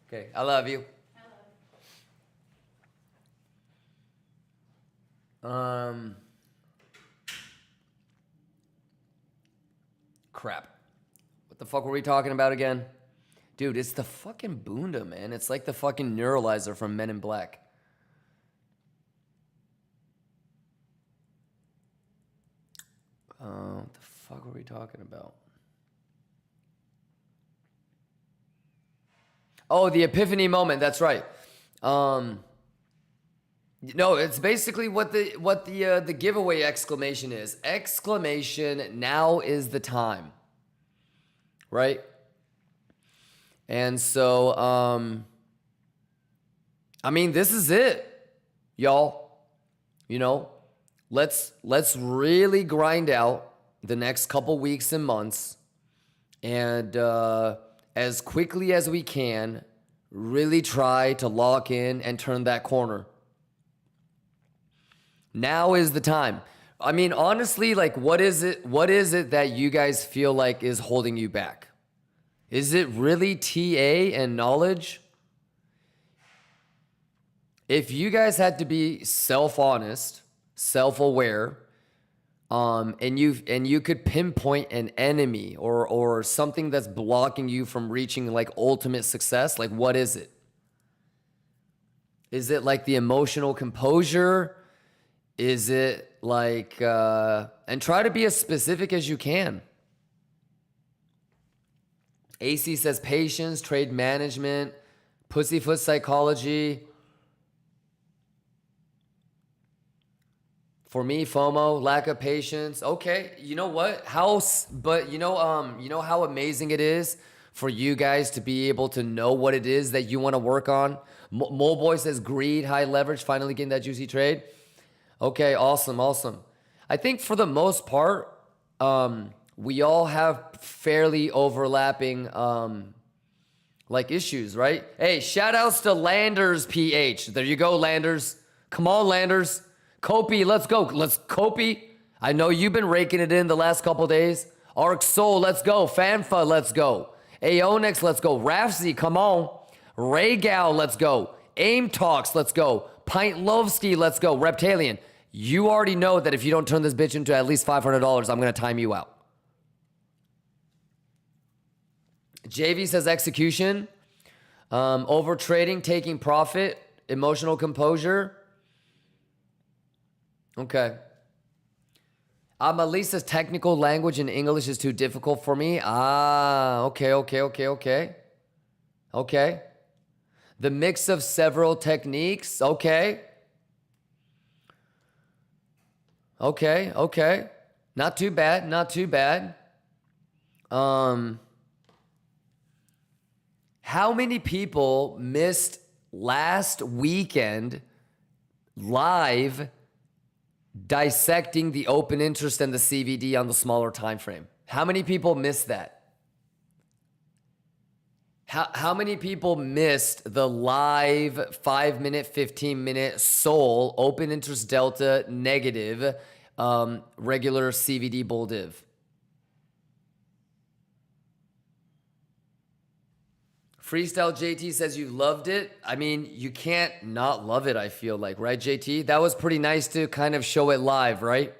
Okay, I love you. Crap. What the fuck were we talking about again? Dude, it's the fucking Bunda, man. It's like the fucking neuralizer from Men in Black. What the fuck were we talking about? Oh, the epiphany moment. That's right. No, it's basically what the giveaway exclamation is. Exclamation, now is the time. Right? And so, I mean, this is it, y'all. You know, let's really grind out the next couple weeks and months, and as quickly as we can, really try to lock in and turn that corner. Now is the time. I mean, honestly, like, what is it that you guys feel like is holding you back? Is it really TA and knowledge? If you guys had to be self-honest, self-aware, and you could pinpoint an enemy or something that's blocking you from reaching like ultimate success, like what is it? Is it like the emotional composure? Is it like, and try to be as specific as you can. AC says patience, trade management, pussyfoot psychology. For me, FOMO, lack of patience. Okay, you know what? But you know how amazing it is for you guys to be able to know what it is that you want to work on. Moleboy says greed, high leverage, finally getting that juicy trade. Okay, awesome. I think for the most part, we all have fairly overlapping like issues, right? Hey, shout outs to Landers PH. There you go, Landers. Come on, Landers. Copy, let's go. Let's Copy. I know you've been raking it in the last couple days. Arc Soul, let's go. Fanfa, let's go. Aonix, let's go. Rafsy, come on. Raygal, let's go. Aim Talks, let's go. Pint Lovsky, let's go. Reptilian, you already know that if you don't turn this bitch into at least $500, I'm going to time you out. JV says execution. Over trading, taking profit, emotional composure. Okay. Lisa's technical language in English is too difficult for me. Okay. The mix of several techniques. Okay. Not too bad. How many people missed last weekend live dissecting the open interest and the CVD on the smaller time frame? How many people missed that? How many people missed the live 5-minute, 15-minute Sol open interest delta negative regular CVD bull div? Freestyle JT says you loved it. I mean, you can't not love it, I feel like, right, JT? That was pretty nice to kind of show it live, right?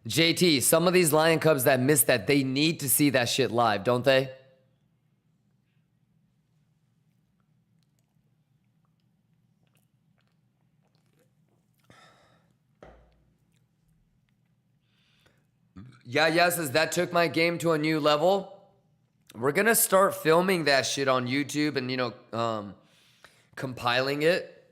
JT, some of these Lion Cubs that missed that, they need to see that shit live, don't they? Yeah, says that took my game to a new level. We're going to start filming that shit on YouTube and, compiling it.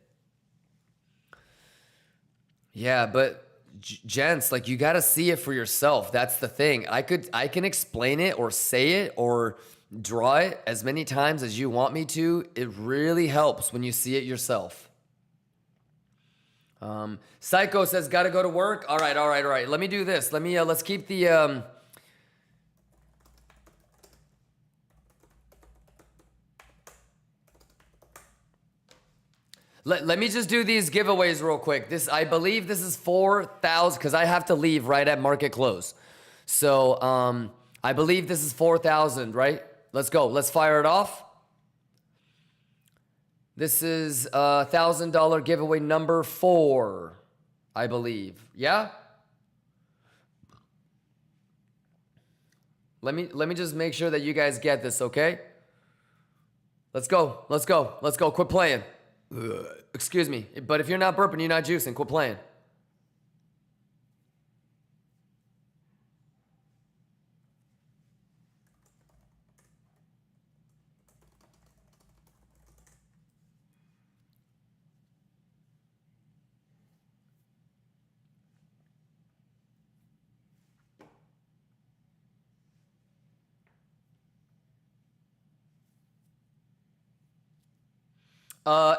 Yeah, but gents, like, you got to see it for yourself. That's the thing. I can explain it or say it or draw it as many times as you want me to. It really helps when you see it yourself. Psycho says, got to go to work. All right. Let me do this. Let's keep the, Let me just do these giveaways real quick. I believe this is 4,000 because I have to leave right at market close. So I believe this is 4,000, right? Let's go. Let's fire it off. This is $1,000 giveaway number 4, I believe. Yeah? Let me just make sure that you guys get this, okay? Let's go. Quit playing. Excuse me, but if you're not burping, you're not juicing. Quit playing.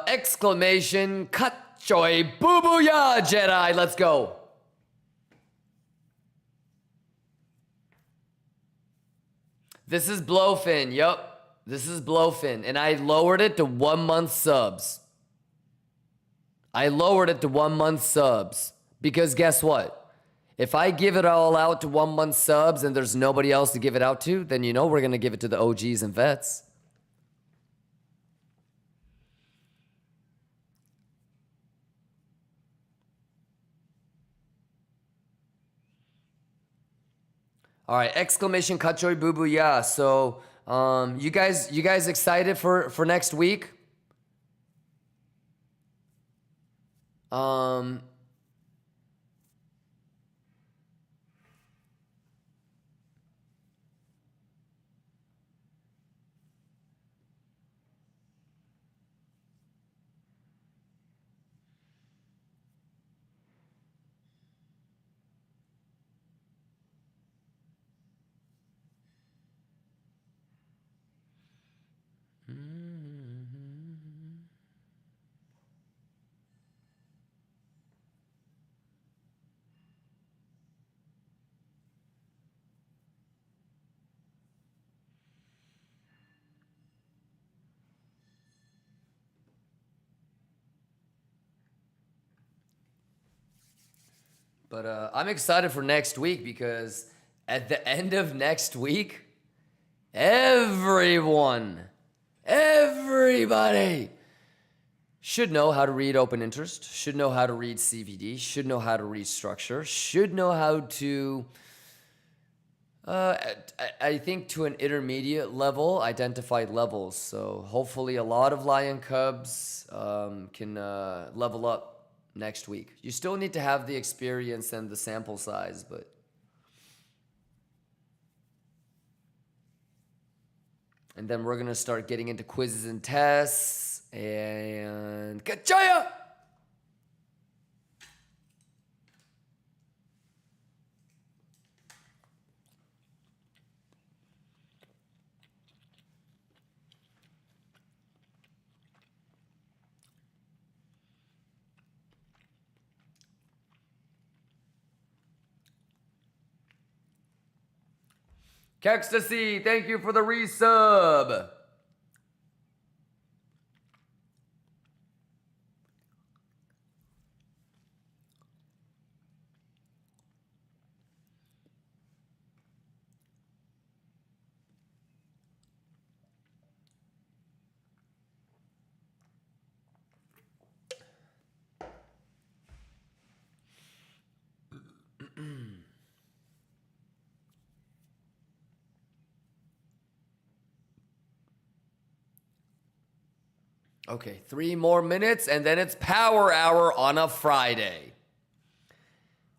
Exclamation, cut joy, boo boo ya, Jedi, let's go. This is Blofin, yup. This is Blofin, and I lowered it to 1 month subs. Because guess what? If I give it all out to 1 month subs and there's nobody else to give it out to, then we're gonna give it to the OGs and vets. All right, exclamation kachoy boo boo ya. So, you guys excited for next week? But I'm excited for next week because at the end of next week, everybody should know how to read open interest, should know how to read CVD, should know how to read structure, should know how to, I think to an intermediate level, identify levels. So hopefully a lot of Lion Cubs can level up next week. You still need to have the experience and the sample size, but and then we're gonna start getting into quizzes and tests and Kachaya! Kekstasy, thank you for the resub. Okay, 3 more minutes and then it's power hour on a Friday.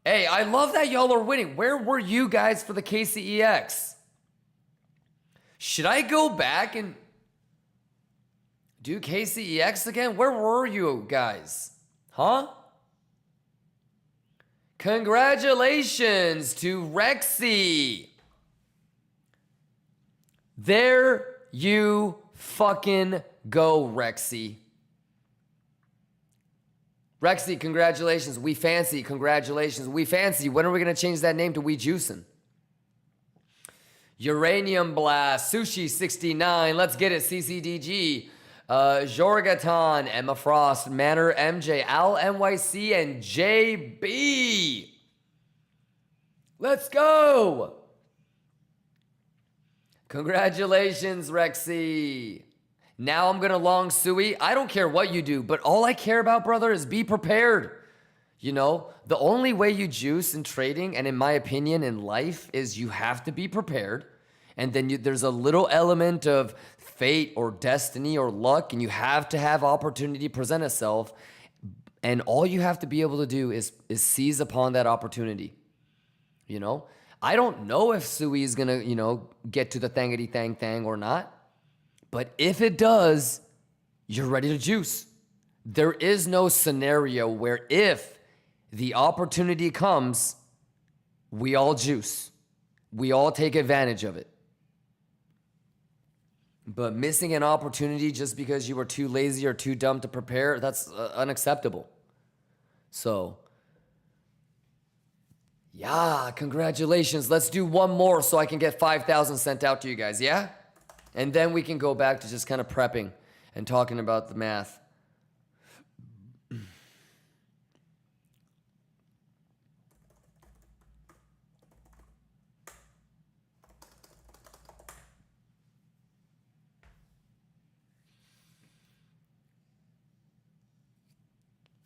Hey, I love that y'all are winning. Where were you guys for the KCEX? Should I go back and do KCEX again? Where were you guys? Huh? Congratulations to Rexy. There you fucking go, Rexy. Rexy, congratulations. We fancy, congratulations. We fancy. When are we going to change that name to We Juicin'? Uranium Blast, Sushi 69. Let's get it, CCDG. Jorgaton, Emma Frost, Manor MJ, Al NYC, and JB. Let's go. Congratulations, Rexy. Now I'm going to long Sui. I don't care what you do, but all I care about, brother, is be prepared. You know, the only way you juice in trading, and in my opinion, in life, is you have to be prepared. And then there's a little element of fate or destiny or luck, and you have to have opportunity present itself. And all you have to be able to do is seize upon that opportunity. You know, I don't know if Sui is going to, get to the thangity thang or not. But if it does, you're ready to juice. There is no scenario where if the opportunity comes, we all juice. We all take advantage of it. But missing an opportunity just because you were too lazy or too dumb to prepare, that's unacceptable. So, yeah, congratulations. Let's do one more so I can get 5,000 sent out to you guys, yeah? And then we can go back to just kind of prepping and talking about the math.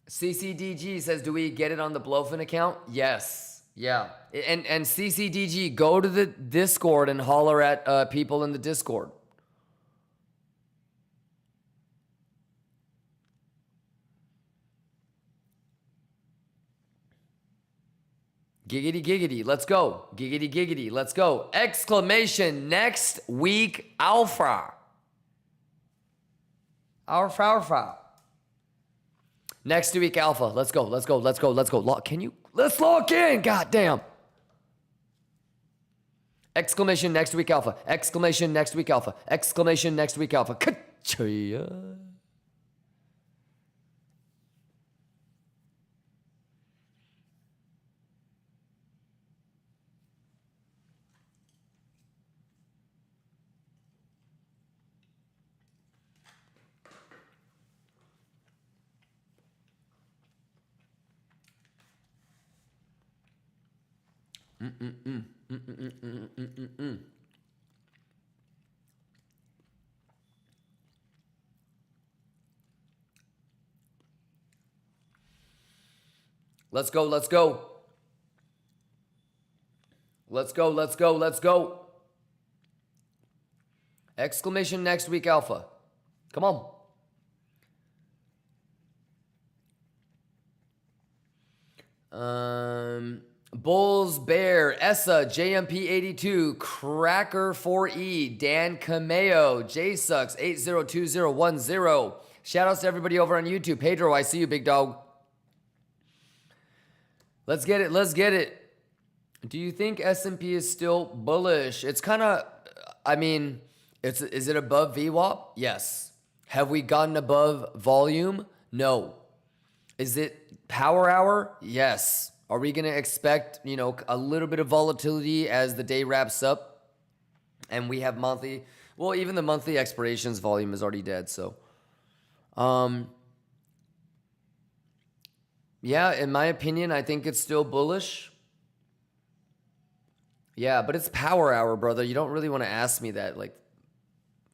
CCDG says, do we get it on the Blofin account? Yes. Yeah. And CCDG, go to the Discord and holler at people in the Discord. Giggity, giggity, let's go. Giggity, giggity, let's go. Exclamation, next week, alpha. Alpha, alpha. Next week, alpha. Let's go, let's go, let's go, let's go. Let's lock in, goddamn. Exclamation, next week, alpha. Exclamation, next week, alpha. Exclamation, next week, alpha. Ka-cha-ya. Let's go, let's go. Let's go, let's go, let's go. Exclamation next week alpha. Come on. Bulls, Bear, Essa, JMP82, Cracker 4E, Dan Cameo, JSucks 802010. Shout outs to everybody over on YouTube. Pedro, I see you, big dog. Let's get it. Let's get it. Do you think S&P is still bullish? It's kind of, I mean, is it above VWAP? Yes. Have we gotten above volume? No. Is it power hour? Yes. Are we going to expect, you know, a little bit of volatility as the day wraps up and we have monthly? Well, even the monthly expirations volume is already dead. So, yeah, in my opinion, I think it's still bullish. Yeah, but it's power hour, brother. You don't really want to ask me that like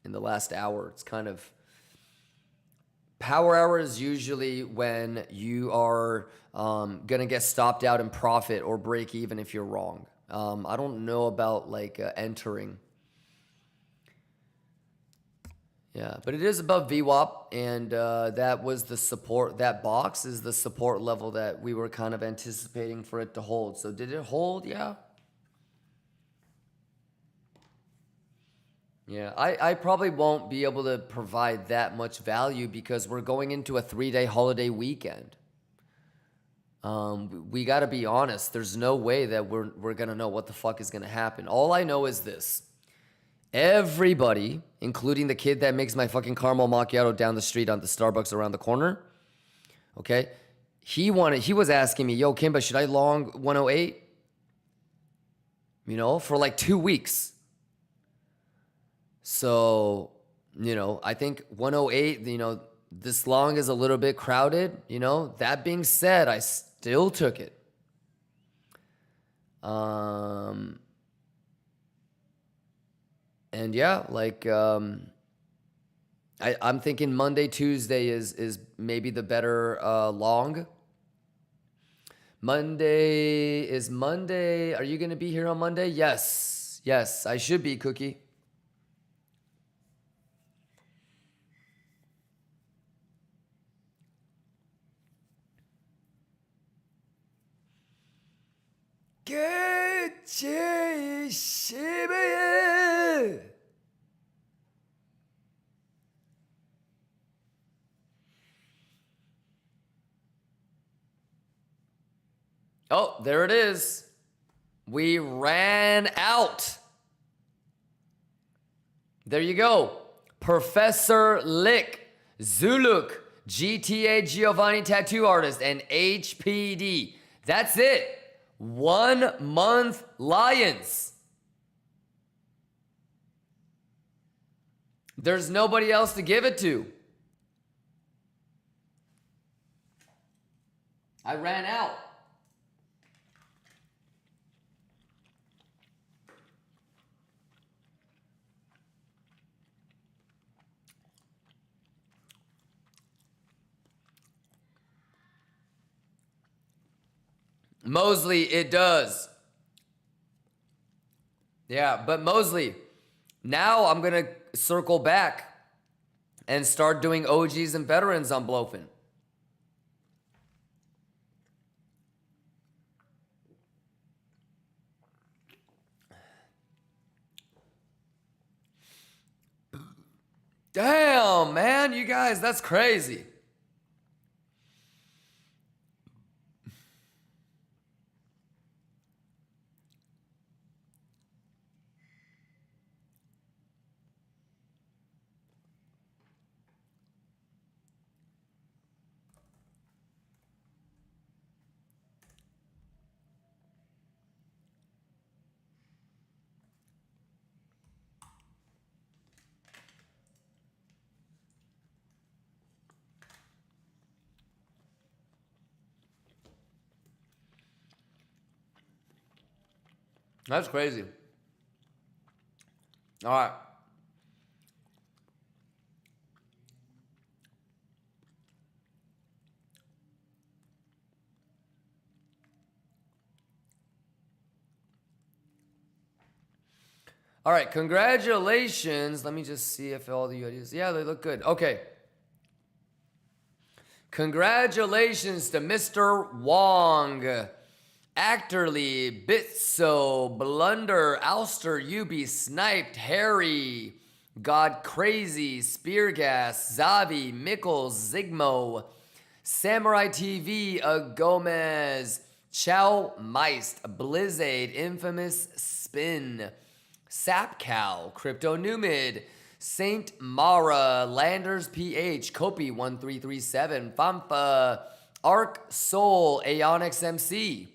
in the last hour. It's kind of power hour is usually when you are going to get stopped out in profit or break even if you're wrong. I don't know about like entering. Yeah, but it is above VWAP, and that was the support. That box is the support level that we were kind of anticipating for it to hold. So did it hold? Yeah. Yeah, I probably won't be able to provide that much value because we're going into a 3-day holiday weekend. We got to be honest. There's no way that we're going to know what the fuck is going to happen. All I know is this. Everybody, including the kid that makes my fucking caramel macchiato down the street on the Starbucks around the corner, okay? He was asking me, yo, Kimba, should I long 108? You know, for like 2 weeks. So, you know, I think 108, you know, this long is a little bit crowded, you know. That being said, I still took it. And yeah, like I'm thinking Monday, Tuesday is maybe the better long. Monday, are you going to be here on Monday? Yes, I should be, Cookie. KCEX. Oh, there it is. We ran out. There you go. Professor Lick, Zuluk, GTA Giovanni Tattoo Artist, and HPD. That's it. 1 month Lions. There's nobody else to give it to. I ran out. Mosley, it does. Yeah, but Mosley, now I'm going to circle back and start doing OGs and veterans on Blofin. Damn, man, you guys, that's crazy. That's crazy. All right. All right, congratulations. Let me just see if all the ideas. Yeah, they look good. Okay. Congratulations to Mr. Wong, Actorly, Bitso, Blunder, Alster, Yubi, Sniped, Harry, God Crazy, Speargas, Zavi, Mickles, Zigmo, Samurai TV, Gomez, Chow Meist, Blizzade, Infamous Spin, Sapcow, Crypto Numid, Saint Mara, Landers PH, Copy 1337, Famfa, Arc Soul, Aeonix MC,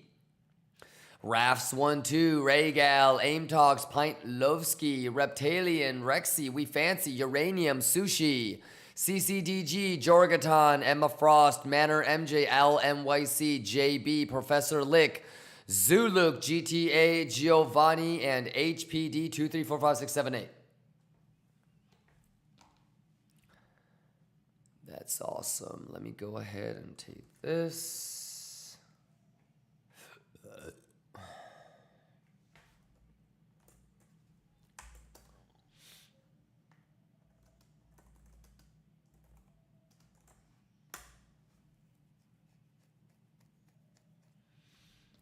Rafts 12, Regal, Aim Talks, Pint Lovski, Reptalian, Rexy, We Fancy, Uranium, Sushi, CCDG, Jorgaton, Emma Frost, Manor, MJ, Al, MYC, JB, Professor Lick, Zuluk, GTA, Giovanni, and HPD 2345678. That's awesome. Let me go ahead and take this.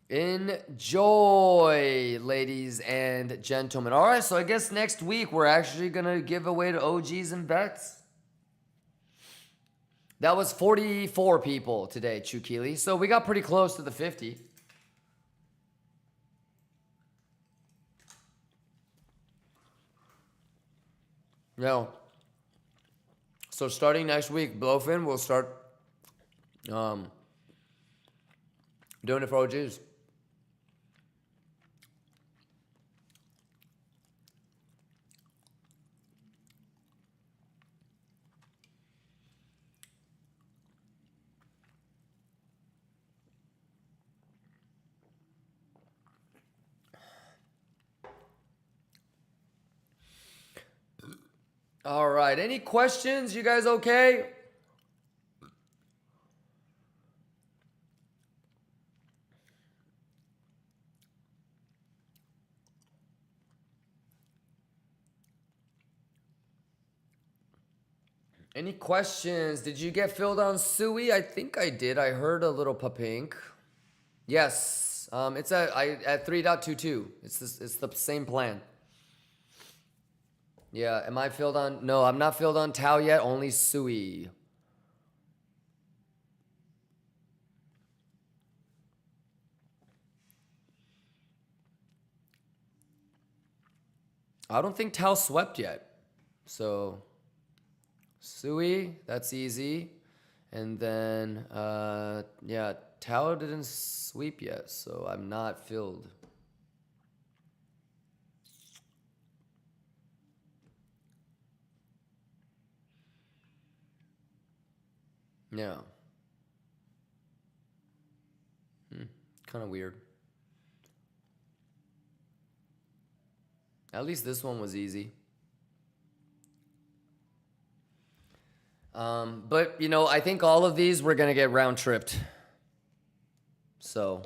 Enjoy, ladies and gentlemen. All right, so I guess next week we're actually going to give away to OGs and vets. That was 44 people today, Chukili. So we got pretty close to the 50. No. So starting next week, Blofin will start doing it for OGs. All right. Any questions? You guys okay? Any questions? Did you get filled on Sui? I think I did. I heard a little papink. Yes. It's at 3.22. It's the same plan. Yeah, am I filled on? No, I'm not filled on Tau yet, only Sui. I don't think Tau swept yet. So, Sui, that's easy. And then, yeah, Tau didn't sweep yet, so I'm not filled. Yeah. Kind of weird. At least this one was easy. But, you know, I think all of these we're going to get round tripped. So.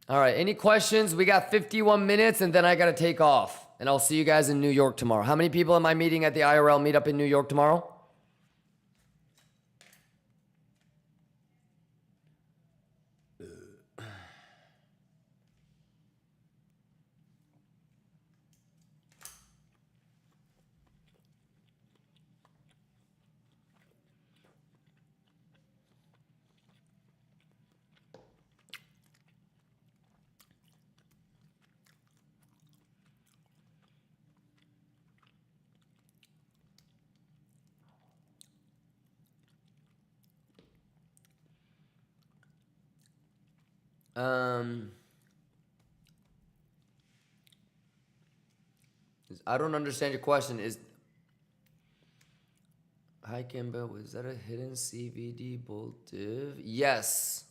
All right. Any questions? We got 51 minutes and then I got to take off. And I'll see you guys in New York tomorrow. How many people am I meeting at the IRL meetup in New York tomorrow? I don't understand your question. Hi Kimba, was that a hidden CVD bull div? Yes.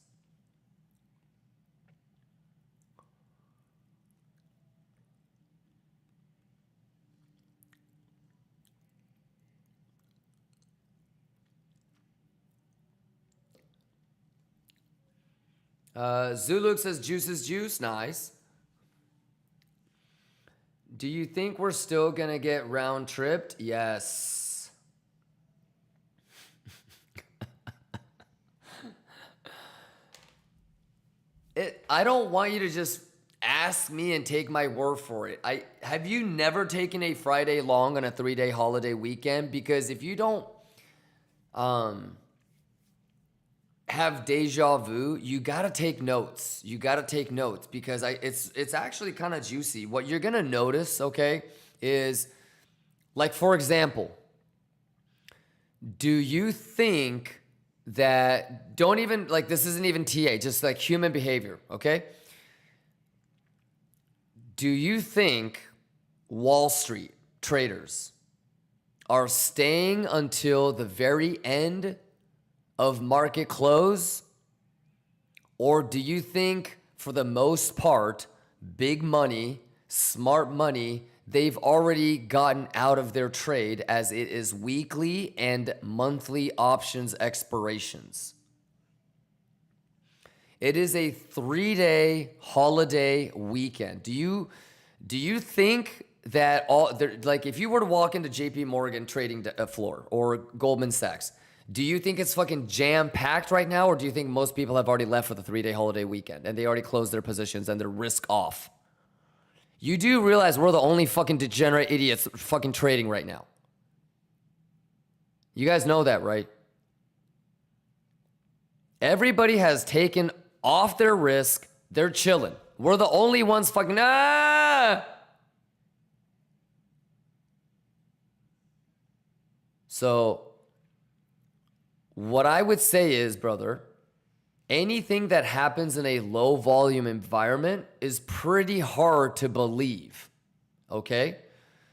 Zuluk says juice is juice. Nice. Do you think we're still going to get round tripped? Yes. I don't want you to just ask me and take my word for it. Have you never taken a Friday long on a 3-day holiday weekend? Because if you don't have deja vu, you got to take notes. You got to take notes because it's actually kind of juicy. What you're going to notice, okay, is like, for example, do you think that, don't even, like, this isn't even TA, just like human behavior, okay? Do you think Wall Street traders are staying until the very end of market close? Or do you think, for the most part, big money, smart money, they've already gotten out of their trade as it is weekly and monthly options expirations? It is a 3-day holiday weekend. Do you think that like if you were to walk into JP Morgan trading floor or Goldman Sachs, do you think it's fucking jam-packed right now, or do you think most people have already left for the 3-day holiday weekend and they already closed their positions and they're risk off? You do realize we're the only fucking degenerate idiots fucking trading right now. You guys know that, right? Everybody has taken off their risk. They're chilling. We're the only ones fucking, So, what I would say is, brother, anything that happens in a low volume environment is pretty hard to believe. Okay?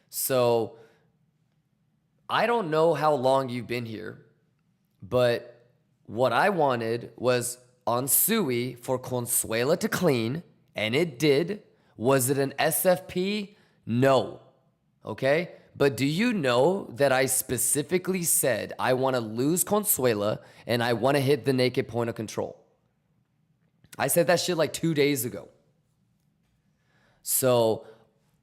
So, I don't know how long you've been here, but what I wanted was on Sui for Consuela to clean, and it did. Was it an SFP? No. Okay? But do you know that I specifically said I want to lose Consuela and I want to hit the naked point of control? I said that shit like 2 days ago. So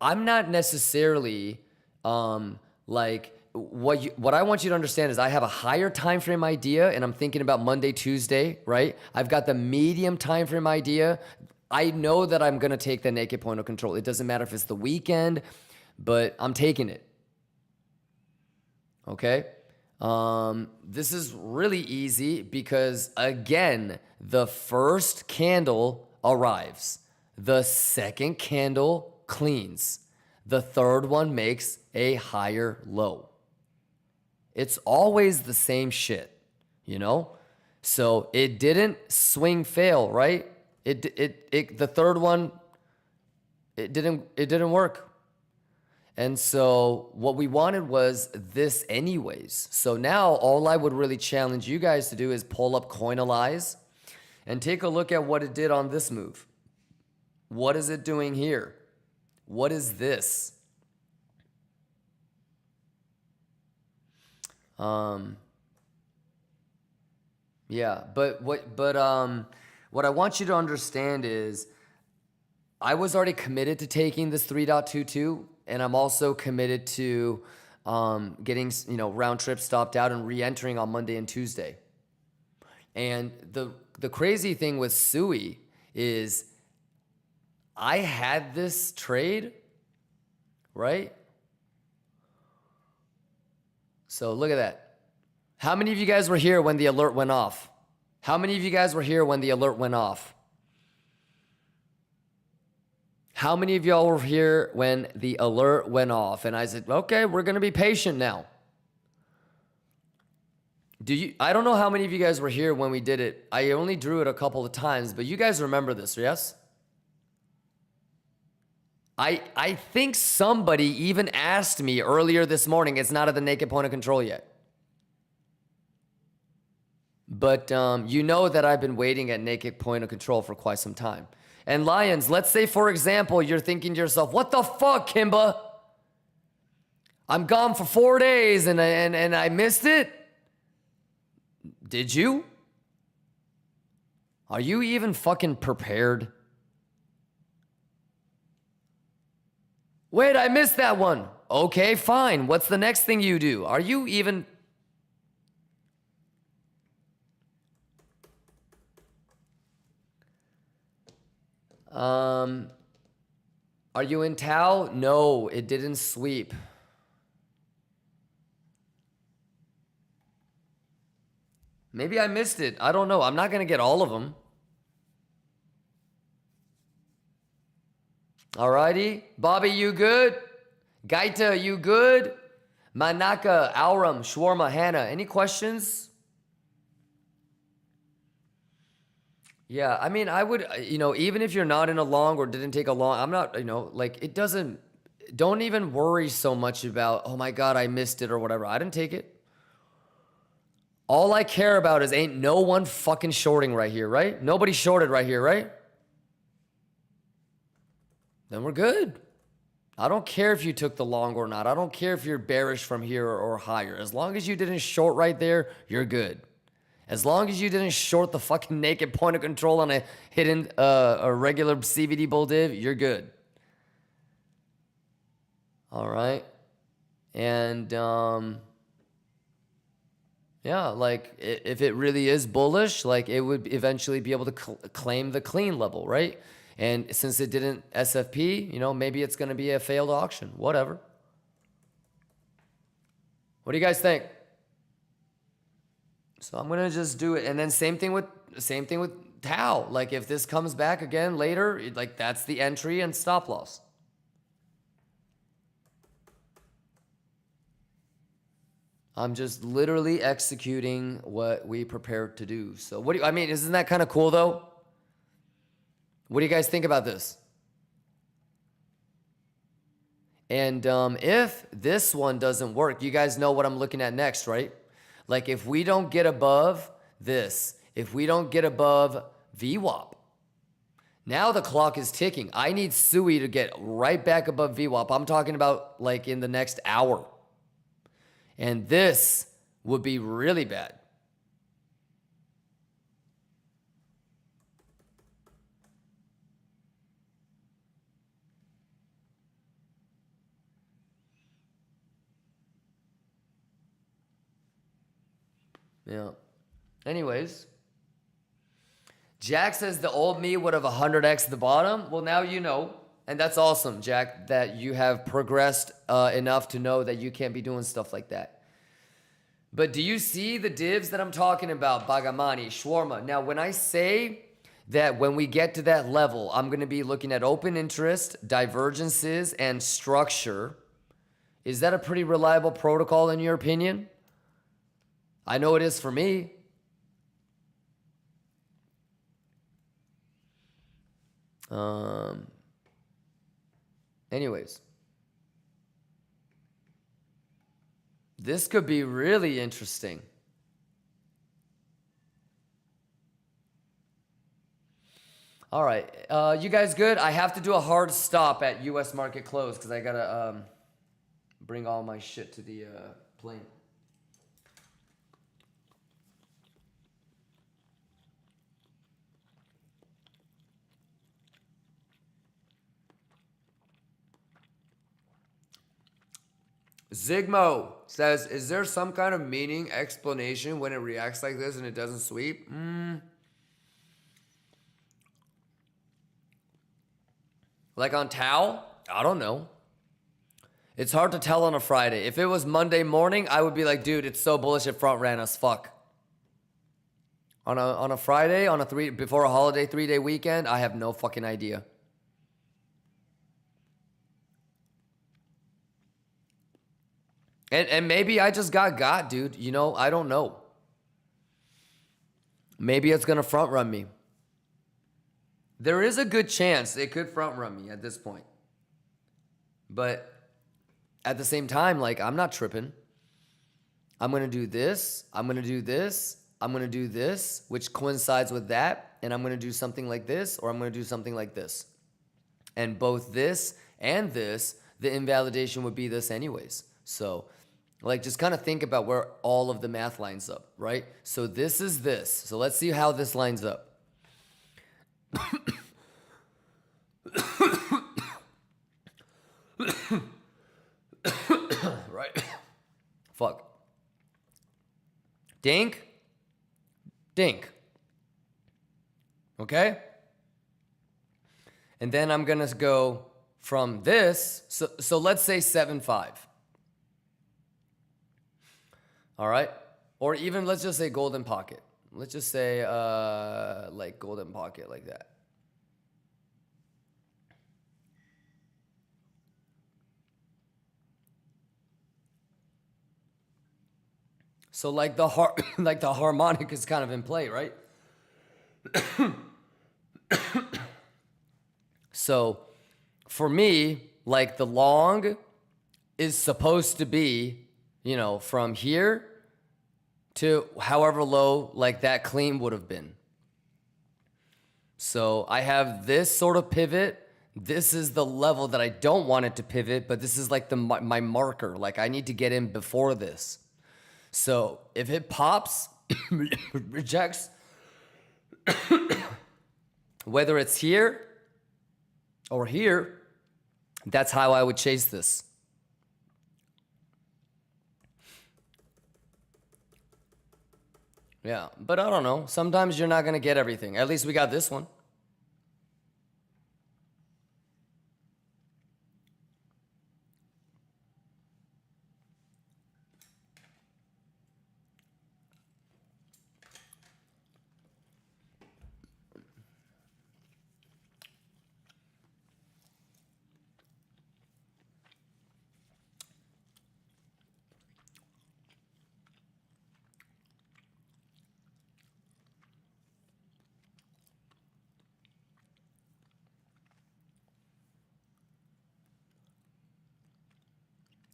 I'm not necessarily like what I want you to understand is I have a higher time frame idea and I'm thinking about Monday, Tuesday, right? I've got the medium time frame idea. I know that I'm going to take the naked point of control. It doesn't matter if it's the weekend, but I'm taking it. Okay? This is really easy because, again, the first candle arrives. The second candle cleans. The third one makes a higher low. It's always the same shit, you know? So it didn't swing fail, right? The third one, it didn't work. And so what we wanted was this anyways. So now all I would really challenge you guys to do is pull up Coinalyze and take a look at what it did on this move. What is it doing here? What is this? Yeah, but what I want you to understand is I was already committed to taking this 3.22, and I'm also committed to getting, round trip stopped out and re-entering on Monday and Tuesday. And the crazy thing with Sui is I had this trade, right? So look at that. How many of you guys were here when the alert went off? How many of you guys were here when the alert went off? How many of y'all were here when the alert went off? And I said, okay, we're going to be patient now. I don't know how many of you guys were here when we did it. I only drew it a couple of times, but you guys remember this, yes? I think somebody even asked me earlier this morning, it's not at the naked point of control yet. But you know that I've been waiting at naked point of control for quite some time. And Lions, let's say, for example, you're thinking to yourself, what the fuck, Kimba? I'm gone for 4 days and I missed it? Did you? Are you even fucking prepared? Wait, I missed that one. Okay, fine. What's the next thing you do? Are you even... Are you in Tau? No, it didn't sweep. Maybe I missed it. I don't know. I'm not going to get all of them. Alrighty. Bobby, you good? Gaita, you good? Manaka, Aurum, Shawarma, Hannah, any questions? Yeah, I mean, I would, even if you're not in a long or didn't take a long, I'm not, like, it doesn't, don't even worry so much about, oh my God, I missed it or whatever. I didn't take it. All I care about is ain't no one fucking shorting right here, right? Nobody shorted right here, right? Then we're good. I don't care if you took the long or not. I don't care if you're bearish from here or higher. As long as you didn't short right there, you're good. As long as you didn't short the fucking naked point of control on a hidden, a regular CVD bull div, you're good. All right. And, yeah, like if it really is bullish, like it would eventually be able to claim the clean level, right? And since it didn't SFP, maybe it's going to be a failed auction, whatever. What do you guys think? So I'm going to just do it. And then same thing with Tau. Like if this comes back again later, like that's the entry and stop loss. I'm just literally executing what we prepared to do. So what do you, I mean, isn't that kind of cool though? What do you guys think about this? And if this one doesn't work, you guys know what I'm looking at next, right? Like if we don't get above this, if we don't get above VWAP, now the clock is ticking. I need Sui to get right back above VWAP. I'm talking about like in the next hour. And this would be really bad. Yeah. Anyways. Jack says the old me would have 100x the bottom. Well, now you know. And that's awesome, Jack, that you have progressed enough to know that you can't be doing stuff like that. But do you see the divs that I'm talking about? Bagamani, Shawarma. Now, when I say that when we get to that level, I'm going to be looking at open interest, divergences, and structure, is that a pretty reliable protocol in your opinion? I know it is for me. Anyways. This could be really interesting. All right. You guys good? I have to do a hard stop at US market close because I got to bring all my shit to the plane. Zigmo says, is there some kind of meaning explanation when it reacts like this and it doesn't sweep? Like on Tau? I don't know. It's hard to tell on a Friday. If it was Monday morning, I would be like, dude, it's so bullish it front ran us. Fuck. On a Friday, before a holiday 3-day weekend, I have no fucking idea. And maybe I just got, dude. You know, I don't know. Maybe it's going to front run me. There is a good chance it could front run me at this point. But at the same time, like, I'm not tripping. I'm going to do this. I'm going to do this. I'm going to do this, which coincides with that. And I'm going to do something like this, or I'm going to do something like this. And both this and this, the invalidation would be this anyways. So, like, just kind of think about where all of the math lines up, right? So this is this. So let's see how this lines up. Right. Fuck. Dink. Dink. Okay? And then I'm going to go from this. So let's say 7.5. All right? Or even let's just say golden pocket. Let's just say like golden pocket like that. So like the like the harmonic is kind of in play, right? So for me, like the long is supposed to be, you know, from here to however low like that clean would have been. So I have this sort of pivot. This is the level that I don't want it to pivot, but this is like my marker. Like I need to get in before this. So if it pops, rejects, whether it's here or here, that's how I would chase this. Yeah, but I don't know. Sometimes you're not going to get everything. At least we got this one.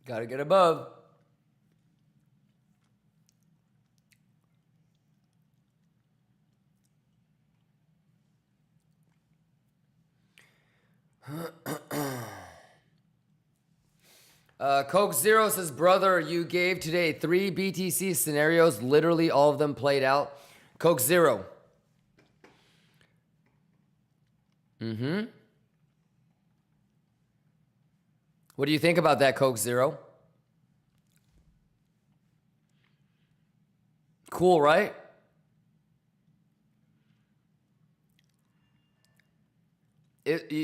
Gotta get above. Coke Zero says, brother, you gave today 3 BTC scenarios. Literally all of them played out. Coke Zero. What do you think about that, Coke Zero? Cool, right?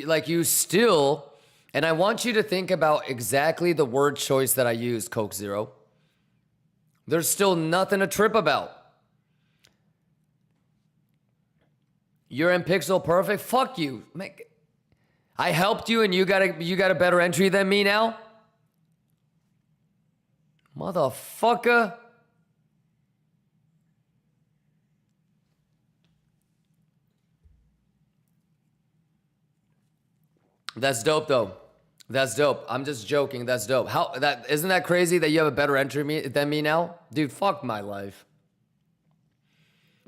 Like you still, and I want you to think about exactly the word choice that I used, Coke Zero. There's still nothing to trip about. You're in Pixel Perfect? Fuck you. I helped you and you got a better entry than me now? Motherfucker. That's dope though. That's dope. I'm just joking. That's dope. Isn't that crazy that you have a better entry than me now? Dude, fuck my life.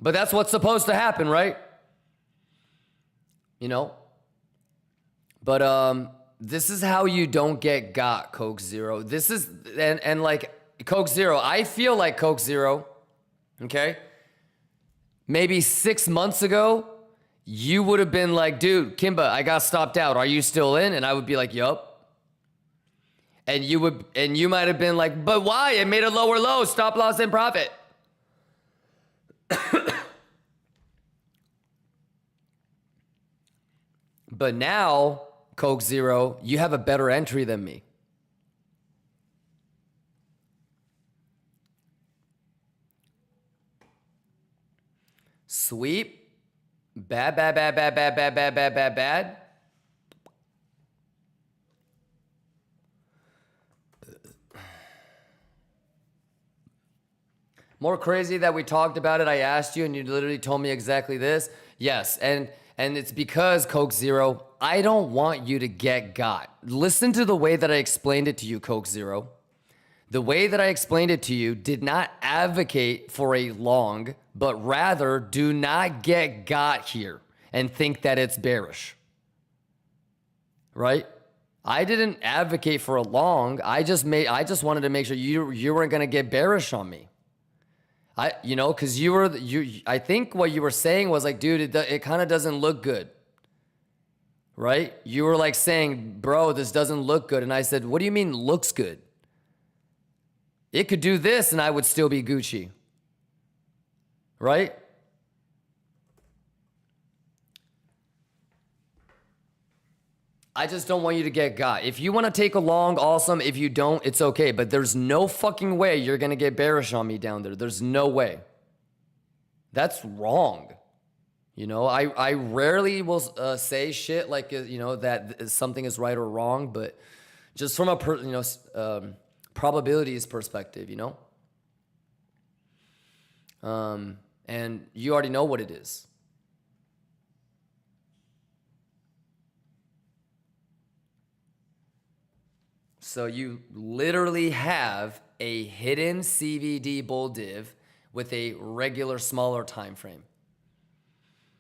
But that's what's supposed to happen, right? You know? But this is how you don't get got, Coke Zero. This is and like Coke Zero, I feel like Coke Zero, okay? Maybe 6 months ago, you would have been like, dude, Kimba, I got stopped out. Are you still in? And I would be like, yup. And you might have been like, but why? It made a lower low, stop loss and profit. But now, Coke Zero, you have a better entry than me. Sweep. Bad. More crazy that we talked about it. I asked you and you literally told me exactly this. Yes, and it's because, Coke Zero, I don't want you to get got. Listen to the way that I explained it to you, Coke Zero. The way that I explained it to you did not advocate for a long, but rather do not get got here and think that it's bearish. Right? I didn't advocate for a long. I just wanted to make sure you weren't going to get bearish on me. I think what you were saying was like, dude, it kind of doesn't look good. right? You were like saying, bro, this doesn't look good. And I said, what do you mean looks good? It could do this and I would still be Gucci, right? I just don't want you to get got. If you want to take a long, awesome. If you don't, it's okay. But there's no fucking way you're going to get bearish on me down there. There's no way. That's wrong. You know, I rarely will say shit like, you know, that something is right or wrong. But just from a, probabilities perspective, you know? And you already know what it is. So you literally have a hidden CVD bull div with a regular smaller time frame.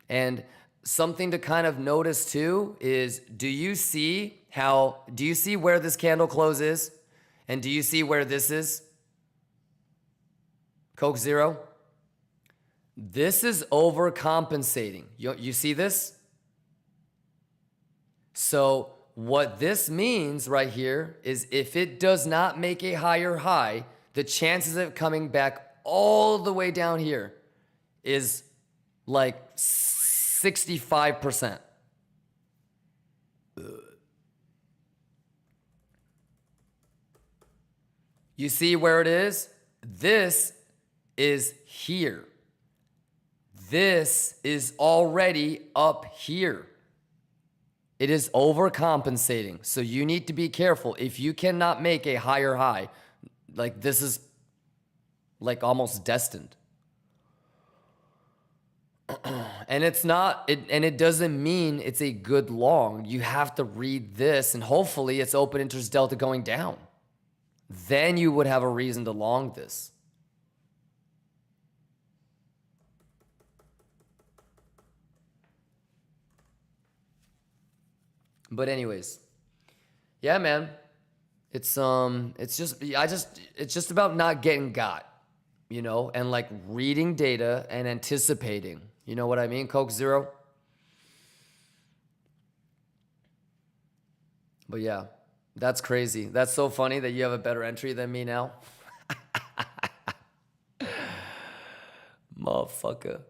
And something to kind of notice too is, do you see where this candle closes? And do you see where this is? Coke Zero? This is overcompensating. You see this? So what this means right here is if it does not make a higher high, the chances of it coming back all the way down here is like 65%. You see where it is? This is here. This is already up here. It is overcompensating. So you need to be careful. If you cannot make a higher high, like this is like almost destined. And it's not, and it doesn't mean it's a good long. You have to read this and hopefully it's open interest delta going down. Then you would have a reason to long this. But anyways, yeah, man, it's just about not getting got, you know, and like reading data and anticipating, you know what I mean? Coke Zero. But yeah, that's crazy. That's so funny that you have a better entry than me now. Motherfucker.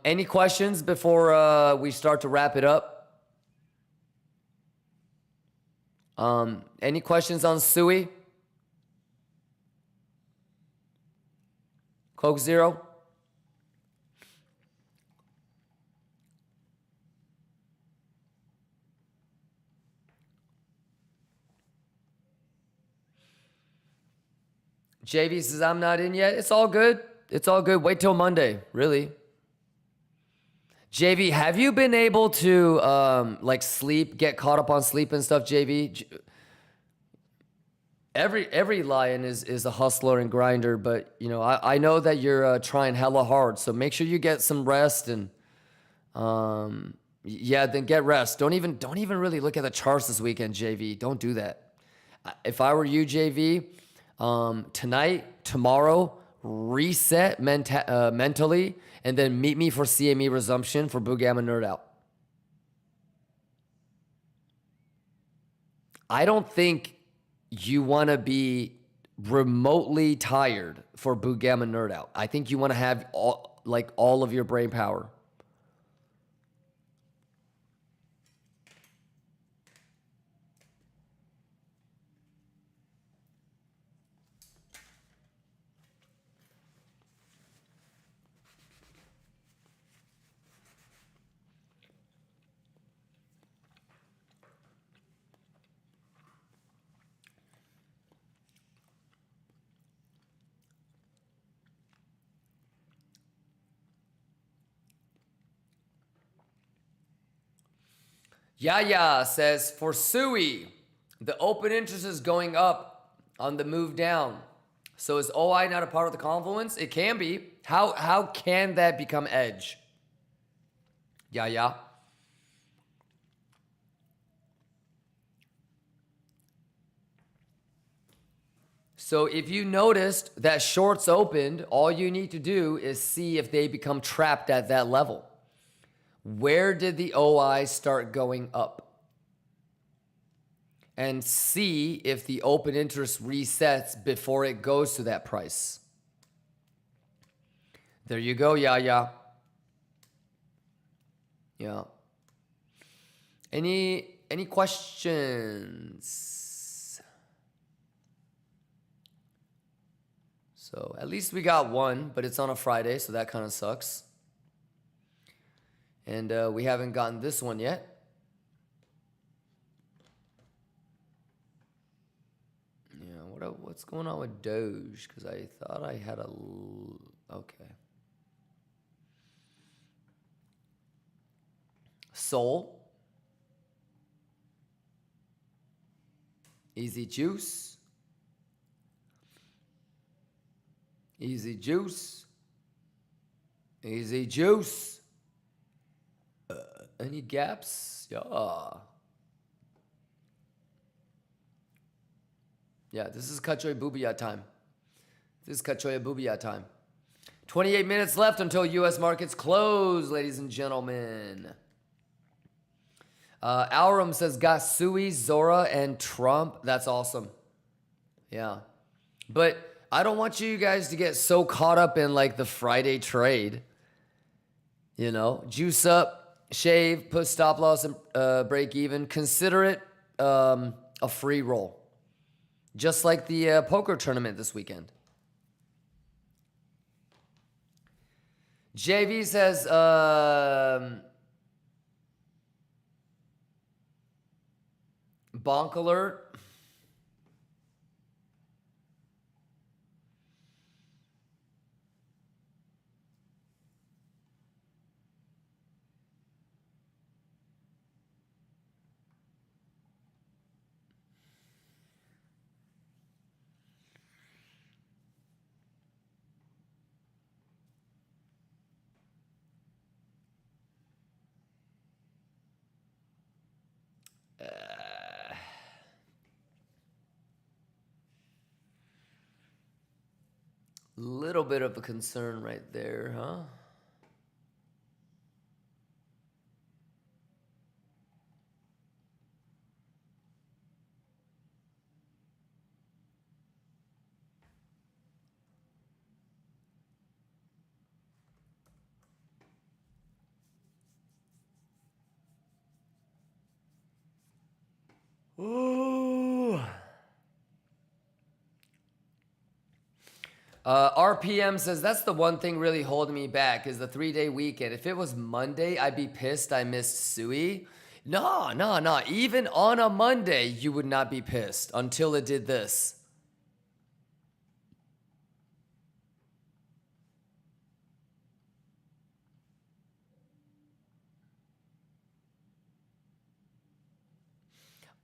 Any questions before we start to wrap it up? Any questions on Sui? Coke Zero? JV says, I'm not in yet. It's all good. It's all good. Wait till Monday, really. JV, have you been able to like sleep, get caught up on sleep and stuff, JV? Every lion is a hustler and grinder, but you know, I know that you're trying hella hard, so make sure you get some rest and yeah, then get rest. Don't even really look at the charts this weekend, JV. Don't do that. If I were you, JV, tonight, tomorrow, reset mentally, and then meet me for CME resumption for Boogama Nerd Out. I don't think you want to be remotely tired for Boogama Nerd Out. I think you want to have all of your brain power. Yaya says, for Sui, the open interest is going up on the move down. So is OI not a part of the confluence? It can be. How can that become edge? Yaya. So if you noticed that shorts opened, all you need to do is see if they become trapped at that level. where did the OI start going up? And see if the open interest resets before it goes to that price. There you go, yeah. Yeah. Any questions? So at least we got one, but it's on a Friday, so that kind of sucks. And we haven't gotten this one yet. Yeah, what's going on with Doge? Because I thought I had okay. Soul. Easy juice. Easy juice. Easy juice. Any gaps? Yeah. Yeah, this is Kachoy Boobiya time. This is Kachoy Boobiya time. 28 minutes left until U.S. markets close, ladies and gentlemen. Aurum says, got Sui, Zora, and Trump. That's awesome. Yeah. But I don't want you guys to get so caught up in like the Friday trade. You know, juice up, shave, put stop loss and break even. Consider it a free roll. Just like the poker tournament this weekend. JV says, bonk alert. Little bit of a concern right there, huh? Ooh. RPM says, that's the one thing really holding me back is the 3-day weekend. If it was Monday, I'd be pissed I missed Sui. No. Even on a Monday, you would not be pissed until it did this.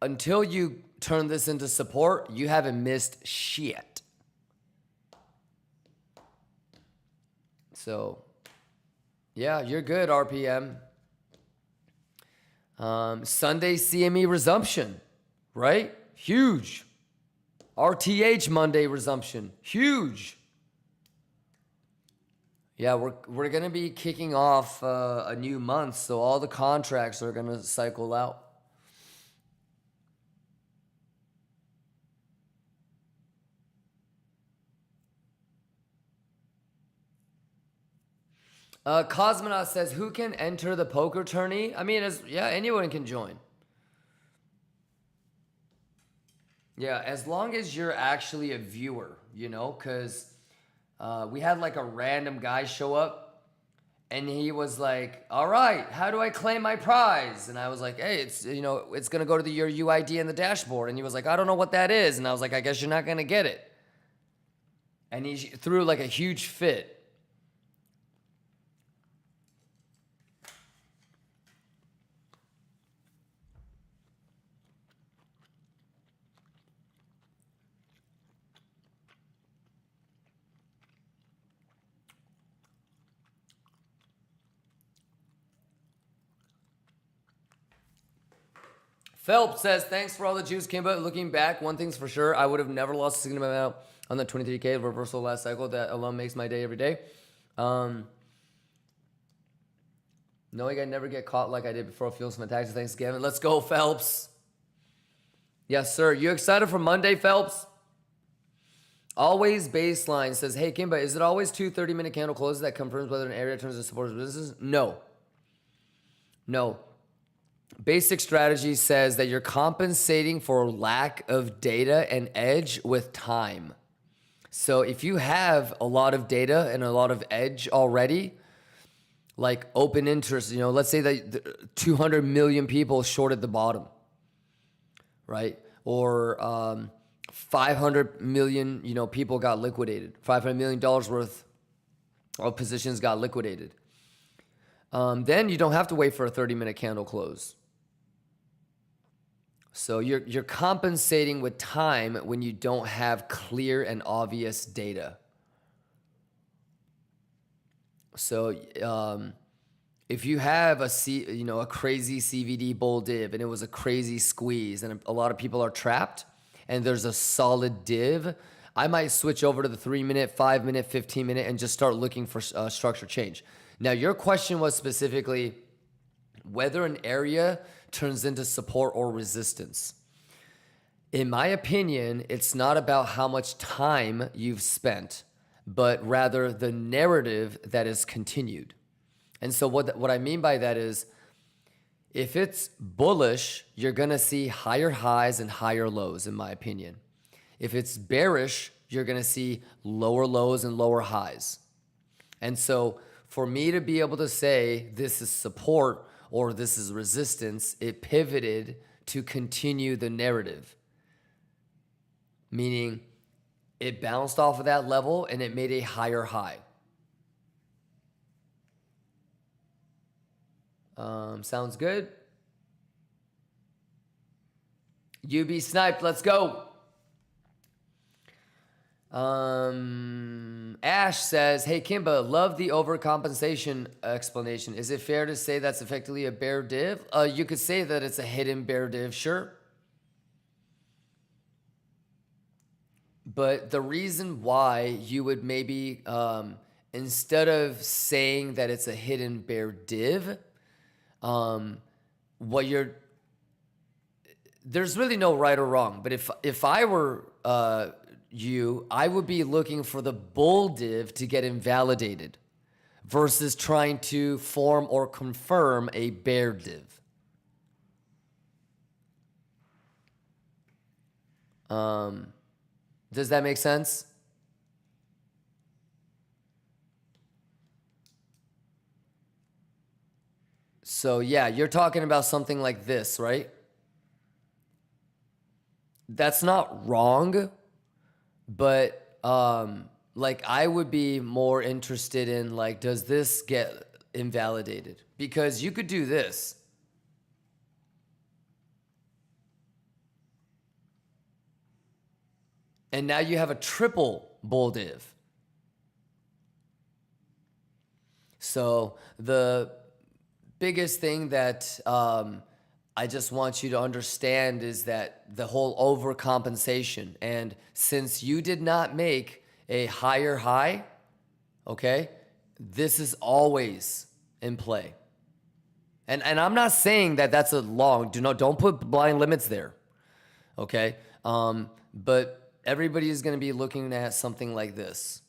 Until you turn this into support, you haven't missed shit. So, yeah, you're good, RPM. Sunday CME resumption, right? Huge. RTH Monday resumption, huge. Yeah, we're gonna be kicking off a new month, so all the contracts are gonna cycle out. Cosmonaut says, who can enter the poker tourney? I mean, anyone can join. Yeah, as long as you're actually a viewer, you know, because we had like a random guy show up and he was like, all right, how do I claim my prize? And I was like, hey, it's going to go to your UID in the dashboard. And he was like, I don't know what that is. And I was like, I guess you're not going to get it. And he threw like a huge fit. Phelps says, thanks for all the juice, Kimba. Looking back, one thing's for sure, I would have never lost a significant amount on the 23K reversal last cycle. That alone makes my day every day. Knowing I never get caught like I did before feels fantastic. Thanks again. Let's go, Phelps. Yes, sir. You excited for Monday, Phelps? Always Baseline says, hey, Kimba, is it always 2 30-minute candle closes that confirms whether an area turns into support business? No. No. Basic strategy says that you're compensating for lack of data and edge with time. So if you have a lot of data and a lot of edge already, like open interest, you know, let's say that 200 million people shorted the bottom, right? Or 500 million, you know, people got liquidated. $500 million worth of positions got liquidated. Then you don't have to wait for a 30-minute candle close. So you're compensating with time when you don't have clear and obvious data. So if you have a crazy CVD bull div and it was a crazy squeeze and a lot of people are trapped and there's a solid div, I might switch over to the 3-minute, 5-minute, 15-minute and just start looking for structure change. Now, your question was specifically whether an area turns into support or resistance. In my opinion, it's not about how much time you've spent, but rather the narrative that is continued. And so what I mean by that is, if it's bullish, you're going to see higher highs and higher lows, in my opinion. If it's bearish, you're going to see lower lows and lower highs. And so for me to be able to say this is support or this is resistance, it pivoted to continue the narrative. Meaning it bounced off of that level and it made a higher high. Sounds good? UB sniped, let's go. Ash says, hey Kimba, love the overcompensation explanation. Is it fair to say that's effectively a bear div? You could say that it's a hidden bear div, sure. But the reason why you would maybe, instead of saying that it's a hidden bear div, there's really no right or wrong. But if I were I would be looking for the bull div to get invalidated versus trying to form or confirm a bear div. Does that make sense? So yeah, you're talking about something like this, right? That's not wrong, but like I would be more interested in like, does this get invalidated? Because you could do this. And now you have a triple bull div. So the biggest thing that I just want you to understand is that the whole overcompensation. And since you did not make a higher high, okay, this is always in play. And I'm not saying that that's a long, don't put blind limits there, okay? But everybody is going to be looking at something like this.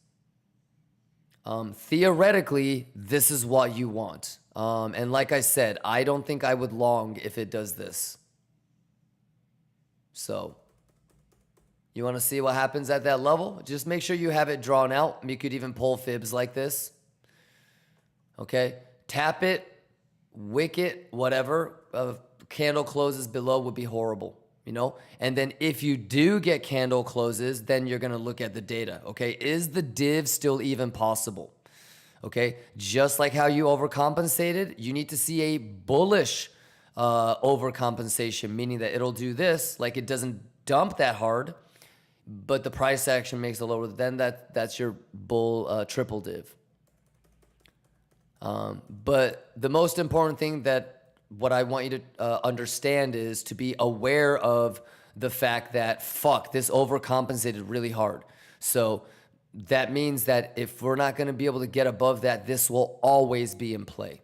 Theoretically, this is what you want. And like I said, I don't think I would long if it does this. So, you want to see what happens at that level? Just make sure you have it drawn out. You could even pull fibs like this. Okay? Tap it, wick it, whatever. Candle closes below would be horrible. You know, and then if you do get candle closes, then you're going to look at the data. Okay. Is the div still even possible? Okay. Just like how you overcompensated, you need to see a bullish overcompensation, meaning that it'll do this, like it doesn't dump that hard, but the price action makes it lower. Then that's your bull triple div. But the most important thing that what I want you to understand is to be aware of the fact that, this overcompensated really hard. So that means that if we're not going to be able to get above that, this will always be in play.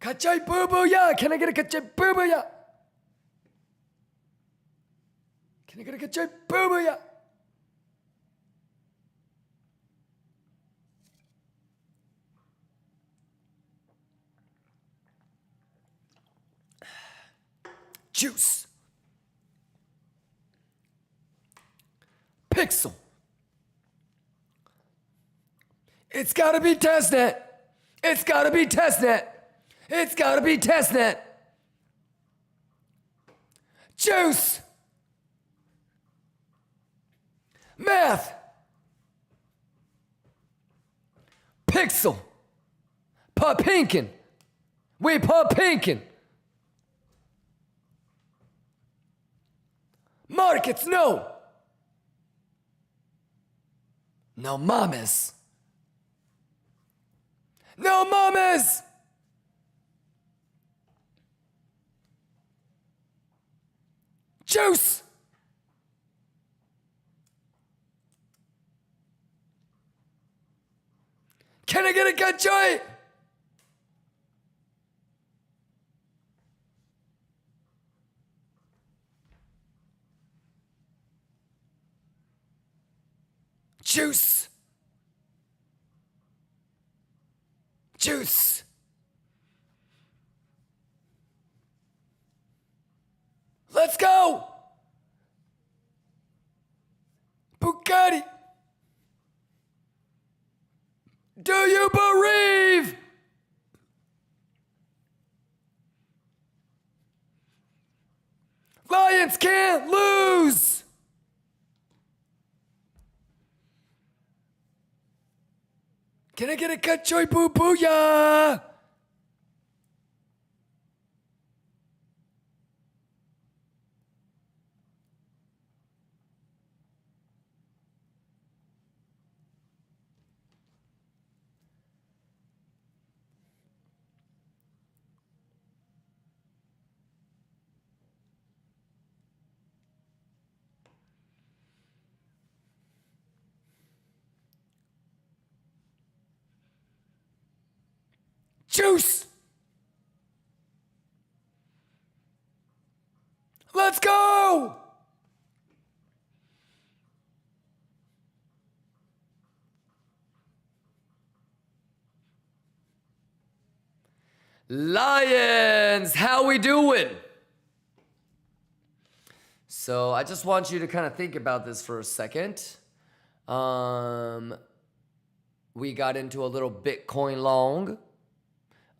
Kachay boo boo ya. Can I get a kachay boo boo ya? Can I get a good joy? Booyah! Juice. Pixel. It's gotta be testnet. It's gotta be testnet. It's gotta be testnet. Juice. Math. Pixel. Papinkin. We papinkin. Markets, no. No mames. No mames. Juice. Can I get a good joy? Juice. Juice. Let's go. Bugatti. Do you bereave? Lions can't lose. Can I get a cut choy boo booyah? Juice! Let's go! Lions, how we doing? So I just want you to kind of think about this for a second. We got into a little Bitcoin long.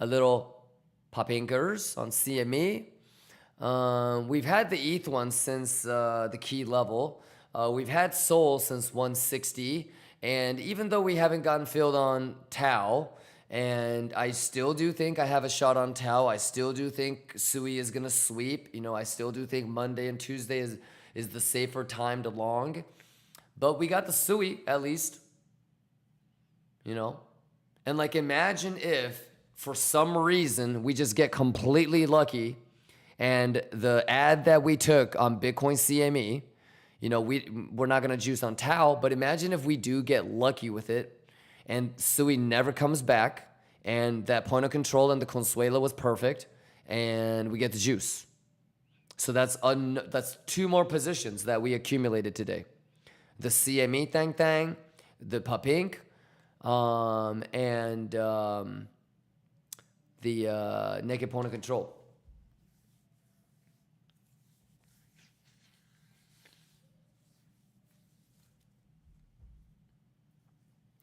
A little popinkers on CME. We've had the ETH one since the key level. We've had Sol since 160. And even though we haven't gotten filled on Tau, and I still do think I have a shot on Tau. I still do think Sui is going to sweep. You know, I still do think Monday and Tuesday is the safer time to long. But we got the Sui at least. You know? And like imagine if for some reason, we just get completely lucky and the ad that we took on Bitcoin CME, you know, we're not going to juice on Tau, but imagine if we do get lucky with it and Sui never comes back and that point of control and the Consuelo was perfect and we get the juice. So that's two more positions that we accumulated today. The CME thang, the Papink, and the naked point of control.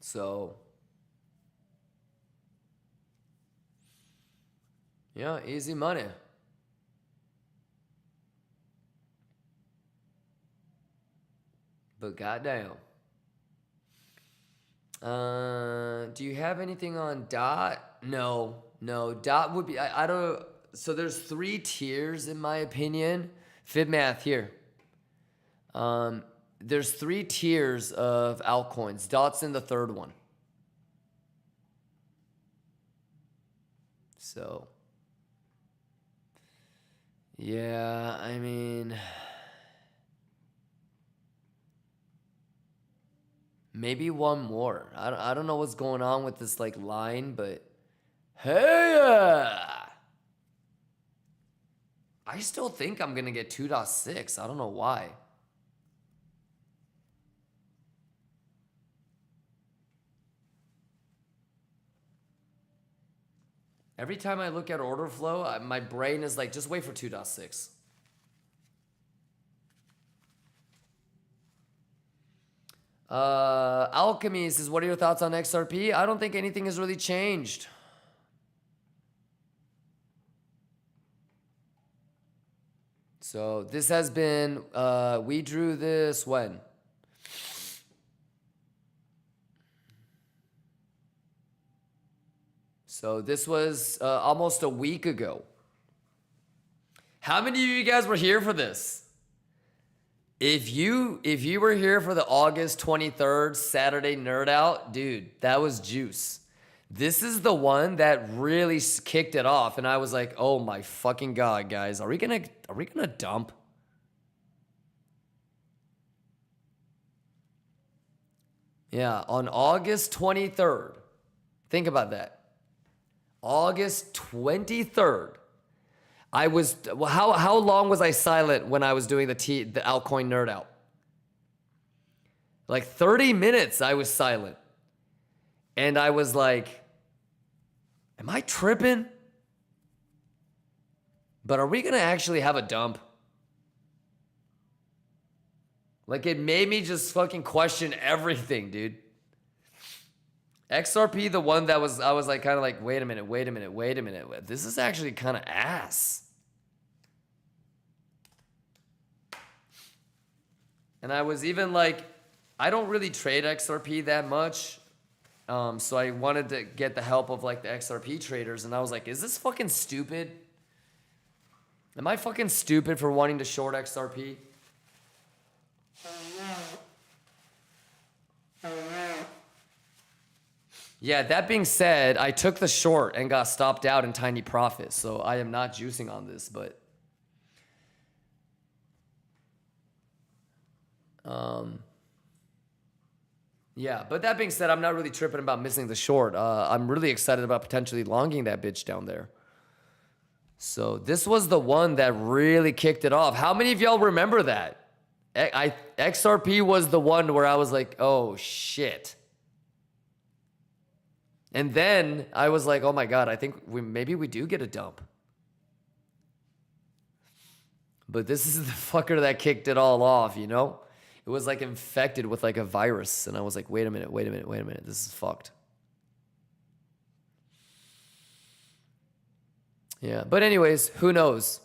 So, yeah, easy money. But goddamn. Do you have anything on DOT? No, DOT would be, I don't, so there's 3 tiers in my opinion. Fib math here. There's 3 tiers of altcoins. DOT's in the 3rd one. So, yeah, I mean, maybe one more. I don't know what's going on with this like line, but hey, I still think I'm gonna get 2.6. I don't know why. Every time I look at order flow, my brain is like, just wait for 2.6. Alchemy says, what are your thoughts on XRP? I don't think anything has really changed. So this has been, we drew this when? So this was almost a week ago. How many of you guys were here for this? If you were here for the August 23rd Saturday Nerd Out, dude, that was juice. This is the one that really kicked it off, and I was like, "Oh my fucking god, guys, are we gonna dump?" Yeah, on August 23rd. Think about that. August 23rd. I was, how long was I silent when I was doing the Altcoin Nerd Out? Like 30 minutes I was silent. And I was like, am I tripping? But are we going to actually have a dump? Like, it made me just fucking question everything, dude. XRP, the one that I was like, kind of like, wait a minute. This is actually kind of ass. And I was even like, I don't really trade XRP that much. So I wanted to get the help of like the XRP traders. And I was like, is this fucking stupid? Am I fucking stupid for wanting to short XRP? Yeah, that being said, I took the short and got stopped out in tiny profits, so I am not juicing on this, but yeah, but that being said, I'm not really tripping about missing the short. I'm really excited about potentially longing that bitch down there. So this was the one that really kicked it off. How many of y'all remember that? XRP was the one where I was like, oh shit. And then I was like, oh my god, I think maybe we do get a dump. But this is the fucker that kicked it all off, you know? It was like infected with like a virus. And I was like, wait a minute. This is fucked. Yeah, but anyways, who knows?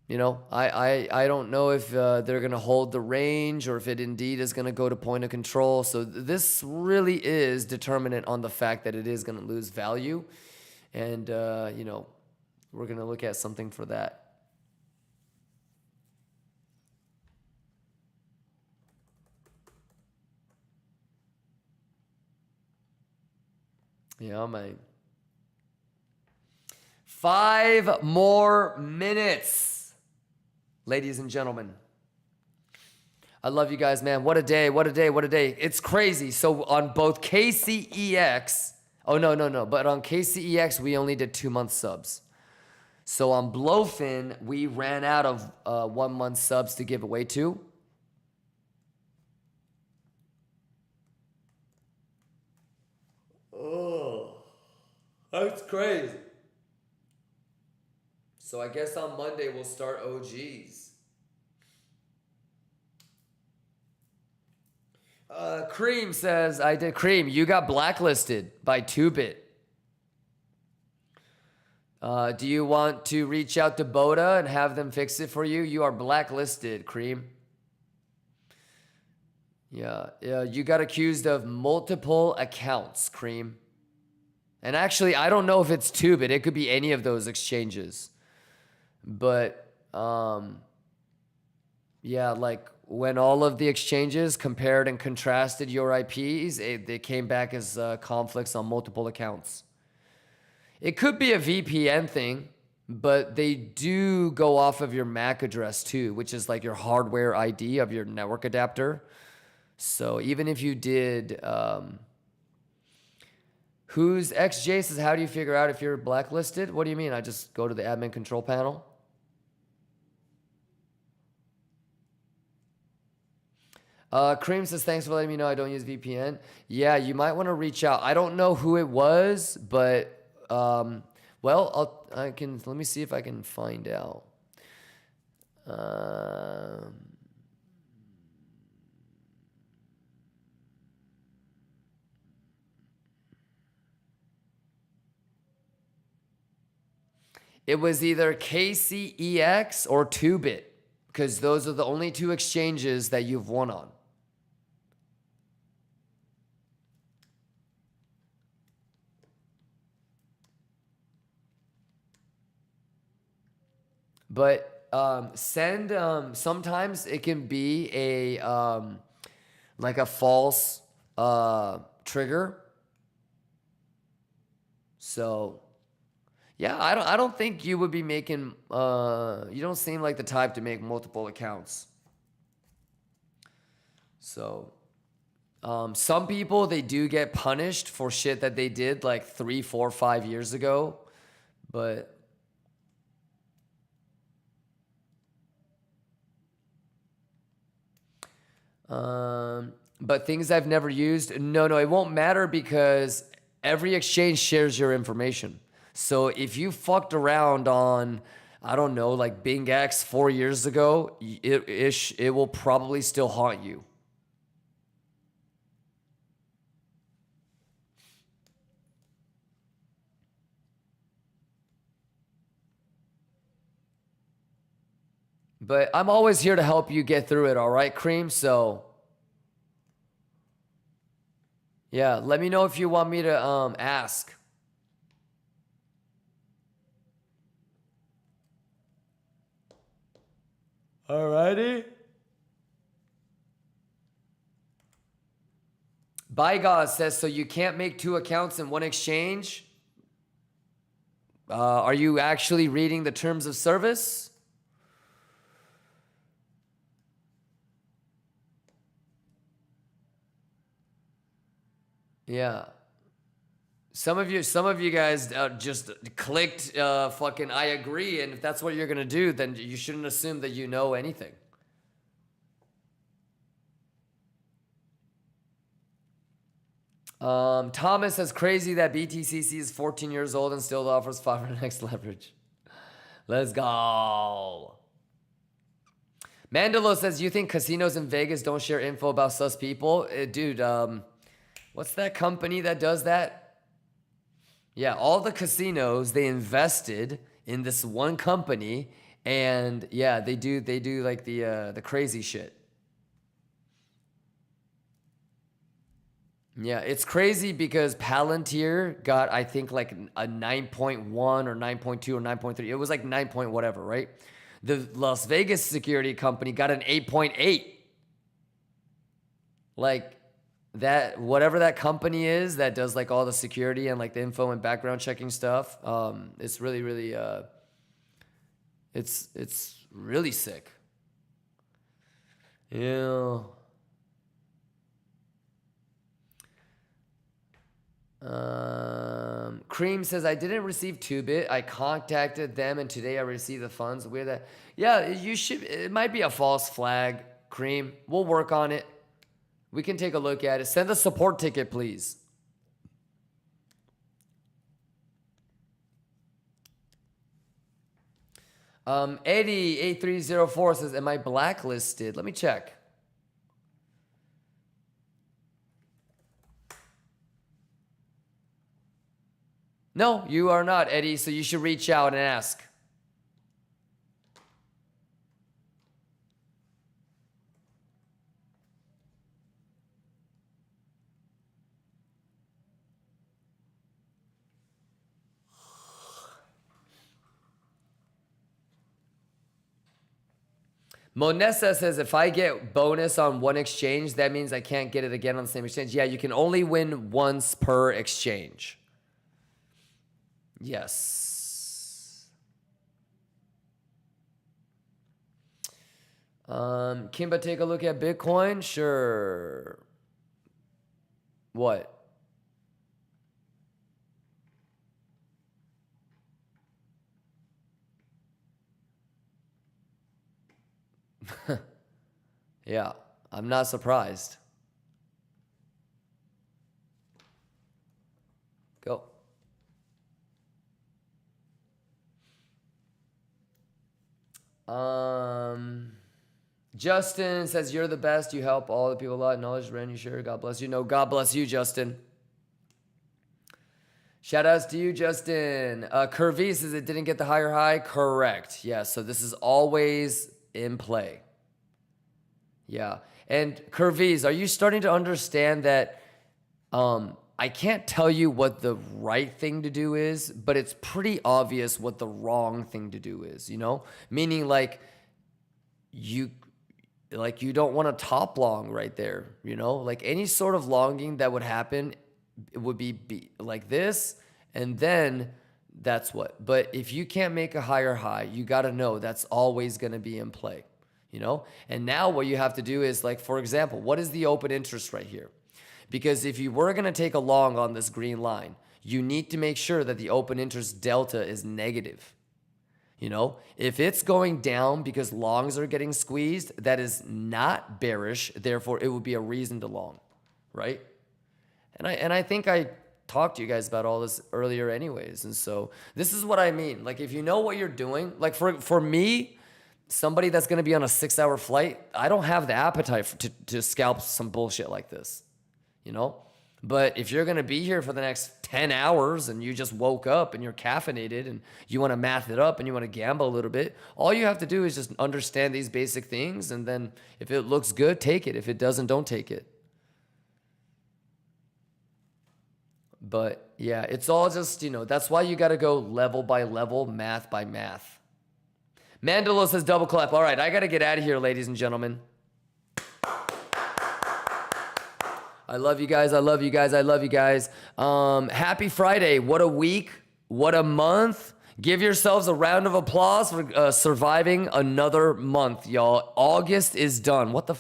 You know, I don't know if they're going to hold the range or if it indeed is going to go to point of control. So this really is determinant on the fact that it is going to lose value. And, you know, we're going to look at something for that. Yeah, man. 5 more minutes. Ladies and gentlemen, I love you guys, man. What a day, what a day, what a day. It's crazy. So on both KCEX, but on KCEX, we only did 2-month subs. So on Blofin, we ran out of 1-month subs to give away to. Oh, that's crazy. So I guess on Monday we'll start OGs. Cream says, Cream, you got blacklisted by 2-Bit. Do you want to reach out to Boda and have them fix it for you? You are blacklisted, Cream. Yeah, you got accused of multiple accounts, Cream. And actually, I don't know if it's 2-Bit. It could be any of those exchanges. But, yeah, like when all of the exchanges compared and contrasted your IPs, they came back as conflicts on multiple accounts. It could be a VPN thing, but they do go off of your MAC address too, which is like your hardware ID of your network adapter. So even if you did, who's XJ says, how do you figure out if you're blacklisted? What do you mean? I just go to the admin control panel. Cream says, thanks for letting me know I don't use VPN. Yeah, you might want to reach out. I don't know who it was, but Well, let me see if I can find out. It was either KCEX or 2-bit, because those are the only two exchanges that you've won on. But sometimes it can be a like a false trigger. So yeah, I don't think you would be making you don't seem like the type to make multiple accounts. So some people, they do get punished for shit that they did like 3, 4, 5 years ago, but things I've never used, no, it won't matter because every exchange shares your information. So if you fucked around on, I don't know, like BingX 4 years ago, it will probably still haunt you. But I'm always here to help you get through it, all right, Cream? So yeah, let me know if you want me to ask. Alrighty. Bygaz says, so you can't make 2 accounts in one exchange? Are you actually reading the terms of service? Yeah. Some of you guys just clicked fucking I agree, and if that's what you're gonna do, then you shouldn't assume that you know anything. Thomas says, crazy that BTCC is 14 years old and still offers 500x leverage. Let's go. Mandalo says, you think casinos in Vegas don't share info about sus people? Dude, what's that company that does that? Yeah, all the casinos, they invested in this one company, and yeah, they do like the crazy shit. Yeah, it's crazy because Palantir got, I think, like a 9.1 or 9.2 or 9.3. It was like 9 point whatever, right? The Las Vegas security company got an 8.8. Like, that, whatever that company is that does like all the security and like the info and background checking stuff, it's really, really, it's really sick. Yeah. Cream says, I didn't receive 2-bit. I contacted them and today I received the funds. Weird that. Yeah, you should. It might be a false flag, Cream. We'll work on it. We can take a look at it. Send a support ticket, please. Eddie8304 says, am I blacklisted? Let me check. No, you are not, Eddie, so you should reach out and ask. Monessa says, if I get bonus on one exchange, that means I can't get it again on the same exchange. Yeah, you can only win once per exchange. Yes. Kimba, take a look at Bitcoin? Sure. What? Yeah, I'm not surprised. Go. Justin says, you're the best. You help all the people a lot. Knowledge, Ren, you share. God bless you. No, God bless you, Justin. Shout outs to you, Justin. Curvy says it didn't get the higher high. Correct. Yeah, so this is always in play. Yeah. And Curvies, are you starting to understand that I can't tell you what the right thing to do is, but it's pretty obvious what the wrong thing to do is, you know? Meaning like you don't want to top long right there, you know? Like any sort of longing that would happen, it would be like this, and then that's what. But if you can't make a higher high, you got to know that's always going to be in play, you know? And now what you have to do is, like, for example, what is the open interest right here? Because if you were going to take a long on this green line, you need to make sure that the open interest delta is negative. You know, if it's going down because longs are getting squeezed, that is not bearish. Therefore, it would be a reason to long, right? And I think I talked to you guys about all this earlier anyways. And so this is what I mean. Like, if you know what you're doing, like for me, somebody that's going to be on a 6-hour flight, I don't have the appetite to scalp some bullshit like this, you know? But if you're going to be here for the next 10 hours and you just woke up and you're caffeinated and you want to math it up and you want to gamble a little bit, all you have to do is just understand these basic things. And then if it looks good, take it. If it doesn't, don't take it. But yeah, it's all just, you know, that's why you got to go level by level, math by math. Mandelo says double clap. All right, I got to get out of here, ladies and gentlemen. I love you guys. I love you guys. I love you guys. Happy Friday. What a week. What a month. Give yourselves a round of applause for surviving another month, y'all. August is done. What the?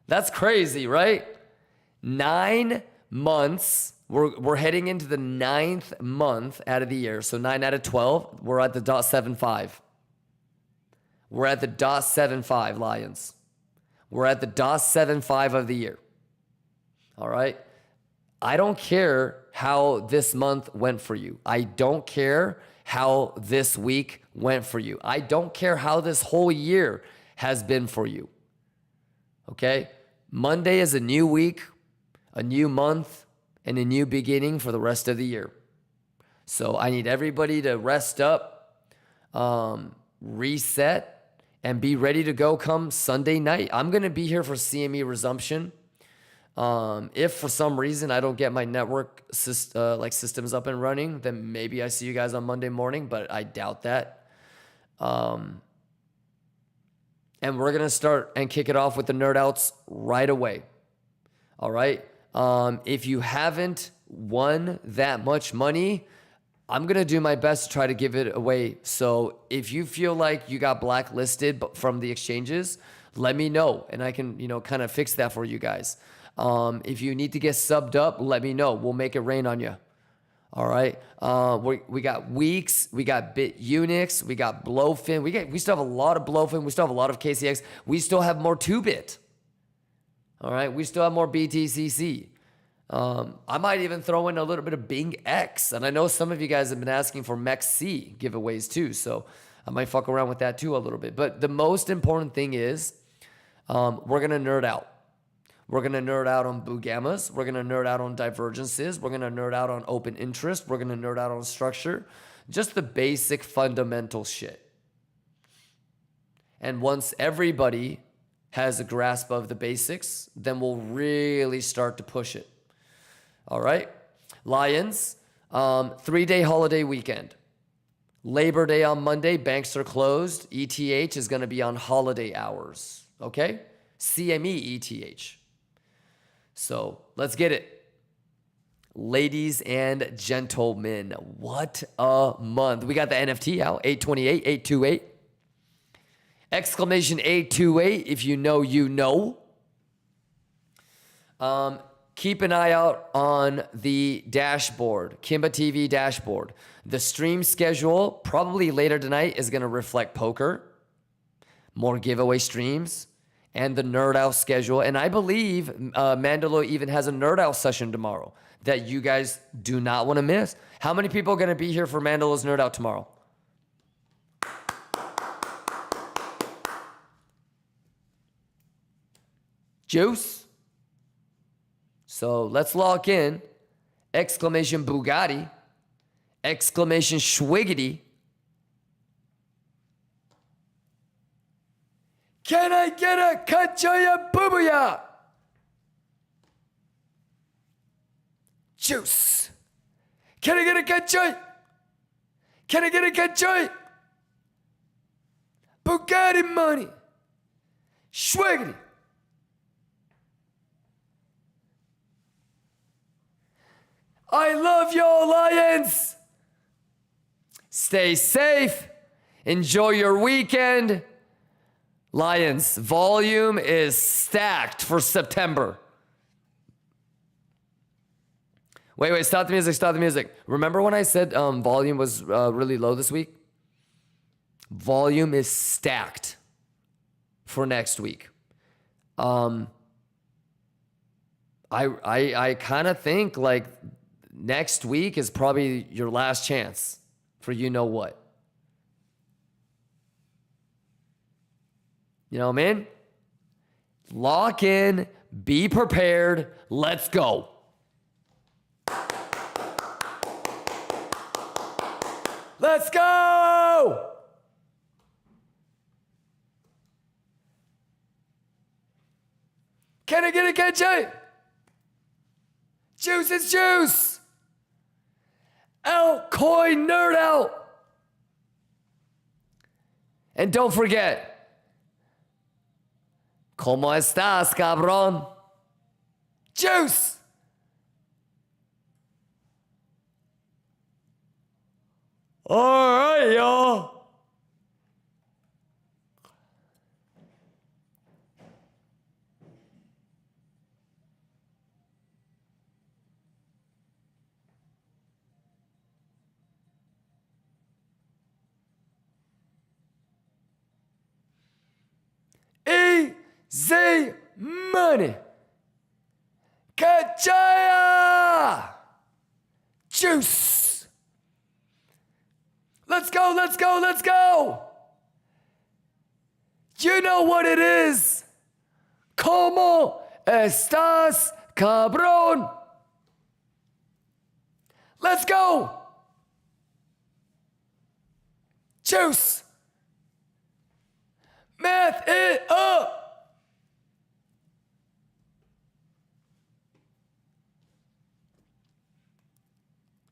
That's crazy, right? 9 months. We're heading into the 9th month out of the year. So 9 out of 12. We're at the .75. We're at the .75, Lions. We're at the .75 of the year. All right? I don't care how this month went for you. I don't care how this week went for you. I don't care how this whole year has been for you. Okay? Monday is a new week, a new month, and a new beginning for the rest of the year. So I need everybody to rest up, reset, and be ready to go come Sunday night. I'm going to be here for CME resumption. If for some reason I don't get my network systems up and running, then maybe I see you guys on Monday morning, but I doubt that. And we're going to start and kick it off with the nerd outs right away. All right. If you haven't won that much money, I'm going to do my best to try to give it away. So if you feel like you got blacklisted from the exchanges, let me know and I can, you know, kind of fix that for you guys. If you need to get subbed up, let me know. We'll make it rain on you. All right. We got WEEX, we got BitUnix, we got Blofin. We still have a lot of Blofin. We still have a lot of KCEX. We still have more 2-bit. All right. We still have more BTCC. I might even throw in a little bit of Bing X. And I know some of you guys have been asking for MEXC giveaways too. So I might fuck around with that too a little bit. But the most important thing is we're going to nerd out. We're going to nerd out on Bugammas. We're going to nerd out on divergences. We're going to nerd out on open interest. We're going to nerd out on structure. Just the basic fundamental shit. And once everybody has a grasp of the basics, then we'll really start to push it. All right, Lions, 3-day holiday weekend. Labor Day on Monday, banks are closed. ETH is going to be on holiday hours, okay? CME ETH. So let's get it. Ladies and gentlemen, what a month. We got the NFT out, 828, 828. Exclamation 828, if you know, you know. Keep an eye out on the dashboard, Kimba TV dashboard. The stream schedule, probably later tonight, is going to reflect poker, more giveaway streams, and the nerd out schedule. And I believe Mandelo even has a nerd out session tomorrow that you guys do not want to miss. How many people are going to be here for Mandelo's nerd out tomorrow? Juice. So let's lock in. Exclamation Bugatti. Exclamation Schwiggity. Can I get a Kachaya Bubuya? Juice. Can I get a Kachoy? Can I get a Kachoy? Bugatti money. Schwiggity. I love y'all, Lions. Stay safe. Enjoy your weekend. Lions, volume is stacked for September. Wait, stop the music. Remember when I said volume was really low this week? Volume is stacked for next week. I kind of think like next week is probably your last chance for you know what. You know what I mean? Lock in, be prepared, let's go. Let's go! Can I get a KJ? Juice is juice! Altcoin nerd out! And don't forget, ¿Cómo estás, cabrón? Juice! All right, y'all. Easy money. Kachaya! Juice! Let's go, let's go, let's go! You know what it is. ¿Cómo estás, cabrón? Let's go! Juice! Math it up!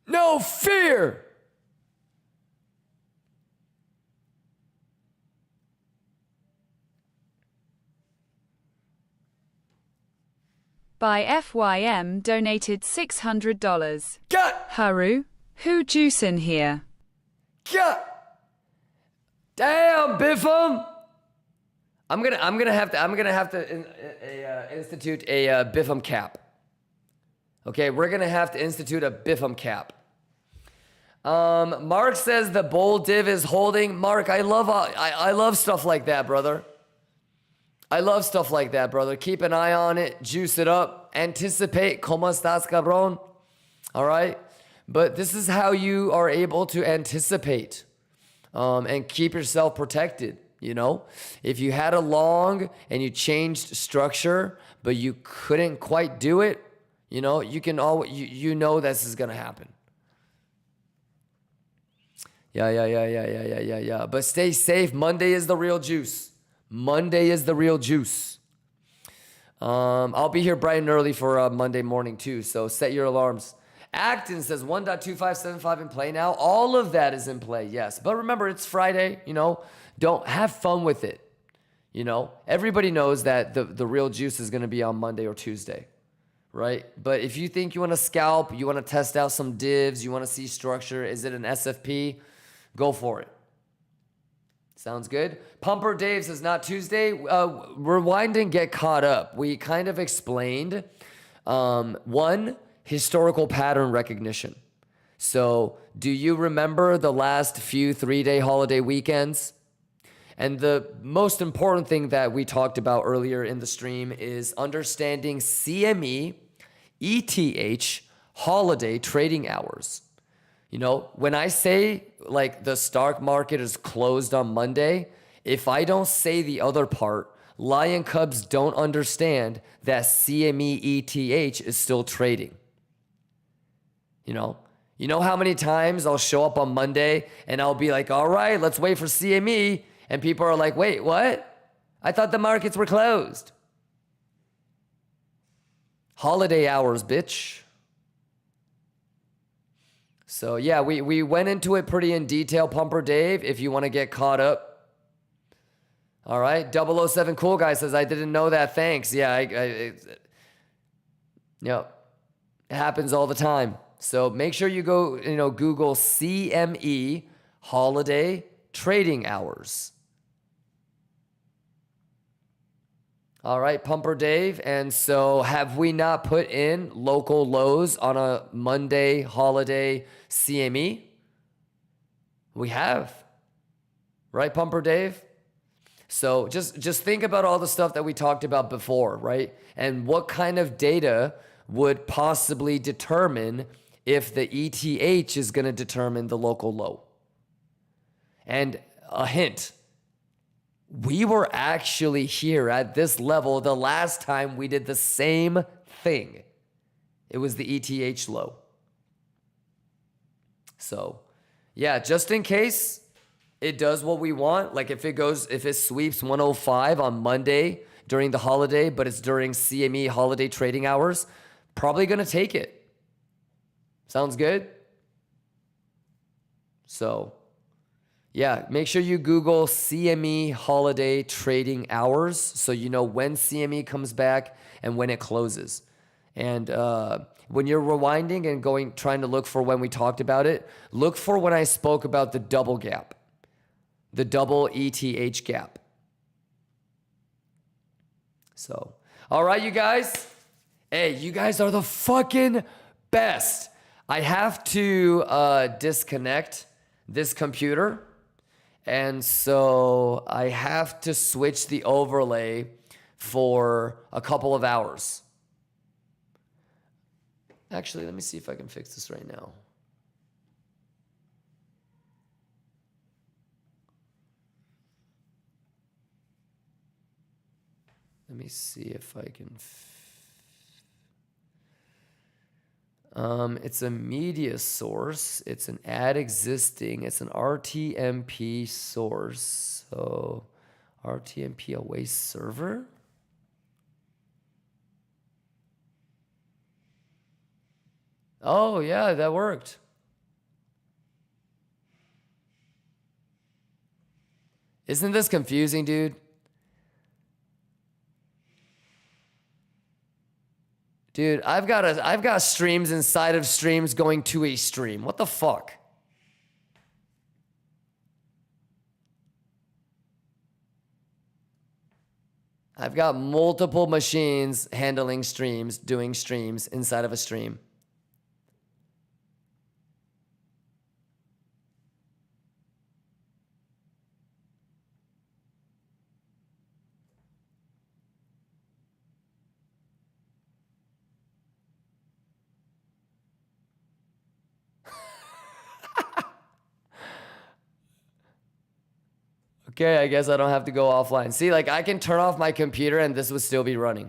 No fear! By FYM donated $600. Cut! Haru, who juice in here? Cut! Damn, Biffum! I'm gonna have to institute a Biffum cap. Okay, we're gonna have to institute a Biffum cap. Mark says the bull div is holding. Mark, I love stuff like that, brother. I love stuff like that, brother. Keep an eye on it. Juice it up. Anticipate. ¿Cómo estás, cabrón? All right? But this is how you are able to anticipate and keep yourself protected, you know? If you had a long and you changed structure, but you couldn't quite do it, you know, you can you know this is going to happen. Yeah. But stay safe. Monday is the real juice. Monday is the real juice. I'll be here bright and early for Monday morning too, so set your alarms. Acton says 1.2575 in play now. All of that is in play, yes. But remember, it's Friday, you know. Don't have fun with it. You know, everybody knows that the real juice is going to be on Monday or Tuesday, right? But if you think you want to scalp, you want to test out some divs, you want to see structure, is it an SFP? Go for it. Sounds good. Pumper Dave says not Tuesday. Rewind and get caught up. We kind of explained one, historical pattern recognition. So do you remember the last few 3-day holiday weekends? And the most important thing that we talked about earlier in the stream is understanding CME, ETH, holiday trading hours. You know, when I say like the stock market is closed on Monday, if I don't say the other part, Lion Cubs don't understand that CME ETH is still trading. You know how many times I'll show up on Monday and I'll be like, all right, let's wait for CME. And people are like, wait, what? I thought the markets were closed. Holiday hours, bitch. So yeah, we went into it pretty in detail, Pumper Dave, if you want to get caught up. All right, 007 Cool Guy says, I didn't know that, thanks. Yeah, it happens all the time. So make sure you go, Google CME holiday trading hours. All right, Pumper Dave. And so have we not put in local lows on a Monday holiday CME? We have. Right, Pumper Dave? So just think about all the stuff that we talked about before, right? And what kind of data would possibly determine if the ETH is going to determine the local low. And a hint, we were actually here at this level the last time we did the same thing. It was the ETH low. So, yeah, just in case it does what we want, like if it sweeps 105 on Monday during the holiday, but it's during CME holiday trading hours, probably going to take it. Sounds good? So, yeah, make sure you Google CME holiday trading hours so you know when CME comes back and when it closes. And when you're rewinding and trying to look for when we talked about it, look for when I spoke about the double gap, the double ETH gap. So, all right, you guys. Hey, you guys are the fucking best. I have to disconnect this computer. And so I have to switch the overlay for a couple of hours. Actually, let me see if I can fix this right now. Let me see if I can. It's a media source. It's an add existing. It's an RTMP source. So RTMP away server. Oh, yeah, that worked. Isn't this confusing, dude? Dude, I've got streams inside of streams going to a stream. What the fuck? I've got multiple machines handling streams, doing streams inside of a stream. Okay, I guess I don't have to go offline. See, like I can turn off my computer and this would still be running.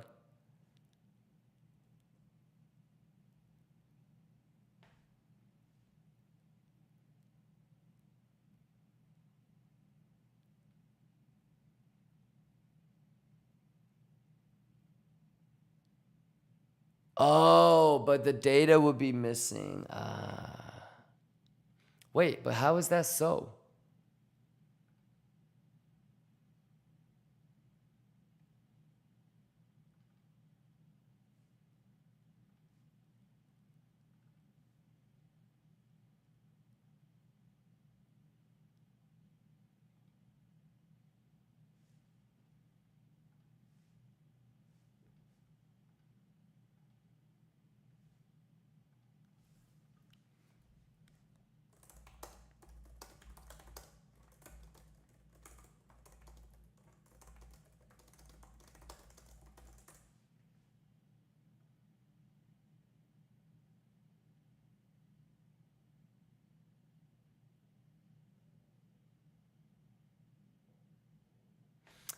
Oh, but the data would be missing. Wait, but how is that so?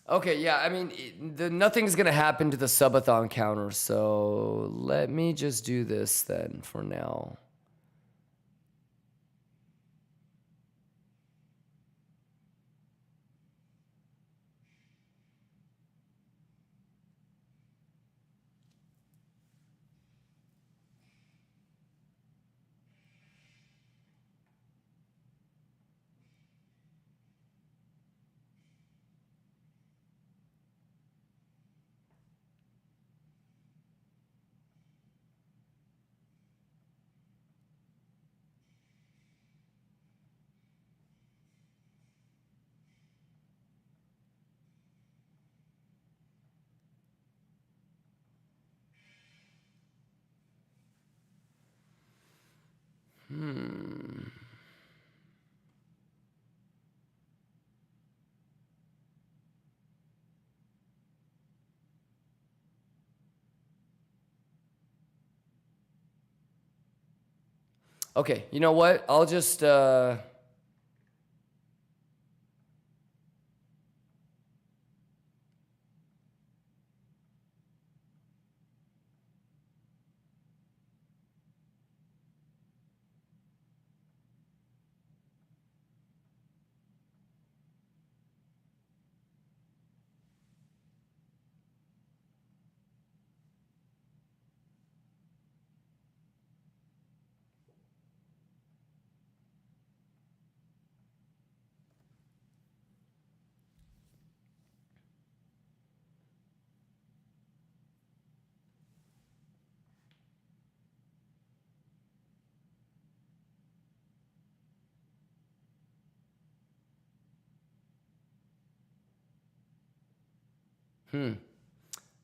Okay, yeah, I mean, nothing's gonna happen to the subathon counter, so let me just do this then for now. Okay, you know what? I'll just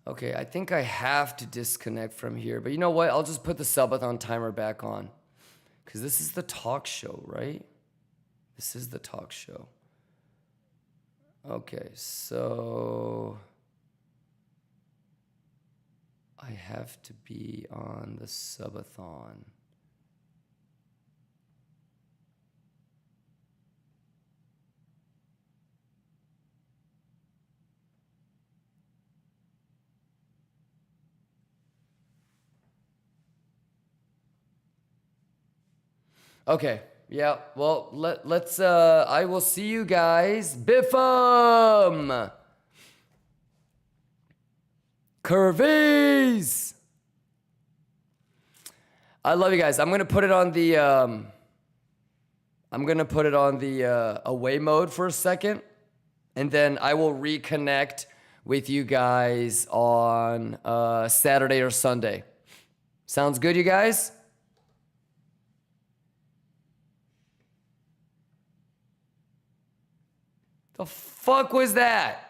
Okay, I think I have to disconnect from here, but you know what? I'll just put the subathon timer back on. Because this is the talk show, right? This is the talk show. Okay, so I have to be on the subathon. Okay, yeah, well, let's, I will see you guys. Biffum! Curvies! I love you guys. I'm gonna put it on the, away mode for a second, and then I will reconnect with you guys on Saturday or Sunday. Sounds good, you guys? The fuck was that?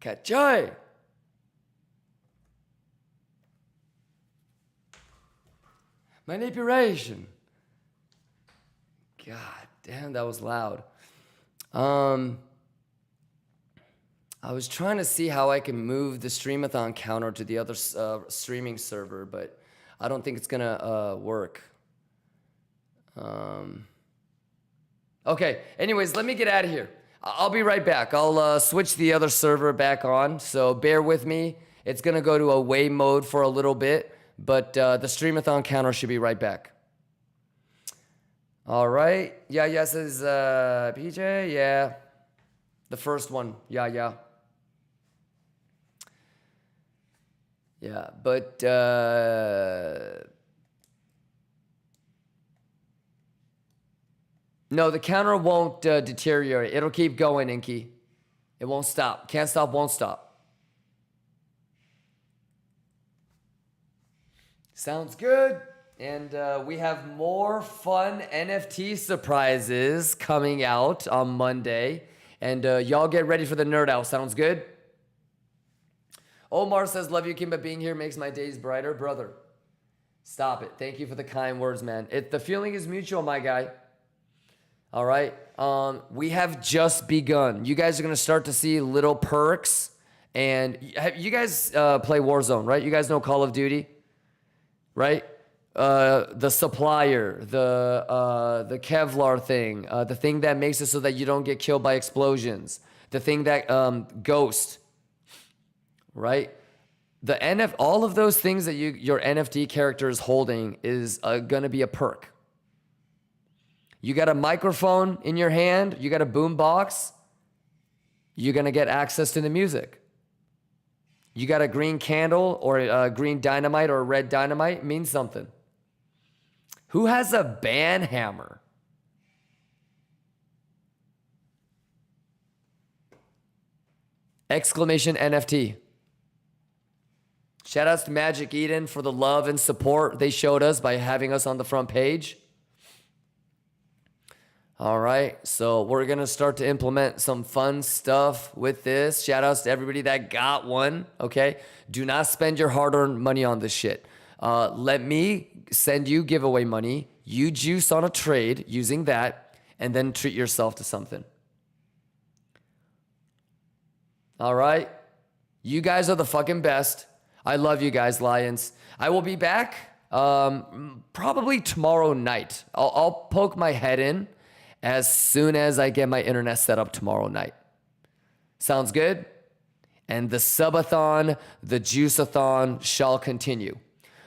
Kachai! Manipulation. God damn, that was loud. I was trying to see how I can move the Streamathon counter to the other streaming server, but I don't think it's gonna work. Okay, anyways, let me get out of here. I'll be right back. I'll switch the other server back on, so bear with me. It's gonna go to away mode for a little bit, but the Streamathon counter should be right back. All right. Yeah, says PJ. Yeah. The first one. Yeah. Yeah, but no, the counter won't deteriorate. It'll keep going, Inky. It won't stop. Can't stop, won't stop. Sounds good. And we have more fun NFT surprises coming out on Monday. And y'all get ready for the nerd out. Sounds good? Omar says, love you, Kimba. Being here makes my days brighter. Brother, Stop it. Thank you for the kind words, man. The feeling is mutual, my guy. All right. We have just begun. You guys are going to start to see little perks. And you guys play Warzone, right? You guys know Call of Duty, right? The supplier, the Kevlar thing, the thing that makes it so that you don't get killed by explosions, the thing that ghost, right? All of those things that your NFT character is holding is gonna be a perk. You got a microphone in your hand, you got a boom box, you're gonna get access to the music. You got a green candle or a green dynamite or a red dynamite, means something. Who has a band hammer? Exclamation NFT. Shout outs to Magic Eden for the love and support they showed us by having us on the front page. All right, so we're gonna start to implement some fun stuff with this. Shout outs to everybody that got one, okay? Do not spend your hard-earned money on this shit. Let me send you giveaway money. You juice on a trade using that, and then treat yourself to something. All right? You guys are the fucking best. I love you guys, Lions. I will be back probably tomorrow night. I'll poke my head in as soon as I get my internet set up tomorrow night. Sounds good? And the Subathon, the Juiceathon shall continue.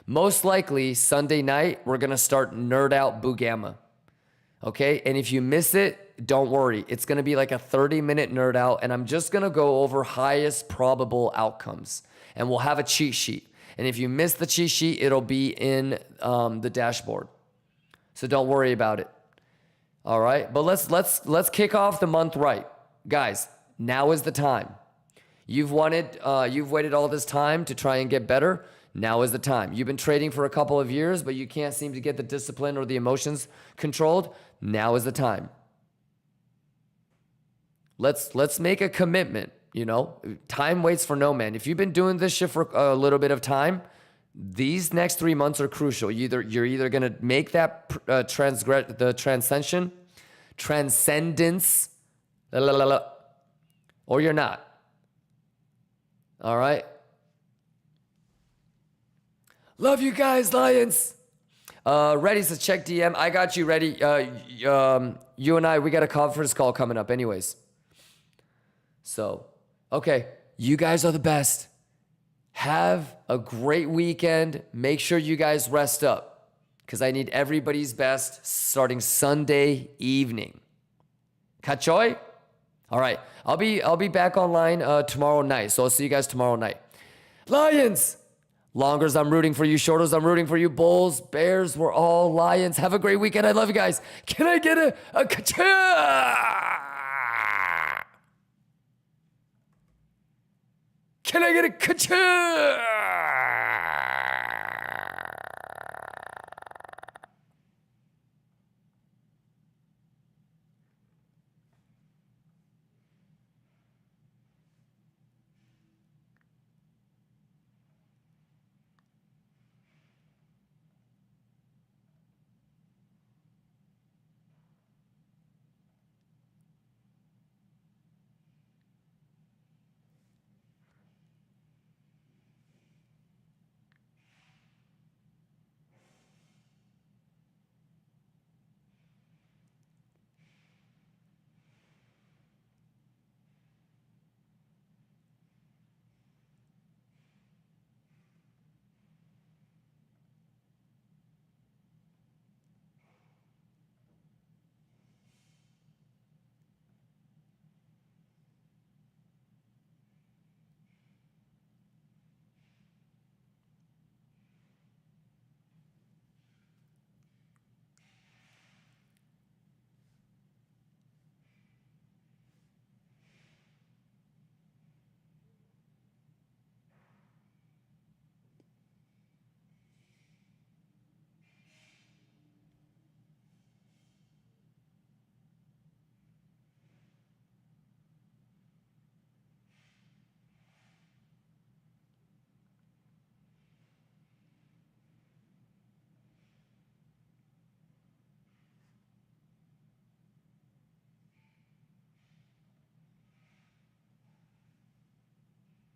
Most likely, Sunday night, we're going to start Nerd Out Boogamma. Okay? And if you miss it, don't worry. It's going to be like a 30-minute nerd out, and I'm just going to go over highest probable outcomes. And we'll have a cheat sheet. And if you miss the cheat sheet, it'll be in the dashboard. So don't worry about it. All right? But let's kick off the month right. Guys, now is the time. You've waited all this time to try and get better. Now is the time. You've been trading for a couple of years, but you can't seem to get the discipline or the emotions controlled. Now is the time. Let's make a commitment. You know, time waits for no man. If you've been doing this shit for a little bit of time, these next 3 months are crucial. You're either gonna make that transcendence, or you're not. All right. Love you guys, Lions. Ready to check DM. I got you ready. You and I, we got a conference call coming up anyways. So, okay. You guys are the best. Have a great weekend. Make sure you guys rest up because I need everybody's best starting Sunday evening. Kachoy? All right. I'll be back online tomorrow night. So I'll see you guys tomorrow night. Lions! Longers, I'm rooting for you. Shorters, I'm rooting for you. Bulls, Bears, we're all Lions. Have a great weekend. I love you guys. Can I get a ka-cha? Can I get a ka-cha?